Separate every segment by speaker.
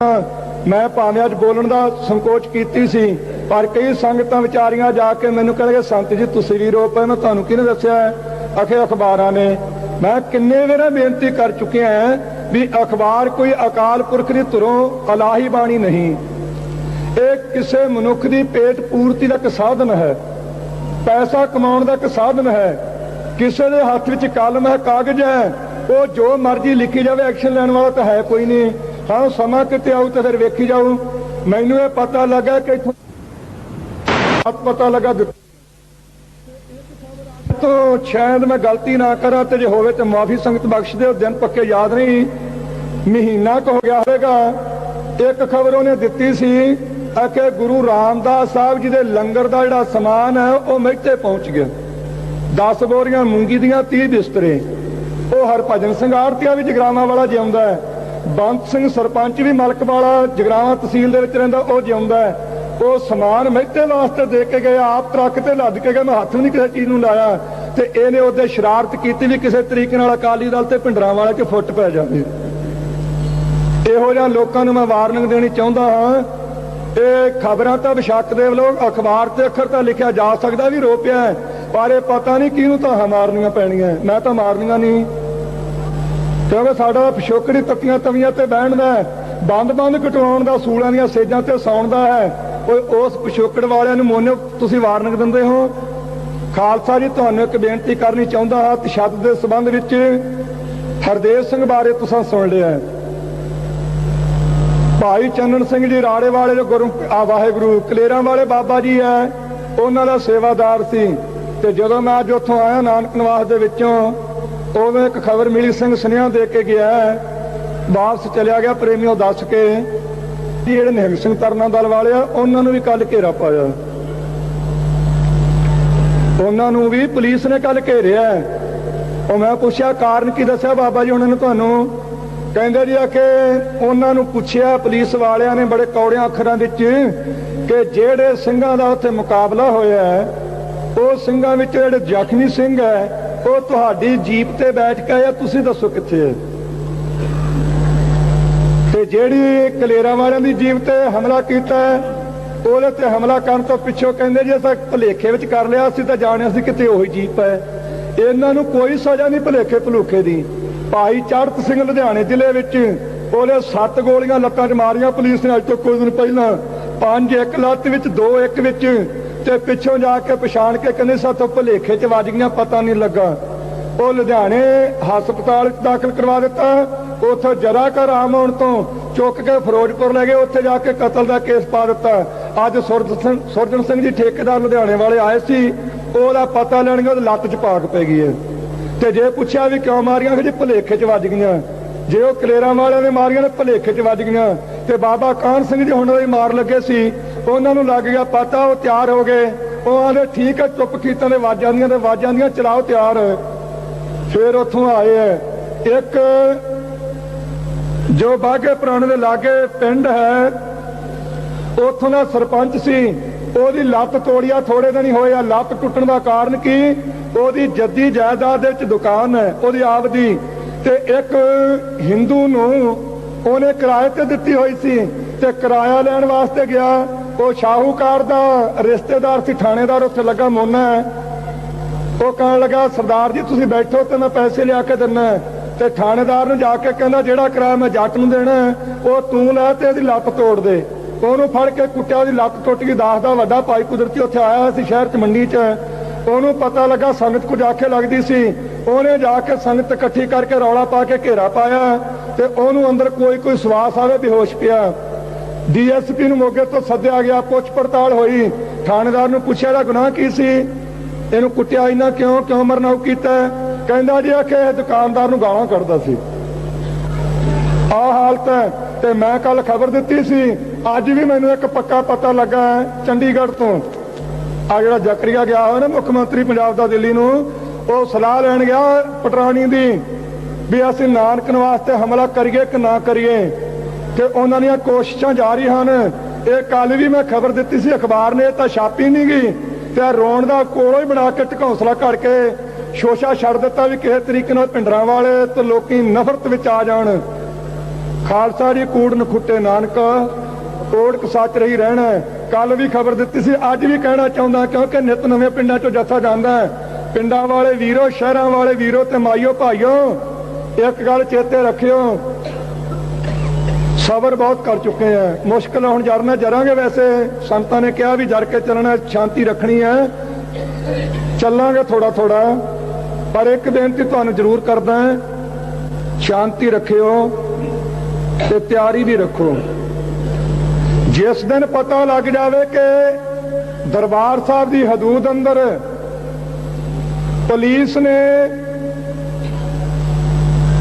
Speaker 1: मैं भावें अज बोलण का संकोच कीती सी, पर कई संगतां विचारियां जाके मैनूं कह संत जी तुसीं भी रो पे, मैं तुहानूं किहने दस्सिआ आखे अखबारां ने। मैं किन्ने वेरा बेनती कर चुकिया है भी अखबार कोई अकाल पुरख दी धुरों अलाही बाणी नहीं, एक किसी मनुख की पेट पूर्ति का एक साधन है, पैसा कमाउण का एक साधन है। किसी के हथ विच कलम है, कागज है, वो जो मर्जी लिखी जाए, एक्शन लैण वाला तो है कोई नहीं। हाँ समा किते आऊ तो फिर वेखी जाऊ। मैनू ये पता लगा कि पता लगा तो शायद मैं गलती ना करा, तो जो होवे तो माफी संगत बख्श दे। दिन पक्के याद नहीं, महीना को हो गया होगा। एक खबर उन्हें दिती सी कि गुरु रामदास साहब जी के लंगर का जिहड़ा समान है वह मेहते पहुंच गया। 10 बोरियां मूंगी दियां, 30 बिस्तरे। वो हरभजन सिंह आड़तिया भी जगरावां वाला जिउंदा है, बंत सिंह सरपंच भी मलक वाला जगरावां तहसील दे विच रहिंदा, वो जिउंदा है। वो समान मेहते वास्ते दे के गए, आप ट्रक ते लद के गए, मैं हथ नहीं किसी चीज़ नूं लाया। ते इहने उहदे शरारत की भी किसी तरीके नाल अकाली दल ते भिंडरां वाले के फुट पै जावे। इहो जिहा लोकां नूं मैं वार्निंग देनी चाहुंदा हां। ये खबरां तां बेशक दे लोग अखबार ते अखर तां लिखिआ जा सकदा भी रो पिआ है, पर ये पता नहीं किहनूं तां मारनियां पैणीਆਂ। मैं तां मारनियां नहीं, क्योंकि साडा पिछोकड़ी तत्तियां तवियां ते बहण दा बंद बंद कटवाउण दा, सूलां दीयां सेजां ते सौण दा है। उस पिछोकड़ वालियां नूं मोनो तुसीं वार्निंग दिंदे हो। खालसा जी तुहानूं एक बेनती करनी चाहुंदा हां। तशद्दुद दे संबंध विच हरदेव सिंह बारे तुसां सुण लिआ। भाई चंदन सिंह जी राड़े वाले जो गुरु वाहिगुरू कलेरां वाले बाबा जी है, उन्हां दा सेवादार सी। ते जदों मैं अज उत्थों आया नानक निवास दे विचों, उदों एक खबर मिली, सिंह सुनेहा दे के गया, वापस चलिया गया प्रेमियों दस के ਜਿਹੜੇ ਨਿਹੰਗ ਸਿੰਘ ਤਰਨਾ दल वाले ਉਹਨਾਂ ਨੂੰ भी कल घेरा पाया, ਉਹਨਾਂ ਨੂੰ भी पुलिस ने कल घेरिਆ। ਉਹ मैं पूछा कारण की दस्या बाबा जी उन्होंने ਤੁਹਾਨੂੰ, ਕਹਿੰਦੇ जी कि उन्होंने पूछा पुलिस वालिਆਂ ने बड़े कौड़िਆਂ ਅੱਖਰਾਂ ਵਿੱਚ कि ਜਿਹੜੇ ਸਿੰਘਾਂ ਦਾ ਉੱਥੇ ਮੁਕਾਬਲਾ ਹੋਇਆ ਉਹ ਸਿੰਘਾਂ ਵਿੱਚ ਜਿਹੜੇ ਜ਼ਖਮੀ ਸਿੰਘ ਹੈ ਉਹ ਤੁਹਾਡੀ ਜੀਪ ਤੇ ਬੈਠ ਕੇ ਆਇਆ, ਤੁਸੀਂ ਦੱਸੋ ਕਿੱਥੇ ਹੈ। ਤੇ ਜਿਹੜੀ ਕਲੇਰਾਂ ਵਾਲਿਆਂ ਦੀ ਜੀਪ ਤੇ ਹਮਲਾ ਕੀਤਾ ਉਹਦੇ ਤੇ ਹਮਲਾ ਕਰਨ ਤੋਂ ਪਿੱਛੋਂ ਕਹਿੰਦੇ ਜੀ ਅਸਾਂ ਭੁਲੇਖੇ ਵਿੱਚ ਕਰ ਲਿਆ, ਅਸੀਂ ਤਾਂ ਜਾਣਿਆ ਸੀ ਕਿਤੇ ਉਹੀ ਜੀਪ ਹੈ। ਇਹਨਾਂ ਨੂੰ ਕੋਈ ਸਜ਼ਾ ਨਹੀਂ ਭੁਲੇਖੇ ਭਲੂਖੇ ਦੀ। ਭਾਈ ਚੜ੍ਹਤ ਸਿੰਘ ਲੁਧਿਆਣੇ ਜ਼ਿਲ੍ਹੇ ਵਿੱਚ ਉਹਦੇ 7 ਗੋਲੀਆਂ ਲੱਤਾਂ 'ਚ ਮਾਰੀਆਂ ਪੁਲਿਸ ਨੇ ਅੱਜ ਤੋਂ ਕੁਝ ਦਿਨ ਪਹਿਲਾਂ, 5 ਇੱਕ ਲੱਤ ਵਿੱਚ, 2 ਇੱਕ ਵਿੱਚ, ਤੇ ਪਿੱਛੋਂ ਜਾ ਕੇ ਪਛਾਣ ਕੇ ਕਹਿੰਦੇ ਸਾਥੋਂ ਭੁਲੇਖੇ 'ਚ ਵੱਜ ਗਈਆਂ, ਪਤਾ ਨਹੀਂ ਲੱਗਾ। ਉਹ ਲੁਧਿਆਣੇ ਹਸਪਤਾਲ 'ਚ ਦਾਖਲ ਕਰਵਾ ਦਿੱਤਾ। ਉੱਥੋਂ ਜਰਾ ਘਰ ਆਮ ਹੋਣ ਤੋਂ ਚੁੱਕ ਕੇ ਫਿਰੋਜ਼ਪੁਰ ਲੈ ਗਏ, ਉੱਥੇ ਜਾ ਕੇ ਕਤਲ ਦਾ ਕੇਸ ਪਾ ਦਿੱਤਾ। ਅੱਜ ਸੁਰਜਨ ਸਿੰਘ ਜੀ ਠੇਕੇਦਾਰ ਲੁਧਿਆਣੇ ਵਾਲੇ ਆਏ ਸੀ, ਉਹਦਾ ਪਤਾ ਲੈਣਗੇ, ਉਹਦੀ ਲੱਤ 'ਚ ਪਾਕ ਪੈ ਗਈ ਹੈ। ਤੇ ਜੇ ਪੁੱਛਿਆ ਵੀ ਕਿਉਂ ਮਾਰੀਆਂ, ਜੀ ਭੁਲੇਖੇ 'ਚ ਵੱਜ ਗਈਆਂ। ਜੇ ਉਹ ਕਲੇਰਾਂ ਵਾਲਿਆਂ ਨੇ ਮਾਰੀਆਂ ਨੇ ਭੁਲੇਖੇ 'ਚ ਵੱਜ ਗਈਆਂ। ਤੇ ਬਾਬਾ ਕਾਹਨ ਸਿੰਘ ਜੀ ਹੁਣ ਵੀ ਮਾਰ ਲੱਗੇ ਸੀ, ਉਹਨਾਂ ਨੂੰ ਲੱਗ ਗਿਆ ਪਤਾ, ਉਹ ਤਿਆਰ ਹੋ ਗਏ। ਉਹ ਆਂਦੇ ਠੀਕ ਹੈ, ਚੁੱਪ ਕੀਤਾ ਨੇ ਵਾਜਾਂ ਦੀਆਂ ਤੇ ਵਾਜਾਂ ਦੀਆਂ ਚਲਾਓ ਤਿਆਰ। फिर उतों आए है एक जो बाघे पुराने के लागे पिंड है, उतों का सरपंच सी, ओदी लत्त तोड़िया थोड़े दिन ही होया। लत्त टुटण का कारण की, ओदी जद्दी जायदाद दुकान है ओदी आपदी, ते एक हिंदू नूं ओने किराए ते दित्ती हुई सी, ते किराया लैण वास्ते गया। वो शाहूकार दा रिश्तेदार सी, थानेदार उत्थे लगा मोना है। वो कहने लगा सरदार जी तुसीं बैठो तो मैं पैसे लिया के दिना। ते थानेदार नूं जाके कहना जिहड़ा किराया मैं जट नूं देना वो तूं लै ते इहदी लत्त तोड़ दे। ਉਹਨੂੰ ਫੜ ਕੇ ਕੁੱਟਿਆ, ਉਹਦੀ ਲੱਤ ਟੁੱਟ ਗਈ। 10 ਦਾ ਵੱਡਾ ਭਾਈ ਕੁਦਰਤੀ ਉੱਥੇ ਆਇਆ ਸੀ ਸ਼ਹਿਰ 'ਚ ਮੰਡੀ 'ਚ, ਉਹਨੂੰ ਪਤਾ ਲੱਗਾ ਸੰਗਤ ਕੁਝ ਆਖੇ ਲੱਗਦੀ ਸੀ। ਉਹਨੇ ਜਾ ਕੇ ਸੰਗਤ ਇਕੱਠੀ ਕਰਕੇ ਰੌਲਾ ਪਾ ਕੇ ਘੇਰਾ ਪਾਇਆ ਤੇ ਉਹਨੂੰ ਅੰਦਰ ਕੋਈ ਸਵਾਸ ਆਵੇ, ਬੇਹੋਸ਼ ਪਿਆ। DSP ਨੂੰ ਮੋਗੇ ਤੋਂ ਸੱਦਿਆ ਗਿਆ, ਪੁੱਛ ਪੜਤਾਲ ਹੋਈ। ਥਾਣੇਦਾਰ ਨੂੰ ਪੁੱਛਿਆ ਇਹਦਾ ਗੁਨਾਹ ਕੀ ਸੀ, ਇਹਨੂੰ ਕੁੱਟਿਆ ਇੰਨਾ ਕਿਉਂ ਮਰਨਾਉ ਕੀਤਾ। ਕਹਿੰਦਾ ਜੀ ਕਿ ਇਹ ਦੁਕਾਨਦਾਰ ਨੂੰ ਗਾਲਾਂ ਕੱਢਦਾ ਸੀ। ਆਹ ਹਾਲਤ ਹੈ। ਤੇ ਮੈਂ ਕੱਲ ਖਬਰ ਦਿੱਤੀ ਸੀ, ਅੱਜ ਵੀ ਮੈਨੂੰ ਇੱਕ ਪੱਕਾ ਪਤਾ ਲੱਗਾ ਚੰਡੀਗੜ੍ਹ ਤੋਂ। ਆ ਜਿਹੜਾ ਜ਼ਕਰੀਆ ਗਿਆ ਹੋਇਆ ਨਾ ਮੁੱਖ ਮੰਤਰੀ ਪੰਜਾਬ ਦਾ ਦਿੱਲੀ ਨੂੰ, ਉਹ ਸਲਾਹ ਲੈਣ ਗਿਆ ਪਟਰਾਣੀ ਦੀ ਵੀ ਅਸੀਂ ਨਾਨਕ ਨਿਵਾਸ ਤੇ ਹਮਲਾ ਕਰੀਏ ਕਿ ਨਾ ਕਰੀਏ। ਤੇ ਉਹਨਾਂ ਦੀਆਂ ਕੋਸ਼ਿਸ਼ਾਂ ਜਾਰੀ ਹਨ। ਇਹ ਕੱਲ ਵੀ ਮੈਂ ਖਬਰ ਦਿੱਤੀ ਸੀ ਅਖਬਾਰ ਨੇ, ਤਾਂ ਛਾਪੀ ਨਹੀਂ ਗਈ। ਤੇ ਰੋਣ ਦਾ ਕੋਲੋਂ ਹੀ ਬਣਾ ਕੇ ਢਕੌਂਸਲਾ ਕਰਕੇ ਸ਼ੋਸ਼ਾ ਛੱਡ ਦਿੱਤਾ ਵੀ ਕਿਸੇ ਤਰੀਕੇ ਨਾਲ ਭਿੰਡਰਾਂ ਵਾਲੇ ਤੇ ਲੋਕੀ ਨਫ਼ਰਤ ਵਿੱਚ ਆ ਜਾਣ। ਖਾਲਸਾ ਜੀ ਕੂੜ ਨਖੁੱਟੇ ਨਾਨਕ ਓੜਕ ਸੱਚ ਰਹੀ ਰਹਿਣਾ। ਕੱਲ ਵੀ ਖਬਰ ਦਿੱਤੀ ਸੀ, ਅੱਜ ਵੀ ਕਹਿਣਾ ਚਾਹੁੰਦਾ, ਕਿਉਂਕਿ ਨਿਤ ਨਵੇਂ ਪਿੰਡਾਂ ਚੋਂ ਜੱਥਾ ਜਾਂਦਾ ਹੈ। ਪਿੰਡਾਂ ਵਾਲੇ ਵੀਰੋ, ਸ਼ਹਿਰਾਂ ਵਾਲੇ ਵੀਰੋ ਤੇ ਮਾਈਓ ਭਾਈਓ, ਇੱਕ ਗੱਲ ਚੇਤੇ ਰੱਖਿਓ, ਸਬਰ ਬਹੁਤ ਕਰ ਚੁੱਕੇ ਆ। ਮੁਸ਼ਕਿਲ ਹੁਣ ਜਰਨਾ ਜਰਾਂਗੇ। ਵੈਸੇ ਸੰਤਾਂ ਨੇ ਕਿਹਾ ਵੀ ਜਰ ਕੇ ਚੱਲਣਾ, ਸ਼ਾਂਤੀ ਰੱਖਣੀ ਹੈ, ਚੱਲਾਂਗੇ ਥੋੜਾ ਥੋੜਾ। ਪਰ ਇੱਕ ਬੇਨਤੀ ਤੁਹਾਨੂੰ ਜ਼ਰੂਰ ਕਰਦਾ, ਸ਼ਾਂਤੀ ਰੱਖਿਓ ਤੇ ਤਿਆਰੀ ਵੀ ਰੱਖੋ। ਜਿਸ ਦਿਨ ਪਤਾ ਲੱਗ ਜਾਵੇ ਕਿ ਦਰਬਾਰ ਸਾਹਿਬ ਦੀ ਹਦੂਦ ਅੰਦਰ ਪੁਲਿਸ ਨੇ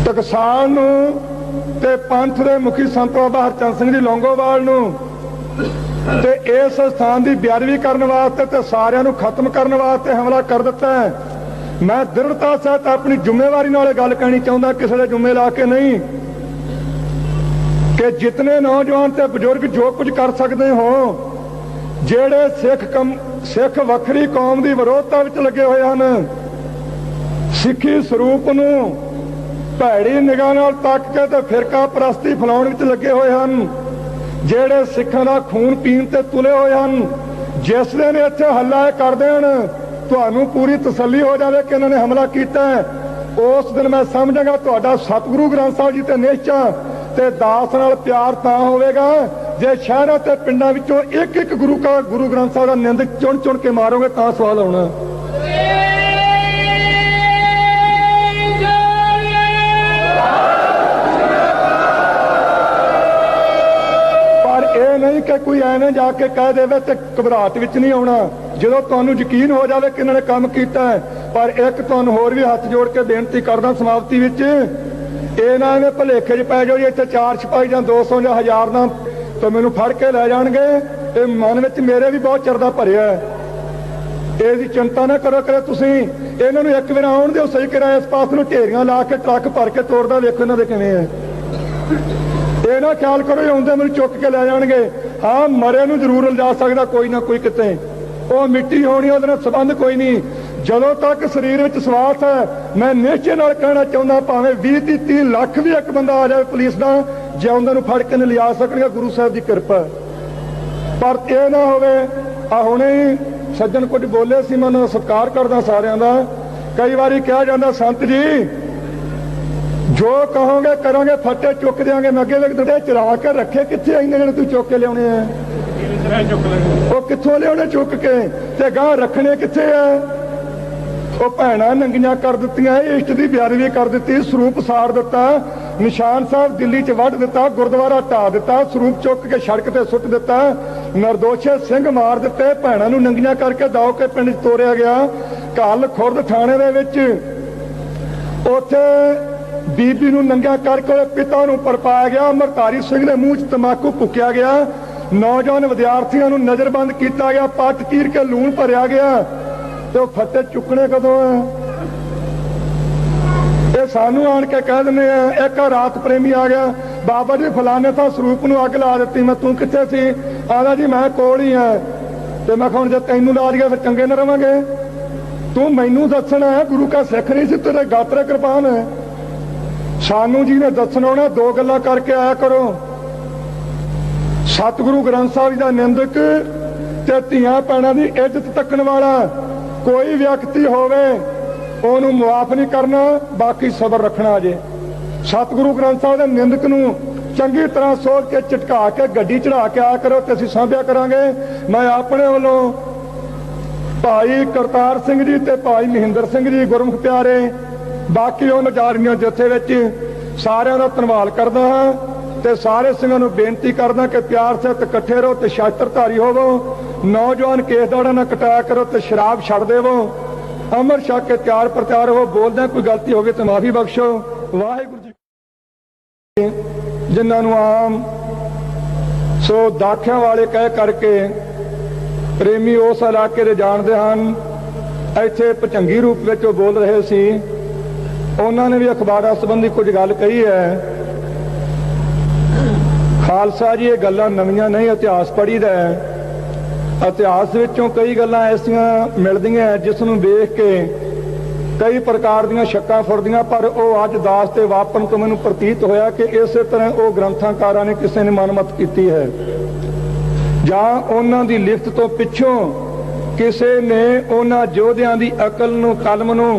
Speaker 1: ਟਕਸਾਲ ਨੂੰ ਤੇ ਪੰਥ ਦੇ ਮੁਖੀ ਸੰਤ ਬਾਬਾ ਹਰਚੰਦ ਸਿੰਘ ਜੀ ਲੌਂਗੋਵਾਲ ਨੂੰ ਤੇ ਇਸ ਸਥਾਨ ਦੀ ਬੇਅਦਬੀ ਕਰਨ ਵਾਸਤੇ ਤੇ ਸਾਰਿਆਂ ਨੂੰ ਖਤਮ ਕਰਨ ਵਾਸਤੇ ਹਮਲਾ ਕਰ ਦਿੱਤਾ ਹੈ। ਮੈਂ ਦ੍ਰਿੜਤਾ ਸਹਿਤ ਆਪਣੀ ਜ਼ਿੰਮੇਵਾਰੀ ਨਾਲ ਗੱਲ ਕਹਿਣੀ ਚਾਹੁੰਦਾ, ਕਿਸੇ ਦੇ ਜ਼ਿੰਮੇ ਲਾ ਕੇ ਨਹੀਂ, ਕਿ ਜਿਤਨੇ ਨੌਜਵਾਨ ਤੇ ਬਜ਼ੁਰਗ ਜੋ ਕੁਝ ਕਰ ਸਕਦੇ ਹੋ, ਜਿਹੜੇ ਸਿੱਖ ਵੱਖਰੀ ਕੌਮ ਦੀ ਵਿਰੋਧਤਾ ਵਿੱਚ ਲੱਗੇ ਹੋਏ ਹਨ, ਸਿੱਖੀ ਸਰੂਪ ਨੂੰ ਭੈੜੀ ਨਿਗਾਹ ਨਾਲ ਤੱਕ ਕੇ ਤੇ ਫਿਰਕਾ ਪ੍ਰਸਤੀ ਫੈਲਾਉਣ ਵਿੱਚ ਲੱਗੇ ਹੋਏ ਹਨ, ਜਿਹੜੇ ਸਿੱਖਾਂ ਦਾ ਖੂਨ ਪੀਣ ਤੇ ਤੁਲੇ ਹੋਏ ਹਨ, ਜਿਸ ਦਿਨ ਇੱਥੇ ਹੱਲਾ ਕਰ ਦੇਣ, ਤੁਹਾਨੂੰ ਪੂਰੀ ਤਸੱਲੀ ਹੋ ਜਾਵੇ ਕਿ ਇਹਨਾਂ ਨੇ ਹਮਲਾ ਕੀਤਾ, ਉਸ ਦਿਨ ਮੈਂ ਸਮਝਾਂਗਾ ਤੁਹਾਡਾ ਸਤਿਗੁਰੂ ਗ੍ਰੰਥ ਸਾਹਿਬ ਜੀ ਤੇ ਨਿਸ਼ਚਾ ਤੇ ਦਾਸ ਨਾਲ ਪਿਆਰ ਤਾਂ ਹੋਵੇਗਾ ਜੇ ਸ਼ਹਿਰਾਂ ਤੇ ਪਿੰਡਾਂ ਵਿੱਚੋਂ ਇੱਕ ਇੱਕ ਗੁਰੂ ਗ੍ਰੰਥ ਸਾਹਿਬ ਦਾ ਨਿੰਦ ਚੁਣ ਚੁਣ ਕੇ ਮਾਰੋਗੇ ਤਾਂ ਸਵਾਲ ਆਉਣਾ। नहीं कि कोई ऐने जाके कह देवे ते घबराहट विच नहीं आउणा। ਜਦੋਂ ਤੁਹਾਨੂੰ ਯਕੀਨ ਹੋ ਜਾਵੇ ਕਿ ਇਹਨਾਂ ਨੇ ਕੰਮ ਕੀਤਾ ਹੈ। ਪਰ ਇੱਕ ਤੁਹਾਨੂੰ ਹੋਰ ਵੀ ਹੱਥ ਜੋੜ ਕੇ ਬੇਨਤੀ ਕਰਦਾ ਸਮਾਪਤੀ ਵਿੱਚ, ਇਹ ਨਾ ਐਵੇਂ ਭੁਲੇਖੇ 'ਚ ਪੈ ਜਾਓ ਜੀ ਇੱਥੇ 4 ਸਿਪਾਹੀ ਜਾਂ 200 ਜਾਂ 1000 ਨਾਲ ਤਾਂ ਮੈਨੂੰ ਫੜ ਕੇ ਲੈ ਜਾਣਗੇ। ਇਹ ਮਨ ਵਿੱਚ ਮੇਰੇ ਵੀ ਬਹੁਤ ਚਿਰ ਦਾ ਭਰਿਆ ਹੈ। ਇਹਦੀ ਚਿੰਤਾ ਨਾ ਕਰੋ ਕਰੇ ਤੁਸੀਂ, ਇਹਨਾਂ ਨੂੰ ਇੱਕ ਵਾਰ ਆਉਣ ਦਿਓ ਸਹੀ ਕਰਾਇਆ, ਇਸ ਪਾਸ ਨੂੰ ਢੇਰੀਆਂ ਲਾ ਕੇ ਟਰੱਕ ਭਰ ਕੇ ਤੋੜਦਾ, ਵੇਖੋ ਇਹਨਾਂ ਦੇ ਕਿਵੇਂ ਹੈ। ਇਹ ਨਾ ਖਿਆਲ ਕਰੋ ਆਉਂਦੇ ਮੈਨੂੰ ਚੁੱਕ ਕੇ ਲੈ ਜਾਣਗੇ। ਹਾਂ, ਮਰੇ ਨੂੰ ਜ਼ਰੂਰ ਲਿਜਾ ਸਕਦਾ ਕੋਈ ਨਾ ਕੋਈ ਕਿਤੇ, ਉਹ ਮਿੱਟੀ ਹੋਣੀ, ਉਹਦੇ ਨਾਲ ਸੰਬੰਧ ਕੋਈ ਨਹੀਂ। ਜਦੋਂ ਤੱਕ ਸਰੀਰ ਵਿੱਚ ਸਵਾਸ ਹੈ, ਮੈਂ ਨਿਸ਼ਚੇ ਨਾਲ ਕਹਿਣਾ ਚਾਹੁੰਦਾ, ਭਾਵੇਂ 20-30 ਲੱਖ ਵੀ ਇੱਕ ਬੰਦਾ ਆ ਜਾਵੇ ਪੁਲਿਸ ਦਾ, ਜਿਉਂਦੇ ਨੂੰ ਫੜ ਕੇ ਨਹੀਂ ਲਿਜਾ ਸਕਣਗੇ, ਗੁਰੂ ਸਾਹਿਬ ਦੀ ਕਿਰਪਾ। ਪਰ ਇਹ ਨਾ ਹੋਵੇ, ਆ ਹੁਣੇ ਹੀ ਸੱਜਣ ਕੁਝ ਬੋਲੇ ਸੀ, ਮੈਂ ਉਹਨਾਂ ਦਾ ਸਤਿਕਾਰ ਕਰਦਾ ਸਾਰਿਆਂ ਦਾ। ਕਈ ਵਾਰੀ ਕਿਹਾ ਜਾਂਦਾ ਸੰਤ ਜੀ ਜੋ ਕਹੋਗੇ ਕਰਾਂਗੇ, ਫੱਟੇ ਚੁੱਕ ਦਿਆਂਗੇ। ਮੈਂ ਅੱਗੇ ਵੇਖਦੇ ਚਰਾ ਕੇ ਰੱਖੇ ਕਿੱਥੇ ਇੰਨੇ ਜਿਹੜੇ ਤੂੰ ਚੁੱਕ ਕੇ ਲਿਆਉਣੇ ਆ, ਉਹ ਕਿੱਥੋਂ ਲਿਆਉਣੇ ਚੁੱਕ ਕੇ, ਤੇ ਗਾਂ ਰੱਖਣੇ ਕਿੱਥੇ ਆ। ਉਹ ਭੈਣਾਂ ਨੰਗੀਆਂ ਕਰ ਦਿੱਤੀਆਂ, ਇਸ਼ਟ ਦੀ ਬੇਅਦਬੀ ਕਰ ਦਿੱਤੀ, ਸਰੂਪ ਸਾੜ ਦਿੱਤਾ, ਨਿਸ਼ਾਨ ਸਾਹਿਬ ਦਿੱਲੀ 'ਚ ਵੱਢ ਦਿੱਤਾ, ਗੁਰਦੁਆਰਾ ਢਾਹ ਦਿੱਤਾ, ਸਰੂਪ ਚੁੱਕ ਕੇ ਸੜਕ ਤੇ ਸੁੱਟ ਦਿੱਤਾ, ਨਿਰਦੋਸ਼ੇ ਸਿੰਘ ਮਾਰ ਦਿੱਤੇ, ਭੈਣਾਂ ਨੂੰ ਨੰਗੀਆਂ ਕਰਕੇ ਦਾਉ ਕੇ ਪਿੰਡ 'ਚ ਤੋਰਿਆ ਗਿਆ। ਕੱਲ ਖੁਰਦ ਥਾਣੇ ਦੇ ਵਿੱਚ ਉੱਥੇ ਬੀਬੀ ਨੂੰ ਨੰਗਾ ਕਰਕੇ ਪਿਤਾ ਨੂੰ ਪਰਪਾਇਆ ਗਿਆ, ਅਮਰਤਾਰੀ ਸਿੰਘ ਦੇ ਮੂੰਹ 'ਚ ਤਮਾਕੂ ਫੂਕਿਆ ਗਿਆ, ਨੌਜਵਾਨ ਵਿਦਿਆਰਥੀਆਂ ਨੂੰ ਨਜ਼ਰਬੰਦ ਕੀਤਾ ਗਿਆ, ਪੱਟ ਚੀਰ ਕੇ ਲੂਣ ਭਰਿਆ ਗਿਆ। ਤੇ ਉਹ ਫੱਟੇ ਚੁੱਕਣੇ ਕਦੋਂ ਆ? ਇਹ ਸਾਨੂੰ ਆਣ ਕੇ ਕਹਿ ਦਿੰਦੇ ਆ। ਇੱਕ ਰਾਤ ਪ੍ਰੇਮੀ ਆ ਗਿਆ, ਬਾਬਾ ਜੀ ਫਲਾਣੇ ਥਾਂ ਸਰੂਪ ਨੂੰ ਅੱਗ ਲਾ ਦਿੱਤੀ, ਮੈਂ ਤੂੰ ਕਿੱਥੇ ਸੀ? ਆਦਾ ਜੀ ਮੈਂ ਕੋਲ ਹੀ ਆ। ਤੇ ਮੈਂ ਕਿਹਾ ਹੁਣ ਜੇ ਤੈਨੂੰ ਲਾ ਦਈਏ ਫਿਰ ਚੰਗੇ ਨਾ ਰਵਾਂਗੇ। ਤੂੰ ਮੈਨੂੰ ਦੱਸਣਾ ਹੈ, ਗੁਰੂ ਕਾ ਸਿੱਖ ਨਹੀਂ ਸੀ, ਤੇਰੇ ਗਾਤਰੇ ਕਿਰਪਾਨ ਹੈ। ਸਾਨੂੰ ਜੀ ਨੇ ਦੱਸਣਾ ਹੋਣਾ, ਦੋ ਗੱਲਾਂ ਕਰਕੇ ਆਇਆ ਕਰੋ। ਸਤਿਗੁਰੂ ਗ੍ਰੰਥ ਸਾਹਿਬ ਦਾ ਨਿੰਦਕ ਤੇ ਧੀਆਂ ਭੈਣਾਂ ਦੀ ਇੱਜ਼ਤ ਤੱਕਣ ਵਾਲਾ ਕੋਈ ਵਿਅਕਤੀ ਹੋਵੇ, ਉਹਨੂੰ ਮੁਆਫ ਨਹੀਂ ਕਰਨਾ, ਬਾਕੀ ਸਬਰ ਰੱਖਣਾ। ਜੇ ਸਤਿਗੁਰੂ ਗ੍ਰੰਥ ਸਾਹਿਬ ਦੇ ਨਿੰਦਕ ਨੂੰ ਚੰਗੀ ਤਰ੍ਹਾਂ ਸੋਚ ਕੇ ਝਟਕਾ ਕੇ ਗੱਡੀ ਚੜਾ ਕੇ ਆਇਆ ਕਰੋ ਤੇ ਅਸੀਂ ਸਾਂਭਿਆ ਕਰਾਂਗੇ। ਮੈਂ ਆਪਣੇ ਵੱਲੋਂ ਭਾਈ ਕਰਤਾਰ ਸਿੰਘ ਜੀ ਤੇ ਭਾਈ ਮਹਿੰਦਰ ਸਿੰਘ ਜੀ ਗੁਰਮੁਖ ਪਿਆਰੇ, ਬਾਕੀ ਉਹ ਨਜ਼ਾਰੀਆਂ ਜਥੇ ਵਿੱਚ ਸਾਰਿਆਂ ਦਾ ਧੰਨਵਾਦ ਕਰਦਾ ਹਾਂ ਤੇ ਸਾਰੇ ਸਿੰਘਾਂ ਨੂੰ ਬੇਨਤੀ ਕਰਦਾ ਕਿ ਪਿਆਰ ਸਹਿਤ ਇਕੱਠੇ ਰਹੋ ਤੇ ਸ਼ਾਸਤਰਧਾਰੀ ਹੋਵੋ। ਨੌਜਵਾਨ ਕੇਸ ਦਾੜਾ ਨਾ ਕਟਾਇਆ ਕਰੋ ਤੇ ਸ਼ਰਾਬ ਛੱਡ ਦੇਵੋ। ਅਮਰ ਛਕ ਕੇ ਤਿਆਰ ਪ੍ਰਤਿਆਰ ਹੋ। ਬੋਲਦਿਆਂ ਕੋਈ ਗਲਤੀ ਹੋਵੇ ਤੇ ਮਾਫੀ ਬਖਸ਼ੋ। ਵਾਹਿਗੁਰੂ ਜੀ ਜਿਨ੍ਹਾਂ ਨੂੰ ਆਮ ਸੋ ਦਾਖਿਆਂ ਵਾਲੇ ਕਹਿ ਕਰਕੇ ਪ੍ਰੇਮੀ ਉਸ ਇਲਾਕੇ ਦੇ ਜਾਣਦੇ ਹਨ, ਇੱਥੇ ਭਚੰਗੀ ਰੂਪ ਵਿੱਚ ਉਹ ਬੋਲ ਰਹੇ ਸੀ। ਉਹਨਾਂ ਨੇ ਵੀ ਅਖਬਾਰਾਂ ਸੰਬੰਧੀ ਕੁਝ ਗੱਲ ਕਹੀ ਹੈ। ਖਾਲਸਾ ਜੀ ਇਹ ਗੱਲਾਂ ਨਵੀਆਂ ਨਹੀਂ, ਇਤਿਹਾਸ ਪੜ੍ਹੀਦਾ ਹੈ। ਇਤਿਹਾਸ ਵਿੱਚੋਂ ਕਈ ਗੱਲਾਂ ਐਸੀਆਂ ਮਿਲਦੀਆਂ ਜਿਸ ਨੂੰ ਵੇਖ ਕੇ कई प्रकार दीयां शक्कां फुरदियां, पर वो अज दास ते वापन तो मैनूं प्रतीत होया कि इस तरह वो ग्रंथाकारां ने किसी ने मनमत की है, जां उन्हां दी लिखत तो पिछों किसी ने उन्हां योधियां दी अकल नूं कलम नूं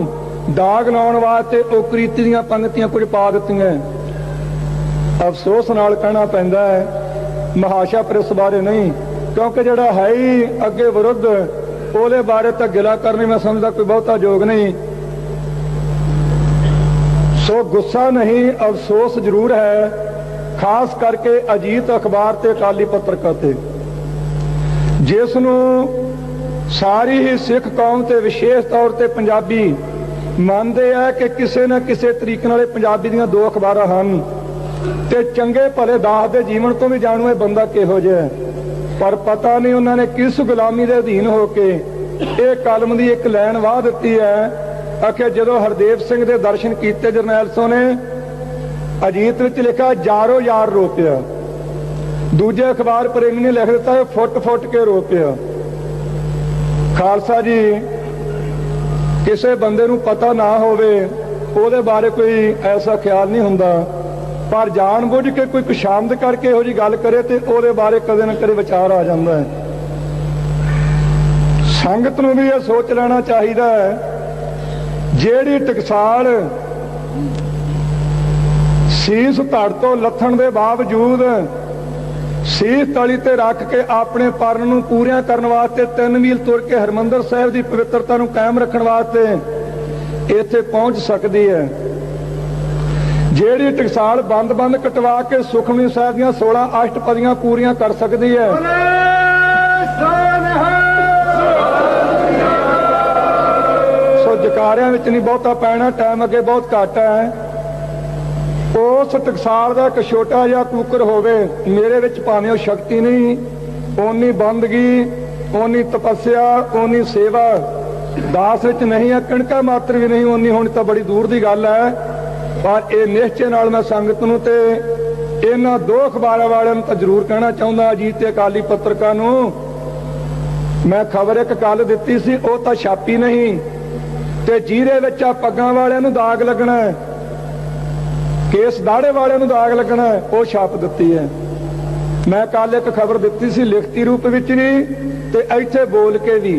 Speaker 1: दाग लाउण वास्ते वो करीती दीयां पंक्तियां कुछ पा दित्तियां। अफसोस नाल कहना पैंदा है, महाशा प्रेस बारे नहीं, क्योंकि जिहड़ा है ही अगे विरुद्ध ਉਹਦੇ बारे तो गिला करने मैं समझदा कोई बहुता योग नहीं। सो गुस्सा नहीं, अफसोस जरूर है, खास करके अजीत अखबार ते अकाली पत्रकार ते, जिसनों सारी ही सिख कौम ते विशेष तौर ते पंजाबी ਮੰਨਦੇ ਆ ਕਿ ਕਿਸੇ ਨਾ ਕਿਸੇ ਤਰੀਕੇ ਨਾਲ ਪੰਜਾਬੀ ਦੀਆਂ ਦੋ ਅਖਬਾਰਾਂ ਹਨ ਤੇ ਚੰਗੇ ਭਲੇ ਦਾਸ ਦੇ ਜੀਵਨ ਤੋਂ ਵੀ ਜਾਣੂ ਇਹ ਬੰਦਾ ਕਿਹੋ ਜਿਹਾ ਹੈ। ਪਰ ਪਤਾ ਨਹੀਂ ਉਹਨਾਂ ਨੇ ਕਿਸ ਗੁਲਾਮੀ ਦੇ ਅਧੀਨ ਹੋ ਕੇ ਇਹ ਕਲਮ ਦੀ ਇੱਕ ਲਾਈਨ ਵਾਹ ਦਿੱਤੀ ਹੈ। ਆਖੇ ਜਦੋਂ ਹਰਦੇਵ ਸਿੰਘ ਦੇ ਦਰਸ਼ਨ ਕੀਤੇ ਜਰਨੈਲ ਸੋ ਨੇ, ਅਜੀਤ ਵਿੱਚ ਲਿਖਿਆ ਜਾਰੋ ਯਾਰ ਰੋ ਪਿਆ, ਦੂਜੇ ਅਖਬਾਰ ਪ੍ਰੇਮੀ ਨੇ ਲਿਖ ਦਿੱਤਾ ਫੁੱਟ ਫੁੱਟ ਕੇ ਰੋ ਪਿਆ। ਖਾਲਸਾ ਜੀ, ਕਿਸੇ ਬੰਦੇ ਨੂੰ ਪਤਾ ਨਾ ਹੋਵੇ ਉਹਦੇ ਬਾਰੇ ਕੋਈ ਐਸਾ ਖਿਆਲ ਨਹੀਂ ਹੁੰਦਾ, ਪਰ ਜਾਣ ਬੁੱਝ ਕੇ ਕੋਈ ਕੁਸ਼ਾਮਦ ਕਰਕੇ ਇਹੋ ਜਿਹੀ ਗੱਲ ਕਰੇ ਤੇ ਉਹਦੇ ਬਾਰੇ ਕਦੇ ਨਾ ਕਦੇ ਵਿਚਾਰ ਆ ਜਾਂਦਾ ਹੈ। ਸੰਗਤ ਨੂੰ ਵੀ ਇਹ ਸੋਚ ਲੈਣਾ ਚਾਹੀਦਾ ਹੈ, ਜਿਹੜੀ ਟਕਸਾਲ ਸੀਸ ਧੜ ਤੋਂ ਲੱਥਣ ਦੇ ਬਾਵਜੂਦ ਸੀਸ ਤਲੀ ਤੇ ਰੱਖ ਕੇ ਆਪਣੇ ਪਰਨ ਨੂੰ ਪੂਰੀਆਂ ਕਰਨ ਵਾਸਤੇ 3 ਮੀਲ ਤੁਰ ਕੇ ਹਰਮੰਦਰ ਸਾਹਿਬ ਦੀ ਪਵਿੱਤਰਤਾ ਨੂੰ ਕਾਇਮ ਰੱਖਣ ਵਾਸਤੇ ਇੱਥੇ ਪਹੁੰਚ ਸਕਦੀ ਹੈ, ਜਿਹੜੀ ਟਕਸਾਲ ਬੰਦ ਕਟਵਾ ਕੇ ਸੁਖਮਨੀ ਸਾਹਿਬ ਦੀਆਂ 16 ਅਸ਼ਟਪਦੀਆਂ ਪੂਰੀਆਂ ਕਰ ਸਕਦੀ ਹੈ। ਸੋ ਜਕਾਰਿਆਂ ਵਿੱਚ ਨਹੀਂ ਬਹੁਤਾ ਪੈਣਾ, ਟਾਈਮ ਅੱਗੇ ਬਹੁਤ ਘੱਟ ਹੈ। उस टकसाल का एक छोटा जिहा कूकर होवे, मेरे विच भावें वो शक्ति नहीं, ओनी बंदगी, ओनी तपस्या, ओनी सेवा दास विच नहीं है, कणका मात्र भी नहीं ओनी होनी, तो बड़ी दूर की गल है। पर यह निश्चय नाल मैं संगत नूं ते इन्हां दो अखबारां वालिआं नूं तां जरूर कहना चाहुंदा, अजीत ते अकाली पत्रकार नूं मैं खबर एक कल दित्ती सी, वो तां छापी नहीं, ते जिहदे विच आ पग्गां वालिआं नूं दाग लगना है, केस दाड़े वाले नूं दाग लगना है, वो छाप दित्ती है। मैं कल एक खबर दित्ती सी लिखती रूप विच भी ते इत्थे बोल के भी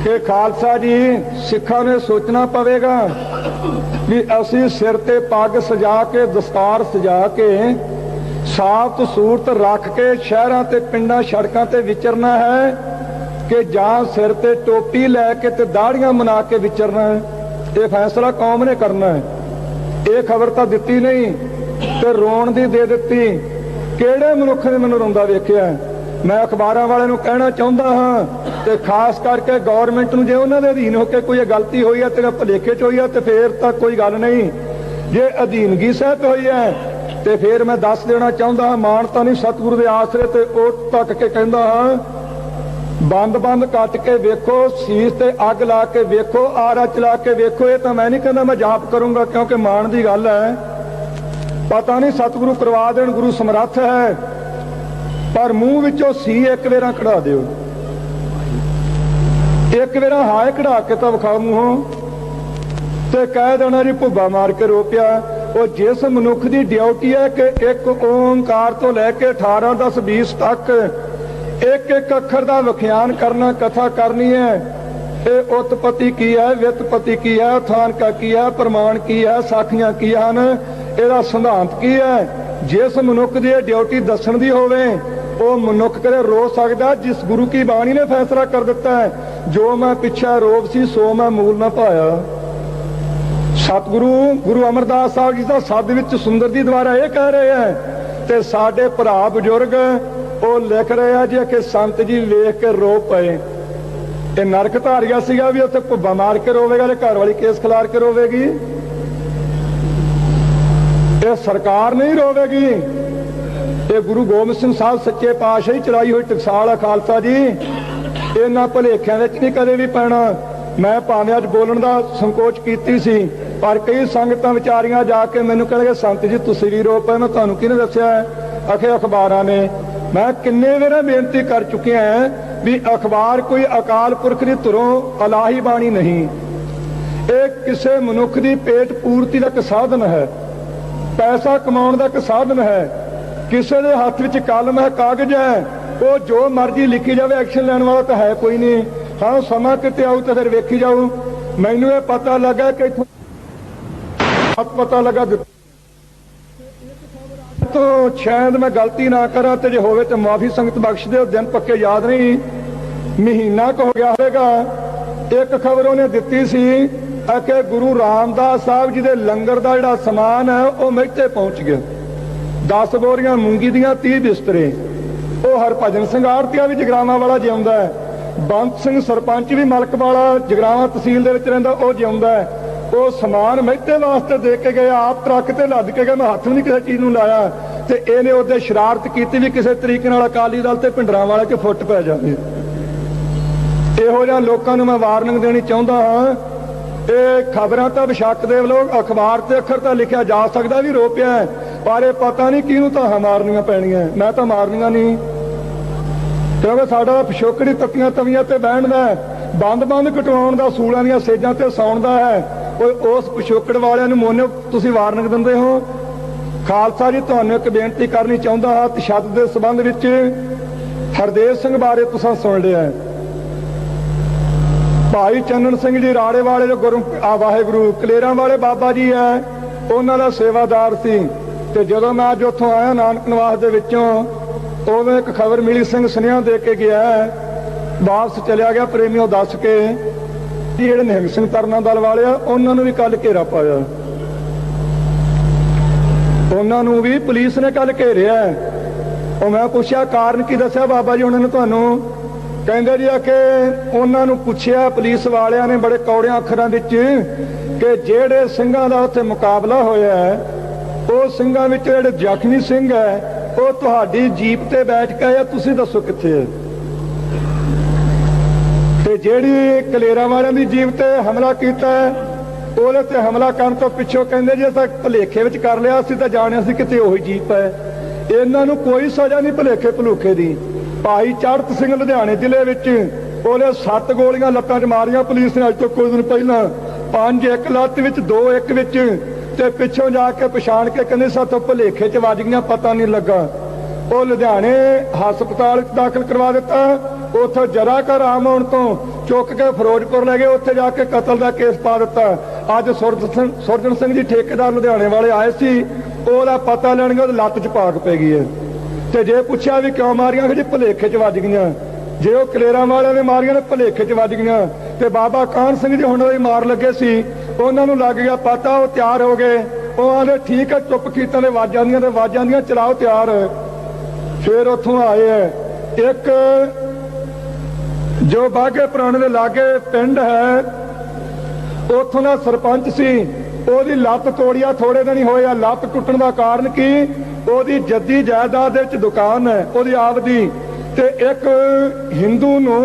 Speaker 1: कि खालसा जी सिखां ने सोचना पवेगा भी असीं सिर ते पग सजा के, दस्तार सजा के, साफ सूरत रख के शहरां ते पिंडां सड़कां ते विचरना है कि जां सिर ते टोपी लैके ते दाड़ियां मना के विचरना है। ये फैसला कौम ने करना है। ये खबर तो दिती नहीं ते रोण दी दे दिती, किहड़े मनुख ने मैनूं रोंदा वेखिआ। मैं अखबारां वाले नूं कहना चाहुंदा हां ते खास करके गौरमेंट नूं, जे उन्हां दे अधीन होकर कोई गलती होई है ते भुलेखे च होई है ते फिर तां कोई गल नहीं, जे अधीनगी सहित होई है ते फिर मैं दस देना चाहुंदा हां, मानता नहीं सतगुरु दे आसरे ते उठ तक के कहंदा हां, बंद कट के वेखो, सीस ते अग ला के वेखो, आरा चला के वेखो। ये तो मैं नहीं कहना मैं जाप करूंगा, क्योंकि मान की गल है, पता नहीं सतगुरु करवा देन, गुरु समर्थ है, पर मूँह विचों सी एक वेरा कढ़ा दिओ, एक वेरा हाय कढ़ा के तो विखाओ मूँहों ते कह देना जी भुब्बा मार के रो पिया। वो जिस मनुख की ड्यूटी है कि एक ओंकार तो लैके 18, 10, 20 तक एक एक अखर का विख्यान करना, कथा करनी है। ये उत्पत्ति की है, व्युत्पत्ति की है, उत्थान का की है, प्रमाण की है, साखियां की हैं, ਇਹਦਾ सिद्धांत की है। जिस मनुख की ड्यूटी दसन दी होवे वो मनुख कदे रो सकता, जिस गुरु की बाणी ने फैसला कर दिता है, जो मैं पिछा रोग सी सो मैं मूल ना पाया। सतगुरु गुरु अमरदास साहब जी का सद विच सुंदर जी द्वारा ये कह रहे हैं ते साडे भरा बजुर्ग ਉਹ ਲਿਖ ਰਹੇ ਆ ਜੀ ਕਿ ਸੰਤ ਜੀ ਵੇਖ ਕੇ ਰੋ ਪਏ। ਇਹ ਨਰਕ ਧਾਰਿਆ ਸੀਗਾ ਵੀ ਉੱਥੇ ਭੁੱਬਾ ਮਾਰ ਕੇ ਰੋਵੇਗਾ ਤੇ ਘਰ ਵਾਲੀ ਕੇਸ ਖਿਲਾਰ ਕੇ ਰੋਵੇਗੀ। ਇਹ ਸਰਕਾਰ ਨਹੀਂ ਰੋਵੇਗੀ, ਇਹ ਗੁਰੂ ਗੋਬਿੰਦ ਸਿੰਘ ਸਾਹਿਬ ਸੱਚੇ ਪਾਤਸ਼ਾਹ ਹੀ ਚਲਾਈ ਹੋਈ ਟਕਸਾਲ ਆ। ਖਾਲਸਾ ਜੀ ਇਹਨਾਂ ਭੁਲੇਖਿਆਂ ਵਿੱਚ ਨਹੀਂ ਕਦੇ ਵੀ ਪੈਣਾ। ਮੈਂ ਭਾਵੇਂ ਅੱਜ ਬੋਲਣ ਦਾ ਸੰਕੋਚ ਕੀਤੀ ਸੀ, ਪਰ ਕਈ ਸੰਗਤਾਂ ਵਿਚਾਰੀਆਂ ਜਾ ਕੇ ਮੈਨੂੰ ਕਹਿਣਗੇ ਸੰਤ ਜੀ ਤੁਸੀਂ ਵੀ ਰੋ ਪਏ। ਮੈਂ ਤੁਹਾਨੂੰ ਕਿਹਨੇ ਦੱਸਿਆ? ਆਖੇ ਅਖਬਾਰਾਂ ਨੇ। मैं किन्ने वेरा बेनती कर चुके हैं भी अखबार कोई अकाल पुरख की धुरों अलाही बाणी नहीं, ਇਹ ਕਿਸੇ ਮਨੁੱਖ ਦੀ पेट पूर्ति का एक साधन है, पैसा कमाने का एक साधन है। किसी के हाथ में कलम है, कागज है, वो जो मर्जी लिखी जाए, एक्शन लैन वाला तो है कोई नहीं। हाँ समा किते आऊ तो फिर वेखी जाऊ। मैनू ये पता लगा कि पता लगा तो शायद मैं गलती ना करा, तो जो होवे तो माफी संगत बख्श दे। दिन पक्के याद नहीं, महीना को हो गया होगा। एक खबर उन्हें दिती सी कि गुरु रामदास साहब जी के लंगर का जिहड़ा समान है वो मेहते पहुंच गया। 10 बोरियां मूंगी दियां, 30 बिस्तरे। वो हरभजन सिंह आड़तिया भी जगरावां वाला जिउंदा है, बंत सिंह सरपंच भी मलक वाला जगरावां तहसील दे विच रहिंदा, वो जिउंदा है। वो समान मेहते वास्ते दे के गए, आप ट्रक ते लद के गए, मैं हत्थ भी नहीं किसी चीज़ नूं लाया। ते इहने उहदे शरारत कीती भी किसी तरीके नाल अकाली दल ते भिंडरां वाले के फुੱਟ पै जावे। इहो जिहा लोकां नूं मैं वार्निंग देनी चाहुंदा हां। ये खबरां तो बेशक दे लोग अखबार ते अखर तो लिखा जा सकता भी रोपिया है, पर यह पता नहीं किहनूं ताहां मारनियां पैणियां। मैं तो मारनियां नहीं, क्योंकि साडा पिछोकड़ी तत्तियां तवियां ते बहण दा, बंद बंद कटवाउण दा, सूलां दीयां सेजां ते सौण दा है। उस पिछोकड़ वालियां नूं मोने तुसीं वार्निंग दिंदे हो। खालसा जी तुहानूं एक बेनती करनी चाहुंदा हां। तशद्दुद दे संबंध विच हरदेव सिंह बारे तुसां सुण लिया है। भाई चंदन सिंह जी राड़े वाले जो गुरु वाहेगुरु कलेरां वाले बाबा जी है, उन्हों का सेवादार सी। ते जदों मैं अज उत्थों आया नानक निवास दे विचों, उदों एक खबर मिली, सिंह सुनेहा दे के गया, वापस चलिया गया प्रेमियों दस के जिहड़े निहंग सिंह तरना दल वाले आ, उन्होंने भी कल घेरा पाया। उन्होंने भी पुलिस ने कल घेरिया। और मैं पूछा कारण की दस्या बाबा जी उन्होंने तुहानूं? कहते जी कि उन्होंने पूछया पुलिस वालियां ने बड़े कौड़िया अखरां विच कि जेड़े सिंघां दा उत्थे मुकाबला होया है, वो सिंघां विच जेड़े जख्मी सिंह है वो तुहाडी जीप ते बैठ के आया, तुसीं दसो कित्थे है? ते जेड़ी कलेरां वालियां दी जीप ते हमला कीता है, ਉਹਦੇ ਤੇ हमला करन तो पिछों कहंदे जी असां भुलेखे विच कर लिया, असीं तां जाणिया सी किते ओही जीप है। इन्हां नूं कोई सज़ा नहीं भुलेखे भुलूखे दी। भाई चढ़त सिंह लुधियाने जिले विच ਉਹਨੇ 7 ਗੋਲੀਆਂ ਲੱਤਾਂ 'ਚ ਮਾਰੀਆਂ पुलिस ने अज तो कुछ दिन पहला, 5 एक ਲੱਤ ਵਿੱਚ 2 ਇੱਕ ਵਿੱਚ, ਤੇ ਪਿੱਛੋਂ ਜਾ ਕੇ ਪਛਾਣ ਕੇ ਕਹਿੰਦੇ ਸਾਥੋਂ ਭੁਲੇਖੇ 'ਚ ਵੱਜ ਗਈਆਂ, ਪਤਾ ਨਹੀਂ ਲੱਗਾ। ਉਹ ਲੁਧਿਆਣੇ ਹਸਪਤਾਲ 'ਚ ਦਾਖਲ ਕਰਵਾ ਦਿੱਤਾ। ਉੱਥੋਂ ਜਰਾ ਘਰ ਆਮ ਹੋਣ ਤੋਂ ਚੁੱਕ ਕੇ ਫਿਰੋਜ਼ਪੁਰ ਲੈ ਗਏ, ਉੱਥੇ ਜਾ ਕੇ ਕਤਲ ਦਾ ਕੇਸ ਪਾ ਦਿੱਤਾ। ਅੱਜ ਸੁਰਜਣ ਸਿੰਘ ਜੀ ਠੇਕੇਦਾਰ ਲੁਧਿਆਣੇ ਵਾਲੇ ਆਏ ਸੀ, ਉਹਦਾ ਪਤਾ ਲੈਣਗੇ, ਉਹਦੀ ਲੱਤ 'ਚ ਪਾਕ ਪੈ ਗਈ ਹੈ। ਤੇ ਜੇ ਪੁੱਛਿਆ ਵੀ ਕਿਉਂ ਮਾਰੀਆਂ, ਜੀ ਭੁਲੇਖੇ 'ਚ ਵੱਜ ਗਈਆਂ। ਜੇ ਉਹ ਕਲੇਰਾਂ ਵਾਲਿਆਂ ਨੇ ਮਾਰੀਆਂ ਨੇ ਭੁਲੇਖੇ 'ਚ ਵੱਜ ਗਈਆਂ। ਤੇ ਬਾਬਾ ਕਾਹਨ ਸਿੰਘ ਜੀ ਹੁਣ ਉਹਦੀ ਮਾਰ ਲੱਗੇ ਸੀ, ਉਹਨਾਂ ਨੂੰ ਲੱਗ ਗਿਆ ਪਤਾ, ਉਹ ਤਿਆਰ ਹੋ ਗਏ। ਉਹ ਆਂਦੇ ਠੀਕ ਹੈ, ਚੁੱਪ ਕੀਤਾ ਨੇ ਵੱਜ ਜਾਂਦੀਆਂ ਤੇ ਵੱਜ ਜਾਂਦੀਆਂ, ਚਲਾਓ ਤਿਆਰ। ਫਿਰ ਉੱਥੋਂ ਆਏ ਹੈ ਇੱਕ ਜੋ ਬਾਘੇ ਪੁਰਾਣੇ ਦੇ ਲਾਗੇ ਪਿੰਡ ਹੈ, ਉੱਥੋਂ ਦਾ ਸਰਪੰਚ ਸੀ। ਉਹਦੀ ਲੱਤ ਤੋੜਿਆ, ਥੋੜੇ ਦਿਨ ਹੀ ਹੋਏ ਆ। ਲੱਤ ਟੁੱਟਣ ਦਾ ਕਾਰਨ ਕੀ? ਉਹਦੀ ਜੱਦੀ ਜਾਇਦਾਦ ਦੇ ਵਿੱਚ ਦੁਕਾਨ ਹੈ ਉਹਦੀ ਆਪ ਦੀ, ਤੇ ਇੱਕ ਹਿੰਦੂ ਨੂੰ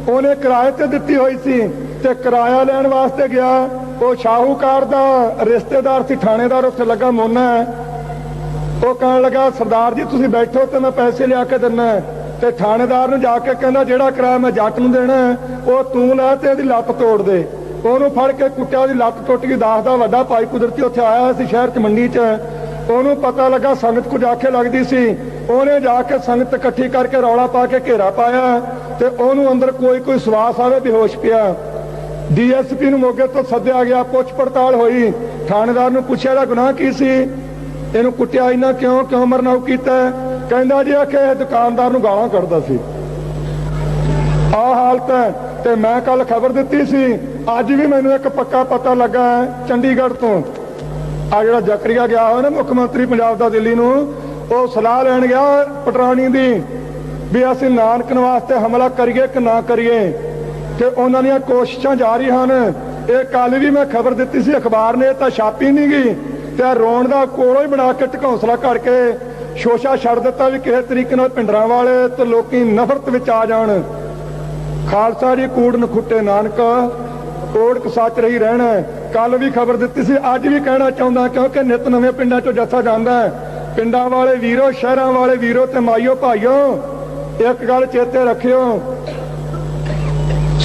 Speaker 1: ਉਹਨੇ ਕਿਰਾਏ ਤੇ ਦਿੱਤੀ ਹੋਈ ਸੀ, ਤੇ ਕਿਰਾਇਆ ਲੈਣ ਵਾਸਤੇ ਗਿਆ। ਉਹ ਸ਼ਾਹੂਕਾਰ ਦਾ ਰਿਸ਼ਤੇਦਾਰ ਸੀ, ਥਾਣੇਦਾਰ ਉੱਥੇ ਲੱਗਾ ਮੋਨਾ। ਉਹ ਕਹਿਣ ਲੱਗਾ ਸਰਦਾਰ ਜੀ ਤੁਸੀਂ ਬੈਠੋ ਤੇ ਮੈਂ ਪੈਸੇ ਲਿਆ ਕੇ ਦਿੰਨਾ। ਤੇ ਥਾਣੇਦਾਰ ਨੂੰ ਜਾ ਕੇ ਕਹਿੰਦਾ ਜਿਹੜਾ ਕਿਰਾਇਆ ਮੈਂ ਜੱਟ ਨੂੰ ਦੇਣਾ ਉਹ ਤੂੰ ਲੈ ਤੇ ਇਹਦੀ ਲੱਤ ਤੋੜ ਦੇ। ਉਹਨੂੰ ਫੜ ਕੇ ਕੁੱਟਿਆ, ਉਹਦੀ ਲੱਤ ਟੁੱਟ ਗਈ। ਦਾਸ ਦਾ ਵੱਡਾ ਭਾਈ ਕੁਦਰਤੀ ਉੱਥੇ ਆਇਆ ਸੀ ਸ਼ਹਿਰ 'ਚ ਮੰਡੀ 'ਚ। ਉਹਨੂੰ ਪਤਾ ਲੱਗਾ ਸੰਗਤ ਕੁਝ ਆਖੇ ਲੱਗਦੀ ਸੀ, ਉਹਨੇ ਜਾ ਕੇ ਸੰਗਤ ਇਕੱਠੀ ਕਰਕੇ ਰੌਲਾ ਪਾ ਕੇ ਘੇਰਾ ਪਾਇਆ, ਤੇ ਉਹਨੂੰ ਅੰਦਰ ਕੋਈ ਸਵਾਸ ਆਵੇ, ਬੇਹੋਸ਼ ਪਿਆ। ਡੀਐਸਪੀ ਨੂੰ ਮੋਗੇ ਤੋਂ ਸੱਦਿਆ ਗਿਆ, ਪੁੱਛ ਪੜਤਾਲ ਹੋਈ। ਥਾਣੇਦਾਰ ਨੂੰ ਪੁੱਛਿਆ ਇਹਦਾ ਗੁਨਾਹ ਕੀ ਸੀ, ਇਹਨੂੰ ਕੁੱਟਿਆ ਇੰਨਾ ਕਿਉਂ ਮਰਨਾਉ ਕੀਤਾ? ਕਹਿੰਦਾ ਜੀ ਕਿ ਇਹ ਦੁਕਾਨਦਾਰ ਨੂੰ ਗਾਲਾਂ ਕੱਢਦਾ ਸੀ। ਆਹ ਹਾਲਤ ਹੈ। ਤੇ ਮੈਂ ਕੱਲ ਖਬਰ ਦਿੱਤੀ ਸੀ, ਅੱਜ ਵੀ ਮੈਨੂੰ ਇੱਕ ਪੱਕਾ ਪਤਾ ਲੱਗਾ ਚੰਡੀਗੜ੍ਹ ਤੋਂ। ਆ ਜਿਹੜਾ ਜ਼ਕਰੀਆ ਗਿਆ ਹੋਇਆ ਨਾ ਮੁੱਖ ਮੰਤਰੀ ਪੰਜਾਬ ਦਾ ਦਿੱਲੀ ਨੂੰ, ਉਹ ਸਲਾਹ ਲੈਣ ਗਿਆ ਪਟਰਾਣੀ ਦੀ ਵੀ ਅਸੀਂ ਨਾਨਕ ਨਿਵਾਸ ਤੇ ਹਮਲਾ ਕਰੀਏ ਕਿ ਨਾ ਕਰੀਏ। ਤੇ ਉਹਨਾਂ ਦੀਆਂ ਕੋਸ਼ਿਸ਼ਾਂ ਜਾਰੀ ਹਨ। ਇਹ ਕੱਲ ਵੀ ਮੈਂ ਖਬਰ ਦਿੱਤੀ ਸੀ, ਅਖਬਾਰ ਨੇ ਤਾਂ ਛਾਪੀ ਨਹੀਂ ਗਈ, ਤੇ ਰੋਣ ਦਾ ਕੋਲੋਂ ਹੀ ਬਣਾ ਕੇ ਢਕੌਂਸਲਾ ਕਰਕੇ ਸ਼ੋਸ਼ਾ ਛੱਡ ਦਿੱਤਾ ਵੀ ਕਿਸੇ ਤਰੀਕੇ ਨਾਲ ਭਿੰਡਰਾਂ ਵਾਲੇ ਤੇ ਲੋਕੀ ਨਫ਼ਰਤ ਵਿੱਚ ਆ ਜਾਣ। ਖਾਲਸਾ ਜੀ ਕੂੜ ਨਖੁੱਟੇ ਨਾਨਕ, ਕੋੜਕ ਸੱਚ ਰਹੀ ਰਹਿਣਾ। ਕੱਲ ਵੀ ਖਬਰ ਦਿੱਤੀ ਸੀ, ਅੱਜ ਵੀ ਕਹਿਣਾ ਚਾਹੁੰਦਾ, ਕਿਉਂਕਿ ਨਿਤ ਨਵੇਂ ਪਿੰਡਾਂ 'ਚੋਂ ਜੱਥਾ ਜਾਂਦਾ। ਪਿੰਡਾਂ ਵਾਲੇ ਵੀਰੋ, ਸ਼ਹਿਰਾਂ ਵਾਲੇ ਵੀਰੋ ਤੇ ਮਾਈਓ ਭਾਈਓ, ਇੱਕ ਗੱਲ ਚੇਤੇ ਰੱਖਿਓ,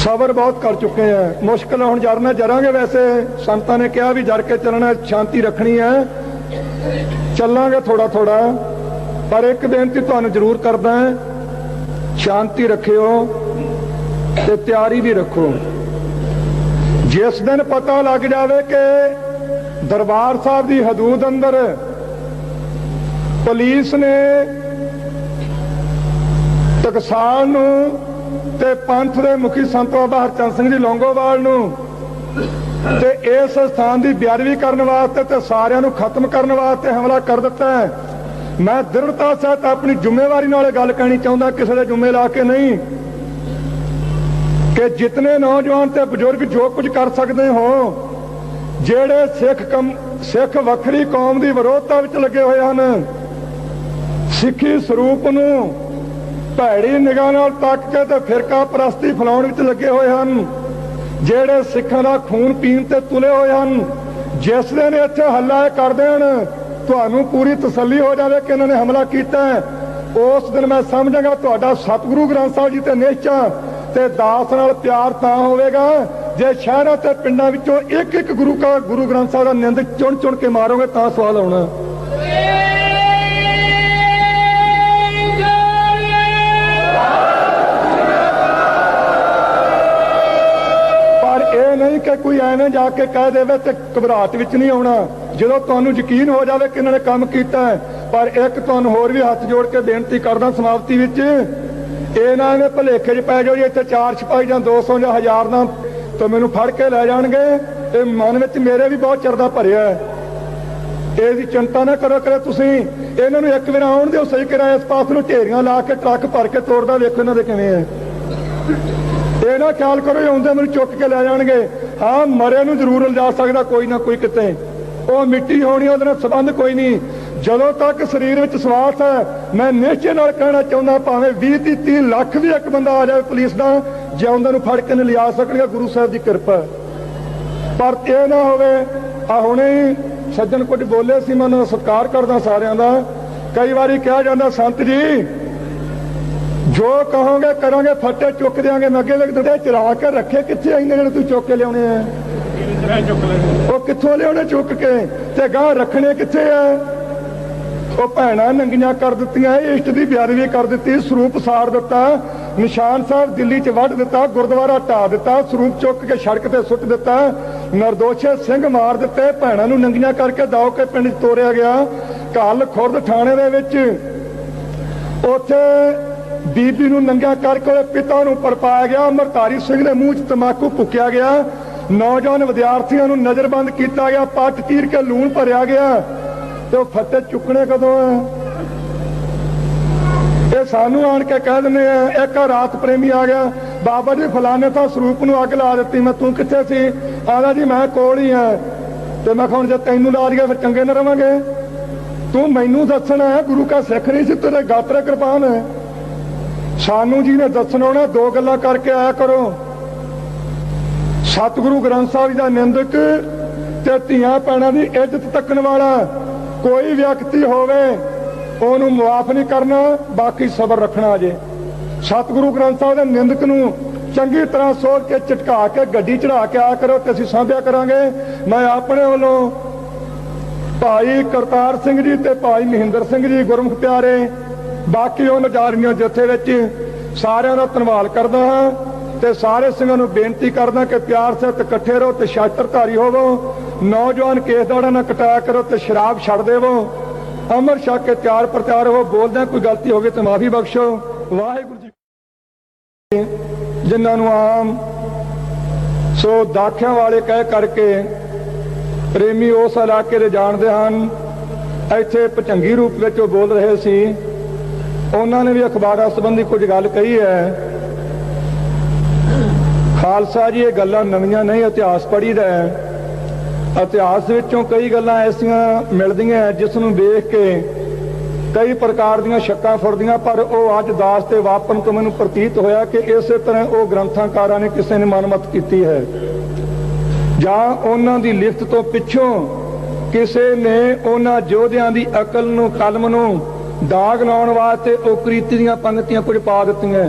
Speaker 1: ਸਬਰ ਬਹੁਤ ਕਰ ਚੁੱਕੇ ਆ। ਮੁਸ਼ਕਿਲ ਹੁਣ ਜਰਨਾ ਜਰਾਂਗੇ। ਵੈਸੇ ਸੰਤਾਂ ਨੇ ਕਿਹਾ ਵੀ ਜਰ ਕੇ ਚੱਲਣਾ, ਸ਼ਾਂਤੀ ਰੱਖਣੀ ਹੈ, ਚੱਲਾਂਗੇ ਥੋੜਾ ਥੋੜਾ। ਪਰ ਇੱਕ ਬੇਨਤੀ ਤੁਹਾਨੂੰ ਜ਼ਰੂਰ ਕਰਦਾ, ਸ਼ਾਂਤੀ ਰੱਖਿਓ ਤੇ ਤਿਆਰੀ ਵੀ ਰੱਖੋ। ਜਿਸ ਦਿਨ ਪਤਾ ਲੱਗ ਜਾਵੇ ਕਿ ਦਰਬਾਰ ਸਾਹਿਬ ਦੀ ਹਦੂਦ ਅੰਦਰ ਪੁਲਿਸ ਨੇ ਟਕਸਾਲ ਨੂੰ ਤੇ ਪੰਥ ਦੇ ਮੁਖੀ ਸੰਤ ਬਾਬਾ ਹਰਚੰਦ ਸਿੰਘ ਜੀ ਲੌਂਗੋਵਾਲ ਨੂੰ ਤੇ ਇਸ ਸਥਾਨ ਦੀ ਬੇਅਦਬੀ ਕਰਨ ਵਾਸਤੇ ਤੇ ਸਾਰਿਆਂ ਨੂੰ ਖਤਮ ਕਰਨ ਵਾਸਤੇ ਹਮਲਾ ਕਰ ਦਿੱਤਾ ਹੈ, ਮੈਂ ਦ੍ਰਿੜਤਾ ਸਹਿਤ ਆਪਣੀ ਜ਼ਿੰਮੇਵਾਰੀ ਨਾਲ ਇਹ ਗੱਲ ਕਹਿਣੀ ਚਾਹੁੰਦਾ, ਕਿਸੇ ਦੇ ਜ਼ਿੰਮੇ ਲਾ ਕੇ ਨਹੀਂ, ਕਿ ਜਿਤਨੇ ਨੌਜਵਾਨ ਤੇ ਬਜ਼ੁਰਗ ਜੋ ਕੁਝ ਕਰ ਸਕਦੇ ਹੋ, ਜਿਹੜੇ ਸਿੱਖ ਵੱਖਰੀ ਕੌਮ ਦੀ ਵਿਰੋਧਤਾ ਵਿੱਚ ਲੱਗੇ ਹੋਏ ਹਨ, ਸਿੱਖੀ ਸਰੂਪ ਨੂੰ ਭੈੜੀ ਨਿਗਾਹ ਨਾਲ ਤੱਕ ਕੇ ਤੇ ਫਿਰਕਾ ਪ੍ਰਸਤੀ ਫੈਲਾਉਣ ਵਿੱਚ ਲੱਗੇ ਹੋਏ ਹਨ, ਜਿਹੜੇ ਸਿੱਖਾਂ ਦਾ ਖੂਨ ਪੀਣ ਤੇ ਤੁਲੇ ਹੋਏ ਹਨ, ਜਿਸ ਦਿਨ ਇੱਥੇ ਹੱਲਾ ਕਰ ਦੇਣ ਤੁਹਾਨੂੰ ਪੂਰੀ ਤਸੱਲੀ ਹੋ ਜਾਵੇ ਕਿ ਇਹਨਾਂ ਨੇ ਹਮਲਾ ਕੀਤਾ, ਉਸ ਦਿਨ ਮੈਂ ਸਮਝਾਂਗਾ ਤੁਹਾਡਾ ਸਤਿਗੁਰੂ ਗ੍ਰੰਥ ਸਾਹਿਬ ਜੀ ਤੇ ਨਿਸ਼ਚਾ ਤੇ ਦਾਸ ਨਾਲ ਪਿਆਰ ਤਾਂ ਹੋਵੇਗਾ ਜੇ ਸ਼ਹਿਰਾਂ ਤੇ ਪਿੰਡਾਂ ਵਿੱਚੋਂ ਇੱਕ ਇੱਕ ਗੁਰੂ ਗ੍ਰੰਥ ਸਾਹਿਬ ਦਾ ਨਿੰਦ ਚੁਣ ਚੁਣ ਕੇ ਮਾਰੋਗੇ ਤਾਂ ਸਵਾਲ ਆਉਣਾ। नहीं कि कोई एवें जाके कह देवे ते घबराहट विच नहीं आउणा। जदों तुहानूं यकीन हो जावे कि इन्हां ने काम कीता है। पर एक तुहानूं होर भी हाथ जोड़ के बेनती करदा समाप्ति विच, इन्हां ने भुलेखे च पै जाओ जी इत्थे 4 सिपाही जां 200 जां 1000 ना तो मैनूं फड़ के लै जाणगे। ये मन विच मेरे भी बहुत चिर दा भरिआ है, इसदी चिंता ना करो करे तुसीं। इन्हां नूं एक बार आउण दिओ सही करा, इस पास नूं ढेरियां ला के ट्रक भर के तोड़दा वेखो इन्हां दे किवें है। ये ना ख्याल करो आउंदे मैनूं चुक के लै जाणगे। हाँ मरे नूं जरूर लिजा सकदा कोई ना कोई किते, वो मिट्टी होनी उहदे नाल संबंध कोई नहीं। जदों तक शरीर विच सवास है मैं निश्चय नाल कहना चाहुंदा भावें 20-30 लाख भी एक बंदा आ जाए पुलिस दा जिउंदे नूं फड़ के नहीं लिया सकणगे, गुरु साहिब दी किरपा। पर ये ना होवे आ हुणे ही सज्जन कुछ बोले सी, मैं सत्कार करदा सारिआं दा। कई वारी कहा जांदा संत जी जो कहोगे करोगे फटे चुक देंगे। मैं अगे लगते चरा के रखे कितने इन्ने जने तू चुक के लियाने हैं, वो कित्थों लियाने चुक के ते गां रखने कित्थे है। वो भैणां नंगियां कर दित्तियां, इष्ट दी बेअदबी कर दित्ती, स्वरूप साड़ दिता, निशान साहब दिल्ली च वढ़ दिता, गुरुद्वारा ढा दिता, स्वरूप चुक के सड़क ते सुट दिता, निर्दोषे सिंह मार दिते, भैणां नूं नंगियां करके दाओ के पिंड तोरिया गया। कल खुर्द थाणे दे विच उत्थे बीबी नूं नंगा करके पिता नूं परपाया गया, अमरधारी सिंह दे मूँह च तंबाकू फूकिया गया, नौजवान विद्यार्थियों नूं नज़रबंद किया गया, पट चीर के लूण भरिया गया। तो फटे चुकने कदों है? ये सानू आण के कह दिंदे आ। एक रात प्रेमी आ गया, बाबा जी फलाने था स्वरूप नूं अग ला दित्ती, मैं तू कित्थे सी? आंदा जी मैं कोल ही हां। ते मैं हुण जे तैनूं ला दिया फिर चंगे ना रवांगे। तू मैनूं दसना है, गुरु का सिख नहीं सी, तेरे गात्रे कृपान है। सानू जी ने दसना होना, दो गल्लां करके आया करो। सतगुरु ग्रंथ साहिब दा निंदक ते धीआं भैणां दी इज्जत तकण वाला कोई व्यक्ति होवे ओनू मुआफ नहीं करना, बाकी सबर रखना। जे सतगुरु ग्रंथ साहिब दे निंदक नूं चंगी तरह सोच के झटका के गड्डी चढ़ा के आया करो ते असीं सांभिया करांगे। मैं अपने वालों भाई करतार सिंह जी ते भाई महिंदर सिंह जी गुरमुख प्यारे, बाकी उन जारियां जथे विच सारिआं दा धन्नवाद करदा हां ते सारे सिंघां नूं बेनती करदा कि प्यार सहित इकट्ठे रहो ते शास्त्रधारी होवो, नौजवान केस दाड़ा ना कटाया करो ते शराब छड़ देवो, अमर छक के त्यार प्रत्यार हो। बोलदे कोई गलती हो गई तो माफी बख्शो। वाहिगुरू जी जिन्हां नूं आम सो दाखियां वाले कह करके प्रेमी उस इलाके दे जाणदे हन। इत्थे भचंगी रूप विच वो बोल रहे सी, उन्होंने भी अखबारों संबंधी कुछ गल कही है। खालसा जी ये गल्लां नवीं नहीं, इतिहास पढ़ी दा है। इतिहास विचों कई गल्लां ऐसियां मिलदियां जिसनूं देख के कई प्रकार दीयां शक्कां फुरदियां, पर वो अज दास ते वापन तो मैनूं प्रतीत होया कि इस तरह वो ग्रंथाकारां ने किसी ने मनमत की है जां उन्हां दी लिखत तो पिछों किसी ने उन्हां योद्धियां दी अकल नूं कलम नूं दाग लाउण वास्ते वो करीती दीयां पंगतियां कुछ पा दित्तियां।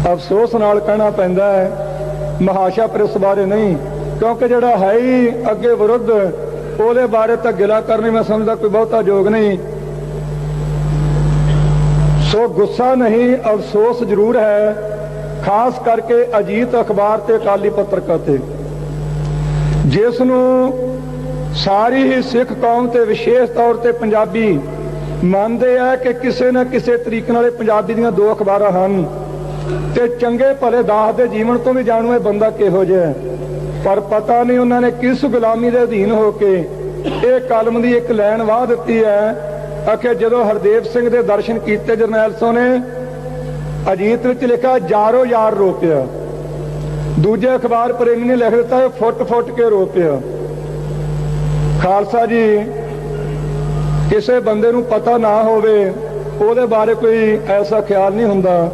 Speaker 1: ਅਫਸੋਸ ਨਾਲ ਕਹਿਣਾ ਪੈਂਦਾ ਹੈ, ਮਹਾਸ਼ਾ ਪ੍ਰੈਸ ਬਾਰੇ ਨਹੀਂ, ਕਿਉਂਕਿ ਜਿਹੜਾ ਹੈ ਹੀ ਅੱਗੇ ਵਿਰੁੱਧ, ਉਹਦੇ ਬਾਰੇ ਤਾਂ ਗਿਲਾ ਕਰਨੀ ਮੈਂ ਸਮਝਦਾ ਕੋਈ ਬਹੁਤਾ ਯੋਗ ਨਹੀਂ। ਸੋ ਗੁੱਸਾ ਨਹੀਂ, ਅਫਸੋਸ ਜ਼ਰੂਰ ਹੈ, ਖਾਸ ਕਰਕੇ ਅਜੀਤ ਅਖਬਾਰ ਤੇ ਅਕਾਲੀ ਪੱਤਰਕਾਰ ਤੇ, ਜਿਸ ਨੂੰ ਸਾਰੀ ਹੀ ਸਿੱਖ ਕੌਮ ਤੇ ਵਿਸ਼ੇਸ਼ ਤੌਰ ਤੇ ਪੰਜਾਬੀ ਮੰਨਦੇ ਆ ਕਿ ਕਿਸੇ ਨਾ ਕਿਸੇ ਤਰੀਕੇ ਨਾਲ ਪੰਜਾਬੀ ਦੀਆਂ ਦੋ ਅਖਬਾਰਾਂ ਹਨ ਤੇ ਚੰਗੇ ਭਲੇ ਦਾਸ ਦੇ ਜੀਵਨ ਤੋਂ ਵੀ ਜਾਣੂ ਇਹ ਬੰਦਾ ਕਿਹੋ ਜਿਹਾ ਹੈ। ਪਰ ਪਤਾ ਨਹੀਂ ਉਹਨਾਂ ਨੇ ਕਿਸ ਗੁਲਾਮੀ ਦੇ ਅਧੀਨ ਹੋ ਕੇ ਇਹ ਕਲਮ ਦੀ ਇੱਕ ਲਾਈਨ ਵਾਹ ਦਿੱਤੀ ਹੈ। ਆਖੇ ਜਦੋਂ ਹਰਦੇਵ ਸਿੰਘ ਦੇ ਦਰਸ਼ਨ ਕੀਤੇ ਜਰਨੈਲ ਸਿੰਘ ਨੇ, ਅਜੀਤ ਵਿੱਚ ਲਿਖਿਆ ਯਾਰੋ ਯਾਰ ਰੋ ਪਿਆ। ਦੂਜੇ ਅਖਬਾਰ ਪ੍ਰੇਮੀ ਨੇ ਲਿਖ ਦਿੱਤਾ ਫੁੱਟ ਫੁੱਟ ਕੇ ਰੋ ਪਿਆ। ਖਾਲਸਾ ਜੀ, ਕਿਸੇ ਬੰਦੇ ਨੂੰ ਪਤਾ ਨਾ ਹੋਵੇ ਉਹਦੇ ਬਾਰੇ ਕੋਈ ਐਸਾ ਖਿਆਲ ਨਹੀਂ ਹੁੰਦਾ,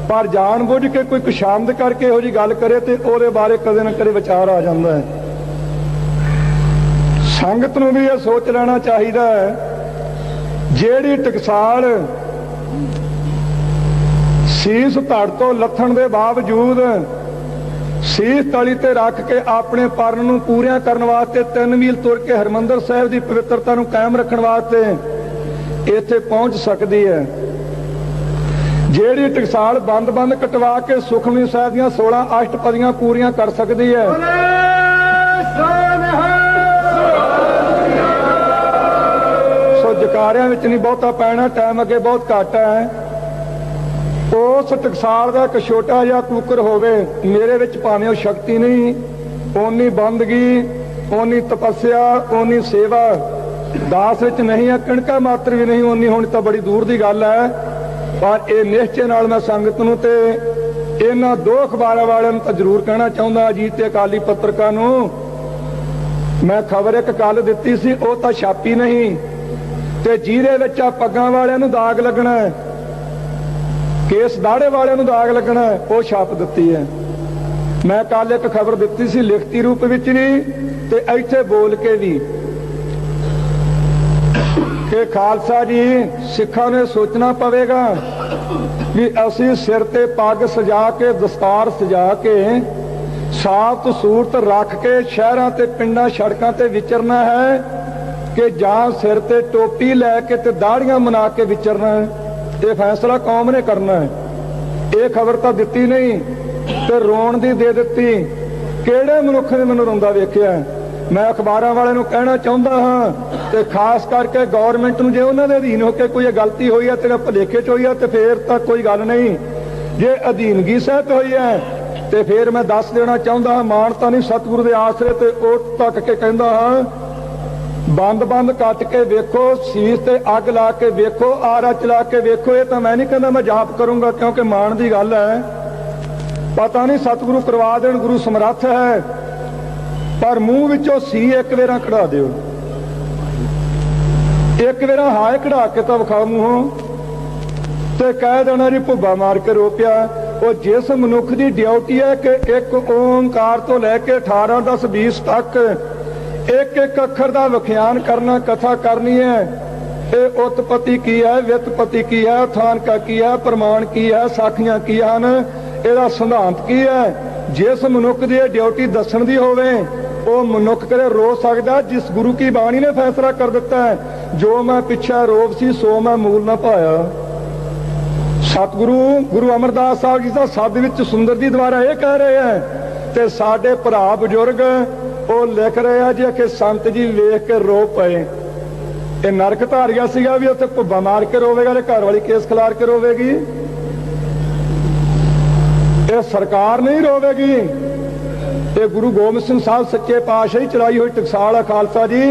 Speaker 1: ਪਰ ਜਾਣ ਬੁੱਝ ਕੇ ਕੋਈ ਕੁਸ਼ਾਮਦ ਕਰਕੇ ਇਹੋ ਜੀ ਗੱਲ ਕਰੇ ਤੇ ਉਹਦੇ ਬਾਰੇ ਕਦੇ ਨਾ ਕਦੇ ਵਿਚਾਰ ਆ ਜਾਂਦਾ ਹੈ। ਸੰਗਤ ਨੂੰ ਵੀ ਇਹ ਸੋਚ ਲੈਣਾ ਚਾਹੀਦਾ ਹੈ, ਜਿਹੜੀ ਟਕਸਾਲ ਸੀਸ ਧੜ ਤੋਂ ਲੱਥਣ ਦੇ ਬਾਵਜੂਦ ਸੀਸ ਤਲੀ ਤੇ ਰੱਖ ਕੇ ਆਪਣੇ ਪਰਨ ਨੂੰ ਪੂਰੀਆਂ ਕਰਨ ਵਾਸਤੇ 3 ਮੀਲ ਤੁਰ ਕੇ ਹਰਿਮੰਦਰ ਸਾਹਿਬ ਦੀ ਪਵਿੱਤਰਤਾ ਨੂੰ ਕਾਇਮ ਰੱਖਣ ਵਾਸਤੇ ਇੱਥੇ ਪਹੁੰਚ ਸਕਦੀ ਹੈ, ਜਿਹੜੀ ਟਕਸਾਲ ਬੰਦ ਕਟਵਾ ਕੇ ਸੁਖਮਨੀ ਸਾਹਿਬ ਦੀਆਂ 16 ਅਸ਼ਟਪਦੀਆਂ ਪੂਰੀਆਂ ਕਰ ਸਕਦੀ ਹੈ। ਸੋ ਜਕਾਰਿਆਂ ਵਿੱਚ ਨਹੀਂ ਬਹੁਤਾ ਪੈਣਾ, ਟਾਈਮ ਅੱਗੇ ਬਹੁਤ ਘੱਟ ਹੈ। ਉਸ ਟਕਸਾਲ ਦਾ ਇੱਕ ਛੋਟਾ ਜਿਹਾ ਕੂਕਰ ਹੋਵੇ, ਮੇਰੇ ਵਿੱਚ ਭਾਵੇਂ ਉਹ ਸ਼ਕਤੀ ਨਹੀਂ, ਓਨੀ ਬੰਦਗੀ, ਓਨੀ ਤਪੱਸਿਆ, ਓਨੀ ਸੇਵਾ ਦਾਸ ਵਿੱਚ ਨਹੀਂ ਹੈ, ਕਣਕਾ ਮਾਤਰ ਵੀ ਨਹੀਂ ਓਨੀ ਹੋਣੀ ਤਾਂ ਬੜੀ ਦੂਰ ਦੀ ਗੱਲ ਹੈ। ਪਰ ਇਹ ਨਿਸ਼ਚੇ ਨਾਲ ਮੈਂ ਸੰਗਤ ਨੂੰ ਤੇ ਇਹਨਾਂ ਦੋ ਅਖਬਾਰਾਂ ਵਾਲਿਆਂ ਨੂੰ ਤਾਂ ਜ਼ਰੂਰ ਕਹਿਣਾ ਚਾਹੁੰਦਾ, ਅਜੀਤ ਤੇ ਅਕਾਲੀ ਪੱਤਰਕਾਰ ਨੂੰ। ਮੈਂ ਖਬਰ ਇੱਕ ਕੱਲ ਦਿੱਤੀ ਸੀ, ਉਹ ਤਾਂ ਛਾਪੀ ਨਹੀਂ, ਤੇ ਜਿਹਦੇ ਵਿੱਚ ਆ ਪੱਗਾਂ ਵਾਲਿਆਂ ਨੂੰ ਦਾਗ ਲੱਗਣਾ ਹੈ, ਕੇਸ ਦਾੜੇ ਵਾਲਿਆਂ ਨੂੰ ਦਾਗ ਲੱਗਣਾ ਹੈ, ਉਹ ਛਾਪ ਦਿੱਤੀ ਹੈ। ਮੈਂ ਕੱਲ ਇੱਕ ਖਬਰ ਦਿੱਤੀ ਸੀ ਲਿਖਤੀ ਰੂਪ ਵਿੱਚ ਵੀ ਤੇ ਇੱਥੇ ਬੋਲ ਕੇ ਵੀ, ਕਿ ਖਾਲਸਾ ਜੀ, ਸਿੱਖਾਂ ਨੂੰ ਸੋਚਣਾ ਪਵੇਗਾ ਵੀ ਅਸੀਂ ਸਿਰ ਤੇ ਪੱਗ ਸਜਾ ਕੇ, ਦਸਤਾਰ ਸਜਾ ਕੇ, ਸਾਫ ਸੂਰਤ ਰੱਖ ਕੇ ਸ਼ਹਿਰਾਂ ਤੇ ਪਿੰਡਾਂ ਸੜਕਾਂ ਤੇ ਵਿਚਰਨਾ ਹੈ ਕਿ ਜਾਂ ਸਿਰ ਤੇ ਟੋਪੀ ਲੈ ਕੇ ਤੇ ਦਾੜੀਆਂ ਮਨਾ ਕੇ ਵਿਚਰਨਾ ਹੈ। ਇਹ ਫੈਸਲਾ ਕੌਮ ਨੇ ਕਰਨਾ ਹੈ। ਇਹ ਖਬਰ ਤਾਂ ਦਿੱਤੀ ਨਹੀਂ ਤੇ ਰੋਣ ਦੀ ਦੇ ਦਿੱਤੀ। ਕਿਹੜੇ ਮਨੁੱਖ ਨੇ ਮੈਨੂੰ ਰੋਂਦਾ ਵੇਖਿਆ? ਮੈਂ ਅਖਬਾਰਾਂ ਵਾਲਿਆਂ ਨੂੰ ਕਹਿਣਾ ਚਾਹੁੰਦਾ ਹਾਂ, ਤੇ ਖਾਸ ਕਰਕੇ ਗੌਰਮੈਂਟ ਨੂੰ, ਜੇ ਉਹਨਾਂ ਦੇ ਅਧੀਨ ਹੋ ਕੇ ਕੋਈ ਗਲਤੀ ਹੋਈ ਹੈ, ਤੇਰਾ ਭੁਲੇਖੇ ਚ ਹੋਈ ਹੈ, ਤੇ ਫੇਰ ਤਾਂ ਕੋਈ ਗੱਲ ਨਹੀਂ। ਜੇ ਅਧੀਨਗੀ ਸਹਿਤ ਹੋਈ ਹੈ ਤੇ ਫੇਰ ਮੈਂ ਦੱਸ ਦੇਣਾ ਚਾਹੁੰਦਾ ਹਾਂ, ਮਾਨਤਾ ਨਹੀਂ ਸਤਿਗੁਰੂ ਦੇ ਆਸਰੇ ਤੇ ਉੱਠ ਤੱਕ ਕੇ ਕਹਿੰਦਾ ਹਾਂ, ਬੰਦ ਕੱਟ ਕੇ ਵੇਖੋ, ਸੀਸ ਤੇ ਅੱਗ ਲਾ ਕੇ ਵੇਖੋ, ਆਰਾ ਚਲਾ ਕੇ ਵੇਖੋ। ਇਹ ਤਾਂ ਮੈਂ ਨਹੀਂ ਕਹਿੰਦਾ ਮੈਂ ਜਾਪ ਕਰੂੰਗਾ, ਕਿਉਂਕਿ ਮਾਣ ਦੀ ਗੱਲ ਹੈ। ਪਤਾ ਨਹੀਂ ਸਤਿਗੁਰੂ ਕਰਵਾ ਦੇਣ, ਗੁਰੂ ਸਮਰੱਥ ਹੈ, ਪਰ ਮੂੰਹ ਵਿੱਚੋਂ ਸੀ ਇੱਕ ਵੇਰਾ ਕਢਾ ਦਿਓ, ਇੱਕ ਵੇਰਾ ਹਾਏ ਕਢਾ ਕੇ ਤਾਂ ਵਿਖਾ ਮੂੰਹੋਂ, ਤੇ ਕਹਿ ਦੇਣਾ ਜੀ ਭੁੱਬਾ ਮਾਰ ਕੇ ਰੋ ਪਿਆ। ਉਹ ਜਿਸ ਮਨੁੱਖ ਦੀ ਡਿਊਟੀ ਹੈ ਕਿ ਇੱਕ ਓਂਕਾਰ ਤੋਂ ਲੈ ਕੇ 18, 10, 20 ਤੱਕ ਇੱਕ ਅੱਖਰ ਦਾ ਵਿਖਿਆਨ ਕਰਨਾ, ਕਥਾ ਕਰਨੀ ਹੈ। ਇਹ ਉਤਪਤੀ ਕੀ ਹੈ, ਵਿਤਪਤੀ ਕੀ ਹੈ, ਥਾਨਕਾ ਕੀ ਹੈ, ਪ੍ਰਮਾਣ ਕੀ ਹੈ, ਸਾਖੀਆਂ ਕੀ ਹਨ, ਇਹਦਾ ਸਿਧਾਂਤ ਕੀ ਹੈ। ਜਿਸ ਮਨੁੱਖ ਦੀ ਇਹ ਡਿਊਟੀ ਦੱਸਣ ਦੀ ਹੋਵੇ, ਉਹ ਮਨੁੱਖ ਕਦੇ ਰੋ ਸਕਦਾ, ਜਿਸ ਗੁਰੂ ਕੀ ਬਾਣੀ ਨੇ ਫੈਸਲਾ ਕਰ ਦਿੱਤਾ ਹੈ, ਜੋ ਮੈਂ ਪਿੱਛਾ ਰੋਬ ਸੀ ਸੋ ਮੈਂ ਮੂਲ ਨਾ ਪਾਇਆ। ਸਤਿਗੁਰੂ ਗੁਰੂ ਅਮਰਦਾਸ ਸਾਹਿਬ ਜੀ ਦਾ ਸ਼ਬਦ ਵਿੱਚ ਸੁੰਦਰ ਜੀ ਦੁਆਰਾ ਇਹ ਕਹਿ ਰਹੇ ਹੈ, ਤੇ ਸਾਡੇ ਭਰਾ ਬਜ਼ੁਰਗ ਉਹ ਲਿਖ ਰਹੇ ਆ ਜੀ ਕਿ ਸੰਤ ਜੀ ਵੇਖ ਕੇ ਰੋ ਪਏ। ਇਹ ਨਰਕ ਧਾਰਿਆ ਸੀਗਾ ਵੀ ਉੱਥੇ ਭੁੱਬਾ ਮਾਰ ਕੇ ਰੋਵੇਗਾ ਤੇ ਘਰ ਵਾਲੀ ਕੇਸ ਖਿਲਾਰ ਕੇ ਰੋਵੇਗੀ। ਇਹ ਸਰਕਾਰ ਨਹੀਂ ਰੋਵੇਗੀ, ਇਹ ਗੁਰੂ ਗੋਬਿੰਦ ਸਿੰਘ ਸਾਹਿਬ ਸੱਚੇ ਪਾਤਸ਼ਾਹੀ ਚਲਾਈ ਹੋਈ ਟਕਸਾਲ ਆ। ਖਾਲਸਾ ਜੀ,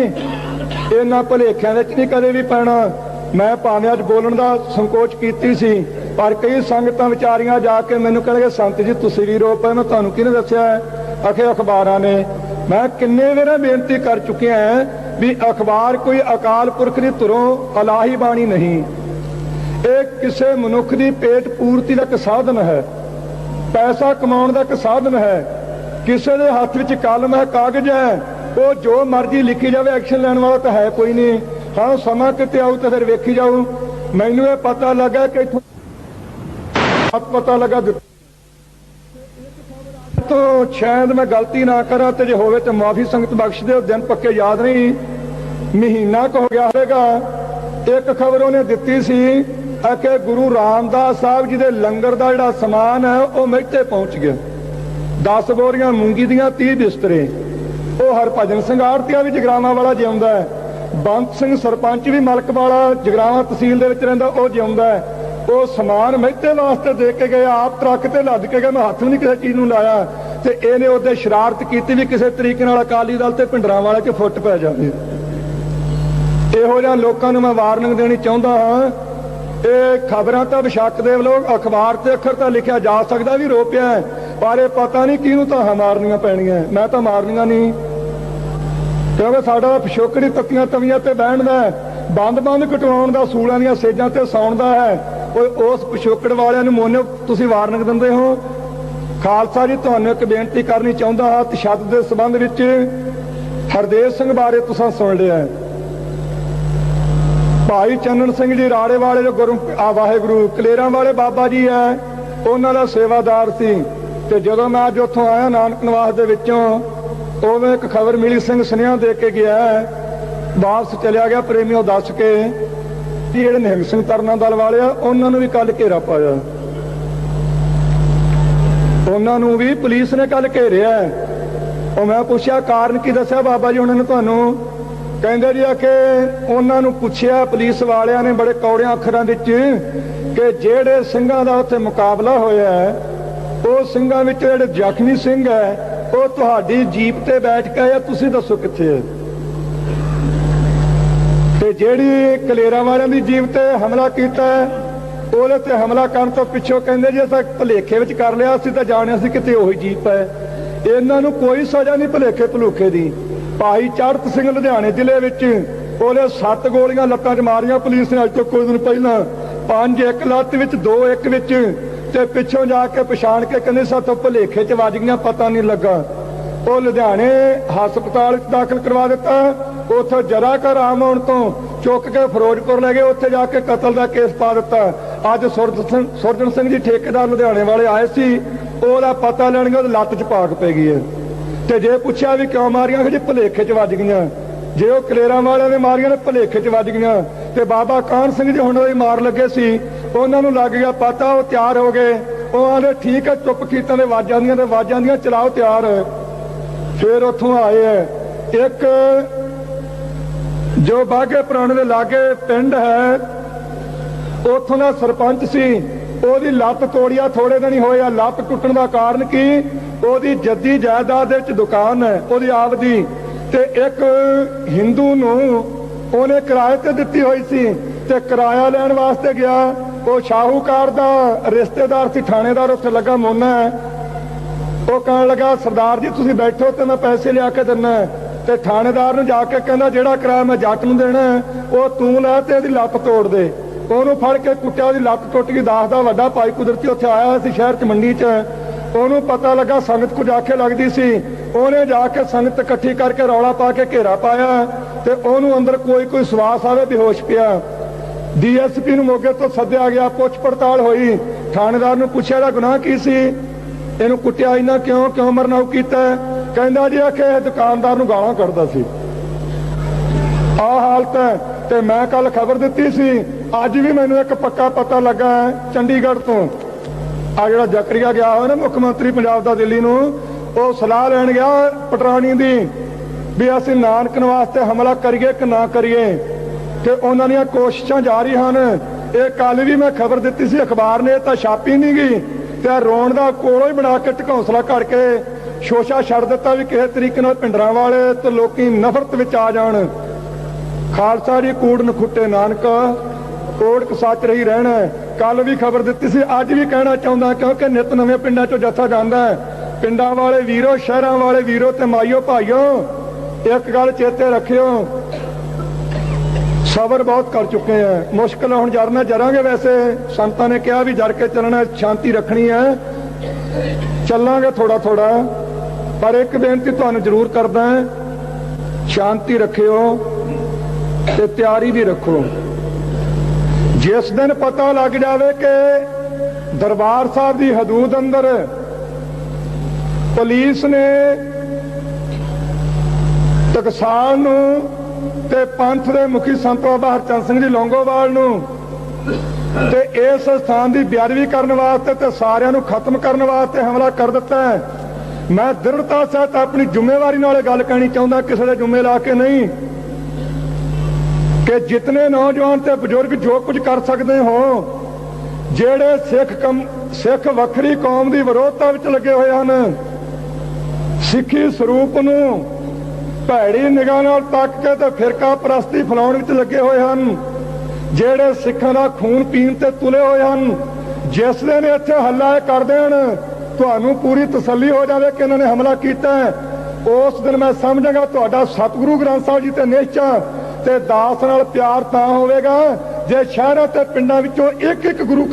Speaker 1: ਇਹਨਾਂ ਭੁਲੇਖਿਆਂ ਵਿੱਚ ਨਹੀਂ ਕਦੇ ਵੀ ਪੈਣਾ। ਮੈਂ ਭਾਵੇਂ ਅੱਜ ਬੋਲਣ ਦਾ ਸੰਕੋਚ ਕੀਤੀ ਸੀ, ਪਰ ਕਈ ਸੰਗਤਾਂ ਵਿਚਾਰੀਆਂ ਜਾ ਕੇ ਮੈਨੂੰ ਕਹਿਣਗੇ ਸੰਤ ਜੀ ਤੁਸੀਂ ਵੀ ਰੋ ਪਏ। ਮੈਂ ਤੁਹਾਨੂੰ ਕਿਹਨੇ ਦੱਸਿਆ? ਆਖੇ ਅਖਬਾਰਾਂ ਨੇ। ਮੈਂ ਕਿੰਨੇ ਵੇਰਾ ਬੇਨਤੀ ਕਰ ਚੁੱਕਿਆ ਵੀ ਅਖਬਾਰ ਕੋਈ ਅਕਾਲ ਪੁਰਖ ਦੀ ਧੁਰੋਂ ਇਲਾਹੀ ਬਾਣੀ ਨਹੀਂ, ਇਹ ਕਿਸੇ ਮਨੁੱਖ ਦੀ ਪੇਟ ਪੂਰਤੀ ਦਾ ਇੱਕ ਸਾਧਨ ਹੈ, ਪੈਸਾ ਕਮਾਉਣ ਦਾ ਇੱਕ ਸਾਧਨ ਹੈ। ਕਿਸੇ ਦੇ ਹੱਥ ਵਿੱਚ ਕਲਮ ਹੈ, ਕਾਗਜ਼ ਹੈ, ਉਹ ਜੋ ਮਰਜ਼ੀ ਲਿਖੀ ਜਾਵੇ, ਐਕਸ਼ਨ ਲੈਣ ਵਾਲਾ ਤਾਂ ਹੈ ਕੋਈ ਨਹੀਂ। ਹਾਂ, ਸਮਾਂ ਕਿਤੇ ਆਊ ਤਾਂ ਫਿਰ ਵੇਖੀ ਜਾਊ। ਮੈਨੂੰ ਇਹ ਪਤਾ ਲੱਗਾ ਕਿ ਇੱਥੋਂ ਪਤਾ ਲੱਗਾ तो शायद मैं गलती ना करा तो जो होवे तो माफी संगत बख्श दे। दिन पक्के याद नहीं, महीना को हो गया होगा। एक खबर उन्हें दी सी कि गुरु रामदास साहब जी के लंगर का जिहड़ा समान है वह मेहते पहुंच गया। 10 बोरियां मूंगी दियां, 30 बिस्तरे। वो हरभजन सिंह आड़तिया भी जगरावां वाला जिउंदा है। ਬੰਤ ਸਿੰਘ सरपंच भी मलक वाला जगरावां तहसील दे विच रहिंदा, वो जिउंदा है। वो समान मेहते वास्ते दे के गए, आप ट्रक ते लद के गए। मैं हत्थ भी नहीं किसी चीज़ नूं लाया ते इहने उहदे शरारत कीती भी किसी तरीके नाल अकाली दल ते भिंडरांवाले च फुੱਟ पै जावे। इहो जिहा लोकां नूं मैं वार्निंग देनी चाहुंदा हां। ਇਹ ਖਬਰਾਂ ਤਾਂ ਬਸ਼ੱਕ ਦੇ ਲੋਕ ਅਖਬਾਰ ਤੇ ਅੱਖਰ ਤਾਂ ਲਿਖਿਆ ਜਾ ਸਕਦਾ ਵੀ ਰੋਪਿਆ, ਪਰ ਇਹ ਪਤਾ ਨਹੀਂ ਕਿਹਨੂੰ ਤਾਂ ਮਾਰਨੀਆਂ ਪੈਣੀਆਂ। ਮੈਂ ਤਾਂ ਮਾਰਨੀਆਂ ਨਹੀਂ, ਕਿਉਂਕਿ ਸਾਡਾ ਪਿਛੋਕੜੀ ਤੱਤੀਆਂ ਤਵੀਆਂ ਤੇ ਬਹਿਣ ਦਾ, ਬੰਦ ਕਟਵਾਉਣ ਦਾ, ਸੂਲਾਂ ਦੀਆਂ ਸੇਜਾਂ ਤੇ ਸੌਣ ਦਾ ਹੈ। ਉਸ ਪਿਛੋਕੜ ਵਾਲਿਆਂ ਨੂੰ ਮੋਨੇ ਤੁਸੀਂ ਵਾਰਨਿੰਗ ਦਿੰਦੇ ਹੋ। ਖਾਲਸਾ ਜੀ, ਤੁਹਾਨੂੰ ਇੱਕ ਬੇਨਤੀ ਕਰਨੀ ਚਾਹੁੰਦਾ ਹਾਂ। ਤਸ਼ੱਦਦ ਦੇ ਸੰਬੰਧ ਵਿੱਚ ਹਰਦੇਵ ਸਿੰਘ ਬਾਰੇ ਤੁਸੀਂ ਸੁਣ ਲਿਆ। भाई चन्नन सिंह जी राड़े वाले जो गुरु वाहेगुरु कलेरां वाले बाबा जी है, उन्होंने सेवादार सी। ते जदों मैं अज उत्थों आया नानक निवास दे विचों, उवें एक खबर मिली, सिंह सुनेहा दे के गया, वापस चलिया गया प्रेमियों दस के जिहड़े निहंग सिंह तरना दल वाले आ, उन्होंने भी कल घेरा पाया। उन्होंने भी पुलिस ने कल घेरिया। और मैं पूछा कारण की दस्या बाबा जी उन्होंने तुहानूं? ਕਹਿੰਦੇ ਜੀ ਕਿ ਉਹਨਾਂ ਨੂੰ ਪੁੱਛਿਆ ਪੁਲਿਸ ਵਾਲਿਆਂ ਨੇ ਬੜੇ ਕੌੜਿਆਂ ਅੱਖਰਾਂ ਵਿੱਚ ਕਿ ਜਿਹੜੇ ਸਿੰਘਾਂ ਦਾ ਉੱਥੇ ਮੁਕਾਬਲਾ ਹੋਇਆ ਉਹ ਸਿੰਘਾਂ ਵਿੱਚ ਜਿਹੜੇ ਜ਼ਖਮੀ ਸਿੰਘ ਹੈ ਉਹ ਤੁਹਾਡੀ ਜੀਪ ਤੇ ਬੈਠ ਕੇ ਆਇਆ, ਤੁਸੀਂ ਦੱਸੋ ਕਿੱਥੇ ਹੈ? ਤੇ ਜਿਹੜੀ ਕਲੇਰਾਂ ਵਾਲਿਆਂ ਦੀ ਜੀਪ ਤੇ ਹਮਲਾ ਕੀਤਾ ਉਹਦੇ ਤੇ ਹਮਲਾ ਕਰਨ ਤੋਂ ਪਿੱਛੋਂ ਕਹਿੰਦੇ ਜੀ ਅਸਾਂ ਭੁਲੇਖੇ ਵਿੱਚ ਕਰ ਲਿਆ, ਅਸੀਂ ਤਾਂ ਜਾਣਿਆ ਸੀ ਕਿਤੇ ਉਹੀ ਜੀਪ ਹੈ। ਇਹਨਾਂ ਨੂੰ ਕੋਈ ਸਜ਼ਾ ਨਹੀਂ ਭੁਲੇਖੇ ਭਲੂਖੇ ਦੀ। ਭਾਈ ਚੜ੍ਹਤ ਸਿੰਘ ਲੁਧਿਆਣੇ ਜ਼ਿਲ੍ਹੇ ਵਿੱਚ ਉਹਦੇ 7 ਗੋਲੀਆਂ ਲੱਤਾਂ 'ਚ ਮਾਰੀਆਂ ਪੁਲਿਸ ਨੇ ਅੱਜ ਤੋਂ ਕੁਝ ਦਿਨ ਪਹਿਲਾਂ। 5 ਇੱਕ ਲੱਤ ਵਿੱਚ, 2 ਇੱਕ ਵਿੱਚ, ਤੇ ਪਿੱਛੋਂ ਜਾ ਕੇ ਪਛਾਣ ਕੇ ਕਹਿੰਦੇ ਸਾਥੋਂ ਭੁਲੇਖੇ 'ਚ ਵੱਜ ਗਈਆਂ, ਪਤਾ ਨਹੀਂ ਲੱਗਾ। ਉਹ ਲੁਧਿਆਣੇ ਹਸਪਤਾਲ 'ਚ ਦਾਖਲ ਕਰਵਾ ਦਿੱਤਾ। ਉੱਥੋਂ ਜਰਾ ਕੁ ਆਰਾਮ ਹੋਣ ਤੋਂ ਚੁੱਕ ਕੇ ਫਿਰੋਜ਼ਪੁਰ ਲੈ ਗਏ, ਉੱਥੇ ਜਾ ਕੇ ਕਤਲ ਦਾ ਕੇਸ ਪਾ ਦਿੱਤਾ। ਅੱਜ ਸੁਰਜਨ ਸਿੰਘ ਜੀ ਠੇਕੇਦਾਰ ਲੁਧਿਆਣੇ ਵਾਲੇ ਆਏ ਸੀ, ਉਹਦਾ ਪਤਾ ਲੈਣਗੇ, ਉਹਦੀ ਲੱਤ 'ਚ ਪਾਕ ਪੈ ਗਈ ਹੈ। ਤੇ ਜੇ ਪੁੱਛਿਆ ਵੀ ਕਿਉਂ ਮਾਰੀਆਂ, ਕਿ ਜੀ ਭੁਲੇਖੇ 'ਚ ਵੱਜ ਗਈਆਂ। ਜੇ ਉਹ ਕਲੇਰਾਂ ਵਾਲਿਆਂ ਨੇ ਮਾਰੀਆਂ ਨੇ ਭੁਲੇਖੇ 'ਚ ਵੱਜ ਗਈਆਂ। ਤੇ ਬਾਬਾ ਕਾਹਨ ਸਿੰਘ ਜੀ ਹੁਣ ਉਹਦੀ ਮਾਰ ਲੱਗੇ ਸੀ, ਉਹਨਾਂ ਨੂੰ ਲੱਗ ਗਿਆ ਪਤਾ, ਉਹ ਤਿਆਰ ਹੋ ਗਏ। ਉਹ ਆਂਦੇ ਠੀਕ ਹੈ, ਚੁੱਪ ਕੀਤਾ, ਨੇ ਵਾਜਾਂ ਦੀਆਂ ਚਲਾਓ, ਤਿਆਰ। ਫਿਰ ਉੱਥੋਂ ਆਏ ਹੈ ਇੱਕ ਜੋ ਬਾਘੇ ਪੁਰਾਣੇ ਦੇ ਲਾਗੇ ਪਿੰਡ ਹੈ, ਉੱਥੋਂ ਦਾ ਸਰਪੰਚ ਸੀ। ਉਹਦੀ ਲੱਤ ਤੋੜਿਆ, ਥੋੜੇ ਦਿਨ ਹੀ ਹੋਏ ਆ। ਲੱਤ ਟੁੱਟਣ ਦਾ ਕਾਰਨ ਕੀ? ਉਹਦੀ ਜੱਦੀ ਜਾਇਦਾਦ ਦੇ ਵਿੱਚ ਦੁਕਾਨ ਹੈ ਉਹਦੀ ਆਪ ਦੀ, ਤੇ ਇੱਕ ਹਿੰਦੂ ਨੂੰ ਉਹਨੇ ਕਿਰਾਏ ਤੇ ਦਿੱਤੀ ਹੋਈ ਸੀ, ਤੇ ਕਿਰਾਇਆ ਲੈਣ ਵਾਸਤੇ ਗਿਆ। ਉਹ ਸ਼ਾਹੂਕਾਰ ਦਾ ਰਿਸ਼ਤੇਦਾਰ ਸੀ, ਥਾਣੇਦਾਰ ਉੱਥੇ ਲੱਗਾ ਮੋਨਾ ਹੈ। ਉਹ ਕਹਿਣ ਲੱਗਾ ਸਰਦਾਰ ਜੀ ਤੁਸੀਂ ਬੈਠੋ ਤੇ ਮੈਂ ਪੈਸੇ ਲਿਆ ਕੇ ਦਿੰਦਾ। ਤੇ ਥਾਣੇਦਾਰ ਨੂੰ ਜਾ ਕੇ ਕਹਿੰਦਾ ਜਿਹੜਾ ਕਿਰਾਇਆ ਮੈਂ ਜੱਟ ਨੂੰ ਦੇਣਾ ਉਹ ਤੂੰ ਲੈ ਤੇ ਇਹਦੀ ਲੱਤ ਤੋੜ ਦੇ। ਉਹਨੂੰ ਫੜ ਕੇ ਕੁੱਟਿਆ, ਉਹਦੀ ਲੱਤ ਟੁੱਟ ਗਈ। 10 ਦਾ ਵੱਡਾ ਭਾਈ ਕੁਦਰਤੀ ਉੱਥੇ ਆਇਆ ਹੋਇਆ ਸੀ ਸ਼ਹਿਰ 'ਚ, ਮੰਡੀ 'ਚ। ਉਹਨੂੰ ਪਤਾ ਲੱਗਾ ਸੰਗਤ ਕੁਝ ਆਖੇ ਲੱਗਦੀ ਸੀ। ਉਹਨੇ ਜਾ ਕੇ ਸੰਗਤ ਇਕੱਠੀ ਕਰਕੇ ਰੌਲਾ ਪਾ ਕੇ ਘੇਰਾ ਪਾਇਆ, ਤੇ ਉਹਨੂੰ ਅੰਦਰ ਕੋਈ ਸਵਾਸ ਆਵੇ, ਬੇਹੋਸ਼ ਪਿਆ। DSP ਨੂੰ ਮੋਗੇ ਤੋਂ ਸੱਦਿਆ ਗਿਆ, ਪੁੱਛ ਪੜਤਾਲ ਹੋਈ। ਥਾਣੇਦਾਰ ਨੂੰ ਪੁੱਛਿਆ ਇਹਦਾ ਗੁਨਾਹ ਕੀ ਸੀ, ਇਹਨੂੰ ਕੁੱਟਿਆ ਇਹਨਾਂ ਕਿਉਂ ਮਰਨਾਉ ਕੀਤਾ? ਕਹਿੰਦਾ ਜੀ ਆਖੇ ਇਹ ਦੁਕਾਨਦਾਰ ਨੂੰ ਗਾਲਾਂ ਕੱਢਦਾ ਸੀ। ਆਹ ਹਾਲਤ ਹੈ। ਤੇ ਮੈਂ ਕੱਲ ਖਬਰ ਦਿੱਤੀ ਸੀ, ਅੱਜ ਵੀ ਮੈਨੂੰ ਇੱਕ ਪੱਕਾ ਪਤਾ ਲੱਗਾ ਚੰਡੀਗੜ੍ਹ ਤੋਂ। ਆ ਜਿਹੜਾ ਜ਼ਕਰੀਆ ਗਿਆ ਹੋਇਆ ਨਾ ਮੁੱਖ ਮੰਤਰੀ ਪੰਜਾਬ ਦਾ ਦਿੱਲੀ ਨੂੰ, ਉਹ ਸਲਾਹ ਲੈਣ ਗਿਆ ਪਟਰਾਣੀ ਦੀ ਵੀ ਅਸੀਂ ਨਾਨਕ ਨਿਵਾਸ ਤੇ ਹਮਲਾ ਕਰੀਏ ਕਿ ਨਾ ਕਰੀਏ। ਤੇ ਉਹਨਾਂ ਦੀਆਂ ਕੋਸ਼ਿਸ਼ਾਂ ਜਾਰੀ ਹਨ। ਇਹ ਕੱਲ ਵੀ ਮੈਂ ਖਬਰ ਦਿੱਤੀ ਸੀ, ਅਖਬਾਰ ਨੇ ਤਾਂ ਛਾਪੀ ਨਹੀਂ ਗਈ, ਤੇ ਰੋਣ ਦਾ ਕੋਲੋਂ ਹੀ ਬਣਾ ਕੇ ਢਕੌਂਸਲਾ ਕਰਕੇ ਸ਼ੋਸ਼ਾ ਛੱਡ ਦਿੱਤਾ ਵੀ ਕਿਸੇ ਤਰੀਕੇ ਨਾਲ ਭਿੰਡਰਾਂ ਵਾਲੇ ਤੇ ਲੋਕੀ ਨਫ਼ਰਤ ਵਿੱਚ ਆ ਜਾਣ। ਖਾਲਸਾ ਜੀ ਕੂੜ ਨਖੁੱਟੇ ਨਾਨਕ, ਕੋੜਕ ਸੱਚ ਰਹੀ ਰਹਿਣਾ। ਕੱਲ ਵੀ ਖਬਰ ਦਿੱਤੀ ਸੀ, ਅੱਜ ਵੀ ਕਹਿਣਾ ਚਾਹੁੰਦਾ, ਕਿਉਂਕਿ ਨਿਤ ਨਵੇਂ ਪਿੰਡਾਂ 'ਚੋਂ ਜੱਥਾ ਜਾਂਦਾ ਹੈ। ਪਿੰਡਾਂ ਵਾਲੇ ਵੀਰੋ, ਸ਼ਹਿਰਾਂ ਵਾਲੇ ਵੀਰੋ ਤੇ ਮਾਈਓ ਭਾਈਓ, ਇੱਕ ਗੱਲ ਚੇਤੇ ਰੱਖਿਓ, ਸਬਰ ਬਹੁਤ ਕਰ ਚੁੱਕੇ ਆ। ਮੁਸ਼ਕਿਲ ਹੁਣ ਜਰਨਾ ਜਰਾਂਗੇ। ਵੈਸੇ ਸੰਤਾਂ ਨੇ ਕਿਹਾ ਵੀ ਜਰ ਕੇ ਚੱਲਣਾ, ਸ਼ਾਂਤੀ ਰੱਖਣੀ ਹੈ, ਚੱਲਾਂਗੇ ਥੋੜਾ ਥੋੜਾ। ਪਰ ਇੱਕ ਬੇਨਤੀ ਤੁਹਾਨੂੰ ਜ਼ਰੂਰ ਕਰਦਾ, ਸ਼ਾਂਤੀ ਰੱਖਿਓ ਤੇ ਤਿਆਰੀ ਵੀ ਰੱਖੋ। ਜਿਸ ਦਿਨ ਪਤਾ ਲੱਗ ਜਾਵੇ ਕਿ ਦਰਬਾਰ ਸਾਹਿਬ ਦੀ ਹਦੂਦ ਅੰਦਰ पुलिस ने टकसाल नूं ते पंथ दे मुखी संत बाबा हरचंद सिंह जी लौंगोवाल नूं ते इस स्थान की बेअदबी करने वास्ते ते सारिਆਂ ਨੂੰ खत्म करने वास्ते हमला कर दिता है। मैं दृढ़ता सहित अपनी जिम्मेवारी नाल गल कहनी चाहता, किसी के जुम्मे ला के नहीं, कि जितने नौजवान ते बुजुर्ग जो कुछ कर सकते हो, जेड़े सिख वखरी कौम की विरोधता विच लगे हुए हैं, सिखी स्वरूप नूं भैड़ी निगाह नाल तक के ते फिरका परस्ती फैलाउण विच लगे हुए हैं, जेड़े सिखां दा खून पीण ते तुले हुए हैं, जिस दिन इत्थे हल्ला कर देण तुहानूं पूरी तसल्ली हो जाए कि इन्होंने हमला किया है, उस दिन मैं समझांगा तुहाडा सतगुरु ग्रंथ साहिब जी ते निश्चा ते दास नाल प्यार तां होवेगा जे शहरां ते पिंडां विचों एक एक गुरु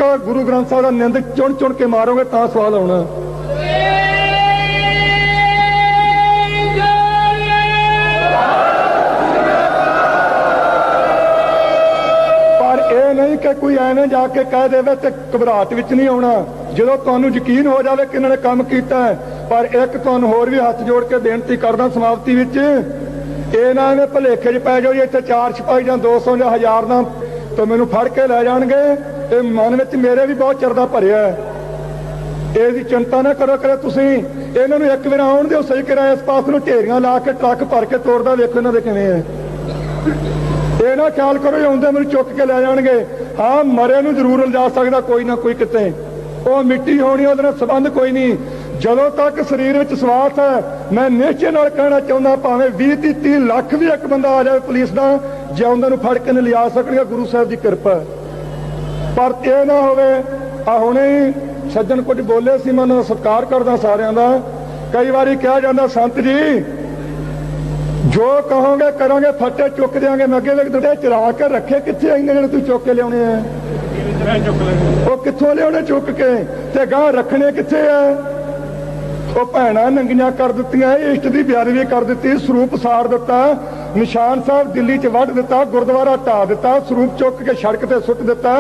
Speaker 1: ग्रंथ साहिब दा निंदक चुन चुन के मारोगे तां सवाल आउणा। नहीं कि कोई एने जाके कह देवे ते घबराहट विच नहीं आउणा, जदों तुहानूं यकीन हो जाए कि इन्होंने काम किया है। पर एक तुहानूं होर भी हथ जोड़ के बेनती करदा समाप्ति विच, ये ना इन्हें भुलेखे च पै जाओ इत्थे 4 सिपाही जां 200 जां 1000 ना तो मैनूं फड़ के लै जाणगे। ये मन विच मेरे भी बहुत चिर दा भरिआ है, इसदी चिंता ना करो करे तुसीं इन्हां नूं एक वार आउण दिओ सही करा, इस पास नूं ढेरियां ला के ट्रक भर के तोड़दा वेखो इन्हां दे किवें है। ये ना ख्याल करो आउंदे मैनूं चुक के लै जाणगे। हाँ मरे नूं जरूर लिजा सकदा कोई ना कोई किते, वो मिट्टी होनी उहदे नाल संबंध कोई नहीं। जदों तक शरीर विच स्वास है मैं निश्चय नाल कहना चाहुंदा भावें 20-30 लाख भी एक बंदा आ जाए पुलिस दा जिउंदे नूं फड़ के नहीं लिया सकणगे, गुरु साहिब दी किरपा। पर ये ना होवे आ हुणे ही सज्जन कुछ बोले सी, मैं उन्हां दा सत्कार करदा सारिआं दा। कई वारी कहा जांदा संत जी जो कहोगे करोगे फटे चुक देंगे, मैं अगे वेख चरा के रखे कितने इन्ने तू चुक के लियाने हैं, वो कितों लियाने चुक के ते गां रखने कितने है। वो भैणां नंगियां कर दित्तियां, इष्ट की बेअदबी कर दी, स्वरूप साड़ दिता, निशान साहब दिल्ली च वढ़ दिता, गुरुद्वारा ढा दिता, स्वरूप चुक के सड़क ते सुट दिता,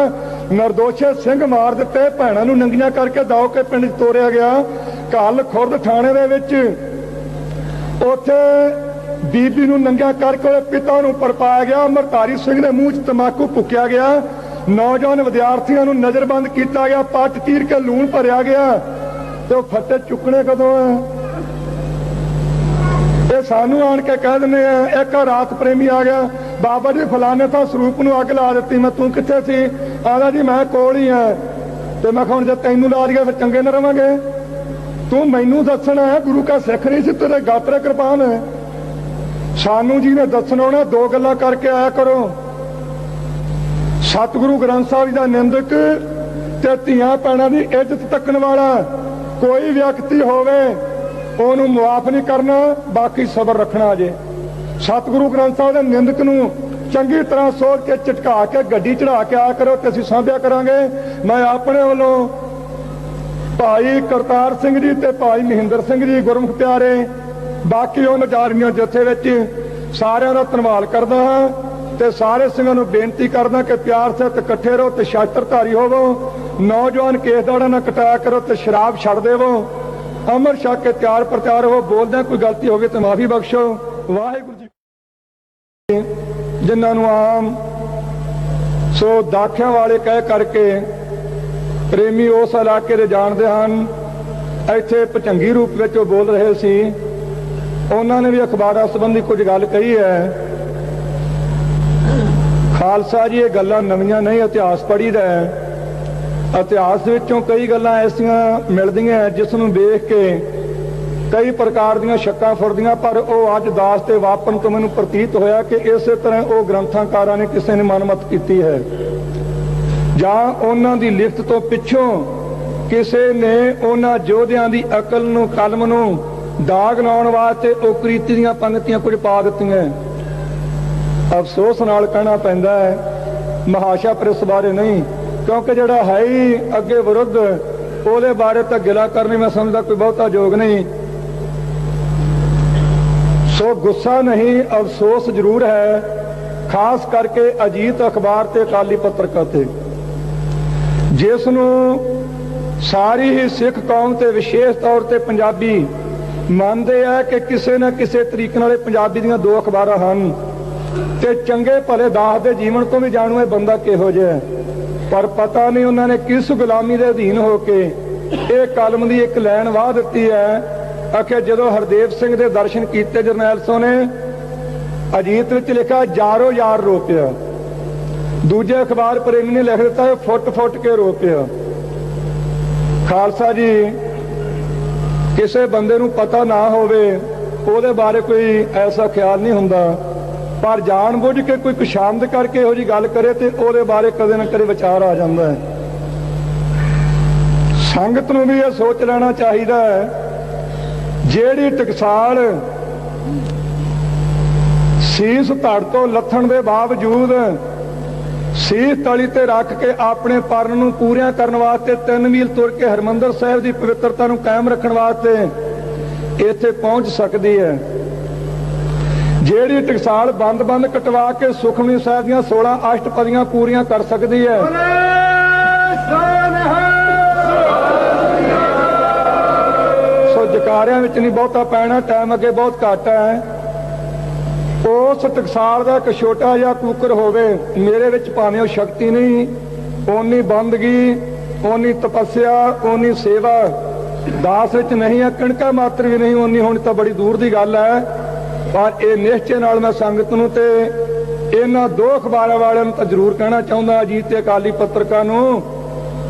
Speaker 1: निर्दोषे सिंह मार दिते, भैणां नूं नंगियां करके दाओ के पिंड तोरिया गया। कल खुर्द थाणे दे विच उत्थे बीबी नूं नंगा करके पिता नूं परपाया गया, अमरधारी सिंह दे मूँह च तंबाकू फूकिया गया, नौजवान विद्यार्थियों नूं नज़रबंद किया गया, पट चीर के लूण भरिया गया। तो फटे चुकने कदों है? ये सानू आण के कह दिंदे आ। एक रात प्रेमी आ गया, बाबा जी फलाने था स्वरूप नूं अग ला दित्ती, मैं तू कित्थे सी? आंदा जी मैं कोल ही हां। ते मैं हुण जे तैनूं ला दईए फिर चंगे न रवांगे? तू मैनूं दसना है, गुरु का सिख नहीं सी, तेरे गातरे कृपान है। सानू जी ने दसना होना, दो गल्लां करके आया करो, सतगुरु ग्रंथ साहिब जी दा निंदक ते धीआं भैणां दी इज्जत तक्कण वाला कोई व्यक्ति होवे ਉਹਨੂੰ मुआफ नहीं करना, बाकी सबर रखना। अजे सतगुरु ग्रंथ साहिब दे निंदक नूं चंगी तरह सोच के झटका के गड्डी चढ़ा के आया करो ते असीं सांभिया करांगे। मैं अपने वालों भाई करतार सिंह जी ते भाई महिंदर सिंह जी गुरमुख प्यारे, बाकी उन जारीਆਂ जथे विच सारिਆਂ ਦਾ ਧੰਨਵਾਦ करदा हां ते सारे ਸਿੰਘਾਂ ਨੂੰ बेनती करदा कि प्यार से इकट्ठे रहो ते शास्त्रधारी होवो, नौजवान केस दाड़ा ना कटाया करो ते शराब छड़ देवो, अमर छक के त्यार प्रत्यार हो। बोलदे कोई गलती हो गई तो माफी बख्शो। वाहिगुरू जी जिन्हां नूं आम सो दाखियां वाले कह करके प्रेमी उस इलाके दे जाणदे हन। इत्थे भचंगी रूप विच बोल रहे सी, उन्होंने भी अखबारों संबंधी कुछ गल कही है। खालसा जी ये गल्लां नवीं नहीं, इतिहास पढ़ी दा है। इतिहास विचों कई गल्लां ऐसियां मिलदियां जिसनूं देख के कई प्रकार दीयां शक्कां फुरदियां, पर वह अज दास ते वापन तो मैनूं प्रतीत होया कि इस तरह वो ग्रंथाकारां ने किसी ने मनमत की है, जां उन्हां दी लिखत तो पिछों किसी ने उन्हां योधियां दी अकल नूं कलम नूं दाग लाउण वास्ते वो करीती दीयां पंगतियां कुछ पा दित्तियां। अफसोस नाल कहना पैंदा है महाशा पर इस बारे नहीं, क्योंकि जिहड़ा है ही अगे विरुद्ध ਉਹਦੇ बारे तो गिला करने मैं समझदा कोई बहुता योग नहीं। सो गुस्सा नहीं, अफसोस जरूर है, खास करके अजीत अखबार ते अकाली पत्रकार ते, जिसनूं सारी ही सिख कौम ते विशेष तौर ते पंजाबी ਮੰਨਦੇ ਆ ਕਿ ਕਿਸੇ ਨਾ ਕਿਸੇ ਤਰੀਕੇ ਨਾਲ ਪੰਜਾਬੀ ਦੀਆਂ 2 ਅਖਬਾਰਾਂ ਹਨ ਤੇ ਚੰਗੇ ਭਲੇ ਦਾਸ ਦੇ ਜੀਵਨ ਤੋਂ ਵੀ ਜਾਣੂ ਇਹ ਬੰਦਾ ਕਿਹੋ ਜਿਹਾ, ਪਰ ਪਤਾ ਨਹੀਂ ਉਹਨਾਂ ਨੇ ਕਿਸ ਗੁਲਾਮੀ ਦੇ ਅਧੀਨ ਹੋ ਕੇ ਇਹ ਕਲਮ ਦੀ ਇੱਕ ਲਾਈਨ ਵਾਹ ਦਿੱਤੀ ਹੈ। ਆਖਿਆ ਜਦੋਂ ਹਰਦੇਵ ਸਿੰਘ ਦੇ ਦਰਸ਼ਨ ਕੀਤੇ ਜਰਨੈਲ ਸਿੰਘ ਨੇ, ਅਜੀਤ ਵਿੱਚ ਲਿਖਿਆ ਯਾਰੋ ਯਾਰ ਰੋ ਪਿਆ। ਦੂਜੇ ਅਖਬਾਰ ਪ੍ਰੇਮੀ ਨੇ ਲਿਖ ਦਿੱਤਾ ਫੁੱਟ ਫੁੱਟ ਕੇ ਰੋ ਪਿਆ। ਖਾਲਸਾ ਜੀ, ਕਿਸੇ ਬੰਦੇ ਨੂੰ ਪਤਾ ਨਾ ਹੋਵੇ ਉਹਦੇ ਬਾਰੇ ਕੋਈ ਐਸਾ ਖਿਆਲ ਨਹੀਂ ਹੁੰਦਾ, ਪਰ ਜਾਣ ਬੁੱਝ ਕੇ ਕੋਈ ਕੁਸ਼ਾਮਦ ਕਰਕੇ ਇਹੋ ਜਿਹੀ ਗੱਲ ਕਰੇ ਤੇ ਉਹਦੇ ਬਾਰੇ ਕਦੇ ਨਾ ਕਦੇ ਵਿਚਾਰ ਆ ਜਾਂਦਾ ਹੈ। ਸੰਗਤ ਨੂੰ ਵੀ ਇਹ ਸੋਚ ਲੈਣਾ ਚਾਹੀਦਾ ਹੈ, ਜਿਹੜੀ ਟਕਸਾਲ ਸੀਸ ਧੜ ਤੋਂ ਲੱਥਣ ਦੇ ਬਾਵਜੂਦ ਸੀਸ ਤਲੀ ਤੇ ਰੱਖ ਕੇ ਆਪਣੇ ਪਰਨ ਨੂੰ ਪੂਰੀਆਂ ਕਰਨ ਵਾਸਤੇ 3 ਮੀਲ ਤੁਰ ਕੇ ਹਰਮੰਦਰ ਸਾਹਿਬ ਦੀ ਪਵਿੱਤਰਤਾ ਨੂੰ ਕਾਇਮ ਰੱਖਣ ਵਾਸਤੇ ਇੱਥੇ ਪਹੁੰਚ ਸਕਦੀ ਹੈ, ਜਿਹੜੀ ਟਕਸਾਲ ਬੰਦ ਕਟਵਾ ਕੇ ਸੁਖਮਨੀ ਸਾਹਿਬ ਦੀਆਂ 16 ਅਸ਼ਟਪਦੀਆਂ ਪੂਰੀਆਂ ਕਰ ਸਕਦੀ ਹੈ, ਸੋ ਜਕਾਰਿਆਂ ਵਿੱਚ ਨਹੀਂ ਬਹੁਤਾ ਪੈਣਾ, ਟਾਈਮ ਅੱਗੇ ਬਹੁਤ ਘੱਟ ਹੈ। ਉਸ ਟਕਸਾਲ ਦਾ ਇੱਕ ਛੋਟਾ ਜਿਹਾ ਕੁੱਕਰ ਹੋਵੇ, ਮੇਰੇ ਵਿੱਚ ਭਾਵੇਂ ਉਹ ਸ਼ਕਤੀ ਨਹੀਂ, ਓਨੀ ਬੰਦਗੀ, ਓਨੀ ਤਪੱਸਿਆ, ਓਨੀ ਸੇਵਾ ਦਾਸ ਵਿੱਚ ਨਹੀਂ ਹੈ, ਕਣਕਾ ਮਾਤਰ ਵੀ ਨਹੀਂ ਓਨੀ ਹੋਣੀ ਤਾਂ ਬੜੀ ਦੂਰ ਦੀ ਗੱਲ ਹੈ। ਪਰ ਇਹ ਨਿਸ਼ਚੇ ਨਾਲ ਮੈਂ ਸੰਗਤ ਨੂੰ ਤੇ ਇਹਨਾਂ 2 ਅਖਬਾਰਾਂ ਵਾਲਿਆਂ ਨੂੰ ਤਾਂ ਜ਼ਰੂਰ ਕਹਿਣਾ ਚਾਹੁੰਦਾ, ਅਜੀਤ ਤੇ ਅਕਾਲੀ ਪੱਤਰਕਾਰ ਨੂੰ।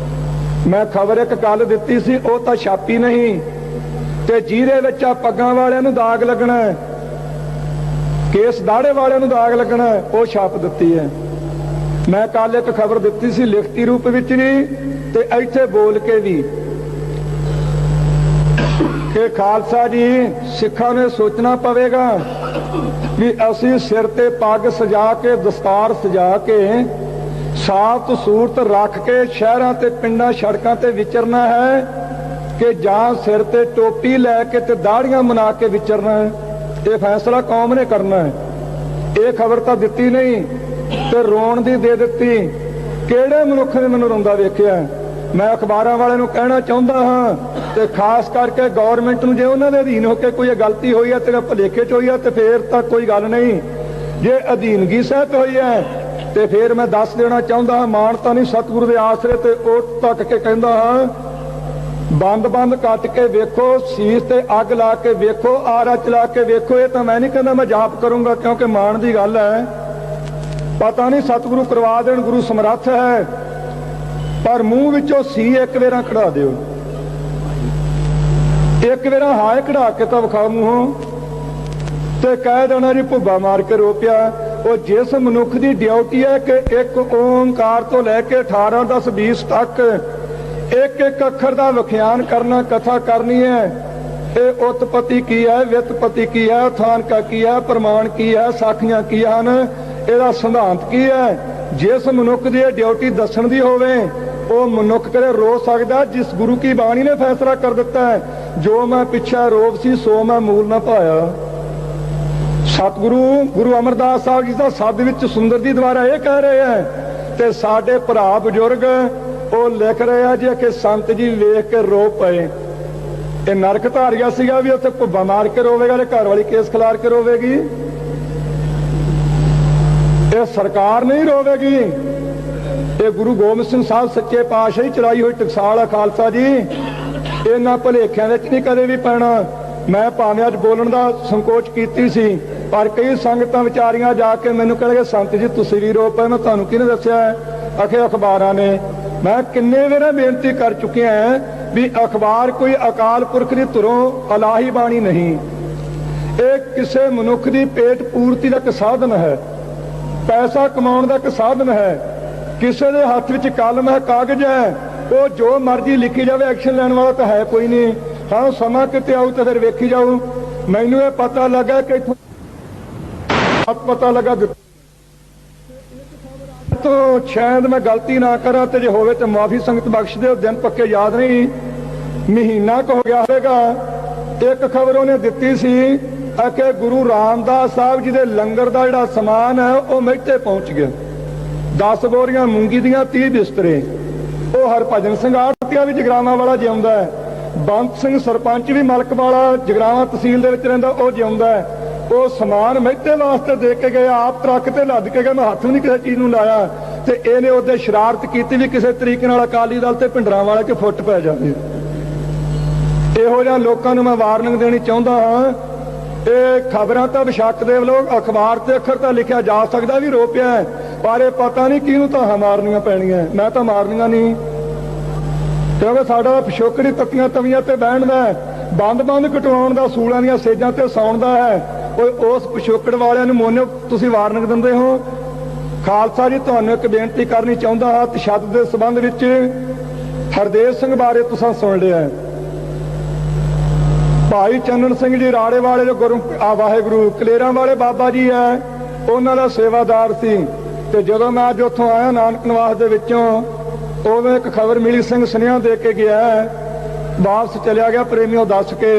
Speaker 1: ਮੈਂ ਖਬਰ ਇੱਕ ਕੱਲ ਦਿੱਤੀ ਸੀ, ਉਹ ਤਾਂ ਛਾਪੀ ਨਹੀਂ, ਤੇ ਜਿਹਦੇ ਵਿੱਚ ਆ ਪੱਗਾਂ ਵਾਲਿਆਂ ਨੂੰ ਦਾਗ ਲੱਗਣਾ, ਕੇਸ ਦਾੜੇ ਵਾਲਿਆਂ ਨੂੰ ਦਾਗ ਲੱਗਣਾ, ਉਹ ਛਾਪ ਦਿੱਤੀ ਹੈ। ਮੈਂ ਕੱਲ ਇੱਕ ਖਬਰ ਦਿੱਤੀ ਸੀ ਲਿਖਤੀ ਰੂਪ ਵਿੱਚ ਵੀ ਤੇ ਇੱਥੇ ਬੋਲ ਕੇ ਵੀ, ਕਿ ਖਾਲਸਾ ਜੀ, ਸਿੱਖਾਂ ਨੇ ਸੋਚਣਾ ਪਵੇਗਾ ਵੀ ਅਸੀਂ ਸਿਰ ਤੇ ਪੱਗ ਸਜਾ ਕੇ, ਦਸਤਾਰ ਸਜਾ ਕੇ, ਸਾਫ ਸੂਰਤ ਰੱਖ ਕੇ ਸ਼ਹਿਰਾਂ ਤੇ ਪਿੰਡਾਂ ਸੜਕਾਂ ਤੇ ਵਿਚਰਨਾ ਹੈ, ਕਿ ਜਾਂ ਸਿਰ ਤੇ ਟੋਪੀ ਲੈ ਕੇ ਤੇ ਦਾੜੀਆਂ ਬਣਾ ਕੇ ਵਿਚਰਨਾ ਹੈ। ਇਹ ਫੈਸਲਾ ਕੌਮ ਨੇ ਕਰਨਾ ਹੈ। ਇਹ ਖਬਰ ਤਾਂ ਦਿੱਤੀ ਨਹੀਂ ਤੇ ਰੋਣ ਦੀ ਦੇ ਦਿੱਤੀ। ਕਿਹੜੇ ਮਨੁੱਖ ਨੇ ਮੈਨੂੰ ਰੋਂਦਾ ਵੇਖਿਆ? ਮੈਂ ਅਖਬਾਰਾਂ ਵਾਲਿਆਂ ਨੂੰ ਕਹਿਣਾ ਚਾਹੁੰਦਾ ਹਾਂ, ਤੇ ਖਾਸ ਕਰਕੇ ਗਵਰਨਮੈਂਟ ਨੂੰ, ਜੇ ਉਹਨਾਂ ਦੇ ਅਧੀਨ ਹੋ ਕੇ ਕੋਈ ਗਲਤੀ ਹੋਈ ਹੈ ਤੇ ਭੁਲੇਖੇ 'ਚ ਹੋਈ ਹੈ ਤੇ ਫੇਰ ਤਾਂ ਕੋਈ ਗੱਲ ਨਹੀਂ, ਜੇ ਅਧੀਨਗੀ ਸਹਿਤ ਹੋਈ ਹੈ ਤੇ ਫੇਰ ਮੈਂ ਦੱਸ ਦੇਣਾ ਚਾਹੁੰਦਾ ਹਾਂ, ਮਾਨਤਾ ਨਹੀਂ ਸਤਿਗੁਰੂ ਦੇ ਆਸਰੇ ਤੇ ਉੱਠ ਤੱਕ ਕੇ ਕਹਿੰਦਾ ਹਾਂ, ਬੰਦ ਕੱਟ ਕੇ ਵੇਖੋ, ਸੀਸ ਤੇ ਅੱਗ ਲਾ ਕੇ ਵੇਖੋ, ਆਰਾ ਚਲਾ ਕੇ ਵੇਖੋ। ਇਹ ਤਾਂ ਮੈਂ ਨਹੀਂ ਕਹਿੰਦਾ ਮੈਂ ਜਾਪ ਕਰੂੰਗਾ, ਕਿਉਂਕਿ ਮਾਣ ਦੀ ਗੱਲ ਹੈ। ਪਤਾ ਨਹੀਂ ਸਤਿਗੁਰੂ ਕਰਵਾ ਦੇਣ, ਗੁਰੂ ਸਮਰੱਥ ਹੈ, ਪਰ ਮੂੰਹ ਵਿੱਚੋਂ ਸੀ ਇੱਕ ਵੇਰਾ ਕਢਾ ਦਿਓ, ਇੱਕ ਵੇਰਾ ਹਾਏ ਕਢਾ ਕੇ ਤਾਂ ਵਿਖਾ ਮੂੰਹੋਂ, ਤੇ ਕਹਿ ਦੇਣਾ ਜੀ ਭੁੱਬਾ ਮਾਰ ਕੇ ਰੋ ਪਿਆ। ਉਹ ਜਿਸ ਮਨੁੱਖ ਦੀ ਡਿਊਟੀ ਹੈ ਕਿ ਇੱਕ ਓਂਕਾਰ ਤੋਂ ਲੈ ਕੇ 18, 10, 20 ਤੱਕ ਇੱਕ ਅੱਖਰ ਦਾ ਵਿਖਿਆਨ ਕਰਨਾ, ਕਥਾ ਕਰਨੀ ਹੈ। ਇਹ ਉਤਪਤੀ ਕੀ ਹੈ, ਵਿਤਪਤੀ ਕੀ ਹੈ, ਥਾਨਕਾ ਕੀ ਹੈ, ਪ੍ਰਮਾਣ ਕੀ ਹੈ, ਸਾਖੀਆਂ ਕੀ ਹਨ, ਇਹਦਾ ਸਿਧਾਂਤ ਕੀ ਹੈ। ਜਿਸ ਮਨੁੱਖ ਦੀ ਇਹ ਡਿਊਟੀ ਦੱਸਣ ਦੀ ਹੋਵੇ, ਉਹ ਮਨੁੱਖ ਕਦੇ ਰੋ ਸਕਦਾ, ਜਿਸ ਗੁਰੂ ਕੀ ਬਾਣੀ ਨੇ ਫੈਸਲਾ ਕਰ ਦਿੱਤਾ ਹੈ, ਜੋ ਮੈਂ ਪਿੱਛੇ ਰੋਗ ਸੀ ਸੋ ਮੈਂ ਮੂਲ ਨਾ ਪਾਇਆ। ਸਤਿਗੁਰੂ ਗੁਰੂ ਅਮਰਦਾਸ ਸਾਹਿਬ ਜੀ ਦਾ ਸੱਦ ਵਿੱਚ ਸੁੰਦਰ ਦੀ ਦੁਆਰਾ ਇਹ ਕਹਿ ਰਹੇ ਹੈ, ਤੇ ਸਾਡੇ ਭਰਾ ਬਜ਼ੁਰਗ ਉਹ ਲਿਖ ਰਹੇ ਆ ਜੀ ਕਿ ਸੰਤ ਜੀ ਵੇਖ ਕੇ ਰੋ ਪਏ। ਇਹ ਨਰਕ ਧਾਰਿਆ ਸੀਗਾ ਵੀ ਉੱਥੇ ਭੁੱਬਾ ਮਾਰ ਕੇ ਰੋਵੇਗਾ ਤੇ ਘਰ ਵਾਲੀ ਕੇਸ ਖਿਲਾਰ ਕੇ ਰੋਵੇਗੀ। ਇਹ ਸਰਕਾਰ ਨਹੀਂ ਰੋਵੇਗੀ, ਇਹ ਗੁਰੂ ਗੋਬਿੰਦ ਸਿੰਘ ਸਾਹਿਬ ਸੱਚੇ ਪਾਤਸ਼ਾਹ ਹੀ ਚਲਾਈ ਹੋਈ ਟਕਸਾਲ ਆ। ਖਾਲਸਾ ਜੀ, ਇਹਨਾਂ ਭੁਲੇਖਿਆਂ ਵਿੱਚ ਨਹੀਂ ਕਦੇ ਵੀ ਪੈਣਾ। ਮੈਂ ਭਾਵੇਂ ਅੱਜ ਬੋਲਣ ਦਾ ਸੰਕੋਚ ਕੀਤੀ ਸੀ, ਪਰ ਕਈ ਸੰਗਤਾਂ ਵਿਚਾਰੀਆਂ ਜਾ ਕੇ ਮੈਨੂੰ ਕਹਿਣਗੇ ਸੰਤ ਜੀ ਤੁਸੀਂ ਵੀ ਰੋ ਪਏ। ਮੈਂ ਤੁਹਾਨੂੰ ਕਿਹਨੇ ਦੱਸਿਆ? ਆਖੇ ਅਖਬਾਰਾਂ ਨੇ। ਮੈਂ ਕਿੰਨੇ ਵੇਰਾ ਬੇਨਤੀ ਕਰ ਚੁੱਕਿਆ ਵੀ ਅਖਬਾਰ ਕੋਈ ਅਕਾਲ ਪੁਰਖ ਦੀ ਧੁਰੋਂ ਇਲਾਹੀ ਬਾਣੀ ਨਹੀਂ, ਇਹ ਕਿਸੇ ਮਨੁੱਖ ਦੀ ਪੇਟ ਪੂਰਤੀ ਦਾ ਇੱਕ ਸਾਧਨ ਹੈ, ਪੈਸਾ ਕਮਾਉਣ ਦਾ ਇੱਕ ਸਾਧਨ ਹੈ। ਕਿਸੇ ਦੇ ਹੱਥ ਵਿੱਚ ਕਲਮ ਹੈ, ਕਾਗਜ਼ ਹੈ, ਉਹ ਜੋ ਮਰਜ਼ੀ ਲਿਖੀ ਜਾਵੇ, ਐਕਸ਼ਨ ਲੈਣ ਵਾਲਾ ਤਾਂ ਹੈ ਕੋਈ ਨਹੀਂ। ਹਾਂ ਸਮਾਂ ਕਿਤੇ ਆਊ ਤਾਂ ਫਿਰ ਵੇਖੀ ਜਾਊ। ਮੈਨੂੰ ਇਹ ਪਤਾ ਲੱਗਾ ਕਿ ਪਤਾ ਲੱਗਾ ਤੋਂ ਸ਼ਾਇਦ ਮੈਂ ਗਲਤੀ ਨਾ ਕਰਾਂ, ਤੇ ਜੇ ਹੋਵੇ ਤੇ ਮਾਫੀ ਸੰਗਤ ਬਖਸ਼ ਦਿਓ। ਦਿਨ ਪੱਕੇ ਯਾਦ ਨਹੀਂ, ਮਹੀਨਾ ਕੁ ਹੋ ਗਿਆ ਹੋਵੇਗਾ। ਇੱਕ ਖਬਰ ਉਹਨੇ ਦਿੱਤੀ ਸੀ ਕਿ ਗੁਰੂ ਰਾਮਦਾਸ ਸਾਹਿਬ ਜੀ ਦੇ ਲੰਗਰ ਦਾ ਜਿਹੜਾ ਸਮਾਨ ਹੈ ਉਹ ਮਹਿਤੇ ਪਹੁੰਚ ਗਿਆ। 10 ਬੋਰੀਆਂ ਮੂੰਗੀ ਦੀਆਂ, 30 ਬਿਸਤਰੇ। ਉਹ ਹਰਭਜਨ ਸਿੰਘ ਆੜਤੀਆ ਵੀ ਜਗਰਾਵਾਂ ਵਾਲਾ ਜਿਉਂਦਾ ਹੈ, ਬੰਤ ਸਿੰਘ ਸਰਪੰਚ ਵੀ ਮਲਕ ਵਾਲਾ ਜਗਰਾਵਾਂ ਤਹਿਸੀਲ ਦੇ ਵਿੱਚ ਰਹਿੰਦਾ, ਉਹ ਜਿਉਂਦਾ ਹੈ। ਉਹ ਸਮਾਨ ਮਹਿਤੇ ਵਾਸਤੇ ਦੇ ਕੇ ਗਏ, ਆਪ ਟਰੱਕ ਤੇ ਲੱਦ ਕੇ ਗਏ, ਮੈਂ ਹੱਥ ਵੀ ਨਹੀਂ ਕਿਸੇ ਚੀਜ਼ ਨੂੰ ਲਾਇਆ। ਤੇ ਇਹਨੇ ਉਹਦੇ ਸ਼ਰਾਰਤ ਕੀਤੀ ਵੀ ਕਿਸੇ ਤਰੀਕੇ ਨਾਲ ਅਕਾਲੀ ਦਲ ਤੇ ਭਿੰਡਰਾਂ ਵਾਲੇ 'ਚ ਫੁੱਟ ਪੈ ਜਾਵੇ। ਇਹੋ ਜਿਹੇ ਲੋਕਾਂ ਨੂੰ ਮੈਂ ਵਾਰਨਿੰਗ ਦੇਣੀ ਚਾਹੁੰਦਾ ਹਾਂ। ਇਹ ਖਬਰਾਂ ਤਾਂ ਬਸ਼ੱਕ ਦੇ ਲੋਕ ਅਖਬਾਰ ਤੇ ਅੱਖਰ ਤਾਂ ਲਿਖਿਆ ਜਾ ਸਕਦਾ ਵੀ ਰੋਪਿਆ, ਪਰ ਇਹ ਪਤਾ ਨਹੀਂ ਕਿਹਨੂੰ ਤਾਂ ਮਾਰਨੀਆਂ ਪੈਣੀਆਂ। ਮੈਂ ਤਾਂ ਮਾਰਨੀਆਂ ਨਹੀਂ, ਕਿਉਂਕਿ ਸਾਡਾ ਪਿਛੋਕੜੀ ਤੱਤੀਆਂ ਤਵੀਆਂ ਤੇ ਬਹਿਣਦਾ, ਬੰਦ ਕਟਵਾਉਣ ਦਾ, ਸੂਲਾਂ ਦੀਆਂ ਸੇਜਾਂ ਤੇ ਸੌਣ ਦਾ ਹੈ। ਉਸ ਪਿਛੋਕੜ ਵਾਲਿਆਂ ਨੂੰ ਮੋਨੋ ਤੁਸੀਂ ਵਾਰਨਿੰਗ ਦਿੰਦੇ ਹੋ। ਖਾਲਸਾ ਜੀ, ਤੁਹਾਨੂੰ ਇੱਕ ਬੇਨਤੀ ਕਰਨੀ ਚਾਹੁੰਦਾ ਹਾਂ। ਤਸ਼ੱਦਦ ਦੇ ਸੰਬੰਧ ਵਿੱਚ ਹਰਦੇਵ ਸਿੰਘ ਬਾਰੇ ਤੁਸੀਂ ਸੁਣ ਲਿਆ। ਭਾਈ ਚੰਨਣ ਸਿੰਘ ਜੀ ਰਾੜੇ ਵਾਲੇ ਜੋ ਵਾਹਿਗੁਰੂ ਕਲੇਰਾਂ ਵਾਲੇ ਬਾਬਾ ਜੀ ਹੈ, ਉਹਨਾਂ ਦਾ ਸੇਵਾਦਾਰ ਸੀ। ਤੇ ਜਦੋਂ ਮੈਂ ਅੱਜ ਉੱਥੋਂ ਆਇਆ ਨਾਨਕ ਨਿਵਾਸ ਦੇ ਵਿੱਚੋਂ, ਉਦੋਂ ਇੱਕ ਖਬਰ ਮਿਲੀ, ਸਿੰਘ ਸੁਨੇਹਾ ਦੇ ਕੇ ਗਿਆ, ਵਾਪਸ ਚਲਿਆ ਗਿਆ ਪ੍ਰੇਮੀਓ ਦੱਸ ਕੇ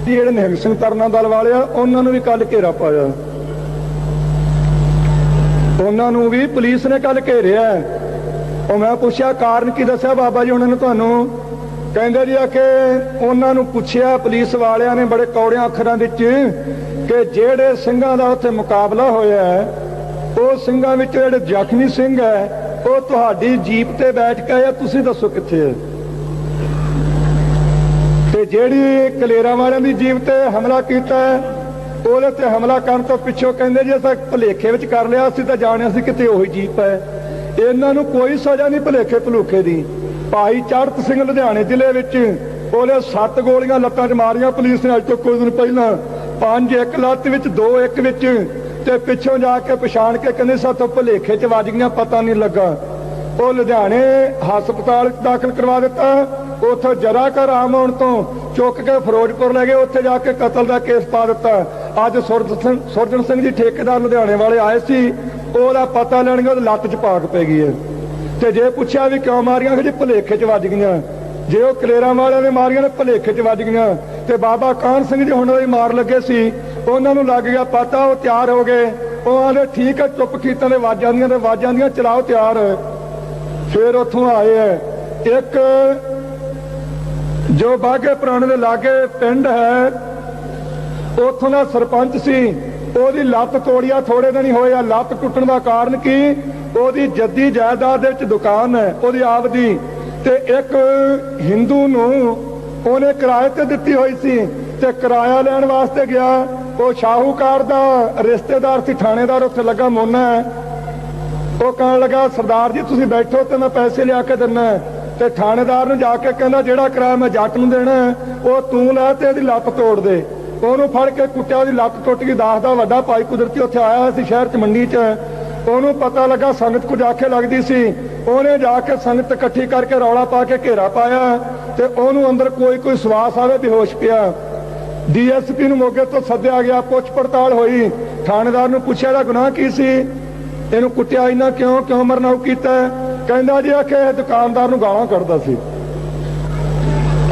Speaker 1: ਜਿਹੜੇ ਨਿਹੰਗ ਸਿੰਘ ਤਰਨਾ ਦਲ ਵਾਲੇ ਆ, ਉਹਨਾਂ ਨੂੰ ਵੀ ਕੱਲ ਘੇਰਾ ਪਾਇਆ। ਉਹਨਾਂ ਨੂੰ ਵੀ ਪੁਲਿਸ ਨੇ ਕੱਲ ਘੇਰਿਆ। ਉਹ ਮੈਂ ਪੁੱਛਿਆ ਕਾਰਨ ਕੀ ਦੱਸਿਆ ਬਾਬਾ ਜੀ ਉਹਨਾਂ ਨੇ ਤੁਹਾਨੂੰ? ਕਹਿੰਦੇ ਜੀ ਆ ਕਿ ਉਹਨਾਂ ਨੂੰ ਪੁੱਛਿਆ ਪੁਲਿਸ ਵਾਲਿਆਂ ਨੇ ਬੜੇ ਕੌੜਿਆਂ ਅੱਖਰਾਂ ਵਿੱਚ ਕਿ ਜਿਹੜੇ ਸਿੰਘਾਂ ਦਾ ਉੱਥੇ ਮੁਕਾਬਲਾ ਹੋਇਆ, ਉਹ ਸਿੰਘਾਂ ਵਿੱਚ ਜਿਹੜੇ ਜ਼ਖਮੀ ਸਿੰਘ ਹੈ, ਉਹ ਤੁਹਾਡੀ ਜੀਪ ਤੇ ਬੈਠ ਕੇ ਆਇਆ, ਤੁਸੀਂ ਦੱਸੋ ਕਿੱਥੇ ਹੈ? ਤੇ ਜਿਹੜੀ ਕਲੇਰਾਂ ਵਾਲਿਆਂ ਦੀ ਜੀਪ ਤੇ ਹਮਲਾ ਕੀਤਾ, ਉਹਦੇ ਤੇ ਹਮਲਾ ਕਰਨ ਤੋਂ ਪਿੱਛੋਂ ਕਹਿੰਦੇ ਜੀ ਅਸਾਂ ਭੁਲੇਖੇ ਵਿੱਚ ਕਰ ਲਿਆ, ਅਸੀਂ ਤਾਂ ਜਾਣਿਆ ਸੀ ਕਿਤੇ ਉਹੀ ਜੀਪ ਹੈ। ਇਹਨਾਂ ਨੂੰ ਕੋਈ ਸਜ਼ਾ ਨਹੀਂ ਭੁਲੇਖੇ ਭਲੂਖੇ ਦੀ। ਭਾਈ ਚੜ੍ਹਤ ਸਿੰਘ ਲੁਧਿਆਣੇ ਜ਼ਿਲ੍ਹੇ ਵਿੱਚ ਉਹਨੇ 7 ਗੋਲੀਆਂ ਲੱਤਾਂ 'ਚ ਮਾਰੀਆਂ ਪੁਲਿਸ ਨੇ ਅੱਜ ਤੋਂ ਕੁਝ ਦਿਨ ਪਹਿਲਾਂ, 5 ਇੱਕ ਲੱਤ ਵਿੱਚ, 2 ਇੱਕ ਵਿੱਚ, ਤੇ ਪਿੱਛੋਂ ਜਾ ਕੇ ਪਛਾਣ ਕੇ ਕਹਿੰਦੇ ਸਾਥੋਂ ਭੁਲੇਖੇ 'ਚ ਵੱਜ ਗਈਆਂ, ਪਤਾ ਨਹੀਂ ਲੱਗਾ। ਉਹ ਲੁਧਿਆਣੇ ਹਸਪਤਾਲ ਦਾਖਲ ਕਰਵਾ ਦਿੱਤਾ। ਉੱਥੋਂ ਜਰਾ ਘਰ ਆਮ ਹੋਣ ਤੋਂ ਚੁੱਕ ਕੇ ਫਿਰੋਜ਼ਪੁਰ ਲੈ ਗਏ, ਉੱਥੇ ਜਾ ਕੇ ਕਤਲ ਦਾ ਕੇਸ ਪਾ ਦਿੱਤਾ। ਅੱਜ ਸੁਰਜਣ ਸਿੰਘ ਜੀ ਠੇਕੇਦਾਰ ਲੁਧਿਆਣੇ ਵਾਲੇ ਆਏ ਸੀ, ਉਹਦਾ ਪਤਾ ਲੈਣਗੇ, ਉਹਦੀ ਲੱਤ 'ਚ ਪਾਕ ਪੈ ਗਈ ਹੈ। ਤੇ ਜੇ ਪੁੱਛਿਆ ਵੀ ਕਿਉਂ ਮਾਰੀਆਂ, ਜੀ ਭੁਲੇਖੇ 'ਚ ਵੱਜ ਗਈਆਂ। ਜੇ ਉਹ ਕਲੇਰਾਂ ਵਾਲਿਆਂ ਨੇ ਮਾਰੀਆਂ ਨੇ, ਭੁਲੇਖੇ 'ਚ ਵੱਜ ਗਈਆਂ। ਤੇ ਬਾਬਾ ਕਾਹਨ ਸਿੰਘ ਜੀ ਹੁਣ ਵੀ ਮਾਰ ਲੱਗੇ ਸੀ, ਉਹਨਾਂ ਨੂੰ ਲੱਗ ਗਿਆ ਪਤਾ, ਉਹ ਤਿਆਰ ਹੋ ਗਏ। ਉਹ ਆਂਦੇ ਠੀਕ ਹੈ, ਚੁੱਪ ਕੀਤਾ ਨੇ ਵਾਜਾਂ ਦੀਆਂ ਚਲਾਓ ਤਿਆਰ। ਫਿਰ ਉੱਥੋਂ ਆਏ ਹੈ ਇੱਕ ਜੋ ਬਾਘੇ ਪੁਰਾਣੇ ਦੇ ਲਾਗੇ ਪਿੰਡ ਹੈ, ਉੱਥੋਂ ਦਾ ਸਰਪੰਚ ਸੀ, ਉਹਦੀ ਲੱਤ ਤੋੜਿਆ ਥੋੜੇ ਦਿਨ ਹੀ ਹੋਏ ਆ। ਲੱਤ ਟੁੱਟਣ ਦਾ ਕਾਰਨ ਕੀ? ਉਹਦੀ ਜੱਦੀ ਜਾਇਦਾਦ ਦੇ ਵਿੱਚ ਦੁਕਾਨ ਹੈ ਉਹਦੀ ਆਪ ਦੀ, ਤੇ ਇੱਕ ਹਿੰਦੂ ਨੂੰ ਉਹਨੇ ਕਿਰਾਏ ਤੇ ਦਿੱਤੀ ਹੋਈ ਸੀ, ਤੇ ਕਿਰਾਇਆ ਲੈਣ ਵਾਸਤੇ ਗਿਆ। ਉਹ ਸ਼ਾਹੂਕਾਰ ਦਾ ਰਿਸ਼ਤੇਦਾਰ ਸੀ, ਥਾਣੇਦਾਰ ਉੱਥੇ ਲੱਗਾ ਮੋਨਾ। ਉਹ ਕਹਿਣ ਲੱਗਾ ਸਰਦਾਰ ਜੀ ਤੁਸੀਂ ਬੈਠੋ ਤੇ ਮੈਂ ਪੈਸੇ ਲਿਆ ਕੇ ਦਿੰਦਾ। ਤੇ ਥਾਣੇਦਾਰ ਨੂੰ ਜਾ ਕੇ ਕਹਿੰਦਾ ਜਿਹੜਾ ਕਿਰਾਇਆ ਮੈਂ ਜੱਟ ਨੂੰ ਦੇਣਾ ਉਹ ਤੂੰ ਲੈ ਤੇ ਇਹਦੀ ਲੱਤ ਤੋੜ ਦੇ। ਉਹਨੂੰ ਫੜ ਕੇ ਕੁੱਟਿਆ, ਉਹਦੀ ਲੱਤ ਟੁੱਟ ਗਈ। ਦਾਸ ਦਾ ਵੱਡਾ ਭਾਈ ਕੁਦਰਤੀ ਉੱਥੇ ਆਇਆ ਸੀ ਸ਼ਹਿਰ 'ਚ ਮੰਡੀ 'ਚ, ਉਹਨੂੰ ਪਤਾ ਲੱਗਾ ਸੰਗਤ ਕੁਝ ਆਖੇ ਲੱਗਦੀ ਸੀ। ਉਹਨੇ ਜਾ ਕੇ ਸੰਗਤ ਇਕੱਠੀ ਕਰਕੇ ਰੌਲਾ ਪਾ ਕੇ ਘੇਰਾ ਪਾਇਆ, ਤੇ ਉਹਨੂੰ ਅੰਦਰ ਕੋਈ ਸਵਾਸ ਆਵੇ, ਬੇਹੋਸ਼ ਪਿਆ। ਡੀਐਸਪੀ ਨੂੰ ਮੋਗੇ ਤੋਂ ਸੱਦਿਆ ਗਿਆ, ਪੁੱਛ ਪੜਤਾਲ ਹੋਈ। ਥਾਣੇਦਾਰ ਨੂੰ ਪੁੱਛਿਆ ਇਹਦਾ ਗੁਨਾਹ ਕੀ ਸੀ, ਇਹਨੂੰ ਕੁੱਟਿਆ ਇੰਨਾ ਕਿਉਂ ਮਰਨਾਉ ਕੀਤਾ? ਕਹਿੰਦਾ ਜੀ ਆਖੇ ਇਹ ਦੁਕਾਨਦਾਰ ਨੂੰ ਗਾਲਾਂ ਕੱਢਦਾ ਸੀ।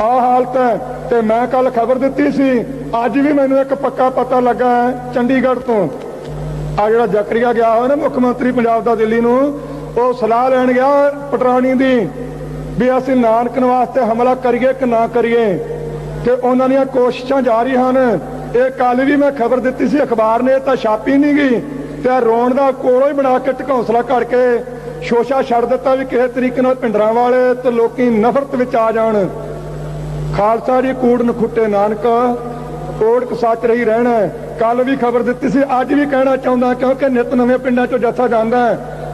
Speaker 1: ਆਹ ਹਾਲਤ ਹੈ। ਤੇ ਮੈਂ ਕੱਲ ਖਬਰ ਦਿੱਤੀ ਸੀ, ਅੱਜ ਵੀ ਮੈਨੂੰ ਇੱਕ ਪੱਕਾ ਪਤਾ ਲੱਗਾ ਚੰਡੀਗੜ੍ਹ ਤੋਂ। ਆ ਜਿਹੜਾ ਜ਼ਕਰੀਆ ਗਿਆ ਹੋਇਆ ਨਾ ਮੁੱਖ ਮੰਤਰੀ ਪੰਜਾਬ ਦਾ ਦਿੱਲੀ ਨੂੰ, ਉਹ ਸਲਾਹ ਲੈਣ ਗਿਆ ਪਟਰਾਣੀ ਦੀ ਵੀ ਅਸੀਂ ਨਾਨਕ ਨਿਵਾਸ ਤੇ ਹਮਲਾ ਕਰੀਏ ਕਿ ਨਾ ਕਰੀਏ, ਤੇ ਉਹਨਾਂ ਦੀਆਂ ਕੋਸ਼ਿਸ਼ਾਂ ਜਾਰੀ ਹਨ। ਇਹ ਕੱਲ ਵੀ ਮੈਂ ਖਬਰ ਦਿੱਤੀ ਸੀ, ਅਖਬਾਰ ਨੇ ਤਾਂ ਛਾਪੀ ਨਹੀਂ ਗਈ, ਤੇ ਰੋਣ ਦਾ ਕੋਲੋਂ ਹੀ ਬਣਾ ਕੇ ਢਕੌਂਸਲਾ ਘੜ ਕੇ ਸ਼ੋਸ਼ਾ ਛੱਡ ਦਿੱਤਾ ਵੀ ਕਿਸੇ ਤਰੀਕੇ ਨਾਲ ਭਿੰਡਰਾਂ ਵਾਲੇ ਤੇ ਲੋਕੀ ਨਫ਼ਰਤ ਵਿੱਚ ਆ ਜਾਣ। ਖਾਲਸਾ ਜੀ ਕੂੜ ਨਖੁੱਟੇ ਨਾਨਕ ਕੋੜਕ ਸੱਚ ਰਹੀ ਰਹਿਣਾ। ਕੱਲ ਵੀ ਖਬਰ ਦਿੱਤੀ ਸੀ, ਅੱਜ ਵੀ ਕਹਿਣਾ ਚਾਹੁੰਦਾ, ਕਿਉਂਕਿ ਨਿਤ ਨਵੇਂ ਪਿੰਡਾਂ ਚੋਂ ਜੱਥਾ ਜਾਂਦਾ।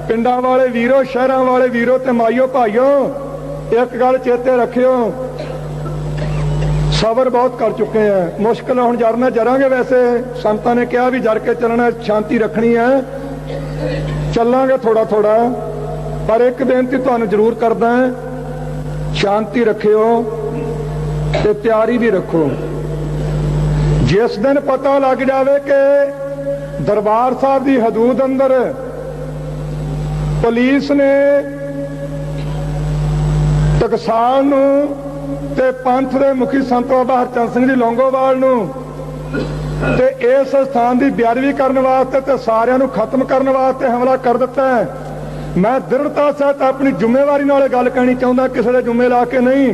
Speaker 1: ਪਿੰਡਾਂ ਵਾਲੇ ਵੀਰੋ, ਸ਼ਹਿਰਾਂ ਵਾਲੇ ਵੀਰੋ ਤੇ ਮਾਈਓ ਭਾਈਓ, ਇੱਕ ਗੱਲ ਚੇਤੇ ਰੱਖਿਓ, ਸਬਰ ਬਹੁਤ ਕਰ ਚੁੱਕੇ ਆ। ਮੁਸ਼ਕਿਲ ਹੁਣ ਜਰਨਾ ਜਰਾਂਗੇ। ਵੈਸੇ ਸੰਤਾਂ ਨੇ ਕਿਹਾ ਵੀ ਜਰ ਕੇ ਚੱਲਣਾ, ਸ਼ਾਂਤੀ ਰੱਖਣੀ ਹੈ, ਚੱਲਾਂਗੇ ਥੋੜਾ ਥੋੜਾ। ਪਰ ਇੱਕ ਬੇਨਤੀ ਤੁਹਾਨੂੰ ਜ਼ਰੂਰ ਕਰਦਾ, ਸ਼ਾਂਤੀ ਰੱਖਿਓ ਤੇ ਤਿਆਰੀ ਵੀ ਰੱਖੋ। ਜਿਸ ਦਿਨ ਪਤਾ ਲੱਗ ਜਾਵੇ ਕਿ ਦਰਬਾਰ ਸਾਹਿਬ ਦੀ ਹਦੂਦ ਅੰਦਰ ਪੁਲਿਸ ਨੇ ਟਕਸਾਲ ਨੂੰ ਤੇ ਪੰਥ ਦੇ ਮੁਖੀ ਸੰਤ ਬਾਬਾ ਹਰਚੰਦ ਸਿੰਘ ਜੀ ਲੌਂਗੋਵਾਲ ਨੂੰ ਤੇ ਇਸ ਸਥਾਨ ਦੀ ਬੇਅਦਬੀ ਕਰਨ ਵਾਸਤੇ ਤੇ ਸਾਰਿਆਂ ਨੂੰ ਖਤਮ ਕਰਨ ਵਾਸਤੇ ਹਮਲਾ ਕਰ ਦਿੱਤਾ ਹੈ, ਮੈਂ ਦ੍ਰਿੜਤਾ ਸਹਿਤ ਆਪਣੀ ਜ਼ਿੰਮੇਵਾਰੀ ਨਾਲ ਗੱਲ ਕਹਿਣੀ ਚਾਹੁੰਦਾ, ਕਿਸੇ ਦੇ ਜੁਮੇ ਲਾ ਕੇ ਨਹੀਂ।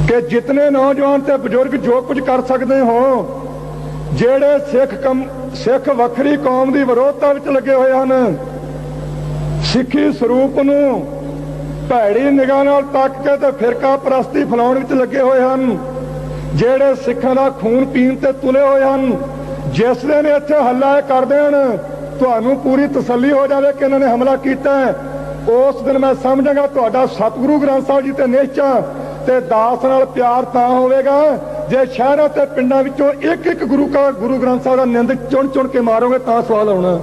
Speaker 1: कि जितने नौजवान ते बुजुर्ग जो कुछ कर सकते हो, ਜਿਹੜੇ ਸਿੱਖ ਵੱਖਰੀ ਕੌਮ ਦੀ ਵਿਰੋਧਤਾ ਵਿੱਚ ਲੱਗੇ ਹੋਏ ਹਨ, ਸਿੱਖੀ ਸਰੂਪ ਨੂੰ ਭੈੜੀ ਨਿਗਾਹ ਨਾਲ ਤੱਕ ਕੇ ਤੇ ਫਿਰਕਾ ਪ੍ਰਸਤੀ ਫੈਲਾਉਣ ਵਿੱਚ ਲੱਗੇ ਹੋਏ ਹਨ, ਜਿਹੜੇ ਸਿੱਖਾਂ ਦਾ ਖੂਨ ਪੀਣ ਤੇ ਤੁਲੇ ਹੋਏ ਹਨ, ਜਿਸ ਦਿਨ ਇੱਥੇ ਹੱਲਾ ਕਰ ਦੇਣ ਤੁਹਾਨੂੰ ਪੂਰੀ ਤਸੱਲੀ ਹੋ ਜਾਵੇ ਕਿ ਇਹਨਾਂ ਨੇ ਹਮਲਾ ਕੀਤਾ ਹੈ, ਉਸ ਦਿਨ ਮੈਂ ਸਮਝਾਂਗਾ ਤੁਹਾਡਾ ਸਤਿਗੁਰੂ ਗ੍ਰੰਥ ਸਾਹਿਬ ਜੀ ਤੇ ਨਿਸ਼ਚਾ ਤੇ ਦਾਸ ਨਾਲ ਪਿਆਰ ਤਾਂ ਹੋਵੇਗਾ ਜੇ ਸ਼ਹਿਰਾਂ ਤੇ ਪਿੰਡਾਂ ਵਿੱਚੋਂ ਇੱਕ ਇੱਕ ਗੁਰੂ ਗ੍ਰੰਥ ਸਾਹਿਬ ਦਾ ਨਿੰਦ ਚੁਣ ਚੁਣ ਕੇ ਮਾਰੋਗੇ ਤਾਂ ਸਵਾਲ ਆਉਣਾ।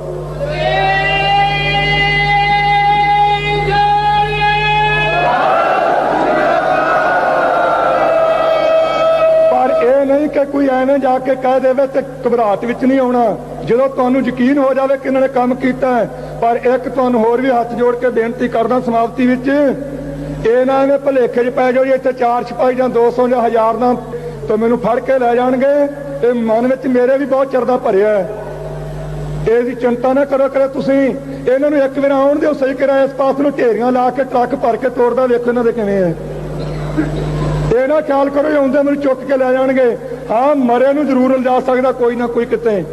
Speaker 1: ਪਰ ਇਹ ਨਹੀਂ ਕਿ ਕੋਈ ਐਵੇਂ ਜਾ ਕੇ ਕਹਿ ਦੇਵੇ ਤੇ ਘਬਰਾਹਟ ਵਿੱਚ ਨਹੀਂ ਆਉਣਾ ਜਦੋਂ ਤੁਹਾਨੂੰ ਯਕੀਨ ਹੋ ਜਾਵੇ ਕਿ ਇਹਨਾਂ ਨੇ ਕੰਮ ਕੀਤਾ ਹੈ। ਪਰ ਇੱਕ ਤੁਹਾਨੂੰ ਹੋਰ ਵੀ ਹੱਥ ਜੋੜ ਕੇ ਬੇਨਤੀ ਕਰਦਾ ਸਮਾਪਤੀ ਵਿੱਚ, ਇਹ ਨਾ ਐਵੇਂ ਭੁਲੇਖੇ 'ਚ ਪੈ ਜਾਓ ਜੀ ਇੱਥੇ 4 ਸਿਪਾਹੀ ਜਾਂ 200 ਜਾਂ 1000 ਦਾ ਤੇ ਮੈਨੂੰ ਫੜ ਕੇ ਲੈ ਜਾਣਗੇ। ਇਹ ਮਨ ਵਿੱਚ ਮੇਰੇ ਵੀ ਬਹੁਤ ਚਰਦਾ ਭਰਿਆ ਹੈ, ਇਹਦੀ ਚਿੰਤਾ ਨਾ ਕਰੋ ਕਰੇ ਤੁਸੀਂ। ਇਹਨਾਂ ਨੂੰ ਇੱਕ ਵਾਰ ਆਉਣ ਦਿਓ ਸਹੀ ਕਰਾਇਆ, ਇਸ ਪਾਸ ਨੂੰ ਢੇਰੀਆਂ ਲਾ ਕੇ ਟਰੱਕ ਭਰ ਕੇ ਤੋੜਦਾ ਵੇਖੋ ਇਹਨਾਂ ਦੇ ਕਿਵੇਂ ਹੈ। ਇਹ ਨਾ ਖਿਆਲ ਕਰੋ ਆਉਂਦੇ ਮੈਨੂੰ ਚੁੱਕ ਕੇ ਲੈ ਜਾਣਗੇ। ਹਾਂ, ਮਰੇ ਨੂੰ ਜ਼ਰੂਰ ਲਿਜਾ ਸਕਦਾ ਕੋਈ ਨਾ ਕੋਈ ਕਿਤੇ,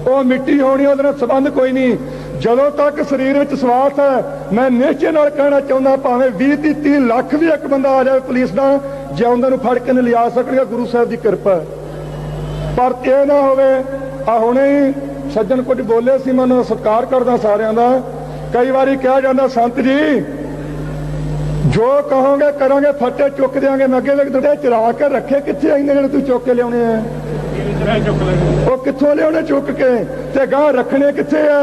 Speaker 1: ਉਹ ਮਿੱਟੀ ਹੋਣੀ ਉਹਦੇ ਨਾਲ ਸੰਬੰਧ ਕੋਈ ਨਹੀਂ। ਜਦੋਂ ਤੱਕ ਸਰੀਰ ਵਿੱਚ ਸਵਾਸ ਹੈ, ਮੈਂ ਨਿਸ਼ਚੇ ਨਾਲ ਕਹਿਣਾ ਚਾਹੁੰਦਾ ਭਾਵੇਂ 20-30 ਲੱਖ ਵੀ ਇੱਕ ਬੰਦਾ ਆ ਜਾਵੇ ਪੁਲਿਸ ਦਾ, ਜਿਉਂਦੇ ਨੂੰ ਫੜ ਕੇ ਨਹੀਂ ਲਿਆ ਸਕਣਗੇ, ਗੁਰੂ ਸਾਹਿਬ ਦੀ ਕਿਰਪਾ। ਪਰ ਇਹ ਨਾ ਹੋਵੇ ਆ ਹੁਣੇ ਸੱਜਣ ਕੁਝ ਬੋਲੇ ਸੀ, ਮੈਂ ਉਹਨਾਂ ਦਾ ਸਤਿਕਾਰ ਕਰਦਾ ਸਾਰਿਆਂ ਦਾ। ਕਈ ਵਾਰੀ ਕਿਹਾ ਜਾਂਦਾ ਸੰਤ ਜੀ ਜੋ ਕਹੋਗੇ ਕਰਾਂਗੇ, ਫੱਟੇ ਚੁੱਕ ਦਿਆਂਗੇ। ਮੈਂ ਅੱਗੇ ਵੇਖਦੇ ਚਰਾ ਕੇ ਰੱਖੇ ਕਿੱਥੇ ਆਈਨੇ ਜਿਹੜੇ ਤੂੰ ਚੁੱਕ ਕੇ ਲਿਆਉਣੇ ਆ, ਉਹ ਕਿੱਥੋਂ ਲਿਆਉਣੇ ਚੁੱਕ ਕੇ ਤੇ ਗਾਂ ਰੱਖਣੇ ਕਿੱਥੇ ਆ।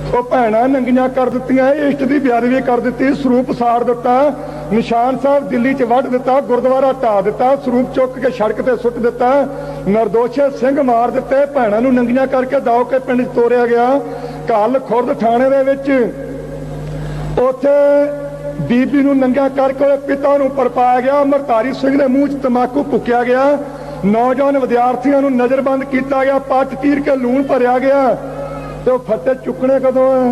Speaker 1: ਉਹ ਭੈਣਾਂ ਨੰਗੀਆਂ ਕਰ ਦਿੱਤੀਆਂ, ਇਸ਼ਟ ਦੀ ਬੇਅਦਬੀ ਕਰ ਦਿੱਤੀ, ਸਰੂਪ ਸਾੜ ਦਿੱਤਾ, ਨਿਸ਼ਾਨ ਸਾਹਿਬ ਦਿੱਲੀ 'ਚ ਵੱਢ ਦਿੱਤਾ, ਗੁਰਦੁਆਰਾ ਢਾਹ ਦਿੱਤਾ, ਸਰੂਪ ਚੁੱਕ ਕੇ ਸੜਕ ਤੇ ਸੁੱਟ ਦਿੱਤਾ, ਨਿਰਦੋਸ਼ੇ ਸਿੰਘ ਮਾਰ ਦਿੱਤੇ, ਭੈਣਾਂ ਨੂੰ ਨੰਗੀਆਂ ਕਰਕੇ ਦਾਓ ਕੇ ਪਿੰਡ 'ਚ ਤੋਰਿਆ ਗਿਆ। ਕੱਲ ਖੁਰਦ ਥਾਣੇ ਦੇ ਵਿੱਚ ਉੱਥੇ ਬੀਬੀ ਨੂੰ ਨੰਗਾ ਕਰਕੇ ਉਹਦੇ ਪਿਤਾ ਨੂੰ ਪਰਪਾਇਆ ਗਿਆ, ਅਮਰਤਾਰੀ ਸਿੰਘ ਦੇ ਮੂੰਹ 'ਚ ਤੰਬਾਕੂ ਫੂਕਿਆ ਗਿਆ, ਨੌਜਵਾਨ ਵਿਦਿਆਰਥੀਆਂ ਨੂੰ ਨਜ਼ਰਬੰਦ ਕੀਤਾ ਗਿਆ, ਪੱਟ ਚੀਰ ਕੇ ਲੂਣ ਭਰਿਆ ਗਿਆ। ਤੇ ਉਹ ਫੱਟੇ ਚੁੱਕਣੇ ਕਦੋਂ ਆ?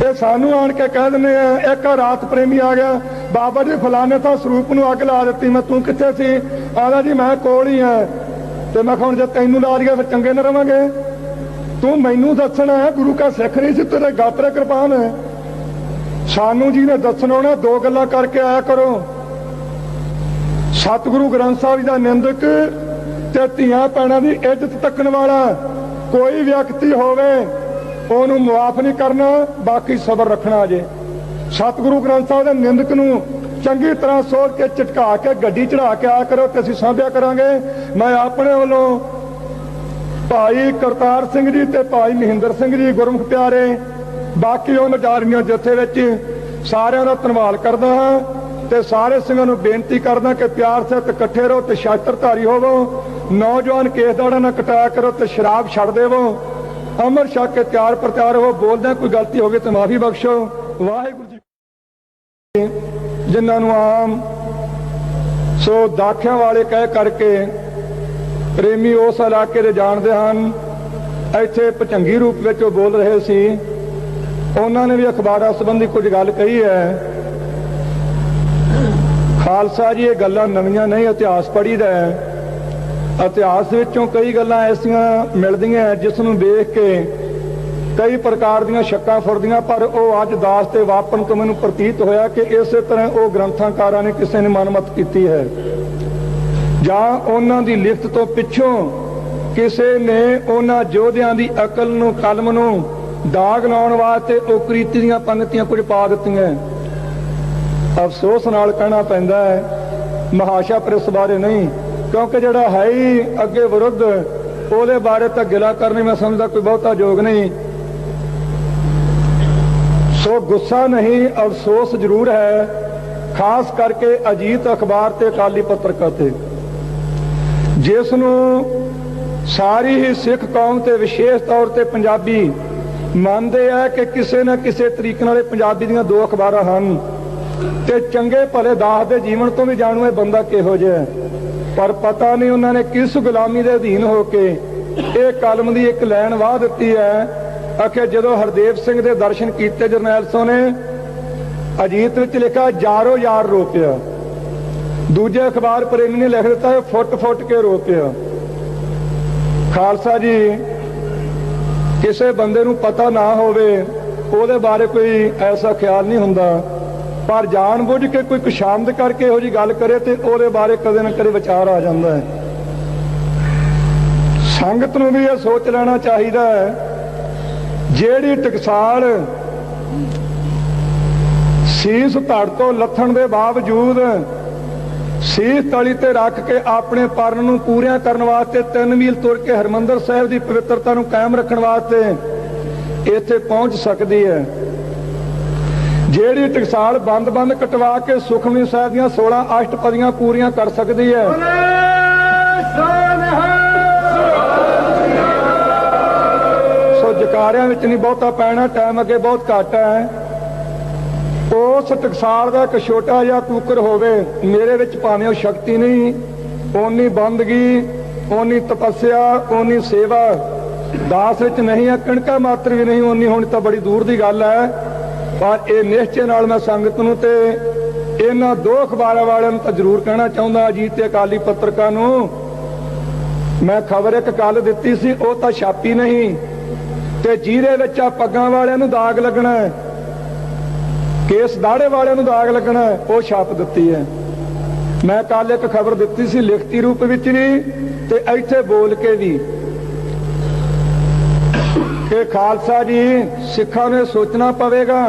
Speaker 1: ਇਹ ਸਾਨੂੰ ਆਣ ਕੇ ਕਹਿ ਦਿੰਦੇ ਆ। ਇੱਕ ਰਾਤ ਪ੍ਰੇਮੀ ਆ ਗਿਆ, ਬਾਬਾ ਜੀ ਫਲਾਣੇ ਤਾਂ ਸਰੂਪ ਨੂੰ ਅੱਗ ਲਾ ਦਿੱਤੀ। ਮੈਂ ਤੂੰ ਕਿੱਥੇ ਸੀ? ਆਦਾ ਜੀ ਮੈਂ ਕੋਲ ਹੀ ਆ। ਤੇ ਮੈਂ ਹੁਣ ਜੇ ਤੈਨੂੰ ਲਾ ਦਈਏ ਫਿਰ ਚੰਗੇ ਨਾ ਰਵਾਂਗੇ। ਤੂੰ ਮੈਨੂੰ ਦੱਸਣਾ ਹੈ, ਗੁਰੂ ਕਾ ਸਿੱਖ ਨਹੀਂ ਸੀ ਤੇਰੇ ਗਾਤਰੇ ਕਿਰਪਾਨ ਹੈ। ਸਾਨੂੰ ਜੀ ਨੇ ਦੱਸਣਾ ਹੋਣਾ, ਦੋ ਗੱਲਾਂ ਕਰਕੇ ਆਇਆ ਕਰੋ। ਸਤਿਗੁਰੂ ਗ੍ਰੰਥ ਸਾਹਿਬ ਦਾ ਨਿੰਦਕ ਤੇ ਧੀਆਂ ਭੈਣਾਂ ਦੀ ਇੱਜ਼ਤ ਤੱਕਣ ਵਾਲਾ ਕੋਈ ਵਿਅਕਤੀ ਹੋਵੇ ਉਹਨੂੰ ਮੁਆਫ ਨਹੀਂ ਕਰਨਾ, ਬਾਕੀ ਸਬਰ ਰੱਖਣਾ। ਜੇ ਸਤਿਗੁਰੂ ਗ੍ਰੰਥ ਸਾਹਿਬ ਦੇ ਨਿੰਦਕ ਨੂੰ ਚੰਗੀ ਤਰ੍ਹਾਂ ਸੋਚ ਕੇ ਝਟਕਾ ਕੇ ਗੱਡੀ ਚੜਾ ਕੇ ਆਇਆ ਕਰੋ ਤੇ ਅਸੀਂ ਸਾਂਭਿਆ ਕਰਾਂਗੇ। ਮੈਂ ਆਪਣੇ ਵੱਲੋਂ ਭਾਈ ਕਰਤਾਰ ਸਿੰਘ ਜੀ ਤੇ ਭਾਈ ਮਹਿੰਦਰ ਸਿੰਘ ਜੀ ਗੁਰਮੁਖ ਪਿਆਰੇ, ਬਾਕੀ ਉਹ ਨਜ਼ਾਰੀਆਂ ਜਥੇ ਵਿੱਚ ਸਾਰਿਆਂ ਦਾ ਧੰਨਵਾਦ ਕਰਦਾ ਹਾਂ ਤੇ ਸਾਰੇ ਸਿੰਘਾਂ ਨੂੰ ਬੇਨਤੀ ਕਰਦਾ ਕਿ ਪਿਆਰ ਸਹਿਤ ਇਕੱਠੇ ਰਹੋ ਤੇ ਸ਼ਾਸਤਰਧਾਰੀ ਹੋਵੋ। ਨੌਜਵਾਨ ਕੇਸ ਦਾੜਾ ਨਾ ਕਟਾਇਆ ਕਰੋ ਤੇ ਸ਼ਰਾਬ ਛੱਡ ਦੇਵੋ। ਅਮਰ ਛਕ ਕੇ ਤਿਆਰ ਪ੍ਰਤਿਆਰ ਹੋ। ਬੋਲਦਿਆਂ ਕੋਈ ਗਲਤੀ ਹੋਵੇ ਤਾਂ ਮਾਫੀ ਬਖਸ਼ੋ। ਵਾਹਿਗੁਰੂ ਜੀ ਜਿਨ੍ਹਾਂ ਨੂੰ ਆਮ ਸੋ ਦਾਖਿਆਂ ਵਾਲੇ ਕਹਿ ਕਰਕੇ ਪ੍ਰੇਮੀ ਉਸ ਇਲਾਕੇ ਦੇ ਜਾਣਦੇ ਹਨ। ਇੱਥੇ ਭਚੰਗੀ ਰੂਪ ਵਿੱਚ ਉਹ ਬੋਲ ਰਹੇ ਸੀ। ਉਹਨਾਂ ਨੇ ਵੀ ਅਖਬਾਰਾਂ ਸੰਬੰਧੀ ਕੁਝ ਗੱਲ ਕਹੀ ਹੈ। ਖਾਲਸਾ ਜੀ ਇਹ ਗੱਲਾਂ ਨਵੀਆਂ ਨਹੀਂ, ਇਤਿਹਾਸ ਪੜ੍ਹੀਦਾ ਹੈ। ਇਤਿਹਾਸ ਵਿੱਚੋਂ ਕਈ ਗੱਲਾਂ ਐਸੀਆਂ ਮਿਲਦੀਆਂ ਜਿਸ ਨੂੰ ਵੇਖ ਕੇ ਕਈ ਪ੍ਰਕਾਰ ਦੀਆਂ ਸ਼ੱਕਾਂ ਫੁਰਦੀਆਂ, ਪਰ ਉਹ ਅੱਜ ਦਾਸ ਤੇ ਵਾਪਰਨ ਤੋਂ ਮੈਨੂੰ ਪ੍ਰਤੀਤ ਹੋਇਆ ਕਿ ਇਸੇ ਤਰ੍ਹਾਂ ਉਹ ਗ੍ਰੰਥਾਕਾਰਾਂ ਨੇ ਕਿਸੇ ਨੇ ਮਨਮਤ ਕੀਤੀ ਹੈ ਜਾਂ ਉਹਨਾਂ ਦੀ ਲਿਖਤ ਤੋਂ ਪਿੱਛੋਂ ਕਿਸੇ ਨੇ ਉਹਨਾਂ ਯੋਧਿਆਂ ਦੀ ਅਕਲ ਨੂੰ, ਕਲਮ ਨੂੰ ਦਾਗ ਲਾਉਣ ਵਾਸਤੇ ਉਹ ਕ੍ਰੀਤੀ ਦੀਆਂ ਪੰਗਤੀਆਂ ਕੁਝ ਪਾ ਦਿੱਤੀਆਂ। ਅਫਸੋਸ ਨਾਲ ਕਹਿਣਾ ਪੈਂਦਾ ਹੈ, ਮਹਾਸ਼ਾ ਪ੍ਰੈਸ ਬਾਰੇ ਨਹੀਂ, ਕਿਉਂਕਿ ਜਿਹੜਾ ਹੈ ਹੀ ਅੱਗੇ ਵਿਰੁੱਧ ਉਹਦੇ ਬਾਰੇ ਤਾਂ ਗਿਲਾ ਕਰਨੀ ਮੈਂ ਸਮਝਦਾ ਕੋਈ ਬਹੁਤਾ ਯੋਗ ਨਹੀਂ। ਸੋ ਗੁੱਸਾ ਨਹੀਂ, ਅਫਸੋਸ ਜ਼ਰੂਰ ਹੈ, ਖਾਸ ਕਰਕੇ ਅਜੀਤ ਅਖਬਾਰ ਤੇ ਅਕਾਲੀ ਪੱਤਰਕਾਰ ਤੇ, ਜਿਸ ਨੂੰ ਸਾਰੀ ਹੀ ਸਿੱਖ ਕੌਮ ਤੇ ਵਿਸ਼ੇਸ਼ ਤੌਰ ਤੇ ਪੰਜਾਬੀ ਮੰਨਦੇ ਆ ਕਿ ਕਿਸੇ ਨਾ ਕਿਸੇ ਤਰੀਕੇ ਨਾਲ ਪੰਜਾਬੀ ਦੀਆਂ ਦੋ ਅਖਬਾਰਾਂ ਹਨ ਤੇ ਚੰਗੇ ਭਲੇ ਦਾਸ ਦੇ ਜੀਵਨ ਤੋਂ ਵੀ ਜਾਣੂ ਇਹ ਬੰਦਾ ਕਿਹੋ ਜਿਹਾ। ਪਰ ਪਤਾ ਨਹੀਂ ਉਹਨਾਂ ਨੇ ਕਿਸ ਗੁਲਾਮੀ ਦੇ ਅਧੀਨ ਹੋ ਕੇ ਇਹ ਕਲਮ ਦੀ ਇੱਕ ਲਾਈਨ ਵਾਹ ਦਿੱਤੀ ਹੈ। ਆਖੇ ਜਦੋਂ ਹਰਦੇਵ ਸਿੰਘ ਦੇ ਦਰਸ਼ਨ ਕੀਤੇ ਜਰਨੈਲ ਸਿੰਘ ਨੇ, ਅਜੀਤ ਵਿੱਚ ਲਿਖਿਆ ਜਾਰੋ ਯਾਰ ਰੋ ਪਿਆ। ਦੂਜੇ ਅਖਬਾਰ ਪ੍ਰੇਮੀ ਨੇ ਲਿਖ ਦਿੱਤਾ ਫੁੱਟ ਫੁੱਟ ਕੇ ਰੋ ਪਿਆ। ਖਾਲਸਾ ਜੀ, ਕਿਸੇ ਬੰਦੇ ਨੂੰ ਪਤਾ ਨਾ ਹੋਵੇ ਉਹਦੇ ਬਾਰੇ ਕੋਈ ਐਸਾ ਖਿਆਲ ਨਹੀਂ ਹੁੰਦਾ, ਪਰ ਜਾਣ ਬੁੱਝ ਕੇ ਕੋਈ ਕੁਸ਼ਾਮਦ ਕਰਕੇ ਇਹੋ ਜਿਹੀ ਗੱਲ ਕਰੇ ਤੇ ਉਹਦੇ ਬਾਰੇ ਕਦੇ ਨਾ ਕਦੇ ਵਿਚਾਰ ਆ ਜਾਂਦਾ ਹੈ। ਸੰਗਤ ਨੂੰ ਵੀ ਇਹ ਸੋਚ ਲੈਣਾ ਚਾਹੀਦਾ ਹੈ, ਜਿਹੜੀ ਟਕਸਾਲ ਸੀਸ ਧੜ ਤੋਂ ਲੱਥਣ ਦੇ ਬਾਵਜੂਦ ਸੀਸ ਤਲੀ ਤੇ ਰੱਖ ਕੇ ਆਪਣੇ ਪਰਨ ਨੂੰ ਪੂਰਿਆਂ ਕਰਨ ਵਾਸਤੇ 3 ਮੀਲ ਤੁਰ ਕੇ ਹਰਿਮੰਦਰ ਸਾਹਿਬ ਦੀ ਪਵਿੱਤਰਤਾ ਨੂੰ ਕਾਇਮ ਰੱਖਣ ਵਾਸਤੇ ਇੱਥੇ ਪਹੁੰਚ ਸਕਦੀ ਹੈ, ਜਿਹੜੀ ਟਕਸਾਲ ਬੰਦ ਕਟਵਾ ਕੇ ਸੁਖਮਨੀ ਸਾਹਿਬ ਦੀਆਂ 16 ਅਸ਼ਟਪਦੀਆਂ ਪੂਰੀਆਂ ਕਰ ਸਕਦੀ ਹੈ। ਸੋ ਜਕਾਰਿਆਂ ਵਿੱਚ ਨਹੀਂ ਬਹੁਤਾ ਪੈਣਾ, ਟਾਈਮ ਅੱਗੇ ਬਹੁਤ ਘੱਟ ਹੈ। ਉਸ ਟਕਸਾਲ ਦਾ ਇੱਕ ਛੋਟਾ ਜਿਹਾ ਕੂਕਰ ਹੋਵੇ, ਮੇਰੇ ਵਿੱਚ ਭਾਵੇਂ ਉਹ ਸ਼ਕਤੀ ਨਹੀਂ, ਓਨੀ ਬੰਦਗੀ, ਓਨੀ ਤਪੱਸਿਆ, ਓਨੀ ਸੇਵਾ ਦਾਸ ਵਿੱਚ ਨਹੀਂ ਹੈ, ਕਣਕਾ ਮਾਤਰ ਵੀ ਨਹੀਂ ਓਨੀ ਹੋਣੀ ਤਾਂ ਬੜੀ ਦੂਰ ਦੀ ਗੱਲ ਹੈ। ਪਰ ਇਹ ਨਿਸ਼ਚੇ ਨਾਲ ਮੈਂ ਸੰਗਤ ਨੂੰ ਤੇ ਇਹਨਾਂ 2 ਅਖਬਾਰਾਂ ਵਾਲਿਆਂ ਨੂੰ ਤਾਂ ਜ਼ਰੂਰ ਕਹਿਣਾ ਚਾਹੁੰਦਾ, ਅਜੀਤ ਤੇ ਅਕਾਲੀ ਪੱਤਰਕਾਰ ਨੂੰ। ਮੈਂ ਖਬਰ ਇੱਕ ਕੱਲ ਦਿੱਤੀ ਸੀ, ਉਹ ਤਾਂ ਛਾਪੀ ਨਹੀਂ, ਤੇ ਜਿਹਦੇ ਵਿੱਚ ਆ ਪੱਗਾਂ ਵਾਲਿਆਂ ਨੂੰ ਦਾਗ ਲੱਗਣਾ ਹੈ, ਕੇਸ ਦਾੜੇ ਵਾਲਿਆਂ ਨੂੰ ਦਾਗ ਲੱਗਣਾ ਹੈ, ਉਹ ਛਾਪ ਦਿੱਤੀ ਹੈ। ਮੈਂ ਕੱਲ ਇੱਕ ਖਬਰ ਦਿੱਤੀ ਸੀ ਲਿਖਤੀ ਰੂਪ ਵਿੱਚ ਵੀ ਤੇ ਇੱਥੇ ਬੋਲ ਕੇ ਵੀ, ਕਿ ਖਾਲਸਾ ਜੀ, ਸਿੱਖਾਂ ਨੇ ਸੋਚਣਾ ਪਵੇਗਾ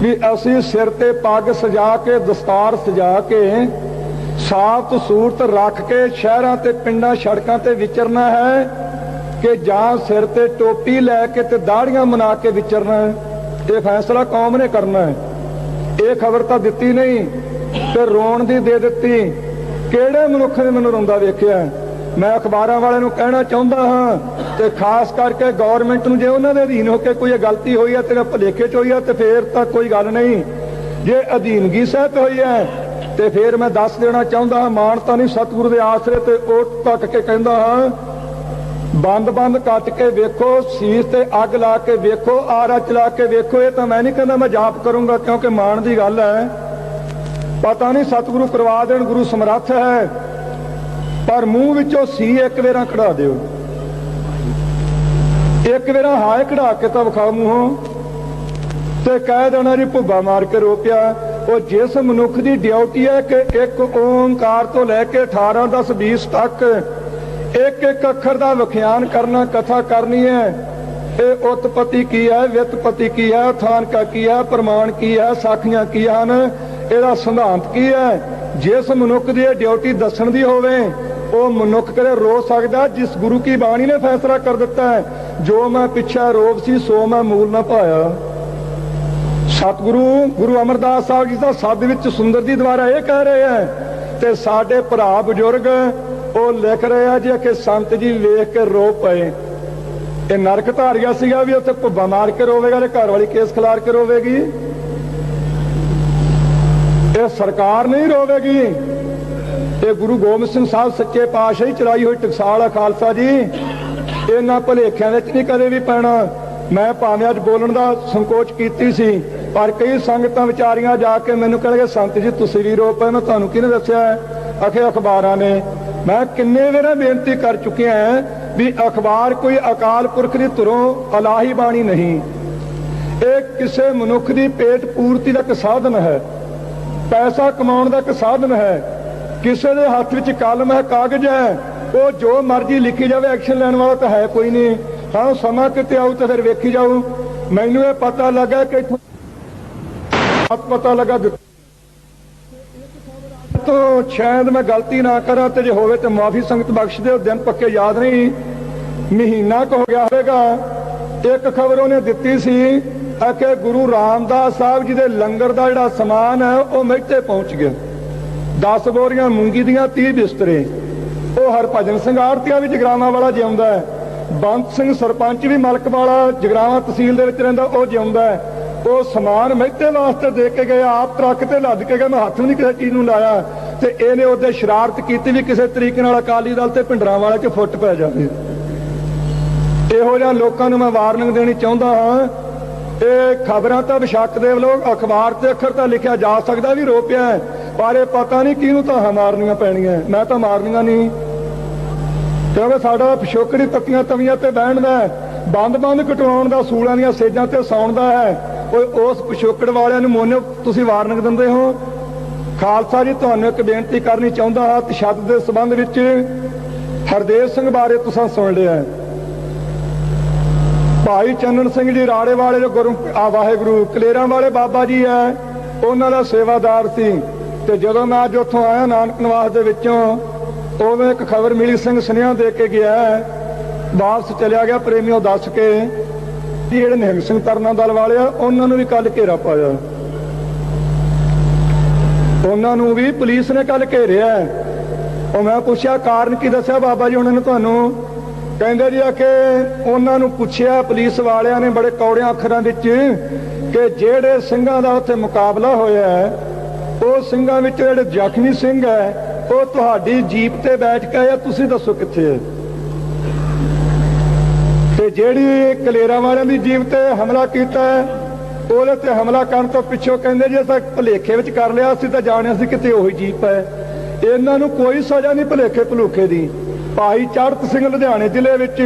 Speaker 1: ਵੀ ਅਸੀਂ ਸਿਰ ਤੇ ਪੱਗ ਸਜਾ ਕੇ, ਦਸਤਾਰ ਸਜਾ ਕੇ, ਸਾਫ ਸੂਰਤ ਰੱਖ ਕੇ ਸ਼ਹਿਰਾਂ ਤੇ ਪਿੰਡਾਂ ਸੜਕਾਂ ਤੇ ਵਿਚਰਨਾ ਹੈ, ਕਿ ਜਾਂ ਸਿਰ ਤੇ ਟੋਪੀ ਲੈ ਕੇ ਤੇ ਦਾੜੀਆਂ ਬਣਾ ਕੇ ਵਿਚਰਨਾ ਹੈ। ਇਹ ਫੈਸਲਾ ਕੌਮ ਨੇ ਕਰਨਾ ਹੈ। ਇਹ ਖਬਰ ਤਾਂ ਦਿੱਤੀ ਨਹੀਂ ਤੇ ਰੋਣ ਦੀ ਦੇ ਦਿੱਤੀ। ਕਿਹੜੇ ਮਨੁੱਖ ਨੇ ਮੈਨੂੰ ਰੋਂਦਾ ਵੇਖਿਆ? ਮੈਂ ਅਖਬਾਰਾਂ ਵਾਲਿਆਂ ਨੂੰ ਕਹਿਣਾ ਚਾਹੁੰਦਾ ਹਾਂ, ਤੇ ਖਾਸ ਕਰਕੇ ਗੌਰਮੈਂਟ ਨੂੰ, ਜੇ ਉਹਨਾਂ ਦੇ ਅਧੀਨ ਹੋ ਕੇ ਕੋਈ ਗਲਤੀ ਹੋਈ ਹੈ ਤੇ ਭੁਲੇਖੇ 'ਚ ਹੋਈ ਹੈ ਤੇ ਫੇਰ ਤਾਂ ਕੋਈ ਗੱਲ ਨਹੀਂ। ਜੇ ਅਧੀਨਗੀ ਸਹਿਤ ਹੋਈ ਹੈ ਤੇ ਫੇਰ ਮੈਂ ਦੱਸ ਦੇਣਾ ਚਾਹੁੰਦਾ ਹਾਂ, ਮਾਨਤਾ ਨਹੀਂ ਸਤਿਗੁਰੂ ਦੇ ਆਸਰੇ ਤੇ ਉਹ ਤੱਕ ਕੇ ਕਹਿੰਦਾ ਹਾਂ, ਬੰਦ ਕੱਟ ਕੇ ਵੇਖੋ, ਸੀਸ ਤੇ ਅੱਗ ਲਾ ਕੇ ਵੇਖੋ, ਆਰਾ ਚਲਾ ਕੇ ਵੇਖੋ। ਇਹ ਤਾਂ ਮੈਂ ਨਹੀਂ ਕਹਿੰਦਾ ਮੈਂ ਜਾਪ ਕਰੂੰਗਾ, ਕਿਉਂਕਿ ਮਾਣ ਦੀ ਗੱਲ ਹੈ। ਪਤਾ ਨਹੀਂ ਸਤਿਗੁਰੂ ਕਰਵਾ ਦੇਣ, ਗੁਰੂ ਸਮਰੱਥ ਹੈ, ਪਰ ਮੂੰਹ ਵਿੱਚੋਂ ਸੀ ਇੱਕ ਵੇਰਾ ਕਢਾ ਦਿਓ, ਇੱਕ ਵੇਰਾ ਹਾਏ ਕਢਾ ਕੇ ਤਾਂ ਵਿਖਾਓ ਮੂੰਹੋਂ, ਤੇ ਕਹਿ ਦੇਣਾ ਜੀ ਭੁੱਬਾ ਮਾਰ ਕੇ ਰੋ ਪਿਆ। ਉਹ ਜਿਸ ਮਨੁੱਖ ਦੀ ਡਿਊਟੀ ਹੈ ਕਿ ਇੱਕ ਓਂਕਾਰ ਤੋਂ ਲੈ ਕੇ 18, 10, 20 ਤੱਕ ਇੱਕ ਅੱਖਰ ਦਾ ਵਿਖਿਆਨ ਕਰਨਾ, ਕਥਾ ਕਰਨੀ ਹੈ। ਇਹ ਉਤਪਤੀ ਕੀ ਹੈ, ਵਿਤਪਤੀ ਕੀ ਹੈ, ਥਾਨਕਾ ਕੀ ਹੈ, ਪ੍ਰਮਾਣ ਕੀ ਹੈ, ਸਾਖੀਆਂ ਕੀ ਹਨ, ਇਹਦਾ ਸਿਧਾਂਤ ਕੀ ਹੈ। ਜਿਸ ਮਨੁੱਖ ਦੀ ਇਹ ਡਿਊਟੀ ਦੱਸਣ ਦੀ ਹੋਵੇ, ਉਹ ਮਨੁੱਖ ਕਦੇ ਰੋ ਸਕਦਾ, ਜਿਸ ਗੁਰੂ ਕੀ ਬਾਣੀ ਨੇ ਫੈਸਲਾ ਕਰ ਦਿੱਤਾ ਹੈ, ਜੋ ਮੈਂ ਪਿੱਛਾ ਰੋਗ ਸੀ ਸੋ ਮੈਂ ਮੂਲ ਨਾ ਪਾਇਆ। ਸਤਿਗੁਰੂ ਗੁਰੂ ਅਮਰਦਾਸ ਸਾਹਿਬ ਜੀ ਦਾ ਸ਼ਬਦ ਵਿੱਚ ਸੁੰਦਰ ਦੀ ਦੁਆਰਾ ਇਹ ਕਹਿ ਰਹੇ ਹੈ, ਤੇ ਸਾਡੇ ਭਰਾ ਬਜ਼ੁਰਗ ਉਹ ਲਿਖ ਰਹੇ ਆ ਜੀ ਕਿ ਸੰਤ ਜੀ ਵੇਖ ਕੇ ਰੋ ਪਏ। ਇਹ ਨਰਕ ਧਾਰਿਆ ਸੀਗਾ ਵੀ ਉੱਥੇ ਭੁੱਬਾ ਮਾਰ ਕੇ ਰੋਵੇਗਾ ਤੇ ਘਰ ਵਾਲੀ ਕੇਸ ਖਿਲਾਰ ਕੇ ਰੋਵੇਗੀ। ਇਹ ਸਰਕਾਰ ਨਹੀਂ ਰੋਵੇਗੀ, ਇਹ ਗੁਰੂ ਗੋਬਿੰਦ ਸਿੰਘ ਸਾਹਿਬ ਸੱਚੇ ਪਾਤਸ਼ਾਹ ਹੀ ਚਲਾਈ ਹੋਈ ਟਕਸਾਲ ਆ। ਖਾਲਸਾ ਜੀ, ਇਹਨਾਂ ਭੁਲੇਖਿਆਂ ਵਿੱਚ ਨਹੀਂ ਕਦੇ ਵੀ ਪੈਣਾ। ਮੈਂ ਭਾਵੇਂ ਅੱਜ ਬੋਲਣ ਦਾ ਸੰਕੋਚ ਕੀਤੀ ਸੀ, ਪਰ ਕਈ ਸੰਗਤਾਂ ਵਿਚਾਰੀਆਂ ਜਾ ਕੇ ਮੈਨੂੰ ਕਹਿਣਗੇ ਸੰਤ ਜੀ ਤੁਸੀਂ ਵੀ ਰੋ ਪਏ। ਮੈਂ ਤੁਹਾਨੂੰ ਕਿਹਨੇ ਦੱਸਿਆ? ਅਖੇ ਅਖਬਾਰਾਂ ਨੇ। ਮੈਂ ਕਿੰਨੇ ਵੇਰਾ ਬੇਨਤੀ ਕਰ ਚੁੱਕਿਆ ਵੀ ਅਖਬਾਰ ਕੋਈ ਅਕਾਲ ਪੁਰਖ ਦੀ ਧੁਰੋਂ ਇਲਾਹੀ ਬਾਣੀ ਨਹੀਂ, ਇਹ ਕਿਸੇ ਮਨੁੱਖ ਦੀ ਪੇਟ ਪੂਰਤੀ ਦਾ ਇੱਕ ਸਾਧਨ ਹੈ, ਪੈਸਾ ਕਮਾਉਣ ਦਾ ਇੱਕ ਸਾਧਨ ਹੈ। ਕਿਸੇ ਦੇ ਹੱਥ ਵਿੱਚ ਕਲਮ ਹੈ, ਕਾਗਜ਼ ਹੈ, ਉਹ ਜੋ ਮਰਜ਼ੀ ਲਿਖੀ ਜਾਵੇ, ਐਕਸ਼ਨ ਲੈਣ ਵਾਲਾ ਤਾਂ ਹੈ ਕੋਈ ਨਹੀਂ। ਹਾਂ, ਸਮਾਂ ਕਿਤੇ ਆਊ ਤਾਂ ਫਿਰ ਵੇਖੀ ਜਾਊ। ਮੈਨੂੰ ਇਹ ਪਤਾ ਲੱਗਾ ਕਿ ਪਤਾ ਲੱਗਾ ਤੋਂ ਸ਼ਾਇਦ ਮੈਂ ਗਲਤੀ ਨਾ ਕਰਾਂ, ਤੇ ਜੇ ਹੋਵੇ ਤੇ ਮਾਫੀ ਸੰਗਤ ਬਖਸ਼ ਦਿਓ। ਦਿਨ ਪੱਕੇ ਯਾਦ ਨਹੀਂ, ਮਹੀਨਾ ਕੁ ਹੋ ਗਿਆ ਹੋਵੇਗਾ। ਇੱਕ ਖਬਰ ਉਹਨੇ ਦਿੱਤੀ ਸੀ ਕਿ ਗੁਰੂ ਰਾਮਦਾਸ ਸਾਹਿਬ ਜੀ ਦੇ ਲੰਗਰ ਦਾ ਜਿਹੜਾ ਸਮਾਨ ਹੈ ਉਹ ਮਹਿਤੇ ਪਹੁੰਚ ਗਿਆ। 10 ਬੋਰੀਆਂ ਮੂੰਗੀ ਦੀਆਂ, 30 ਬਿਸਤਰੇ। ਉਹ ਹਰਭਜਨ ਸਿੰਘ ਆੜਤੀਆ ਵੀ ਜਗਰਾਵਾਂ ਵਾਲਾ ਜਿਉਂਦਾ ਹੈ, ਬੰਤ ਸਿੰਘ ਸਰਪੰਚ ਵੀ ਮਲਕ ਵਾਲਾ ਜਗਰਾਵਾਂ ਤਹਿਸੀਲ ਦੇ ਵਿੱਚ ਰਹਿੰਦਾ, ਉਹ ਜਿਉਂਦਾ ਹੈ। ਉਹ ਸਮਾਨ ਮਹਿਤੇ ਵਾਸਤੇ ਦੇ ਕੇ ਗਏ, ਆਪ ਟਰੱਕ ਤੇ ਲੱਦ ਕੇ ਗਏ। ਮੈਂ ਹੱਥ ਨਹੀਂ ਕਿਸੇ ਚੀਜ਼ ਨੂੰ ਲਾਇਆ, ਤੇ ਇਹਨੇ ਉਹਦੇ ਸ਼ਰਾਰਤ ਕੀਤੀ ਵੀ ਕਿਸੇ ਤਰੀਕੇ ਨਾਲ ਅਕਾਲੀ ਦਲ ਤੇ ਭਿੰਡਰਾਂ ਵਾਲੇ 'ਚ ਫੁੱਟ ਪੈ ਜਾਵੇ। ਇਹੋ ਜਿਹਾ ਲੋਕਾਂ ਨੂੰ ਮੈਂ ਵਾਰਨਿੰਗ ਦੇਣੀ ਚਾਹੁੰਦਾ ਹਾਂ ਇਹ ਖਬਰਾਂ ਤਾਂ ਵਿਸ਼ਕ ਦੇ ਲੋਕ ਅਖਬਾਰ ਤੇ ਅੱਖਰ ਤਾਂ ਲਿਖਿਆ ਜਾ ਸਕਦਾ ਵੀ ਰੋਪਿਆ, ਪਰ ਇਹ ਪਤਾ ਨਹੀਂ ਕਿਹਨੂੰ ਤਾਂ ਮਾਰਨੀਆਂ ਪੈਣੀਆਂ। ਮੈਂ ਤਾਂ ਮਾਰਨੀਆਂ ਨਹੀਂ, ਕਿਉਂਕਿ ਸਾਡਾ ਪਿਛੋਕੜੀ ਤੱਤੀਆਂ ਤਵੀਆਂ ਤੇ ਬਹਿਣਦਾ, ਬੰਦ ਕਟਵਾਉਣ ਦਾ, ਸੂਲਾਂ ਦੀਆਂ ਸੇਜਾਂ ਤੇ ਸੌਣ ਦਾ ਹੈ। ਉਸ ਪਿਛੋਕੜ ਵਾਲਿਆਂ ਨੂੰ ਮੋਨੋ ਤੁਸੀਂ ਵਾਰਨਿੰਗ ਦਿੰਦੇ ਹੋ। ਖਾਲਸਾ ਜੀ, ਤੁਹਾਨੂੰ ਇੱਕ ਬੇਨਤੀ ਕਰਨੀ ਚਾਹੁੰਦਾ ਹਾਂ। ਤਸ਼ੱਦਦ ਦੇ ਸੰਬੰਧ ਵਿੱਚ ਹਰਦੇਵ ਸਿੰਘ ਬਾਰੇ ਤੁਸੀਂ ਸੁਣ ਲਿਆ। ਭਾਈ ਚੰਨਣ ਸਿੰਘ ਜੀ ਰਾੜੇ ਵਾਲੇ ਜੋ ਵਾਹਿਗੁਰੂ ਕਲੇਰਾਂ ਵਾਲੇ ਬਾਬਾ ਜੀ ਹੈ, ਉਹਨਾਂ ਦਾ ਸੇਵਾਦਾਰ ਸੀ। ਤੇ ਜਦੋਂ ਮੈਂ ਅੱਜ ਉੱਥੋਂ ਆਇਆ ਨਾਨਕ ਨਿਵਾਸ ਦੇ ਵਿੱਚੋਂ, ਉਦੋਂ ਇੱਕ ਖਬਰ ਮਿਲੀ, ਸਿੰਘ ਸੁਨੇਹਾ ਦੇ ਕੇ ਗਿਆ, ਵਾਪਸ ਚਲਿਆ ਗਿਆ ਪ੍ਰੇਮੀਓ ਦੱਸ ਕੇ ਜਿਹੜੇ ਨਿਹੰਗ ਸਿੰਘ ਤਰਨਾ ਦਲ ਵਾਲੇ ਆ, ਉਹਨਾਂ ਨੂੰ ਵੀ ਕੱਲ ਘੇਰਾ ਪਾਇਆ। ਉਹਨਾਂ ਨੂੰ ਵੀ ਪੁਲਿਸ ਨੇ ਕੱਲ ਘੇਰਿਆ। ਉਹ ਮੈਂ ਪੁੱਛਿਆ ਕਾਰਨ ਕੀ ਦੱਸਿਆ ਬਾਬਾ ਜੀ ਉਹਨਾਂ ਨੇ ਤੁਹਾਨੂੰ? ਕਹਿੰਦੇ ਜੀ ਆ ਕਿ ਉਹਨਾਂ ਨੂੰ ਪੁੱਛਿਆ ਪੁਲਿਸ ਵਾਲਿਆਂ ਨੇ ਬੜੇ ਕੌੜਿਆਂ ਅੱਖਰਾਂ ਵਿੱਚ ਕਿ ਜਿਹੜੇ ਸਿੰਘਾਂ ਦਾ ਉੱਥੇ ਮੁਕਾਬਲਾ ਹੋਇਆ ਉਹ ਸਿੰਘਾਂ ਵਿੱਚ ਜਿਹੜੇ ਜ਼ਖਮੀ ਸਿੰਘ ਹੈ ਉਹ ਤੁਹਾਡੀ ਜੀਪ ਤੇ ਬੈਠ ਕੇ ਆਇਆ, ਤੁਸੀਂ ਦੱਸੋ ਕਿੱਥੇ ਹੈ? ਤੇ ਜਿਹੜੀ ਕਲੇਰਾਂ ਵਾਲਿਆਂ ਦੀ ਜੀਪ ਤੇ ਹਮਲਾ ਕੀਤਾ ਉਹਦੇ ਤੇ ਹਮਲਾ ਕਰਨ ਤੋਂ ਪਿੱਛੋਂ ਕਹਿੰਦੇ ਜੀ ਅਸੀਂ ਭੁਲੇਖੇ ਵਿੱਚ ਕਰ ਲਿਆ, ਅਸੀਂ ਤਾਂ ਜਾਣਿਆ ਸੀ ਕਿਤੇ ਉਹੀ ਜੀਪ ਹੈ। ਇਹਨਾਂ ਨੂੰ ਕੋਈ ਸਜ਼ਾ ਨਹੀਂ ਭੁਲੇਖੇ ਭਲੂਖੇ ਦੀ। ਭਾਈ ਚੜ੍ਹਤ ਸਿੰਘ ਲੁਧਿਆਣੇ ਜ਼ਿਲ੍ਹੇ ਵਿੱਚ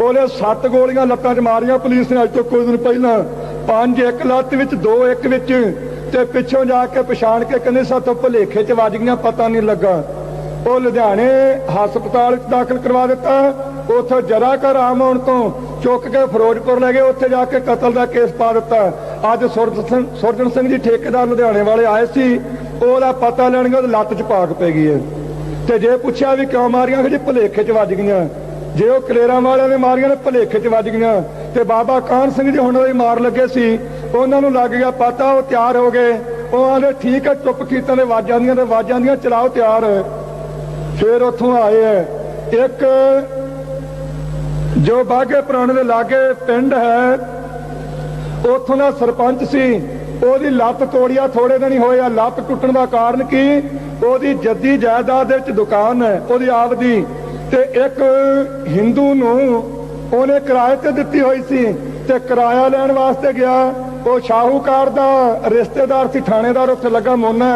Speaker 1: ਉਹਨੇ 7 ਗੋਲੀਆਂ ਲੱਤਾਂ 'ਚ ਮਾਰੀਆਂ ਪੁਲਿਸ ਨੇ ਅੱਜ ਤੋਂ ਕੁਝ ਦਿਨ ਪਹਿਲਾਂ, 5 ਇੱਕ ਲੱਤ ਵਿੱਚ, 2 ਇੱਕ ਵਿੱਚ, ਤੇ ਪਿੱਛੋਂ ਜਾ ਕੇ ਪਛਾਣ ਕੇ ਕਹਿੰਦੇ ਸਾਥੋਂ ਭੁਲੇਖੇ 'ਚ ਵੱਜ ਗਈਆਂ, ਪਤਾ ਨਹੀਂ ਲੱਗਾ। ਉਹ ਲੁਧਿਆਣੇ ਹਸਪਤਾਲ 'ਚ ਦਾਖਲ ਕਰਵਾ ਦਿੱਤਾ। ਉੱਥੋਂ ਜਰਾ ਘਰ ਆਮ ਹੋਣ ਤੋਂ ਚੁੱਕ ਕੇ ਫਿਰੋਜ਼ਪੁਰ ਲੈ ਗਏ, ਉੱਥੇ ਜਾ ਕੇ ਕਤਲ ਦਾ ਕੇਸ ਪਾ ਦਿੱਤਾ। ਅੱਜ ਸੁਰਜਣ ਸਿੰਘ ਜੀ ਠੇਕੇਦਾਰ ਲੁਧਿਆਣੇ ਵਾਲੇ ਆਏ ਸੀ, ਉਹਦਾ ਪਤਾ ਲੈਣਗੇ, ਉਹਦੀ ਲੱਤ 'ਚ ਪਾਕ ਪੈ ਗਈ ਹੈ। ਤੇ ਜੇ ਪੁੱਛਿਆ ਵੀ ਕਿਉਂ ਮਾਰੀਆਂ, ਜੀ ਭੁਲੇਖੇ 'ਚ ਵੱਜ ਗਈਆਂ। ਜੇ ਉਹ ਕਲੇਰਾਂ ਵਾਲਿਆਂ ਨੇ ਮਾਰੀਆਂ ਨੇ ਭੁਲੇਖੇ 'ਚ ਵੱਜ ਗਈਆਂ। ਤੇ ਬਾਬਾ ਕਾਹਨ ਸਿੰਘ ਜੀ ਹੁਣ ਉਹਦੀ ਮਾਰ ਲੱਗੇ ਸੀ, ਉਹਨਾਂ ਨੂੰ ਲੱਗ ਗਿਆ ਪਤਾ, ਉਹ ਤਿਆਰ ਹੋ ਗਏ। ਉਹ ਆਂਦੇ ਠੀਕ ਹੈ, ਚੁੱਪ ਕੀਤਾ ਨੇ ਵਾਜਾਂ ਦੀਆਂ, ਤੇ ਵਾਜਾਂ ਦੀਆਂ ਚਲਾਓ ਤਿਆਰ। ਫਿਰ ਉੱਥੋਂ ਆਏ ਹੈ ਇੱਕ ਜੋ ਬਾਘੇ ਪੁਰਾਣੇ ਦੇ ਲਾਗੇ ਪਿੰਡ ਹੈ, ਉੱਥੋਂ ਦਾ ਸਰਪੰਚ ਸੀ, ਉਹਦੀ ਲੱਤ ਤੋੜਿਆ ਥੋੜੇ ਦਿਨ ਹੀ ਹੋਏ ਆ। ਲੱਤ ਟੁੱਟਣ ਦਾ ਕਾਰਨ ਕੀ? ਉਹਦੀ ਜੱਦੀ ਜਾਇਦਾਦ ਦੇ ਵਿੱਚ ਦੁਕਾਨ ਹੈ ਉਹਦੀ ਆਪ ਦੀ, ਤੇ ਇੱਕ ਹਿੰਦੂ ਨੂੰ ਉਹਨੇ ਕਿਰਾਏ ਤੇ ਦਿੱਤੀ ਹੋਈ ਸੀ, ਤੇ ਕਿਰਾਇਆ ਲੈਣ ਵਾਸਤੇ ਗਿਆ। ਉਹ ਸ਼ਾਹੂਕਾਰ ਦਾ ਰਿਸ਼ਤੇਦਾਰ ਸੀ, ਥਾਣੇਦਾਰ ਉੱਥੇ ਲੱਗਾ ਮੋਨਾ।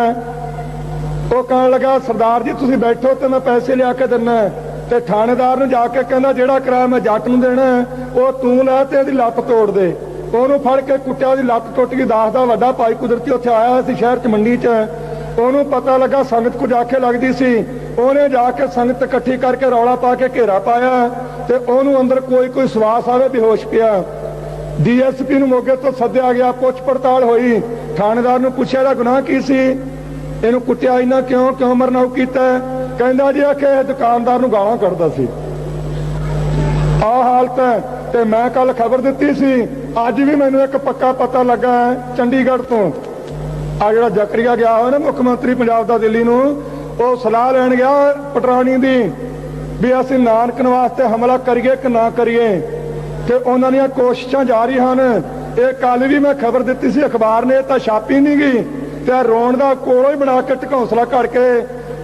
Speaker 1: ਉਹ ਕਹਿਣ ਲੱਗਾ ਸਰਦਾਰ ਜੀ ਤੁਸੀਂ ਬੈਠੋ ਤੇ ਮੈਂ ਪੈਸੇ ਲਿਆ ਕੇ ਦਿੰਨਾ। ਤੇ ਥਾਣੇਦਾਰ ਨੂੰ ਜਾ ਕੇ ਕਹਿੰਦਾ ਜਿਹੜਾ ਕਿਰਾਇਆ ਮੈਂ ਜੱਟ ਨੂੰ ਦੇਣਾ ਉਹ ਤੂੰ ਲੈ ਤੇ ਇਹਦੀ ਲੱਤ ਤੋੜ ਦੇ। ਉਹਨੂੰ ਫੜ ਕੇ ਕੁੱਟਿਆ, ਉਹਦੀ ਲੱਤ ਟੁੱਟ ਗਈ। ਦਾਸ ਦਾ ਵੱਡਾ ਭਾਈ ਕੁਦਰਤੀ ਉੱਥੇ ਆਇਆ ਸੀ ਸ਼ਹਿਰ 'ਚ ਮੰਡੀ 'ਚ। ਉਹਨੂੰ ਪਤਾ ਲੱਗਾ ਸੰਗਤ ਕੁਝ ਆਖੇ ਲੱਗਦੀ ਸੀ, ਉਹਨੇ ਜਾ ਕੇ ਸੰਗਤ ਇਕੱਠੀ ਕਰਕੇ ਰੌਲਾ ਪਾ ਕੇ ਘੇਰਾ ਪਾਇਆ, ਤੇ ਉਹਨੂੰ ਅੰਦਰ ਕੋਈ ਸਵਾਸ ਆਵੇ, ਬੇਹੋਸ਼ ਪਿਆ। ਡੀਐਸਪੀ ਨੂੰ ਮੋਗੇ ਤੋਂ ਸੱਦਿਆ ਗਿਆ, ਪੁੱਛ ਪੜਤਾਲ ਹੋਈ। ਥਾਣੇਦਾਰ ਨੂੰ ਪੁੱਛਿਆ ਇਹਦਾ ਗੁਨਾਹ ਕੀ ਸੀ, ਇਹਨੂੰ ਕੁੱਟਿਆ ਇਹਨਾਂ ਕਿਉਂ ਮਰਨਾਉ ਕੀਤਾ? ਕਹਿੰਦਾ ਜੀ ਆ ਕਿ ਦੁਕਾਨਦਾਰ ਨੂੰ ਗਾਲਾਂ ਕੱਢਦਾ ਸੀ। ਆਹ ਹਾਲਤ ਹੈ। ਤੇ ਮੈਂ ਕੱਲ ਖਬਰ ਦਿੱਤੀ ਸੀ, ਅੱਜ ਵੀ ਮੈਨੂੰ ਇੱਕ ਪੱਕਾ ਪਤਾ ਲੱਗਾ ਚੰਡੀਗੜ੍ਹ ਤੋਂ। ਆ ਜਿਹੜਾ ਜ਼ਕਰੀਆ ਗਿਆ ਹੋਇਆ ਨਾ ਮੁੱਖ ਮੰਤਰੀ ਪੰਜਾਬ ਦਾ ਦਿੱਲੀ ਨੂੰ, ਉਹ ਸਲਾਹ ਲੈਣ ਗਿਆ ਪਟਰਾਣੀ ਦੀ ਵੀ ਅਸੀਂ ਨਾਨਕ ਨਿਵਾਸ ਤੇ ਹਮਲਾ ਕਰੀਏ ਕਿ ਨਾ ਕਰੀਏ। ਤੇ ਉਹਨਾਂ ਦੀਆਂ ਕੋਸ਼ਿਸ਼ਾਂ ਜਾਰੀ ਹਨ। ਇਹ ਕੱਲ ਵੀ ਮੈਂ ਖਬਰ ਦਿੱਤੀ ਸੀ, ਅਖਬਾਰ ਨੇ ਤਾਂ ਛਾਪੀ ਨਹੀਂ ਗਈ, ਤੇ ਰੋਣ ਦਾ ਕੋਲੋਂ ਹੀ ਬਣਾ ਕੇ ਢਕੌਂਸਲਾ ਕਰਕੇ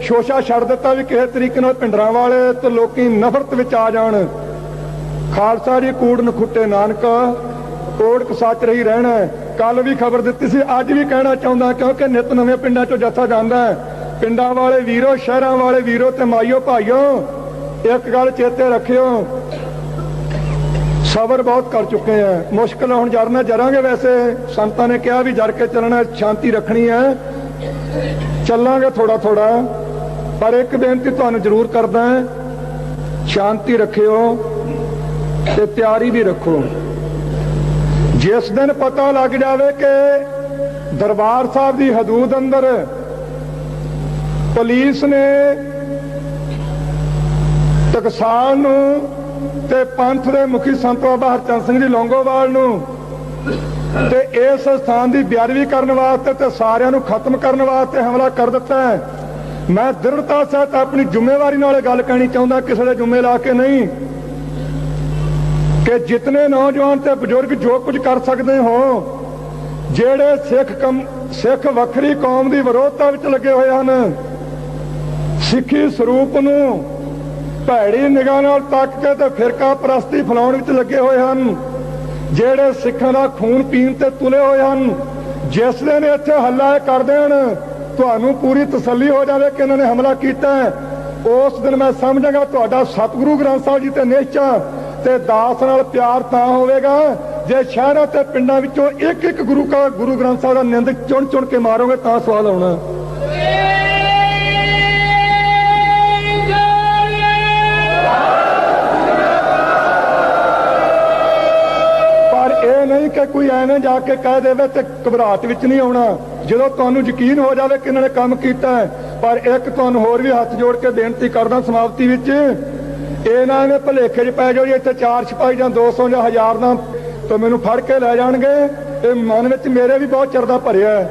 Speaker 1: ਸ਼ੋਸ਼ਾ ਛੱਡ ਦਿੱਤਾ ਵੀ ਕਿਸੇ ਤਰੀਕੇ ਨਾਲ ਪਿੰਡਰਾਂ ਵਾਲੇ ਤੇ ਲੋਕੀ ਨਫ਼ਰਤ ਵਿੱਚ ਆ ਜਾਣ। ਖਾਲਸਾ ਜੀ ਕੂੜ ਨਖੁੱਟੇ ਨਾਨਕ ਕੋੜ ਸੱਚ ਰਹੀ ਰਹਿਣਾ। ਕੱਲ ਵੀ ਖਬਰ ਦਿੱਤੀ ਸੀ, ਅੱਜ ਵੀ ਕਹਿਣਾ ਚਾਹੁੰਦਾ, ਕਿਉਂਕਿ ਨਿਤ ਨਵੇਂ ਪਿੰਡਾਂ 'ਚੋਂ ਜੱਥਾ ਜਾਂਦਾ। ਪਿੰਡਾਂ ਵਾਲੇ ਵੀਰੋ, ਸ਼ਹਿਰਾਂ ਵਾਲੇ ਵੀਰੋ ਤੇ ਮਾਈਓ ਭਾਈਓ, ਇੱਕ ਗੱਲ ਚੇਤੇ ਰੱਖਿਓ, ਸਬਰ ਬਹੁਤ ਕਰ ਚੁੱਕੇ ਆ। ਮੁਸ਼ਕਿਲ ਹੁਣ ਜਰਨਾ ਜਰਾਂਗੇ। ਵੈਸੇ ਸੰਤਾਂ ਨੇ ਕਿਹਾ ਵੀ ਜਰ ਕੇ ਚੱਲਣਾ, ਸ਼ਾਂਤੀ ਰੱਖਣੀ ਹੈ, ਚੱਲਾਂਗੇ ਥੋੜਾ ਥੋੜਾ। ਪਰ ਇੱਕ ਬੇਨਤੀ ਤੁਹਾਨੂੰ ਜ਼ਰੂਰ ਕਰਦਾ, ਸ਼ਾਂਤੀ ਰੱਖਿਓ ਤੇ ਤਿਆਰੀ ਵੀ ਰੱਖੋ। ਜਿਸ ਦਿਨ ਪਤਾ ਲੱਗ ਜਾਵੇ ਕਿ ਦਰਬਾਰ ਸਾਹਿਬ ਦੀ ਹਦੂਦ ਅੰਦਰ ਪੁਲਿਸ ਨੇ ਟਕਸਾਲ ਨੂੰ ਤੇ ਪੰਥ ਦੇ ਮੁਖੀ ਸੰਤ ਬਾਬਾ ਹਰਚੰਦ ਸਿੰਘ ਜੀ ਲੌਂਗੋਵਾਲ ਨੂੰ ਤੇ ਇਸ ਸਥਾਨ ਦੀ ਬੇਅਦਬੀ ਕਰਨ ਵਾਸਤੇ ਤੇ ਸਾਰਿਆਂ ਨੂੰ ਖਤਮ ਕਰਨ ਵਾਸਤੇ ਹਮਲਾ ਕਰ ਦਿੱਤਾ ਹੈ, ਮੈਂ ਦ੍ਰਿੜਤਾ ਸਹਿਤ ਆਪਣੀ ਜ਼ਿੰਮੇਵਾਰੀ ਨਾਲ ਇਹ ਗੱਲ ਕਹਿਣੀ ਚਾਹੁੰਦਾ, ਕਿਸੇ ਦੇ ਜ਼ਿੰਮੇ ਲਾ ਕੇ ਨਹੀਂ, ਕਿ ਜਿਤਨੇ ਨੌਜਵਾਨ ਤੇ ਬਜ਼ੁਰਗ ਜੋ ਕੁਝ ਕਰ ਸਕਦੇ ਹੋ, ਜਿਹੜੇ ਸਿੱਖ ਵੱਖਰੀ ਕੌਮ ਦੀ ਵਿਰੋਧਤਾ ਵਿੱਚ ਲੱਗੇ ਹੋਏ ਹਨ, ਸਿੱਖੀ ਸਰੂਪ ਨੂੰ ਭੈੜੀ ਨਿਗਾਹ ਨਾਲ ਤੱਕ ਕੇ ਤੇ ਫਿਰਕਾ ਪ੍ਰਸਤੀ ਫੈਲਾਉਣ ਵਿੱਚ ਲੱਗੇ ਹੋਏ ਹਨ, ਜਿਹੜੇ ਸਿੱਖਾਂ ਦਾ ਖੂਨ ਪੀਣ ਤੇ ਤੁਲੇ ਹੋਏ ਹਨ। ਜਿਸ ਦਿਨ ਇੱਥੇ ਹੱਲਾ ਕਰ ਦੇਣ, ਤੁਹਾਨੂੰ ਪੂਰੀ ਤਸੱਲੀ ਹੋ ਜਾਵੇ ਕਿ ਇਹਨਾਂ ਨੇ ਹਮਲਾ ਕੀਤਾ ਹੈ। ਉਸ ਦਿਨ ਮੈਂ ਸਮਝਾਂਗਾ ਤੁਹਾਡਾ ਸਤਿਗੁਰੂ ਗ੍ਰੰਥ ਸਾਹਿਬ ਜੀ ਤੇ ਨਿਸ਼ਚਾ ਤੇ ਦਾਸ ਨਾਲ ਪਿਆਰ ਤਾਂ ਹੋਵੇਗਾ ਜੇ ਸ਼ਹਿਰਾਂ ਤੇ ਪਿੰਡਾਂ ਵਿੱਚੋਂ ਇੱਕ ਇੱਕ ਗੁਰੂ ਗ੍ਰੰਥ ਸਾਹਿਬ ਦਾ ਨਿੰਦਕ ਚੁਣ ਚੁਣ ਕੇ ਮਾਰੋਗੇ ਤਾਂ ਸਵਾਲ ਆਉਣਾ। ਇਹ ਨਹੀਂ ਕਿ ਕੋਈ ਐਵੇਂ ਜਾ ਕੇ ਕਹਿ ਦੇਵੇ ਤੇ ਘਬਰਾਹਟ ਵਿੱਚ ਨਹੀਂ ਆਉਣਾ ਜਦੋਂ ਤੁਹਾਨੂੰ ਯਕੀਨ ਹੋ ਜਾਵੇ ਕਿ ਇਹਨਾਂ ਨੇ ਕੰਮ ਕੀਤਾ ਹੈ। ਪਰ ਇੱਕ ਤੁਹਾਨੂੰ ਹੋਰ ਵੀ ਹੱਥ ਜੋੜ ਕੇ ਬੇਨਤੀ ਕਰਦਾ ਸਮਾਪਤੀ ਵਿੱਚ, ਇਹ ਨਾ ਐਵੇਂ ਭੁਲੇਖੇ 'ਚ ਪੈ ਜਾਓ ਜੀ ਇੱਥੇ 4 ਸਿਪਾਹੀ ਜਾਂ 200 ਜਾਂ 1000 ਦਾ ਤਾਂ ਮੈਨੂੰ ਫੜ ਕੇ ਲੈ ਜਾਣਗੇ। ਇਹ ਮਨ ਵਿੱਚ ਮੇਰੇ ਵੀ ਬਹੁਤ ਚਰਦਾ ਭਰਿਆ ਹੈ।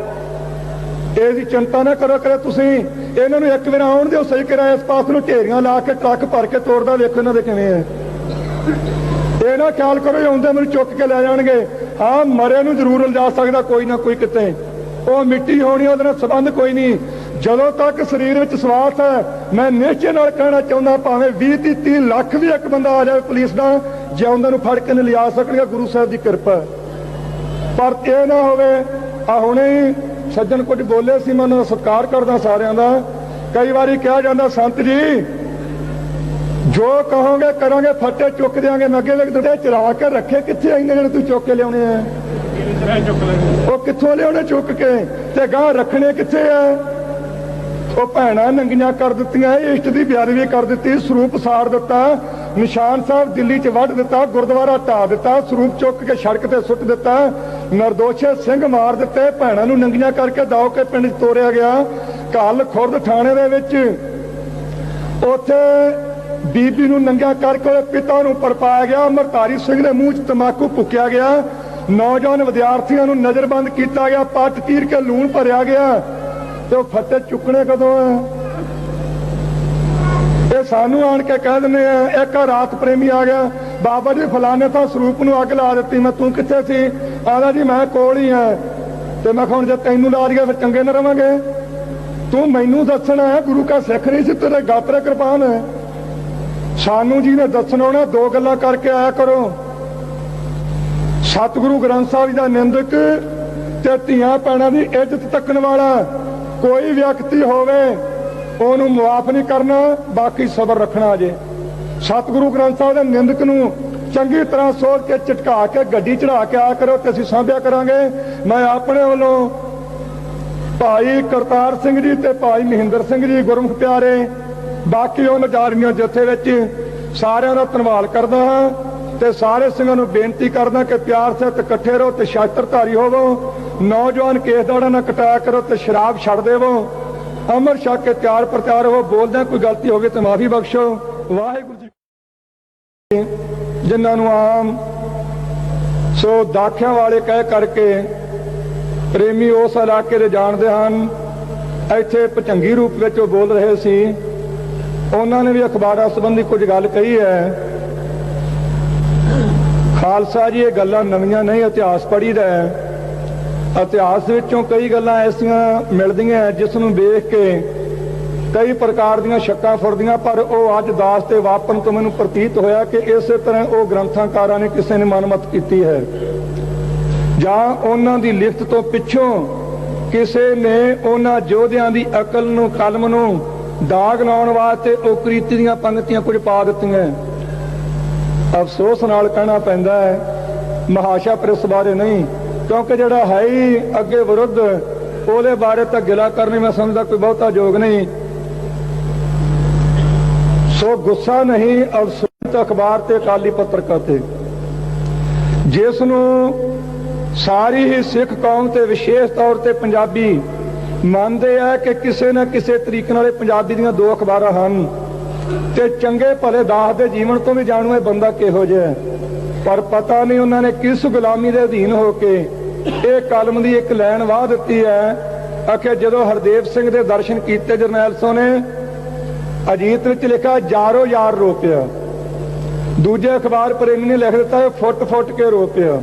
Speaker 1: ਇਹਦੀ ਚਿੰਤਾ ਨਾ ਕਰੋ ਕਰੇ ਤੁਸੀਂ, ਇਹਨਾਂ ਨੂੰ ਇੱਕ ਵਾਰ ਆਉਣ ਦਿਓ ਸਹੀ ਕਰਾਂ। ਇਸ ਪਾਸ ਨੂੰ ਢੇਰੀਆਂ ਲਾ ਕੇ ਟਰੱਕ ਭਰ ਕੇ ਤੋੜਦਾ ਵੇਖੋ ਇਹਨਾਂ ਦੇ ਕਿਵੇਂ ਹੈ। ਇਹ ਨਾ ਖਿਆਲ ਕਰੋ ਆਉਂਦੇ ਮੈਨੂੰ ਚੁੱਕ ਕੇ ਲੈ ਜਾਣਗੇ। ਹਾਂ, ਮਰੇ ਨੂੰ ਜ਼ਰੂਰ ਲਿਜਾ ਸਕਦਾ ਕੋਈ ਨਾ ਕੋਈ ਕਿਤੇ, ਉਹ ਮਿੱਟੀ ਹੋਣੀ, ਉਹਦੇ ਨਾਲ ਸੰਬੰਧ ਕੋਈ ਨਹੀਂ। ਜਦੋਂ ਤੱਕ ਸਰੀਰ ਵਿੱਚ ਸਵਾਸ ਹੈ, ਮੈਂ ਨਿਸ਼ਚੈ ਨਾਲ ਕਹਿਣਾ ਚਾਹੁੰਦਾ ਭਾਵੇਂ 20-30 ਲੱਖ ਵੀ ਇੱਕ ਬੰਦਾ ਆ ਜਾਵੇ ਪੁਲਿਸ ਦਾ, ਜਿਉਂਦੇ ਨੂੰ ਫੜ ਕੇ ਨਹੀਂ ਲਿਜਾ ਸਕਣਗੇ, ਗੁਰੂ ਸਾਹਿਬ ਦੀ ਕਿਰਪਾ। ਪਰ ਇਹ ਨਾ ਹੋਵੇ ਆ ਹੁਣੇ ਸੱਜਣ ਕੁਝ ਬੋਲੇ ਸੀ, ਮੈਂ ਉਹਨਾਂ ਦਾ ਸਤਿਕਾਰ ਕਰਦਾ ਸਾਰਿਆਂ ਦਾ। ਕਈ ਵਾਰੀ ਕਿਹਾ ਜਾਂਦਾ ਸੰਤ ਜੀ ਜੋ ਕਹੋਗੇ ਕਰਾਂਗੇ, ਫੱਟੇ ਚੁੱਕ ਦਿਆਂਗੇ। ਮੈਂ ਅੱਗੇ ਵੇਖਦੇ ਚਰਾ ਕੇ ਰੱਖੇ ਕਿੱਥੇ ਇੰਨੇ ਜਿਹੜੇ ਤੂੰ ਚੁੱਕ ਕੇ ਲਿਆਉਣੇ ਆ, ਉਹ ਕਿੱਥੋਂ ਲਿਆਉਣੇ ਚੁੱਕ ਕੇ ਤੇ ਗਾਂ ਰੱਖਣੇ ਕਿੱਥੇ ਆ। ਉਹ ਭੈਣਾਂ ਨੰਗੀਆਂ ਕਰ ਦਿੱਤੀਆਂ, ਇਸ਼ਟ ਦੀ ਬੇਅਦਬੀ ਕਰ ਦਿੱਤੀ, ਸਰੂਪ ਸਾੜ ਦਿੱਤਾ, ਨਿਸ਼ਾਨ ਸਾਹਿਬ ਦਿੱਲੀ 'ਚ ਵੱਢ ਦਿੱਤਾ, ਗੁਰਦੁਆਰਾ ਢਾਹ ਦਿੱਤਾ, ਸਰੂਪ ਚੁੱਕ ਕੇ ਸੜਕ ਤੇ ਸੁੱਟ ਦਿੱਤਾ, ਨਿਰਦੋਸ਼ੇ ਸਿੰਘ ਮਾਰ ਦਿੱਤੇ, ਭੈਣਾਂ ਨੂੰ ਨੰਗੀਆਂ ਕਰਕੇ ਦਾਓ ਕੇ ਪਿੰਡ 'ਚ ਤੋਰਿਆ ਗਿਆ। ਕੱਲ ਖੁਰਦ ਥਾਣੇ ਦੇ ਵਿੱਚ ਉੱਥੇ ਬੀਬੀ ਨੂੰ ਨੰਗਾ ਕਰਕੇ ਉਹਦੇ ਪਿਤਾ ਨੂੰ ਪਰਪਾਇਆ ਗਿਆ। ਅਮਰਤਾਰੀ ਸਿੰਘ ਦੇ ਮੂੰਹ 'ਚ ਤੰਬਾਕੂ ਫੂਕਿਆ ਗਿਆ। ਨੌਜਵਾਨ ਵਿਦਿਆਰਥੀਆਂ ਨੂੰ ਨਜ਼ਰਬੰਦ ਕੀਤਾ ਗਿਆ, ਪੱਟ ਚੀਰ ਕੇ ਲੂਣ ਭਰਿਆ ਗਿਆ। ਤੇ ਉਹ ਫੱਟੇ ਚੁੱਕਣੇ ਕਦੋਂ ਆ? ਇਹ ਸਾਨੂੰ ਆਣ ਕੇ ਕਹਿ ਦਿੰਦੇ ਆ। ਇੱਕ ਰਾਤ ਪ੍ਰੇਮੀ ਆ ਗਿਆ, ਬਾਬਾ ਜੀ ਫਲਾਣੇ ਤਾਂ ਸਰੂਪ ਨੂੰ ਅੱਗ ਲਾ ਦਿੱਤੀ। ਮੈਂ ਤੂੰ ਕਿੱਥੇ ਸੀ? ਆਦਾ ਜੀ ਮੈਂ ਕੋਲ ਹੀ ਆ। ਤੇ ਮੈਂ ਹੁਣ ਜੇ ਤੈਨੂੰ ਲਾ ਦਈਏ ਫਿਰ ਚੰਗੇ ਨਾ ਰਵਾਂਗੇ। ਤੂੰ ਮੈਨੂੰ ਦੱਸਣਾ ਹੈ, ਗੁਰੂ ਕਾ ਸਿੱਖ ਨਹੀਂ ਸੀ, ਤੇਰੇ ਗਾਤਰੇ ਕਿਰਪਾਨ ਹੈ। ਸਾਨੂੰ ਜੀ ਨੇ ਦੱਸਣਾ ਹੋਣਾ, ਦੋ ਗੱਲਾਂ ਕਰਕੇ ਆਇਆ ਕਰੋ। ਸਤਿਗੁਰੂ ਗ੍ਰੰਥ ਸਾਹਿਬ ਜੀ ਦਾ ਨਿੰਦਕ ਤੇ ਧੀਆਂ ਭੈਣਾਂ ਦੀ ਇੱਜ਼ਤ ਤੱਕਣ ਵਾਲਾ ਕੋਈ ਵਿਅਕਤੀ ਹੋਵੇ ਉਹਨੂੰ ਮੁਆਫ ਨਹੀਂ ਕਰਨਾ, ਬਾਕੀ ਸਬਰ ਰੱਖਣਾ। ਜੇ ਸਤਿਗੁਰੂ ਗ੍ਰੰਥ ਸਾਹਿਬ ਦੇ ਨਿੰਦਕ ਨੂੰ ਚੰਗੀ ਤਰ੍ਹਾਂ ਸੋਚ ਕੇ ਝਟਕਾ ਕੇ ਗੱਡੀ ਚੜਾ ਕੇ ਆਇਆ ਕਰੋ ਤੇ ਅਸੀਂ ਸਾਂਭਿਆ ਕਰਾਂਗੇ। ਮੈਂ ਆਪਣੇ ਵੱਲੋਂ ਭਾਈ ਕਰਤਾਰ ਸਿੰਘ ਜੀ ਤੇ ਭਾਈ ਮਹਿੰਦਰ ਸਿੰਘ ਜੀ ਗੁਰਮੁਖ ਪਿਆਰੇ, ਬਾਕੀ ਉਹ ਨਜ਼ਾਰੀਆਂ ਜਥੇ ਵਿੱਚ ਸਾਰਿਆਂ ਦਾ ਧੰਨਵਾਦ ਕਰਦਾ ਹਾਂ ਤੇ ਸਾਰੇ ਸਿੰਘਾਂ ਨੂੰ ਬੇਨਤੀ ਕਰਦਾ ਕਿ ਪਿਆਰ ਸਹਿਤ ਇਕੱਠੇ ਰਹੋ ਤੇ ਸ਼ਾਸਤਰਧਾਰੀ ਹੋਵੋ। ਨੌਜਵਾਨ ਕੇਸ ਦਾੜਾ ਨਾ ਕਟਾਇਆ ਕਰੋ ਤੇ ਸ਼ਰਾਬ ਛੱਡ ਦੇਵੋ। ਅੰਮ੍ਰਿਤ ਛਕ ਕੇ ਤਿਆਰ ਪ੍ਰਚਾਰ ਹੋ। ਬੋਲਦਿਆਂ ਕੋਈ ਗਲਤੀ ਹੋਵੇ ਤੇ ਮਾਫੀ ਬਖਸ਼ੋ। ਵਾਹਿਗੁਰੂ ਜੀ ਜਿਨ੍ਹਾਂ ਨੂੰ ਆਮ ਸੋ ਦਾਖਿਆਂ ਵਾਲੇ ਕਹਿ ਕਰਕੇ ਪ੍ਰੇਮੀ ਉਸ ਇਲਾਕੇ ਦੇ ਜਾਣਦੇ ਹਨ, ਇੱਥੇ ਭਚੰਗੀ ਰੂਪ ਵਿੱਚ ਉਹ ਬੋਲ ਰਹੇ ਸੀ। ਉਹਨਾਂ ਨੇ ਵੀ ਅਖਬਾਰਾਂ ਸੰਬੰਧੀ ਕੁਝ ਗੱਲ ਕਹੀ ਹੈ। ਖਾਲਸਾ ਜੀ ਇਹ ਗੱਲਾਂ ਨਵੀਆਂ ਨਹੀਂ, ਇਤਿਹਾਸ ਪੜ੍ਹੀਦਾ ਹੈ। ਇਤਿਹਾਸ ਵਿੱਚੋਂ ਕਈ ਗੱਲਾਂ ਐਸੀਆਂ ਮਿਲਦੀਆਂ ਜਿਸ ਨੂੰ ਵੇਖ ਕੇ ਕਈ ਪ੍ਰਕਾਰ ਦੀਆਂ ਸ਼ੱਕਾਂ ਫੁਰਦੀਆਂ, ਪਰ ਉਹ ਅੱਜ ਦਾਸ ਤੇ ਵਾਪਨ ਤੋਂ ਮੈਨੂੰ ਪ੍ਰਤੀਤ ਹੋਇਆ ਕਿ ਇਸੇ ਤਰ੍ਹਾਂ ਉਹ ਗ੍ਰੰਥਾਕਾਰਾਂ ਨੇ ਕਿਸੇ ਨੇ ਮਨਮਤ ਕੀਤੀ ਹੈ ਜਾਂ ਉਹਨਾਂ ਦੀ ਲਿਖਤ ਤੋਂ ਪਿੱਛੋਂ ਕਿਸੇ ਨੇ ਉਹਨਾਂ ਯੋਧਿਆਂ ਦੀ ਅਕਲ ਨੂੰ, ਕਲਮ ਨੂੰ ਦਾਗ ਲਾਉਣ ਵਾਸਤੇ ਉਹ ਕ੍ਰਿਤੀ ਦੀਆਂ ਪੰਕਤੀਆਂ ਕੁਝ ਪਾ ਦਿੱਤੀਆਂ। ਅਫਸੋਸ ਨਾਲ ਕਹਿਣਾ ਪੈਂਦਾ ਹੈ, ਮਹਾਸ਼ਾ ਪ੍ਰੈਸ ਬਾਰੇ ਨਹੀਂ, ਕਿਉਂਕਿ ਜਿਹੜਾ ਹੈ ਹੀ ਅੱਗੇ ਵਿਰੁੱਧ ਉਹਦੇ ਬਾਰੇ ਤਾਂ ਗਿਲਾ ਕਰਨੀ ਮੈਂ ਸਮਝਦਾ ਕੋਈ ਬਹੁਤਾ ਯੋਗ ਨਹੀਂ। ਸੋ ਗੁੱਸਾ ਨਹੀਂ ਅਫਸੋਸ ਅਖਬਾਰ ਤੇ ਅਕਾਲੀ ਪੱਤਰਕਾਰ ਤੇ, ਜਿਸ ਨੂੰ ਸਾਰੀ ਹੀ ਸਿੱਖ ਕੌਮ ਤੇ ਵਿਸ਼ੇਸ਼ ਤੌਰ ਤੇ ਪੰਜਾਬੀ ਮੰਨਦੇ ਆ ਕਿ ਕਿਸੇ ਨਾ ਕਿਸੇ ਤਰੀਕੇ ਨਾਲ ਪੰਜਾਬੀ ਦੀਆਂ ਦੋ ਅਖਬਾਰਾਂ ਹਨ ਤੇ ਚੰਗੇ ਭਲੇ ਦਾਸ ਦੇ ਜੀਵਨ ਤੋਂ ਵੀ ਜਾਣੂ ਇਹ ਬੰਦਾ ਕਿਹੋ ਜਿਹਾ, ਪਰ ਪਤਾ ਨਹੀਂ ਉਹਨਾਂ ਨੇ ਕਿਸ ਗੁਲਾਮੀ ਦੇ ਅਧੀਨ ਹੋ ਕੇ ਇਹ ਕਲਮ ਦੀ ਇੱਕ ਲਾਈਨ ਵਾਹ ਦਿੱਤੀ ਹੈ। ਆਖਿਆ ਜਦੋਂ ਹਰਦੇਵ ਸਿੰਘ ਦੇ ਦਰਸ਼ਨ ਕੀਤੇ ਜਰਨੈਲ ਸਿੰਘ ਨੇ, ਅਜੀਤ ਵਿੱਚ ਲਿਖਿਆ ਯਾਰੋ ਯਾਰ ਰੋ ਪਿਆ। ਦੂਜੇ ਅਖਬਾਰ ਪ੍ਰੇਮੀ ਨੇ ਲਿਖ ਦਿੱਤਾ ਫੁੱਟ ਫੁੱਟ ਕੇ ਰੋ ਪਿਆ।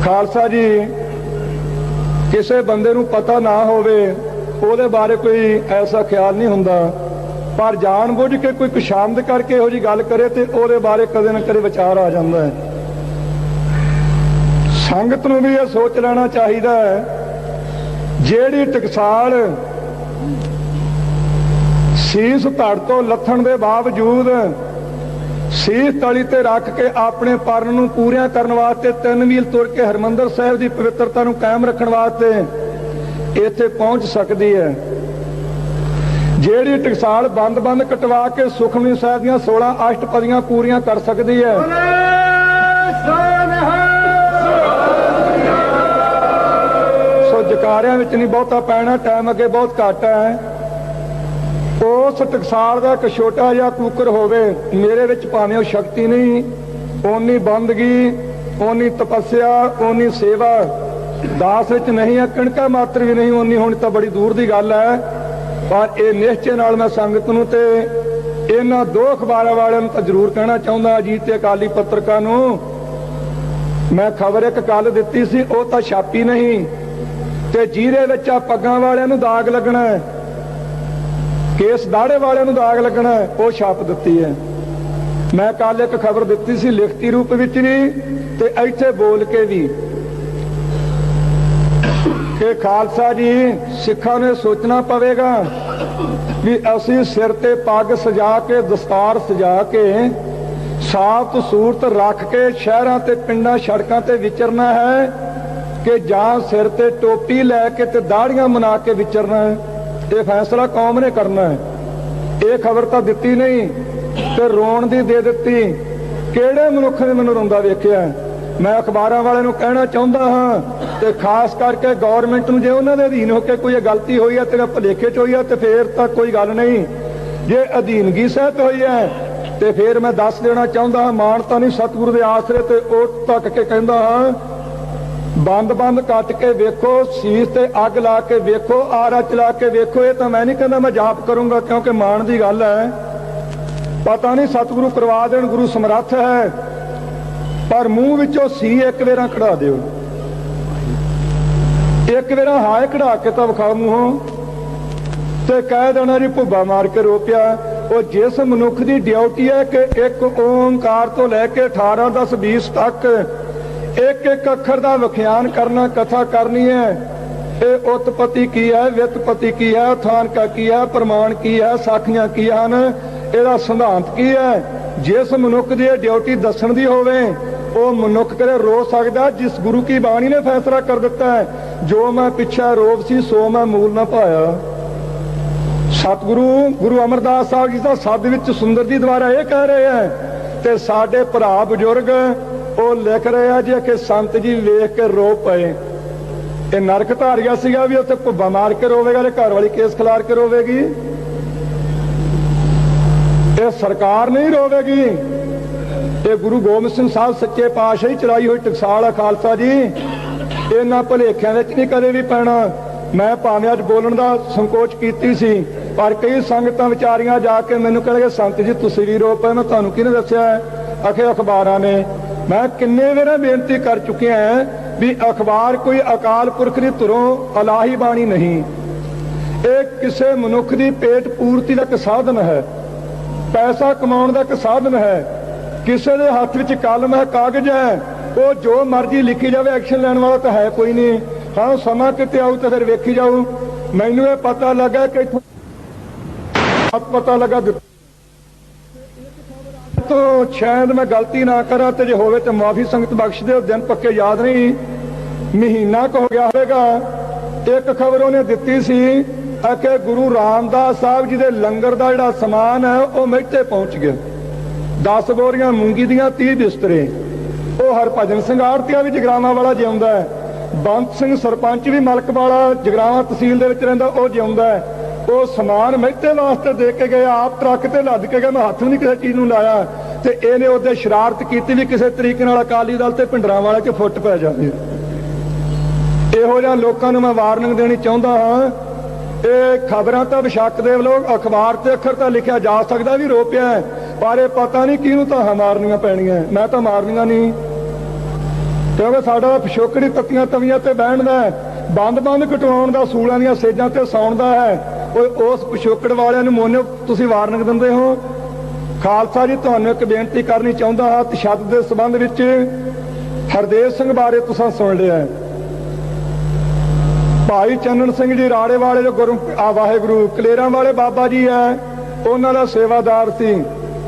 Speaker 1: ਖਾਲਸਾ ਜੀ ਕਿਸੇ ਬੰਦੇ ਨੂੰ ਪਤਾ ਨਾ ਹੋਵੇ ਉਹਦੇ ਬਾਰੇ ਕੋਈ ਐਸਾ ਖਿਆਲ ਨਹੀਂ ਹੁੰਦਾ, ਪਰ ਜਾਣ ਬੁੱਝ ਕੇ ਕੋਈ ਕੁਸ਼ਾਮਦ ਕਰਕੇ ਇਹੋ ਜਿਹੀ ਗੱਲ ਕਰੇ ਤੇ ਉਹਦੇ ਬਾਰੇ ਕਦੇ ਨਾ ਕਦੇ ਵਿਚਾਰ ਆ ਜਾਂਦਾ ਹੈ। ਸੰਗਤ ਨੂੰ ਵੀ ਇਹ ਸੋਚ ਲੈਣਾ ਚਾਹੀਦਾ ਹੈ, ਜਿਹੜੀ ਟਕਸਾਲ ਸੀਸ ਧੜ ਤੋਂ ਲੱਥਣ ਦੇ ਬਾਵਜੂਦ ਸੀਸ ਤਲੀ ਤੇ ਰੱਖ ਕੇ ਆਪਣੇ ਪਰਨ ਨੂੰ ਪੂਰੀਆਂ ਕਰਨ ਵਾਸਤੇ 3 ਮੀਲ ਤੁਰ ਕੇ ਹਰਿਮੰਦਰ ਸਾਹਿਬ ਦੀ ਪਵਿੱਤਰਤਾ ਨੂੰ ਕਾਇਮ ਰੱਖਣ ਵਾਸਤੇ ਇੱਥੇ ਪਹੁੰਚ ਸਕਦੀ ਹੈ, ਜਿਹੜੀ ਟਕਸਾਲ ਬੰਦ ਕਟਵਾ ਕੇ ਸੁਖਮਨੀ ਸਾਹਿਬ ਦੀਆਂ 16 ਅਸ਼ਟਪਦੀਆਂ ਪੂਰੀਆਂ ਕਰ ਸਕਦੀ ਹੈ। ਸੋ ਜਕਾਰਿਆਂ ਵਿੱਚ ਨਹੀਂ ਬਹੁਤਾ ਪੈਣਾ, ਟਾਈਮ ਅੱਗੇ ਬਹੁਤ ਘੱਟ ਹੈ। ਉਸ ਟਕਸਾਲ ਦਾ ਇੱਕ ਛੋਟਾ ਜਿਹਾ ਕੂਕਰ ਹੋਵੇ, ਮੇਰੇ ਵਿੱਚ ਭਾਵੇਂ ਉਹ ਸ਼ਕਤੀ ਨਹੀਂ, ਓਨੀ ਬੰਦਗੀ, ਓਨੀ ਤਪੱਸਿਆ, ਓਨੀ ਸੇਵਾ ਦਾਸ ਵਿੱਚ ਨਹੀਂ ਹੈ, ਕਣਕਾ ਮਾਤਰ ਵੀ ਨਹੀਂ ਓਨੀ ਹੋਣੀ ਤਾਂ ਬੜੀ ਦੂਰ ਦੀ ਗੱਲ ਹੈ। ਪਰ ਇਹ ਨਿਸ਼ਚੇ ਨਾਲ ਮੈਂ ਸੰਗਤ ਨੂੰ ਤੇ ਇਹਨਾਂ 2 ਅਖਬਾਰਾਂ ਵਾਲਿਆਂ ਨੂੰ ਤਾਂ ਜ਼ਰੂਰ ਕਹਿਣਾ ਚਾਹੁੰਦਾ, ਅਜੀਤ ਤੇ ਅਕਾਲੀ ਪੱਤਰਕਾਰ ਨੂੰ। ਮੈਂ ਖਬਰ ਇੱਕ ਕੱਲ ਦਿੱਤੀ ਸੀ, ਉਹ ਤਾਂ ਛਾਪੀ ਨਹੀਂ, ਤੇ ਜਿਹਦੇ ਵਿੱਚ ਆ ਪੱਗਾਂ ਵਾਲਿਆਂ ਨੂੰ ਦਾਗ ਲੱਗਣਾ ਹੈ, ਕੇਸ ਦਾੜੇ ਵਾਲਿਆਂ ਨੂੰ ਦਾਗ ਲੱਗਣਾ ਹੈ, ਉਹ ਛਾਪ ਦਿੱਤੀ ਹੈ। ਮੈਂ ਕੱਲ ਇੱਕ ਖਬਰ ਦਿੱਤੀ ਸੀ ਲਿਖਤੀ ਰੂਪ ਵਿੱਚ ਵੀ ਤੇ ਇੱਥੇ ਬੋਲ ਕੇ ਵੀ ਕਿ ਖਾਲਸਾ ਜੀ ਸਿੱਖਾਂ ਨੇ ਸੋਚਣਾ ਪਵੇਗਾ ਵੀ ਅਸੀਂ ਸਿਰ ਤੇ ਪੱਗ ਸਜਾ ਕੇ, ਦਸਤਾਰ ਸਜਾ ਕੇ, ਸਾਫ ਸੂਰਤ ਰੱਖ ਕੇ ਸ਼ਹਿਰਾਂ ਤੇ ਪਿੰਡਾਂ ਸੜਕਾਂ ਤੇ ਵਿਚਰਨਾ ਹੈ ਕਿ ਜਾਂ ਸਿਰ ਤੇ ਟੋਪੀ ਲੈ ਕੇ ਤੇ ਦਾੜੀਆਂ ਮਨਾ ਕੇ ਵਿਚਰਨਾ ਹੈ। ਇਹ ਫੈਸਲਾ ਕੌਮ ਨੇ ਕਰਨਾ ਹੈ। ਇਹ ਖਬਰ ਤਾਂ ਦਿੱਤੀ ਨਹੀਂ ਤੇ ਰੋਣ ਦੀ ਦੇ ਦਿੱਤੀ। ਕਿਹੜੇ ਮਨੁੱਖ ਨੇ ਮੈਨੂੰ ਰੋਂਦਾ ਵੇਖਿਆ? ਮੈਂ ਅਖਬਾਰਾਂ ਵਾਲਿਆਂ ਨੂੰ ਕਹਿਣਾ ਚਾਹੁੰਦਾ ਹਾਂ ਤੇ ਖਾਸ ਕਰਕੇ ਗਵਰਨਮੈਂਟ ਨੂੰ, ਜੇ ਉਹਨਾਂ ਦੇ ਅਧੀਨ ਹੋ ਕੇ ਕੋਈ ਗਲਤੀ ਹੋਈ ਹੈ, ਤੇਰਾ ਭੁਲੇਖੇ 'ਚ ਹੋਈ ਹੈ, ਤੇ ਫੇਰ ਤਾਂ ਕੋਈ ਗੱਲ ਨਹੀਂ। ਜੇ ਅਧੀਨਗੀ ਸਹਿਤ ਹੋਈ ਹੈ ਤੇ ਫੇਰ ਮੈਂ ਦੱਸ ਦੇਣਾ ਚਾਹੁੰਦਾ ਹਾਂ, ਮਾਨਤਾ ਨਹੀਂ ਸਤਿਗੁਰੂ ਦੇ ਆਸਰੇ ਤੇ ਉਹ ਤੱਕ ਕੇ ਕਹਿੰਦਾ ਹਾਂ, ਬੰਦ ਕੱਟ ਕੇ ਵੇਖੋ, ਸੀਸ ਤੇ ਅੱਗ ਲਾ ਕੇ ਵੇਖੋ, ਆਰਾ ਚਲਾ ਕੇ ਵੇਖੋ। ਇਹ ਤਾਂ ਮੈਂ ਨਹੀਂ ਕਹਿੰਦਾ ਮੈਂ ਜਾਪ ਕਰੂੰਗਾ, ਕਿਉਂਕਿ ਮਾਣ ਦੀ ਗੱਲ ਹੈ। ਪਤਾ ਨਹੀਂ ਸਤਿਗੁਰੂ ਕਰਵਾ ਦੇਣ, ਗੁਰੂ ਸਮਰੱਥ ਹੈ, ਪਰ ਮੂੰਹ ਵਿੱਚੋਂ ਸੀ ਇੱਕ ਵੇਰਾ ਕਢਾ ਦਿਓ, ਇੱਕ ਵੇਰਾ ਹਾਏ ਕਢਾ ਕੇ ਤਾਂ ਵਿਖਾ ਮੂੰਹੋਂ, ਤੇ ਕਹਿ ਦੇਣਾ ਜੀ ਭੁੱਬਾ ਮਾਰ ਕੇ ਰੋ ਪਿਆ। ਉਹ ਜਿਸ ਮਨੁੱਖ ਦੀ ਡਿਊਟੀ ਹੈ ਕਿ ਇੱਕ ਓਂਕਾਰ ਤੋਂ ਲੈ ਕੇ 18, 10, 20 ਤੱਕ ਇੱਕ ਅੱਖਰ ਦਾ ਵਿਖਿਆਨ ਕਰਨਾ, ਕਥਾ ਕਰਨੀ ਹੈ। ਇਹ ਉਤਪਤੀ ਕੀ ਹੈ, ਵਿਤਪਤੀ ਕੀ ਹੈ, ਥਾਨਕਾ ਕੀ ਹੈ, ਪ੍ਰਮਾਣ ਕੀ ਹੈ, ਸਾਖੀਆਂ ਕੀ ਹਨ, ਇਹਦਾ ਸਿਧਾਂਤ ਕੀ ਹੈ। ਜਿਸ ਮਨੁੱਖ ਦੀ ਡਿਊਟੀ ਦੱਸਣ ਦੀ ਹੋਵੇ, ਉਹ ਮਨੁੱਖ ਕਦੇ ਰੋ ਸਕਦਾ ਜਿਸ ਗੁਰੂ ਕੀ ਬਾਣੀ ਨੇ ਫੈਸਲਾ ਕਰ ਦਿੱਤਾ ਹੈ, ਜੋ ਮੈਂ ਪਿੱਛੇ ਰੋਬ ਸੀ ਸੋ ਮੈਂ ਮੂਲ ਨਾ ਪਾਇਆ। ਸਤਿਗੁਰੂ ਗੁਰੂ ਅਮਰਦਾਸ ਸਾਹਿਬ ਜੀ ਦਾ ਸੱਦ ਵਿੱਚ ਸੁੰਦਰ ਜੀ ਦੁਆਰਾ ਇਹ ਕਹਿ ਰਹੇ ਹੈ, ਤੇ ਸਾਡੇ ਭਰਾ ਬਜ਼ੁਰਗ ਉਹ ਲਿਖ ਰਹੇ ਆ ਜੀ ਕਿ ਸੰਤ ਜੀ ਵੇਖ ਕੇ ਰੋ ਪਏ। ਇਹ ਨਰਕ ਧਾਰਿਆ ਸੀਗਾ ਵੀ ਉੱਥੇ ਭੁੱਬਾ ਮਾਰ ਕੇ ਰੋਵੇਗਾ ਤੇ ਘਰ ਵਾਲੀ ਕੇਸ ਖਿਲਾਰ ਕੇ ਰੋਵੇਗੀ। ਇਹ ਸਰਕਾਰ ਨਹੀਂ ਰੋਵੇਗੀ, ਇਹ ਗੁਰੂ ਗੋਬਿੰਦ ਸਿੰਘ ਸਾਹਿਬ ਸੱਚੇ ਪਾਤਸ਼ਾਹ ਹੀ ਚਲਾਈ ਹੋਈ ਟਕਸਾਲ ਆ ਖਾਲਸਾ ਜੀ। ਇਹਨਾਂ ਭੁਲੇਖਿਆਂ ਵਿੱਚ ਨਹੀਂ ਕਦੇ ਵੀ ਪੈਣਾ। ਮੈਂ ਭਾਵੇਂ ਅੱਜ ਬੋਲਣ ਦਾ ਸੰਕੋਚ ਕੀਤੀ ਸੀ, ਪਰ ਕਈ ਸੰਗਤਾਂ ਵਿਚਾਰੀਆਂ ਜਾ ਕੇ ਮੈਨੂੰ ਕਹਿੰਦੇ ਸੰਤ ਜੀ ਤੁਸੀਂ ਵੀ ਰੋ ਪਏ। ਮੈਂ ਤੁਹਾਨੂੰ ਕਿਹਨੇ ਦੱਸਿਆ? ਆਖੇ ਅਖਬਾਰਾਂ ਨੇ। ਮੈਂ ਕਿੰਨੇ ਵੇਰਾ ਬੇਨਤੀ ਕਰ ਚੁੱਕਿਆ ਵੀ ਅਖਬਾਰ ਕੋਈ ਅਕਾਲ ਪੁਰਖ ਦੀ ਧੁਰੋਂ ਇਲਾਹੀ ਬਾਣੀ ਨਹੀਂ, ਇਹ ਕਿਸੇ ਮਨੁੱਖ ਦੀ ਪੇਟ ਪੂਰਤੀ ਦਾ ਇੱਕ ਸਾਧਨ ਹੈ, ਪੈਸਾ ਕਮਾਉਣ ਦਾ ਇੱਕ ਸਾਧਨ ਹੈ। ਕਿਸੇ ਦੇ ਹੱਥ ਵਿੱਚ ਕਲਮ ਹੈ, ਕਾਗਜ਼ ਹੈ, ਉਹ ਜੋ ਮਰਜ਼ੀ ਲਿਖੀ ਜਾਵੇ, ਐਕਸ਼ਨ ਲੈਣ ਵਾਲਾ ਤਾਂ ਹੈ ਕੋਈ ਨਹੀਂ। ਹਾਂ ਸਮਾਂ ਕਿਤੇ ਆਊ ਤਾਂ ਫਿਰ ਵੇਖੀ ਜਾਊ। ਮੈਨੂੰ ਇਹ ਪਤਾ ਲੱਗਾ ਕਿ ਪਤਾ ਲੱਗਾ ਤੋਂ ਸ਼ਾਇਦ ਮੈਂ ਗਲਤੀ ਨਾ ਕਰਾਂ, ਤੇ ਜੇ ਹੋਵੇ ਤੇ ਮਾਫੀ ਸੰਗਤ ਬਖਸ਼ ਦਿਓ। ਦਿਨ ਪੱਕੇ ਯਾਦ ਨਹੀਂ, ਮਹੀਨਾ ਕੁ ਹੋ ਗਿਆ ਹੋਵੇਗਾ। ਇੱਕ ਖਬਰ ਉਹਨੇ ਦਿੱਤੀ ਸੀ ਕਿ ਗੁਰੂ ਰਾਮਦਾਸ ਸਾਹਿਬ ਜੀ ਦੇ ਲੰਗਰ ਦਾ ਜਿਹੜਾ ਸਮਾਨ ਹੈ ਉਹ ਮਹਿਤੇ ਪਹੁੰਚ ਗਿਆ। 10 ਬੋਰੀਆਂ ਮੂੰਗੀ ਦੀਆਂ, 30 ਬਿਸਤਰੇ। ਉਹ ਹਰਭਜਨ ਸਿੰਘ ਆੜਤੀਆ ਵੀ ਜਗਰਾਵਾਂ ਵਾਲਾ ਜਿਉਂਦਾ ਹੈ, ਬੰਤ ਸਿੰਘ ਸਰਪੰਚ ਵੀ ਮਲਕ ਵਾਲਾ ਜਗਰਾਵਾਂ ਤਹਿਸੀਲ ਦੇ ਵਿੱਚ ਰਹਿੰਦਾ, ਉਹ ਜਿਉਂਦਾ ਹੈ। ਉਹ ਸਮਾਨ ਮਹਿਤੇ ਵਾਸਤੇ ਦੇ ਕੇ ਗਏ, ਆਪ ਟਰੱਕ ਤੇ ਲੱਦ ਕੇ ਗਏ। ਮੈਂ ਹੱਥ ਨਹੀਂ ਕਿਸੇ ਚੀਜ਼ ਨੂੰ ਲਾਇਆ, ਤੇ ਇਹਨੇ ਉਹਦੇ ਸ਼ਰਾਰਤ ਕੀਤੀ ਵੀ ਕਿਸੇ ਤਰੀਕੇ ਨਾਲ ਅਕਾਲੀ ਦਲ ਤੇ ਭਿੰਡਰਾਂ ਵਾਲੇ 'ਚ ਫੁੱਟ ਪੈ ਜਾਵੇ। ਇਹੋ ਜਿਹਾ ਲੋਕਾਂ ਨੂੰ ਮੈਂ ਵਾਰਨਿੰਗ ਦੇਣੀ ਚਾਹੁੰਦਾ ਹਾਂ। ਇਹ ਖਬਰਾਂ ਤਾਂ ਵਿਸ਼ੱਕ ਦੇ ਲੋਕ, ਅਖਬਾਰ ਤੇ ਅੱਖਰ ਤਾਂ ਲਿਖਿਆ ਜਾ ਸਕਦਾ ਵੀ ਰੋ ਪਿਆ, ਪਰ ਇਹ ਪਤਾ ਨਹੀਂ ਕਿਹਨੂੰ ਤਾਂ ਮਾਰਨੀਆਂ ਪੈਣੀਆਂ। ਮੈਂ ਤਾਂ ਮਾਰਨੀਆਂ ਨਹੀਂ, ਕਿਉਂਕਿ ਸਾਡਾ ਪਿਛੋਕੜੀ ਤੱਤੀਆਂ ਤਵੀਆਂ ਤੇ ਬਹਿਣ ਦਾ, ਬੰਦ ਕਟਵਾਉਣ ਦਾ, ਸੂਲਾਂ ਦੀਆਂ ਸੇਜਾਂ ਤੇ ਸੌਣ ਦਾ ਹੈ। ਉਸ ਪਿਛੋਕੜ ਵਾਲਿਆਂ ਨੂੰ ਮੋਨੋ ਤੁਸੀਂ ਵਾਰਨਿੰਗ ਦਿੰਦੇ ਹੋ। ਖਾਲਸਾ ਜੀ ਤੁਹਾਨੂੰ ਇੱਕ ਬੇਨਤੀ ਕਰਨੀ ਚਾਹੁੰਦਾ ਹਾਂ ਤਸ਼ੱਦਦ ਦੇ ਸੰਬੰਧ ਵਿੱਚ। ਹਰਦੇਵ ਸਿੰਘ ਬਾਰੇ ਤੁਸੀਂ ਸੁਣ ਲਿਆ। ਭਾਈ ਚੰਨਣ ਸਿੰਘ ਜੀ ਰਾੜੇ ਵਾਲੇ ਜੋ ਗੁਰੂ ਵਾਹਿਗੁਰੂ ਕਲੇਰਾਂ ਵਾਲੇ ਬਾਬਾ ਜੀ ਹੈ, ਉਹਨਾਂ ਦਾ ਸੇਵਾਦਾਰ ਸੀ।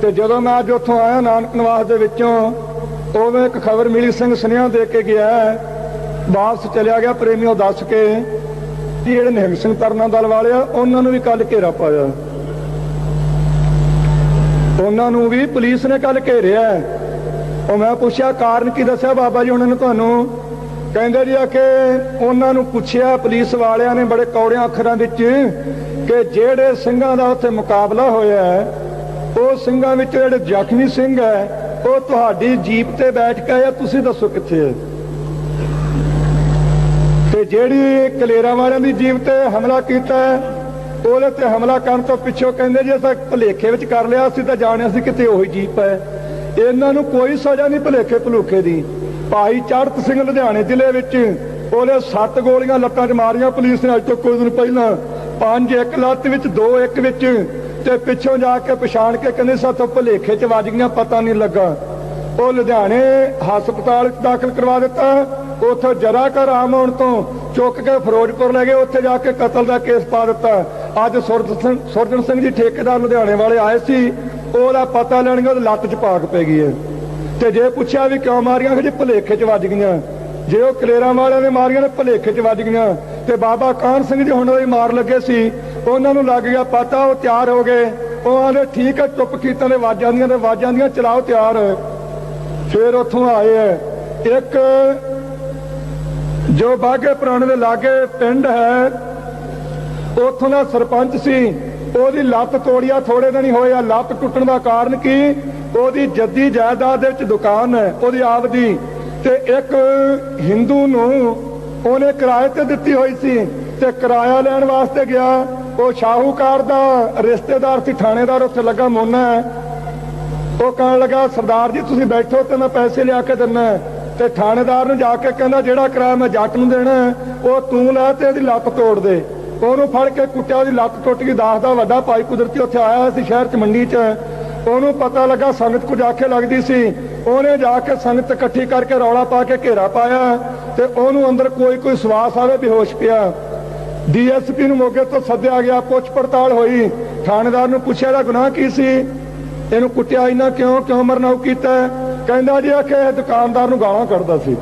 Speaker 1: ਤੇ ਜਦੋਂ ਮੈਂ ਅੱਜ ਉੱਥੋਂ ਆਇਆ ਨਾਨਕ ਨਿਵਾਸ ਦੇ ਵਿੱਚੋਂ, ਉਦੋਂ ਇੱਕ ਖਬਰ ਮਿਲੀ, ਸਿੰਘ ਸੁਨੇਹਾ ਦੇ ਕੇ ਗਿਆ, ਵਾਪਸ ਚਲਿਆ ਗਿਆ ਪ੍ਰੇਮੀਓ ਦੱਸ ਕੇ ਕਿ ਜਿਹੜੇ ਨਿਹੰਗ ਸਿੰਘ ਤਰਨਾ ਦਲ ਵਾਲੇ ਆ ਉਹਨਾਂ ਨੂੰ ਵੀ ਕੱਲ ਘੇਰਾ ਪਾਇਆ, ਉਹਨਾਂ ਨੂੰ ਵੀ ਪੁਲਿਸ ਨੇ ਕੱਲ ਘੇਰਿਆ। ਉਹ ਮੈਂ ਪੁੱਛਿਆ ਕਾਰਨ ਕੀ ਦੱਸਿਆ ਬਾਬਾ ਜੀ ਉਹਨਾਂ ਨੇ ਤੁਹਾਨੂੰ? ਕਹਿੰਦੇ ਜੀ ਆ ਕਿ ਉਹਨਾਂ ਨੂੰ ਪੁੱਛਿਆ ਪੁਲਿਸ ਵਾਲਿਆਂ ਨੇ ਬੜੇ ਕੌੜਿਆਂ ਅੱਖਰਾਂ ਵਿੱਚ ਕਿ ਜਿਹੜੇ ਸਿੰਘਾਂ ਦਾ ਉੱਥੇ ਮੁਕਾਬਲਾ ਹੋਇਆ ਉਹ ਸਿੰਘਾਂ ਵਿੱਚ ਜਿਹੜੇ ਜ਼ਖਮੀ ਸਿੰਘ ਹੈ ਉਹ ਤੁਹਾਡੀ ਜੀਪ ਤੇ ਬੈਠ ਕੇ ਆਇਆ, ਤੁਸੀਂ ਦੱਸੋ ਕਿੱਥੇ ਹੈ? ਤੇ ਜਿਹੜੀ ਕਲੇਰਾਂ ਵਾਲਿਆਂ ਦੀ ਜੀਪ ਤੇ ਹਮਲਾ ਕੀਤਾ ਉਹਦੇ ਤੇ ਹਮਲਾ ਕਰਨ ਤੋਂ ਪਿੱਛੋਂ ਕਹਿੰਦੇ ਜੀ ਅਸਾਂ ਭੁਲੇਖੇ ਵਿੱਚ ਕਰ ਲਿਆ, ਅਸੀਂ ਤਾਂ ਜਾਣਿਆ ਸੀ ਕਿਤੇ ਉਹੀ ਜੀਪ ਹੈ। ਇਹਨਾਂ ਨੂੰ ਕੋਈ ਸਜ਼ਾ ਨਹੀਂ ਭੁਲੇਖੇ ਭੁਲੂਖੇ ਦੀ। ਭਾਈ ਚੜ੍ਹਤ ਸਿੰਘ ਲੁਧਿਆਣੇ ਜ਼ਿਲ੍ਹੇ ਵਿੱਚ ਉਹਨੇ 7 ਗੋਲੀਆਂ ਲੱਤਾਂ 'ਚ ਮਾਰੀਆਂ ਪੁਲਿਸ ਨੇ ਅੱਜ ਤੋਂ ਕੁਝ ਦਿਨ ਪਹਿਲਾਂ, 5 ਇੱਕ ਲੱਤ ਵਿੱਚ 2 ਇੱਕ ਵਿੱਚ, ਤੇ ਪਿੱਛੋਂ ਜਾ ਕੇ ਪਛਾਣ ਕੇ ਕਹਿੰਦੇ ਸਾਥੋਂ ਭੁਲੇਖੇ 'ਚ ਵੱਜ ਗਈਆਂ, ਪਤਾ ਨਹੀਂ ਲੱਗਾ। ਉਹ ਲੁਧਿਆਣੇ ਹਸਪਤਾਲ 'ਚ ਦਾਖਲ ਕਰਵਾ ਦਿੱਤਾ। ਉੱਥੋਂ ਜਰਾ ਘਰ ਆਮ ਹੋਣ ਤੋਂ ਚੁੱਕ ਕੇ ਫਿਰੋਜ਼ਪੁਰ ਲੈ ਗਏ, ਉੱਥੇ ਜਾ ਕੇ ਕਤਲ ਦਾ ਕੇਸ ਪਾ ਦਿੱਤਾ। ਅੱਜ ਸੁਰਜਨ ਸਿੰਘ ਜੀ ਠੇਕੇਦਾਰ ਲੁਧਿਆਣੇ ਵਾਲੇ ਆਏ ਸੀ, ਉਹਦਾ ਪਤਾ ਲੈਣਗੇ, ਉਹਦੀ ਲੱਤ 'ਚ ਪਾਕ ਪੈ ਗਈ ਹੈ। ਤੇ ਜੇ ਪੁੱਛਿਆ ਵੀ ਕਿਉਂ ਮਾਰੀਆਂ, ਕਿ ਜੀ ਭੁਲੇਖੇ 'ਚ ਵੱਜ ਗਈਆਂ। ਜੇ ਉਹ ਕਲੇਰਾਂ ਵਾਲਿਆਂ ਨੇ ਮਾਰੀਆਂ ਨੇ ਭੁਲੇਖੇ 'ਚ ਵੱਜ ਗਈਆਂ। ਤੇ ਬਾਬਾ ਕਾਹਨ ਸਿੰਘ ਜੀ ਹੁਣ ਉਹਦੀ ਮਾਰ ਲੱਗੇ ਸੀ, ਉਹਨਾਂ ਨੂੰ ਲੱਗ ਗਿਆ ਪਤਾ, ਉਹ ਤਿਆਰ ਹੋ ਗਏ। ਉਹ ਆਂਦੇ ਠੀਕ ਹੈ, ਚੁੱਪ ਕੀਤਾ ਨੇ ਵਾਜਾਂ ਦੀਆਂ ਚਲਾਓ ਤਿਆਰ। ਫਿਰ ਉੱਥੋਂ ਆਏ ਹੈ ਇੱਕ ਜੋ ਬਾਘੇ ਪੁਰਾਣੇ ਦੇ ਲਾਗੇ ਪਿੰਡ ਹੈ, ਉੱਥੋਂ ਦਾ ਸਰਪੰਚ ਸੀ, ਉਹਦੀ ਲੱਤ ਤੋੜਿਆ ਥੋੜੇ ਦਿਨ ਹੀ ਹੋਏ ਆ। ਲੱਤ ਟੁੱਟਣ ਦਾ ਕਾਰਨ ਕੀ? ਉਹਦੀ ਜੱਦੀ ਜਾਇਦਾਦ ਦੇ ਵਿੱਚ ਦੁਕਾਨ ਹੈ ਉਹਦੀ ਆਪ ਦੀ, ਤੇ ਇੱਕ ਹਿੰਦੂ ਨੂੰ ਉਹਨੇ ਕਿਰਾਏ ਤੇ ਦਿੱਤੀ ਹੋਈ ਸੀ, ਤੇ ਕਿਰਾਇਆ ਲੈਣ ਵਾਸਤੇ ਗਿਆ। ਉਹ ਸ਼ਾਹੂਕਾਰ ਦਾ ਰਿਸ਼ਤੇਦਾਰ ਸੀ, ਥਾਣੇਦਾਰ ਉੱਥੇ ਲੱਗਾ ਮੋਨਾ। ਉਹ ਕਹਿਣ ਲੱਗਾ ਸਰਦਾਰ ਜੀ ਤੁਸੀਂ ਬੈਠੋ ਤੇ ਮੈਂ ਪੈਸੇ ਲਿਆ ਕੇ ਦਿੰਦਾ। ਤੇ ਥਾਣੇਦਾਰ ਨੂੰ ਜਾ ਕੇ ਕਹਿੰਦਾ ਜਿਹੜਾ ਕਿਰਾਇਆ ਮੈਂ ਜੱਟ ਨੂੰ ਦੇਣਾ ਉਹ ਤੂੰ ਲੈ ਤੇ ਇਹਦੀ ਲੱਤ ਤੋੜ ਦੇ। ਉਹਨੂੰ ਫੜ ਕੇ ਕੁੱਟਿਆ, ਉਹਦੀ ਲੱਤ ਟੁੱਟ ਗਈ। ਦਾਸ ਦਾ ਵੱਡਾ ਭਾਈ ਕੁਦਰਤੀ ਉੱਥੇ ਆਇਆ ਸੀ ਸ਼ਹਿਰ 'ਚ ਮੰਡੀ 'ਚ, ਉਹਨੂੰ ਪਤਾ ਲੱਗਾ ਸੰਗਤ ਕੁਝ ਆਖੇ ਲੱਗਦੀ ਸੀ। ਉਹਨੇ ਜਾ ਕੇ ਸੰਗਤ ਇਕੱਠੀ ਕਰਕੇ ਰੌਲਾ ਪਾ ਕੇ ਘੇਰਾ ਪਾਇਆ, ਤੇ ਉਹਨੂੰ ਅੰਦਰ ਕੋਈ ਸਵਾਸ ਆਵੇ, ਬੇਹੋਸ਼ ਪਿਆ। ਡੀਐਸਪੀ ਨੂੰ ਮੋਗੇ ਤੋਂ ਸੱਦਿਆ ਗਿਆ, ਪੁੱਛ ਪੜਤਾਲ ਹੋਈ। ਥਾਣੇਦਾਰ ਨੂੰ ਪੁੱਛਿਆ ਇਹਦਾ ਗੁਨਾਹ ਕੀ ਸੀ, ਇਹਨੂੰ ਕੁੱਟਿਆ ਇਹਨਾਂ ਕਿਉਂ ਮਰਨਾਉ ਕੀਤਾ? ਕਹਿੰਦਾ ਜੀ ਆ ਕਿ ਇਹ ਦੁਕਾਨਦਾਰ ਨੂੰ ਗਾਲਾਂ ਕੱਢਦਾ ਸੀ।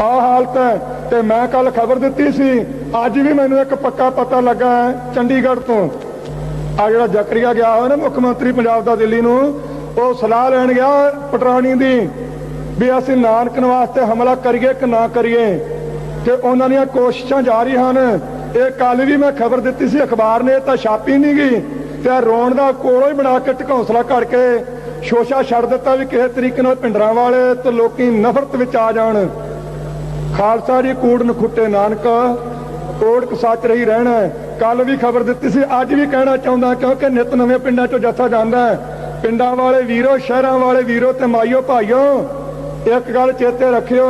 Speaker 1: ਆਹ ਹਾਲਤ ਹੈ। ਤੇ ਮੈਂ ਕੱਲ ਖਬਰ ਦਿੱਤੀ ਸੀ, ਅੱਜ ਵੀ ਮੈਨੂੰ ਇੱਕ ਪੱਕਾ ਪਤਾ ਲੱਗਾ ਚੰਡੀਗੜ੍ਹ ਤੋਂ। ਆ ਜਿਹੜਾ ਜ਼ਕਰੀਆ ਗਿਆ ਹੋਇਆ ਨਾ ਮੁੱਖ ਮੰਤਰੀ ਪੰਜਾਬ ਦਾ ਦਿੱਲੀ ਨੂੰ, ਉਹ ਸਲਾਹ ਲੈਣ ਗਿਆ ਪਟਰਾਣੀ ਦੀ ਵੀ ਅਸੀਂ ਨਾਨਕ ਨਿਵਾਸ ਤੇ ਹਮਲਾ ਕਰੀਏ ਕਿ ਨਾ ਕਰੀਏ। ਤੇ ਉਹਨਾਂ ਦੀਆਂ ਕੋਸ਼ਿਸ਼ਾਂ ਜਾਰੀ ਹਨ। ਇਹ ਕੱਲ ਵੀ ਮੈਂ ਖਬਰ ਦਿੱਤੀ ਸੀ, ਅਖਬਾਰ ਨੇ ਤਾਂ ਛਾਪੀ ਨਹੀਂ ਗਈ, ਤੇ ਰੋਣ ਦਾ ਕੋਲੋਂ ਹੀ ਬਣਾ ਕੇ ਢਕੌਂਸਲਾ ਘੜ ਕੇ ਸ਼ੋਸ਼ਾ ਛੱਡ ਦਿੱਤਾ ਵੀ ਕਿਸੇ ਤਰੀਕੇ ਨਾਲ ਪਿੰਡਰਾਂ ਵਾਲੇ ਤੇ ਲੋਕੀ ਨਫ਼ਰਤ ਵਿੱਚ ਆ ਜਾਣ। ਖਾਲਸਾ ਜੀ ਕੂੜ ਨਖੁੱਟੇ ਨਾਨਕ ਕੋੜ ਸੱਚ ਰਹੀ ਰਹਿਣਾ। ਕੱਲ ਵੀ ਖਬਰ ਦਿੱਤੀ ਸੀ, ਅੱਜ ਵੀ ਕਹਿਣਾ ਚਾਹੁੰਦਾ, ਕਿਉਂਕਿ ਨਿਤ ਨਵੇਂ ਪਿੰਡਾਂ 'ਚੋਂ ਜੱਥਾ ਜਾਂਦਾ। ਪਿੰਡਾਂ ਵਾਲੇ ਵੀਰੋ, ਸ਼ਹਿਰਾਂ ਵਾਲੇ ਵੀਰੋ ਤੇ ਮਾਈਓ ਭਾਈਓ, ਇੱਕ ਗੱਲ ਚੇਤੇ ਰੱਖਿਓ,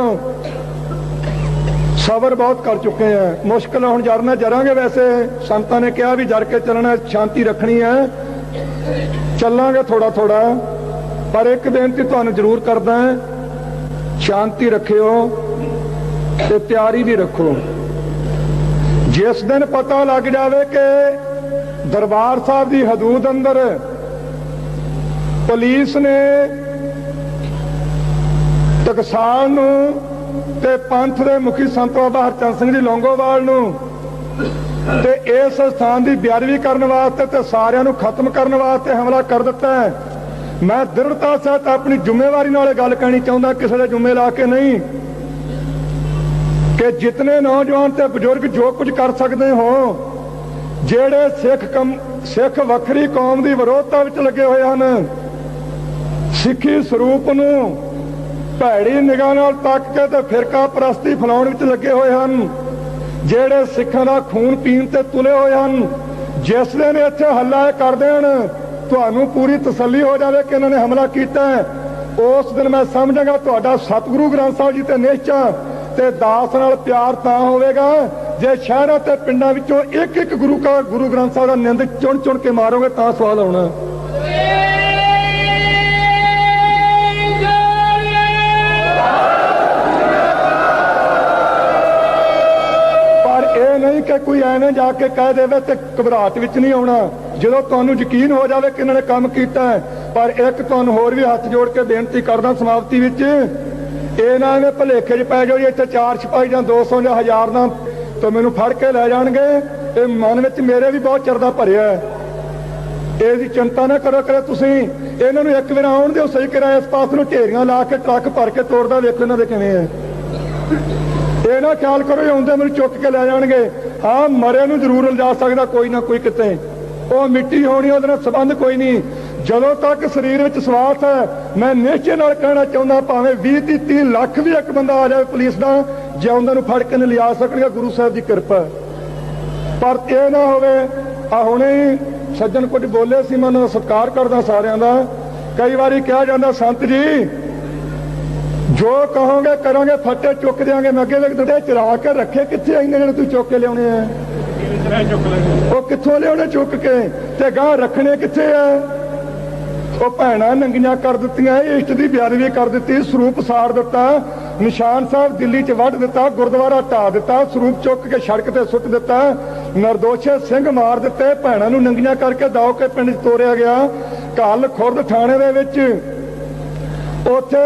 Speaker 1: ਸਬਰ ਬਹੁਤ ਕਰ ਚੁੱਕੇ ਆ। ਮੁਸ਼ਕਿਲ ਹੁਣ ਜਰਨਾ ਜਰਾਂਗੇ। ਵੈਸੇ ਸੰਤਾਂ ਨੇ ਕਿਹਾ ਵੀ ਜਰ ਕੇ ਚੱਲਣਾ, ਸ਼ਾਂਤੀ ਰੱਖਣੀ ਹੈ, ਚੱਲਾਂਗੇ ਥੋੜਾ ਥੋੜਾ। ਪਰ ਇੱਕ ਬੇਨਤੀ ਤੁਹਾਨੂੰ ਜ਼ਰੂਰ ਕਰਦਾ, ਸ਼ਾਂਤੀ ਰੱਖਿਓ ਤੇ ਤਿਆਰੀ ਵੀ ਰੱਖੋ। ਜਿਸ ਦਿਨ ਪਤਾ ਲੱਗ ਜਾਵੇ ਕਿ ਦਰਬਾਰ ਸਾਹਿਬ ਦੀ ਹਦੂਦ ਅੰਦਰ ਪੁਲਿਸ ਨੇ ਟਕਸਾਲ ਨੂੰ ਤੇ ਪੰਥ ਦੇ ਮੁਖੀ ਸੰਤ ਬਾਬਾ ਹਰਚੰਦ ਸਿੰਘ ਜੀ ਲੌਂਗੋਵਾਲ ਨੂੰ ਤੇ ਇਸ ਸਥਾਨ ਦੀ ਬੇਅਦਬੀ ਕਰਨ ਵਾਸਤੇ ਤੇ ਸਾਰਿਆਂ ਨੂੰ ਖਤਮ ਕਰਨ ਵਾਸਤੇ ਹਮਲਾ ਕਰ ਦਿੱਤਾ ਹੈ, ਮੈਂ ਦ੍ਰਿੜਤਾ ਸਹਿਤ ਆਪਣੀ ਜ਼ਿੰਮੇਵਾਰੀ ਨਾਲ ਇਹ ਗੱਲ ਕਹਿਣੀ ਚਾਹੁੰਦਾ, ਕਿਸੇ ਦੇ ਜ਼ਿੰਮੇ ਲਾ ਕੇ ਨਹੀਂ, ਕਿ ਜਿਤਨੇ ਨੌਜਵਾਨ ਤੇ ਬਜ਼ੁਰਗ ਜੋ ਕੁਝ ਕਰ ਸਕਦੇ ਹੋ, ਜਿਹੜੇ ਸਿੱਖ ਵੱਖਰੀ ਕੌਮ ਦੀ ਵਿਰੋਧਤਾ ਵਿੱਚ ਲੱਗੇ ਹੋਏ ਹਨ, ਸਿੱਖੀ ਸਰੂਪ ਨੂੰ ਭੈੜੀ ਨਿਗਾਹ ਨਾਲ ਤੱਕ ਕੇ ਤੇ ਫਿਰਕਾ ਪ੍ਰਸਤੀ ਫੈਲਾਉਣ ਵਿੱਚ ਲੱਗੇ ਹੋਏ ਹਨ, ਜਿਹੜੇ ਸਿੱਖਾਂ ਦਾ ਖੂਨ ਪੀਣ ਤੇ ਤੁਲੇ ਹੋਏ ਹਨ, ਜਿਸ ਦਿਨ ਇੱਥੇ ਹੱਲਾ ਇਹ ਕਰ ਦੇਣ, ਤੁਹਾਨੂੰ ਪੂਰੀ ਤਸੱਲੀ ਹੋ ਜਾਵੇ ਕਿ ਇਹਨਾਂ ਨੇ ਹਮਲਾ ਕੀਤਾ ਹੈ, ਉਸ ਦਿਨ ਮੈਂ ਸਮਝਾਂਗਾ ਤੁਹਾਡਾ ਸਤਿਗੁਰੂ ਗ੍ਰੰਥ ਸਾਹਿਬ ਜੀ ਤੇ ਨਿਸ਼ਚਾ ਤੇ ਦਾਸ ਨਾਲ ਪਿਆਰ ਤਾਂ ਹੋਵੇਗਾ ਜੇ ਸ਼ਹਿਰਾਂ ਤੇ ਪਿੰਡਾਂ ਵਿੱਚੋਂ ਇੱਕ ਇੱਕ ਗੁਰੂ ਗ੍ਰੰਥ ਸਾਹਿਬ ਦਾ ਨਿੰਦ ਚੁਣ ਕੇ ਮਾਰੋਗੇ ਤਾਂ ਸਵਾਲ ਆਉਣਾ। के कोई एवें जाके कह देवे ते घबराहट विच नहीं आउणा। जदों तुहानूं यकीन हो जावे कि इन्हां ने काम कीता है। पर एक तुहानूं होर भी हत्थ जोड़ के बेनती करदा समाप्ति विच, ਇਹ ਨਾ ਐਵੇਂ ਭੁਲੇਖੇ 'ਚ ਪੈ ਜਾਓ ਜੀ ਇੱਥੇ 4 ਸਿਪਾਹੀ ਜਾਂ 200 ਜਾਂ 1000 ਨਾਲ ਤਾਂ ਮੈਨੂੰ ਫੜ ਕੇ ਲੈ ਜਾਣਗੇ। ਇਹ ਮਨ ਵਿੱਚ ਮੇਰੇ ਵੀ ਬਹੁਤ ਚਰਦਾ ਭਰਿਆ ਹੈ। ਇਹਦੀ ਚਿੰਤਾ ਨਾ ਕਰੋ ਕਰੇ ਤੁਸੀਂ। ਇਹਨਾਂ ਨੂੰ ਇੱਕ ਵਾਰ ਆਉਣ ਦਿਓ ਸਹੀ ਕਰਾਇਆ। ਇਸ ਪਾਸ ਨੂੰ ਢੇਰੀਆਂ ਲਾ ਕੇ ਟਰੱਕ ਭਰ ਕੇ ਤੋੜਦਾ ਵੇਖੋ ਇਹਨਾਂ ਦੇ ਕਿਵੇਂ ਹੈ। ਇਹ ਨਾ ਖਿਆਲ ਕਰੋ ਆਉਂਦੇ ਮੈਨੂੰ ਚੁੱਕ ਕੇ ਲੈ ਜਾਣਗੇ। ਹਾਂ ਮਰਿਆ ਨੂੰ ਜ਼ਰੂਰ ਲਿਜਾ ਸਕਦਾ ਕੋਈ ਨਾ ਕੋਈ ਕਿਤੇ, ਉਹ ਮਿੱਟੀ ਹੋਣੀ ਉਹਦੇ ਨਾਲ ਸੰਬੰਧ ਕੋਈ ਨਹੀਂ। ਜਦੋਂ ਤੱਕ ਸਰੀਰ ਵਿੱਚ ਸਵਾਸ ਹੈ ਮੈਂ ਨਿਸ਼ਚੇ ਨਾਲ ਕਹਿਣਾ ਚਾਹੁੰਦਾ ਭਾਵੇਂ 20-30 ਲੱਖ ਵੀ ਇੱਕ ਬੰਦਾ ਆ ਜਾਵੇ ਪੁਲਿਸ ਦਾ, ਜਿਉਂਦੇ ਨੂੰ ਫੜ ਕੇ ਨਹੀਂ ਲਿਜਾ ਸਕਣਗੇ। ਗੁਰੂ ਸਾਹਿਬ ਦੀ ਕਿਰਪਾ। ਪਰ ਇਹ ਨਾ ਹੋਵੇ ਆ ਹੁਣੇ ਸੱਜਣ ਕੁਝ ਬੋਲੇ ਸੀ, ਮੈਂ ਉਹਨਾਂ ਦਾ ਸਤਿਕਾਰ ਕਰਦਾ ਸਾਰਿਆਂ ਦਾ। ਕਈ ਵਾਰੀ ਕਿਹਾ ਜਾਂਦਾ ਸੰਤ ਜੀ ਜੋ ਕਹੋਗੇ ਕਰਾਂਗੇ, ਫੱਟੇ ਚੁੱਕ ਦਿਆਂਗੇ। ਮੈਂ ਅੱਗੇ ਵੇਖਦੇ ਚਰਾ ਕੇ ਰੱਖੇ ਕਿੱਥੇ ਆਈਨੇ ਜਿਹੜੇ ਤੂੰ ਚੁੱਕ ਕੇ ਲਿਆਉਣੇ ਆ, ਉਹ ਕਿੱਥੋਂ ਲਿਆਉਣੇ ਚੁੱਕ ਕੇ ਤੇ ਗਾਂ ਰੱਖਣੇ ਕਿੱਥੇ ਆ। ਉਹ ਭੈਣਾਂ ਨੰਗੀਆਂ ਕਰ ਦਿੱਤੀਆਂ, ਇਸ਼ਟ ਦੀ ਬੇਅਦਬੀ ਕਰ ਦਿੱਤੀ, ਸਰੂਪ ਸਾੜ ਦਿੱਤਾ, ਨਿਸ਼ਾਨ ਸਾਹਿਬ ਦਿੱਲੀ 'ਚ ਵੱਢ ਦਿੱਤਾ, ਗੁਰਦੁਆਰਾ ਢਾ ਦਿੱਤਾ, ਸਰੂਪ ਚੁੱਕ ਕੇ ਸੜਕ ਤੇ ਸੁੱਟ ਦਿੱਤਾ, ਨਿਰਦੋਸ਼ੇ ਸਿੰਘ ਮਾਰ ਦਿੱਤੇ, ਭੈਣਾਂ ਨੂੰ ਨੰਗੀਆਂ ਕਰਕੇ ਦਾਓ ਕੇ ਪਿੰਡ 'ਚ ਤੋਰਿਆ ਗਿਆ। ਕੱਲ ਖੁਰਦ ਥਾਣੇ ਦੇ ਵਿੱਚ ਉੱਥੇ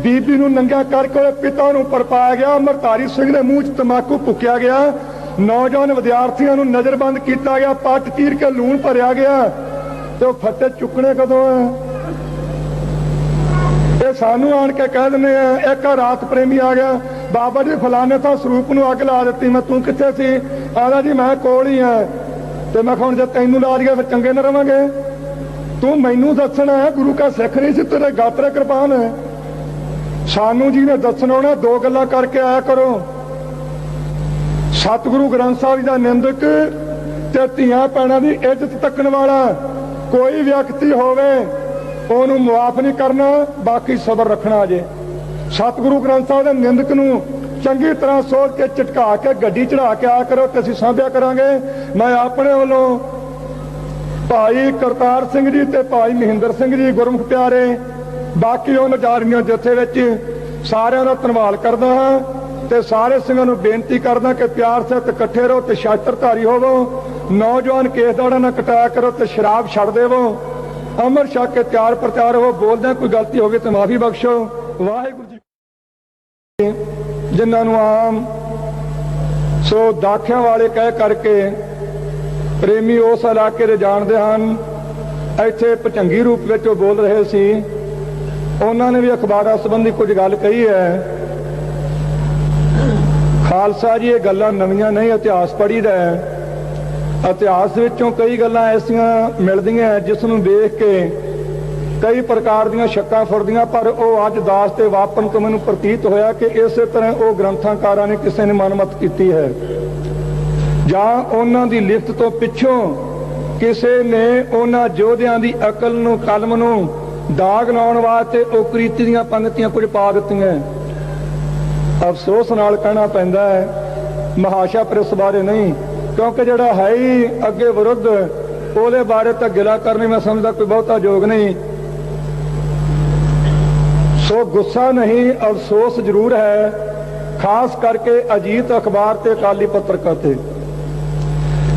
Speaker 1: ਬੀਬੀ ਨੂੰ ਨੰਗਾ ਕਰਕੇ ਉਹਦੇ ਪਿਤਾ ਨੂੰ ਪਰਪਾਇਆ ਗਿਆ। ਅਮਰਤਾਰੀ ਸਿੰਘ ਦੇ ਮੂੰਹ 'ਚ ਤੰਬਾਕੂ ਫੂਕਿਆ ਗਿਆ। ਨੌਜਵਾਨ ਵਿਦਿਆਰਥੀਆਂ ਨੂੰ ਨਜ਼ਰਬੰਦ ਕੀਤਾ ਗਿਆ, ਪੱਟ ਚੀਰ ਕੇ ਲੂਣ ਭਰਿਆ ਗਿਆ। ਤੇ ਉਹ ਫੱਟੇ ਚੁੱਕਣੇ ਕਦੋਂ ਆ? ਇਹ ਸਾਨੂੰ ਆਣ ਕੇ ਕਹਿ ਦਿੰਦੇ ਆ। ਇੱਕ ਰਾਤ ਪ੍ਰੇਮੀ ਆ ਗਿਆ, ਬਾਬਾ ਜੀ ਫਲਾਣੇ ਤਾਂ ਸਰੂਪ ਨੂੰ ਅੱਗ ਲਾ ਦਿੱਤੀ। ਮੈਂ ਤੂੰ ਕਿੱਥੇ ਸੀ? ਆਦਾ ਜੀ ਮੈਂ ਕੋਲ ਹੀ ਆ। ਤੇ ਮੈਂ ਹੁਣ ਜੇ ਤੈਨੂੰ ਲਾ ਦਈਏ ਫਿਰ ਚੰਗੇ ਨਾ ਰਵਾਂਗੇ। ਤੂੰ ਮੈਨੂੰ ਦੱਸਣਾ ਹੈ, ਗੁਰੂ ਕਾ ਸਿੱਖ ਨਹੀਂ ਸੀ ਤੇਰੇ ਗਾਤਰੇ ਕਿਰਪਾਨ ਹੈ। ਸਾਨੂੰ ਜੀ ਨੇ ਦੱਸਣਾ ਹੋਣਾ, ਦੋ ਗੱਲਾਂ ਕਰਕੇ ਆਇਆ ਕਰੋ। ਸਤਿਗੁਰੂ ਗ੍ਰੰਥ ਸਾਹਿਬ ਜੀ ਦਾ ਨਿੰਦਕ ਤੇ ਧੀਆਂ ਭੈਣਾਂ ਦੀ ਇੱਜ਼ਤ ਤੱਕਣ ਵਾਲਾ ਕੋਈ ਵਿਅਕਤੀ ਹੋਵੇ ਉਹਨੂੰ ਮੁਆਫ ਨਹੀਂ ਕਰਨਾ, ਬਾਕੀ ਸਬਰ ਰੱਖਣਾ। ਜੇ ਸਤਿਗੁਰੂ ਗ੍ਰੰਥ ਸਾਹਿਬ ਦੇ ਨਿੰਦਕ ਨੂੰ ਚੰਗੀ ਤਰ੍ਹਾਂ ਸੋਚ ਕੇ ਝਟਕਾ ਕੇ ਗੱਡੀ ਚੜਾ ਕੇ ਆਇਆ ਕਰੋ ਤੇ ਅਸੀਂ ਸਾਂਭਿਆ ਕਰਾਂਗੇ। ਮੈਂ ਆਪਣੇ ਵੱਲੋਂ ਭਾਈ ਕਰਤਾਰ ਸਿੰਘ ਜੀ ਤੇ ਭਾਈ ਮਹਿੰਦਰ ਸਿੰਘ ਜੀ ਗੁਰਮੁਖ ਪਿਆਰੇ, ਬਾਕੀ ਉਹ ਨਜ਼ਾਰੀਆਂ ਜਥੇ ਵਿੱਚ ਸਾਰਿਆਂ ਦਾ ਧੰਨਵਾਦ ਕਰਦਾ ਹਾਂ ਤੇ ਸਾਰੇ ਸਿੰਘਾਂ ਨੂੰ ਬੇਨਤੀ ਕਰਦਾ ਕਿ ਪਿਆਰ ਸਹਿਤ ਇਕੱਠੇ ਰਹੋ ਤੇ ਸ਼ਾਸਤਰਧਾਰੀ ਹੋਵੋ। ਨੌਜਵਾਨ ਕੇਸ ਦੌੜਾ ਨਾ ਕਟਾਇਆ ਕਰੋ ਤੇ ਸ਼ਰਾਬ ਛੱਡ ਦੇਵੋ। ਅੰਮ੍ਰਿਤ ਛਕ ਕੇ ਤਿਆਰ ਪ੍ਰਚਾਰ ਹੋ। ਬੋਲਦਿਆਂ ਕੋਈ ਗਲਤੀ ਹੋ ਗਈ ਤੇ ਮਾਫੀ ਬਖਸ਼ੋ। ਵਾਹਿਗੁਰੂ ਜੀ ਜਿਨ੍ਹਾਂ ਨੂੰ ਆਮ ਸੋ ਦਾਖਿਆਂ ਵਾਲੇ ਕਹਿ ਕਰਕੇ ਪ੍ਰੇਮੀ ਉਸ ਇਲਾਕੇ ਦੇ ਜਾਣਦੇ ਹਨ। ਇੱਥੇ ਭਚੰਗੀ ਰੂਪ ਵਿੱਚ ਉਹ ਬੋਲ ਰਹੇ ਸੀ। ਉਹਨਾਂ ਨੇ ਵੀ ਅਖਬਾਰਾਂ ਸੰਬੰਧੀ ਕੁਝ ਗੱਲ ਕਹੀ ਹੈ। ਖਾਲਸਾ ਜੀ ਇਹ ਗੱਲਾਂ ਨਵੀਆਂ ਨਹੀਂ, ਇਤਿਹਾਸ ਪੜ੍ਹੀਦਾ ਹੈ। ਇਤਿਹਾਸ ਵਿੱਚੋਂ ਕਈ ਗੱਲਾਂ ਐਸੀਆਂ ਮਿਲਦੀਆਂ ਜਿਸ ਨੂੰ ਵੇਖ ਕੇ ਕਈ ਪ੍ਰਕਾਰ ਦੀਆਂ ਸ਼ੱਕਾਂ ਫੁਰਦੀਆਂ, ਪਰ ਉਹ ਅੱਜ ਦਾਸ ਤੇ ਵਾਪਨ ਤੋਂ ਮੈਨੂੰ ਪ੍ਰਤੀਤ ਹੋਇਆ ਕਿ ਇਸੇ ਤਰ੍ਹਾਂ ਉਹ ਗ੍ਰੰਥਾਕਾਰਾਂ ਨੇ ਕਿਸੇ ਨੇ ਮਨਮਤ ਕੀਤੀ ਹੈ ਜਾਂ ਉਹਨਾਂ ਦੀ ਲਿਖਤ ਤੋਂ ਪਿੱਛੋਂ ਕਿਸੇ ਨੇ ਉਹਨਾਂ ਯੋਧਿਆਂ ਦੀ ਅਕਲ ਨੂੰ, ਕਲਮ ਨੂੰ ਦਾਗ ਲਾਉਣ ਵਾਸਤੇ ਉਹ ਕ੍ਰਿਤੀ ਦੀਆਂ ਪੰਗਤੀਆਂ ਕੁਝ ਪਾ ਦਿੱਤੀਆਂ। ਅਫਸੋਸ ਨਾਲ ਕਹਿਣਾ ਪੈਂਦਾ ਹੈ ਮਹਾਸ਼ਾ ਪ੍ਰੈਸ ਬਾਰੇ ਨਹੀਂ, ਕਿਉਂਕਿ ਜਿਹੜਾ ਹੈ ਹੀ ਅੱਗੇ ਵਿਰੁੱਧ ਉਹਦੇ ਬਾਰੇ ਤਾਂ ਗਿਲਾ ਕਰਨੀ ਮੈਂ ਸਮਝਦਾ ਕੋਈ ਬਹੁਤਾ ਯੋਗ ਨਹੀਂ। ਸੋ ਗੁੱਸਾ ਨਹੀਂ, ਅਫਸੋਸ ਜ਼ਰੂਰ ਹੈ, ਖਾਸ ਕਰਕੇ ਅਜੀਤ ਅਖਬਾਰ ਤੇ ਅਕਾਲੀ ਪੱਤਰਕਾਰ ਤੇ,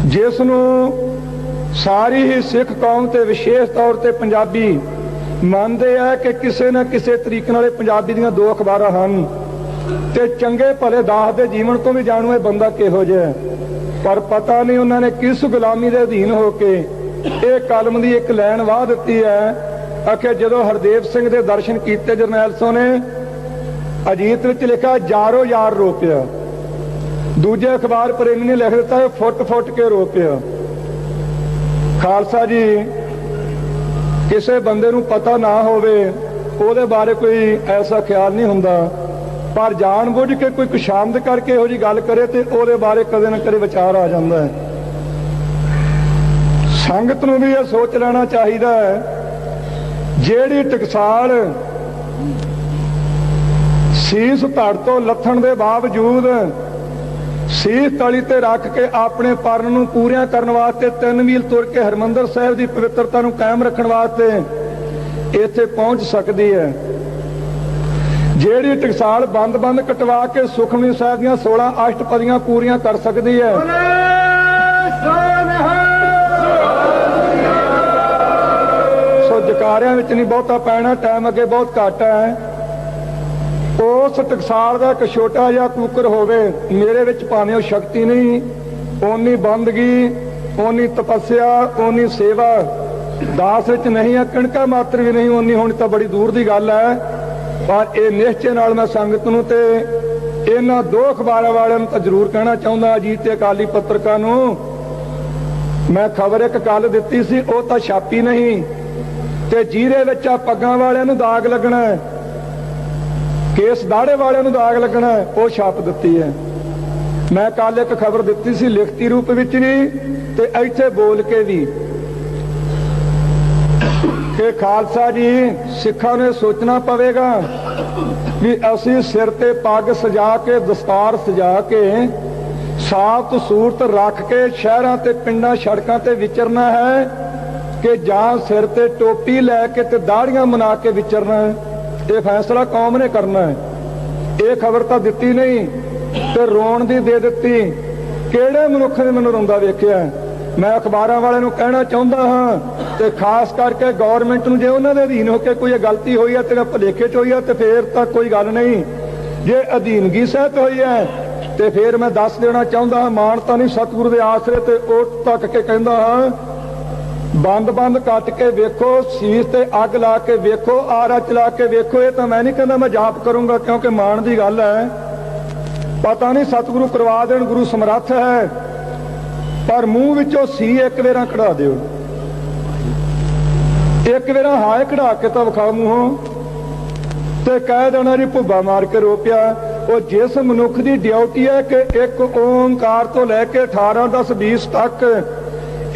Speaker 1: ਜਿਸ ਨੂੰ ਸਾਰੀ ਹੀ ਸਿੱਖ ਕੌਮ ਤੇ ਵਿਸ਼ੇਸ਼ ਤੌਰ ਤੇ ਪੰਜਾਬੀ ਮੰਨਦੇ ਆ ਕਿ ਕਿਸੇ ਨਾ ਕਿਸੇ ਤਰੀਕੇ ਨਾਲ ਪੰਜਾਬੀ ਦੀਆਂ ਦੋ ਅਖਬਾਰਾਂ ਹਨ ਤੇ ਚੰਗੇ ਭਲੇ ਦਾਸ ਦੇ ਜੀਵਨ ਤੋਂ ਵੀ ਜਾਣੂ ਇਹ ਬੰਦਾ ਕਿਹੋ ਜਿਹਾ। ਪਰ ਪਤਾ ਨਹੀਂ ਉਹਨਾਂ ਨੇ ਕਿਸ ਗੁਲਾਮੀ ਦੇ ਅਧੀਨ ਹੋ ਕੇ ਇਹ ਕਲਮ ਦੀ ਇੱਕ ਲਾਈਨ ਵਾਹ ਦਿੱਤੀ ਹੈ। ਆਖੇ ਜਦੋਂ ਹਰਦੇਵ ਸਿੰਘ ਦੇ ਦਰਸ਼ਨ ਕੀਤੇ ਜਰਨੈਲ ਸਿੰਘ ਨੇ, ਅਜੀਤ ਵਿੱਚ ਲਿਖਿਆ ਯਾਰੋ ਯਾਰ ਰੋ ਪਿਆ। ਦੂਜੇ ਅਖਬਾਰ ਪ੍ਰੇਮੀ ਨੇ ਲਿਖ ਦਿੱਤਾ ਫੁੱਟ ਫੁੱਟ ਕੇ ਰੋ ਪਿਆ। ਖਾਲਸਾ ਜੀ ਕਿਸੇ ਬੰਦੇ ਨੂੰ ਪਤਾ ਨਾ ਹੋਵੇ ਉਹਦੇ ਬਾਰੇ ਕੋਈ ਐਸਾ ਖਿਆਲ ਨਹੀਂ ਹੁੰਦਾ, ਪਰ ਜਾਣ ਬੁੱਝ ਕੇ ਕੋਈ ਕੁਸ਼ਾਮਦ ਕਰਕੇ ਇਹੋ ਜਿਹੀ ਗੱਲ ਕਰੇ ਤੇ ਉਹਦੇ ਬਾਰੇ ਕਦੇ ਨਾ ਕਦੇ ਵਿਚਾਰ ਆ ਜਾਂਦਾ ਹੈ। ਸੰਗਤ ਨੂੰ ਵੀ ਇਹ ਸੋਚ ਲੈਣਾ ਚਾਹੀਦਾ ਹੈ ਜਿਹੜੀ ਟਕਸਾਲ ਸੀਸ ਧੜ ਤੋਂ ਲੱਥਣ ਦੇ ਬਾਵਜੂਦ ਸੀਸ ਤਲੀ ਤੇ ਰੱਖ ਕੇ ਆਪਣੇ ਪਰਨ ਨੂੰ ਪੂਰੀਆਂ ਕਰਨ ਵਾਸਤੇ 3 ਮੀਲ ਤੁਰ ਕੇ ਹਰਮੰਦਰ ਸਾਹਿਬ ਦੀ ਪਵਿੱਤਰਤਾ ਨੂੰ ਕਾਇਮ ਰੱਖਣ ਵਾਸਤੇ ਇੱਥੇ ਪਹੁੰਚ ਸਕਦੀ ਹੈ। ਜਿਹੜੀ ਟਕਸਾਲ ਬੰਦ ਕਟਵਾ ਕੇ ਸੁਖਮਨੀ ਸਾਹਿਬ ਦੀਆਂ 16 ਅਸ਼ਟਪਦੀਆਂ ਪੂਰੀਆਂ ਕਰ ਸਕਦੀ ਹੈ। ਸੋ ਜਕਾਰਿਆਂ ਵਿੱਚ ਨਹੀਂ ਬਹੁਤਾ ਪੈਣਾ, ਟਾਈਮ ਅੱਗੇ ਬਹੁਤ ਘੱਟ ਹੈ। ਉਸ ਟਕਸਾਲ ਦਾ ਇੱਕ ਛੋਟਾ ਜਿਹਾ ਕੂਕਰ ਹੋਵੇ, ਮੇਰੇ ਵਿੱਚ ਭਾਵੇਂ ਉਹ ਸ਼ਕਤੀ ਨਹੀਂ, ਓਨੀ ਬੰਦਗੀ, ਓਨੀ ਤਪੱਸਿਆ, ਓਨੀ ਸੇਵਾ ਦਾਸ ਵਿੱਚ ਨਹੀਂ ਹੈ, ਕਣਕਾ ਮਾਤਰ ਵੀ ਨਹੀਂ ਓਨੀ ਹੋਣੀ ਤਾਂ ਬੜੀ ਦੂਰ ਦੀ ਗੱਲ ਹੈ। ਪਰ ਇਹ ਨਿਸ਼ਚੇ ਨਾਲ ਮੈਂ ਸੰਗਤ ਨੂੰ ਤੇ ਇਹਨਾਂ ਦੋ ਅਖਬਾਰਾਂ ਵਾਲਿਆਂ ਨੂੰ ਤਾਂ ਜ਼ਰੂਰ ਕਹਿਣਾ ਚਾਹੁੰਦਾ, ਅਜੀਤ ਤੇ ਅਕਾਲੀ ਪੱਤਰਕਾਰ ਨੂੰ। ਮੈਂ ਖਬਰ ਇੱਕ ਕੱਲ ਦਿੱਤੀ ਸੀ, ਉਹ ਤਾਂ ਛਾਪੀ ਨਹੀਂ, ਤੇ ਜਿਹਦੇ ਵਿੱਚ ਆ ਪੱਗਾਂ ਵਾਲਿਆਂ ਨੂੰ ਦਾਗ ਲੱਗਣਾ, ਕੇਸ ਦਾੜੇ ਵਾਲਿਆਂ ਨੂੰ ਦਾਗ ਲੱਗਣਾ, ਉਹ ਛਾਪ ਦਿੱਤੀ ਹੈ। ਮੈਂ ਕੱਲ ਇੱਕ ਖਬਰ ਦਿੱਤੀ ਸੀ ਲਿਖਤੀ ਰੂਪ ਵਿੱਚ ਵੀ ਤੇ ਇੱਥੇ ਬੋਲ ਕੇ ਵੀ, ਕਿ ਖਾਲਸਾ ਜੀ ਸਿੱਖਾਂ ਨੇ ਸੋਚਣਾ ਪਵੇਗਾ ਵੀ ਅਸੀਂ ਸਿਰ ਤੇ ਪੱਗ ਸਜਾ ਕੇ, ਦਸਤਾਰ ਸਜਾ ਕੇ, ਸਾਫ ਸੂਰਤ ਰੱਖ ਕੇ ਸ਼ਹਿਰਾਂ ਤੇ ਪਿੰਡਾਂ ਸੜਕਾਂ ਤੇ ਵਿਚਰਨਾ ਹੈ, ਕਿ ਜਾਂ ਸਿਰ ਤੇ ਟੋਪੀ ਲੈ ਕੇ ਤੇ ਦਾੜੀਆਂ ਬਣਾ ਕੇ ਵਿਚਰਨਾ ਹੈ। ਇਹ ਫੈਸਲਾ ਕੌਮ ਨੇ ਕਰਨਾ ਹੈ। ਇਹ ਖਬਰ ਤਾਂ ਦਿੱਤੀ ਨਹੀਂ ਤੇ ਰੋਣ ਦੀ ਦੇ ਦਿੱਤੀ। ਕਿਹੜੇ ਮਨੁੱਖ ਨੇ ਮੈਨੂੰ ਰੋਂਦਾ ਵੇਖਿਆ? ਮੈਂ ਅਖਬਾਰਾਂ ਵਾਲਿਆਂ ਨੂੰ ਕਹਿਣਾ ਚਾਹੁੰਦਾ ਹਾਂ, ਤੇ ਖਾਸ ਕਰਕੇ ਗੌਰਮੈਂਟ ਨੂੰ, ਜੇ ਉਹਨਾਂ ਦੇ ਅਧੀਨ ਹੋ ਕੇ ਕੋਈ ਗਲਤੀ ਹੋਈ ਹੈ, ਤੇਰਾ ਭੁਲੇਖੇ ਚ ਹੋਈ ਹੈ, ਤੇ ਫੇਰ ਤਾਂ ਕੋਈ ਗੱਲ ਨਹੀਂ। ਜੇ ਅਧੀਨਗੀ ਸਹਿਤ ਹੋਈ ਹੈ ਤੇ ਫੇਰ ਮੈਂ ਦੱਸ ਦੇਣਾ ਚਾਹੁੰਦਾ ਹਾਂ, ਮਾਨਤਾ ਨਹੀਂ ਸਤਿਗੁਰੂ ਦੇ ਆਸਰੇ ਤੇ ਉੱਠ ਤੱਕ ਕੇ ਕਹਿੰਦਾ ਹਾਂ, ਬੰਦ ਕੱਟ ਕੇ ਵੇਖੋ, ਸੀਸ ਤੇ ਅੱਗ ਲਾ ਕੇ ਵੇਖੋ, ਆਰਾ ਚਲਾ ਕੇ ਵੇਖੋ। ਇਹ ਤਾਂ ਮੈਂ ਨਹੀਂ ਕਹਿੰਦਾ ਮੈਂ ਜਾਪ ਕਰੂੰਗਾ, ਕਿਉਂਕਿ ਮਾਣ ਦੀ ਗੱਲ ਹੈ। ਪਤਾ ਨਹੀਂ ਸਤਿਗੁਰੂ ਕਰਵਾ ਦੇਣ, ਗੁਰੂ ਸਮਰੱਥ ਹੈ, ਪਰ ਮੂੰਹ ਵਿੱਚੋਂ ਸੀ ਇੱਕ ਵੇਰਾ ਕਢਾ ਦਿਓ, ਇੱਕ ਵੇਰਾ ਹਾਏ ਕਢਾ ਕੇ ਤਾਂ ਵਿਖਾ ਮੂੰਹੋਂ, ਤੇ ਕਹਿ ਦੇਣਾ ਜੀ ਭੁੱਬਾ ਮਾਰ ਕੇ ਰੋ ਪਿਆ। ਉਹ ਜਿਸ ਮਨੁੱਖ ਦੀ ਡਿਊਟੀ ਹੈ ਕਿ ਇੱਕ ਓਂਕਾਰ ਤੋਂ ਲੈ ਕੇ 18, 10, 20 ਤੱਕ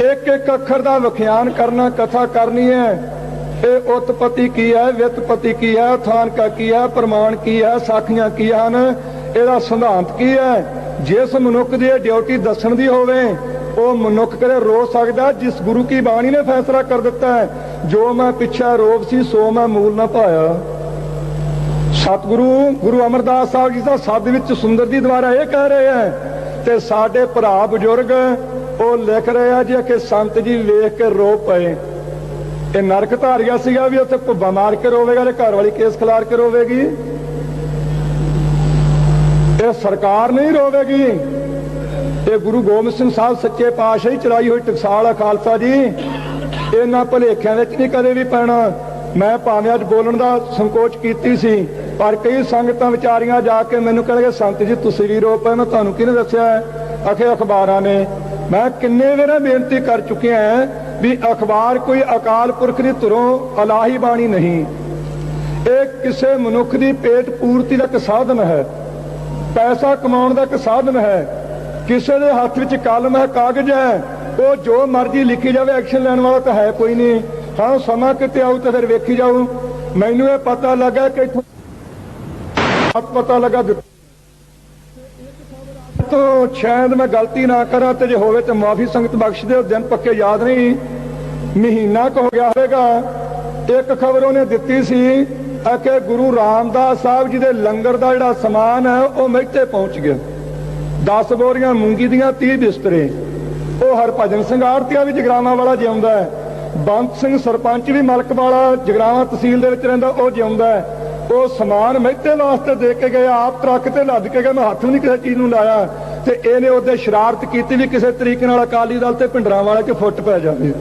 Speaker 1: ਇੱਕ ਅੱਖਰ ਦਾ ਵਿਖਿਆਨ ਕਰਨਾ, ਕਥਾ ਕਰਨੀ ਹੈ। ਇਹ ਉਤਪਤੀ ਕੀ ਹੈ, ਵਿਤਪਤੀ ਕੀ ਹੈ, ਥਾਨਕਾ ਕੀ ਹੈ, ਪ੍ਰਮਾਣ ਕੀ ਹੈ, ਸਾਖੀਆਂ ਕੀ ਹਨ, ਇਹਦਾ ਸਿਧਾਂਤ ਕੀ ਹੈ। ਜਿਸ ਮਨੁੱਖ ਦੀ ਇਹ ਡਿਊਟੀ ਦੱਸਣ ਦੀ ਹੋਵੇ, ਉਹ ਮਨੁੱਖ ਕਦੇ ਰੋ ਸਕਦਾ, ਜਿਸ ਗੁਰੂ ਕੀ ਬਾਣੀ ਨੇ ਫੈਸਲਾ ਕਰ ਦਿੱਤਾ ਹੈ, ਜੋ ਮੈਂ ਪਿੱਛਾ ਰੋਗ ਸੀ ਸੋ ਮੈਂ ਮੂਲ ਨਾ ਪਾਇਆ। ਸਤਿਗੁਰੂ ਗੁਰੂ ਅਮਰਦਾਸ ਸਾਹਿਬ ਜੀ ਦਾ ਸੱਦ ਵਿੱਚ ਸੁੰਦਰ ਜੀ ਦੁਆਰਾ ਇਹ ਕਹਿ ਰਹੇ ਹੈ, ਤੇ ਸਾਡੇ ਭਰਾ ਬਜ਼ੁਰਗ ਉਹ ਲਿਖ ਰਹੇ ਆ ਜੀ ਕਿ ਸੰਤ ਜੀ ਵੇਖ ਕੇ ਰੋ ਪਏ। ਇਹ ਨਰਕ ਧਾਰਿਆ ਸੀਗਾ ਵੀ ਉੱਥੇ ਭੁੱਬਾ ਮਾਰ ਕੇ ਰੋਵੇਗਾ ਤੇ ਘਰ ਵਾਲੀ ਕੇਸ ਖਿਲਾਰ ਕੇ ਰੋਵੇਗੀ। ਇਹ ਸਰਕਾਰ ਨਹੀਂ ਰੋਵੇਗੀ, ਇਹ ਗੁਰੂ ਗੋਬਿੰਦ ਸਿੰਘ ਸਾਹਿਬ ਸੱਚੇ ਪਾਤਸ਼ਾਹ ਹੀ ਚਲਾਈ ਹੋਈ ਟਕਸਾਲ ਆ। ਖਾਲਸਾ ਜੀ ਇਹਨਾਂ ਭੁਲੇਖਿਆਂ ਵਿੱਚ ਨਹੀਂ ਕਦੇ ਵੀ ਪੈਣਾ। ਮੈਂ ਭਾਵੇਂ ਅੱਜ ਬੋਲਣ ਦਾ ਸੰਕੋਚ ਕੀਤੀ ਸੀ, ਪਰ ਕਈ ਸੰਗਤਾਂ ਵਿਚਾਰੀਆਂ ਜਾ ਕੇ ਮੈਨੂੰ ਕਹਿਣਗੇ ਸੰਤ ਜੀ ਤੁਸੀਂ ਵੀ ਰੋ ਪਏ। ਮੈਂ ਤੁਹਾਨੂੰ ਕਿਹਨੇ ਦੱਸਿਆ? ਅਖੇ ਅਖਬਾਰਾਂ ਨੇ। ਮੈਂ ਕਿੰਨੇ ਵੇਰਾ ਬੇਨਤੀ ਕਰ ਚੁੱਕਿਆ ਵੀ ਅਖਬਾਰ ਕੋਈ ਅਕਾਲ ਪੁਰਖ ਦੀ ਧੁਰੋਂ ਅਲਾਹੀ ਬਾਣੀ ਨਹੀਂ, ਇਹ ਕਿਸੇ ਮਨੁੱਖ ਦੀ ਪੇਟ ਪੂਰਤੀ ਦਾ ਇੱਕ ਸਾਧਨ ਹੈ, ਪੈਸਾ ਕਮਾਉਣ ਦਾ ਇੱਕ ਸਾਧਨ ਹੈ। ਕਿਸੇ ਦੇ ਹੱਥ ਵਿੱਚ ਕਲਮ ਹੈ, ਕਾਗਜ਼ ਹੈ, ਉਹ ਜੋ ਮਰਜ਼ੀ ਲਿਖੀ ਜਾਵੇ, ਐਕਸ਼ਨ ਲੈਣ ਵਾਲਾ ਤਾਂ ਹੈ ਕੋਈ ਨਹੀਂ। ਹਾਂ ਸਮਾਂ ਕਿਤੇ ਆਊ ਤਾਂ ਫਿਰ ਵੇਖੀ ਜਾਊ। ਮੈਨੂੰ ਇਹ ਪਤਾ ਲੱਗਾ ਕਿ ਪਤਾ ਲੱਗਾ ਤੋਂ ਸ਼ਾਇਦ ਮੈਂ ਗਲਤੀ ਨਾ ਕਰਾਂ, ਤੇ ਜੇ ਹੋਵੇ ਤਾਂ ਮਾਫੀ ਸੰਗਤ ਬਖਸ਼ ਦਿਓ। ਦਿਨ ਪੱਕੇ ਯਾਦ ਨਹੀਂ, ਮਹੀਨਾ ਕੁ ਹੋ ਗਿਆ ਹੋਵੇਗਾ। ਇੱਕ ਖਬਰ ਉਹਨੇ ਦਿੱਤੀ ਸੀ ਕਿ ਗੁਰੂ ਰਾਮਦਾਸ ਸਾਹਿਬ ਜੀ ਦੇ ਲੰਗਰ ਦਾ ਜਿਹੜਾ ਸਮਾਨ ਹੈ ਉਹ ਮਹਿਤੇ ਪਹੁੰਚ ਗਿਆ। 10 ਬੋਰੀਆਂ ਮੂੰਗੀ ਦੀਆਂ, 30 ਬਿਸਤਰੇ। ਉਹ ਹਰਭਜਨ ਸਿੰਘ ਆੜਤੀਆ ਵੀ ਜਗਰਾਵਾਂ ਵਾਲਾ ਜਿਉਂਦਾ ਹੈ, ਬੰਤ ਸਿੰਘ ਸਰਪੰਚ ਵੀ ਮਲਕ ਵਾਲਾ ਜਗਰਾਵਾਂ ਤਹਿਸੀਲ ਦੇ ਵਿੱਚ ਰਹਿੰਦਾ, ਉਹ ਜਿਉਂਦਾ ਹੈ। ਉਹ ਸਮਾਨ ਮਹਿਤੇ ਵਾਸਤੇ ਦੇ ਕੇ ਗਏ, ਆਪ ਟਰੱਕ ਤੇ ਲੱਦ ਕੇ ਗਏ, ਮੈਂ ਹੱਥ ਨਹੀਂ ਕਿਸੇ ਚੀਜ਼ ਨੂੰ ਲਾਇਆ। ਤੇ ਇਹਨੇ ਉਹਦੇ ਸ਼ਰਾਰਤ ਕੀਤੀ ਵੀ ਕਿਸੇ ਤਰੀਕੇ ਨਾਲ ਅਕਾਲੀ ਦਲ ਤੇ ਭਿੰਡਰਾਂ ਵਾਲੇ 'ਚ ਫੁੱਟ ਪੈ ਜਾਵੇ।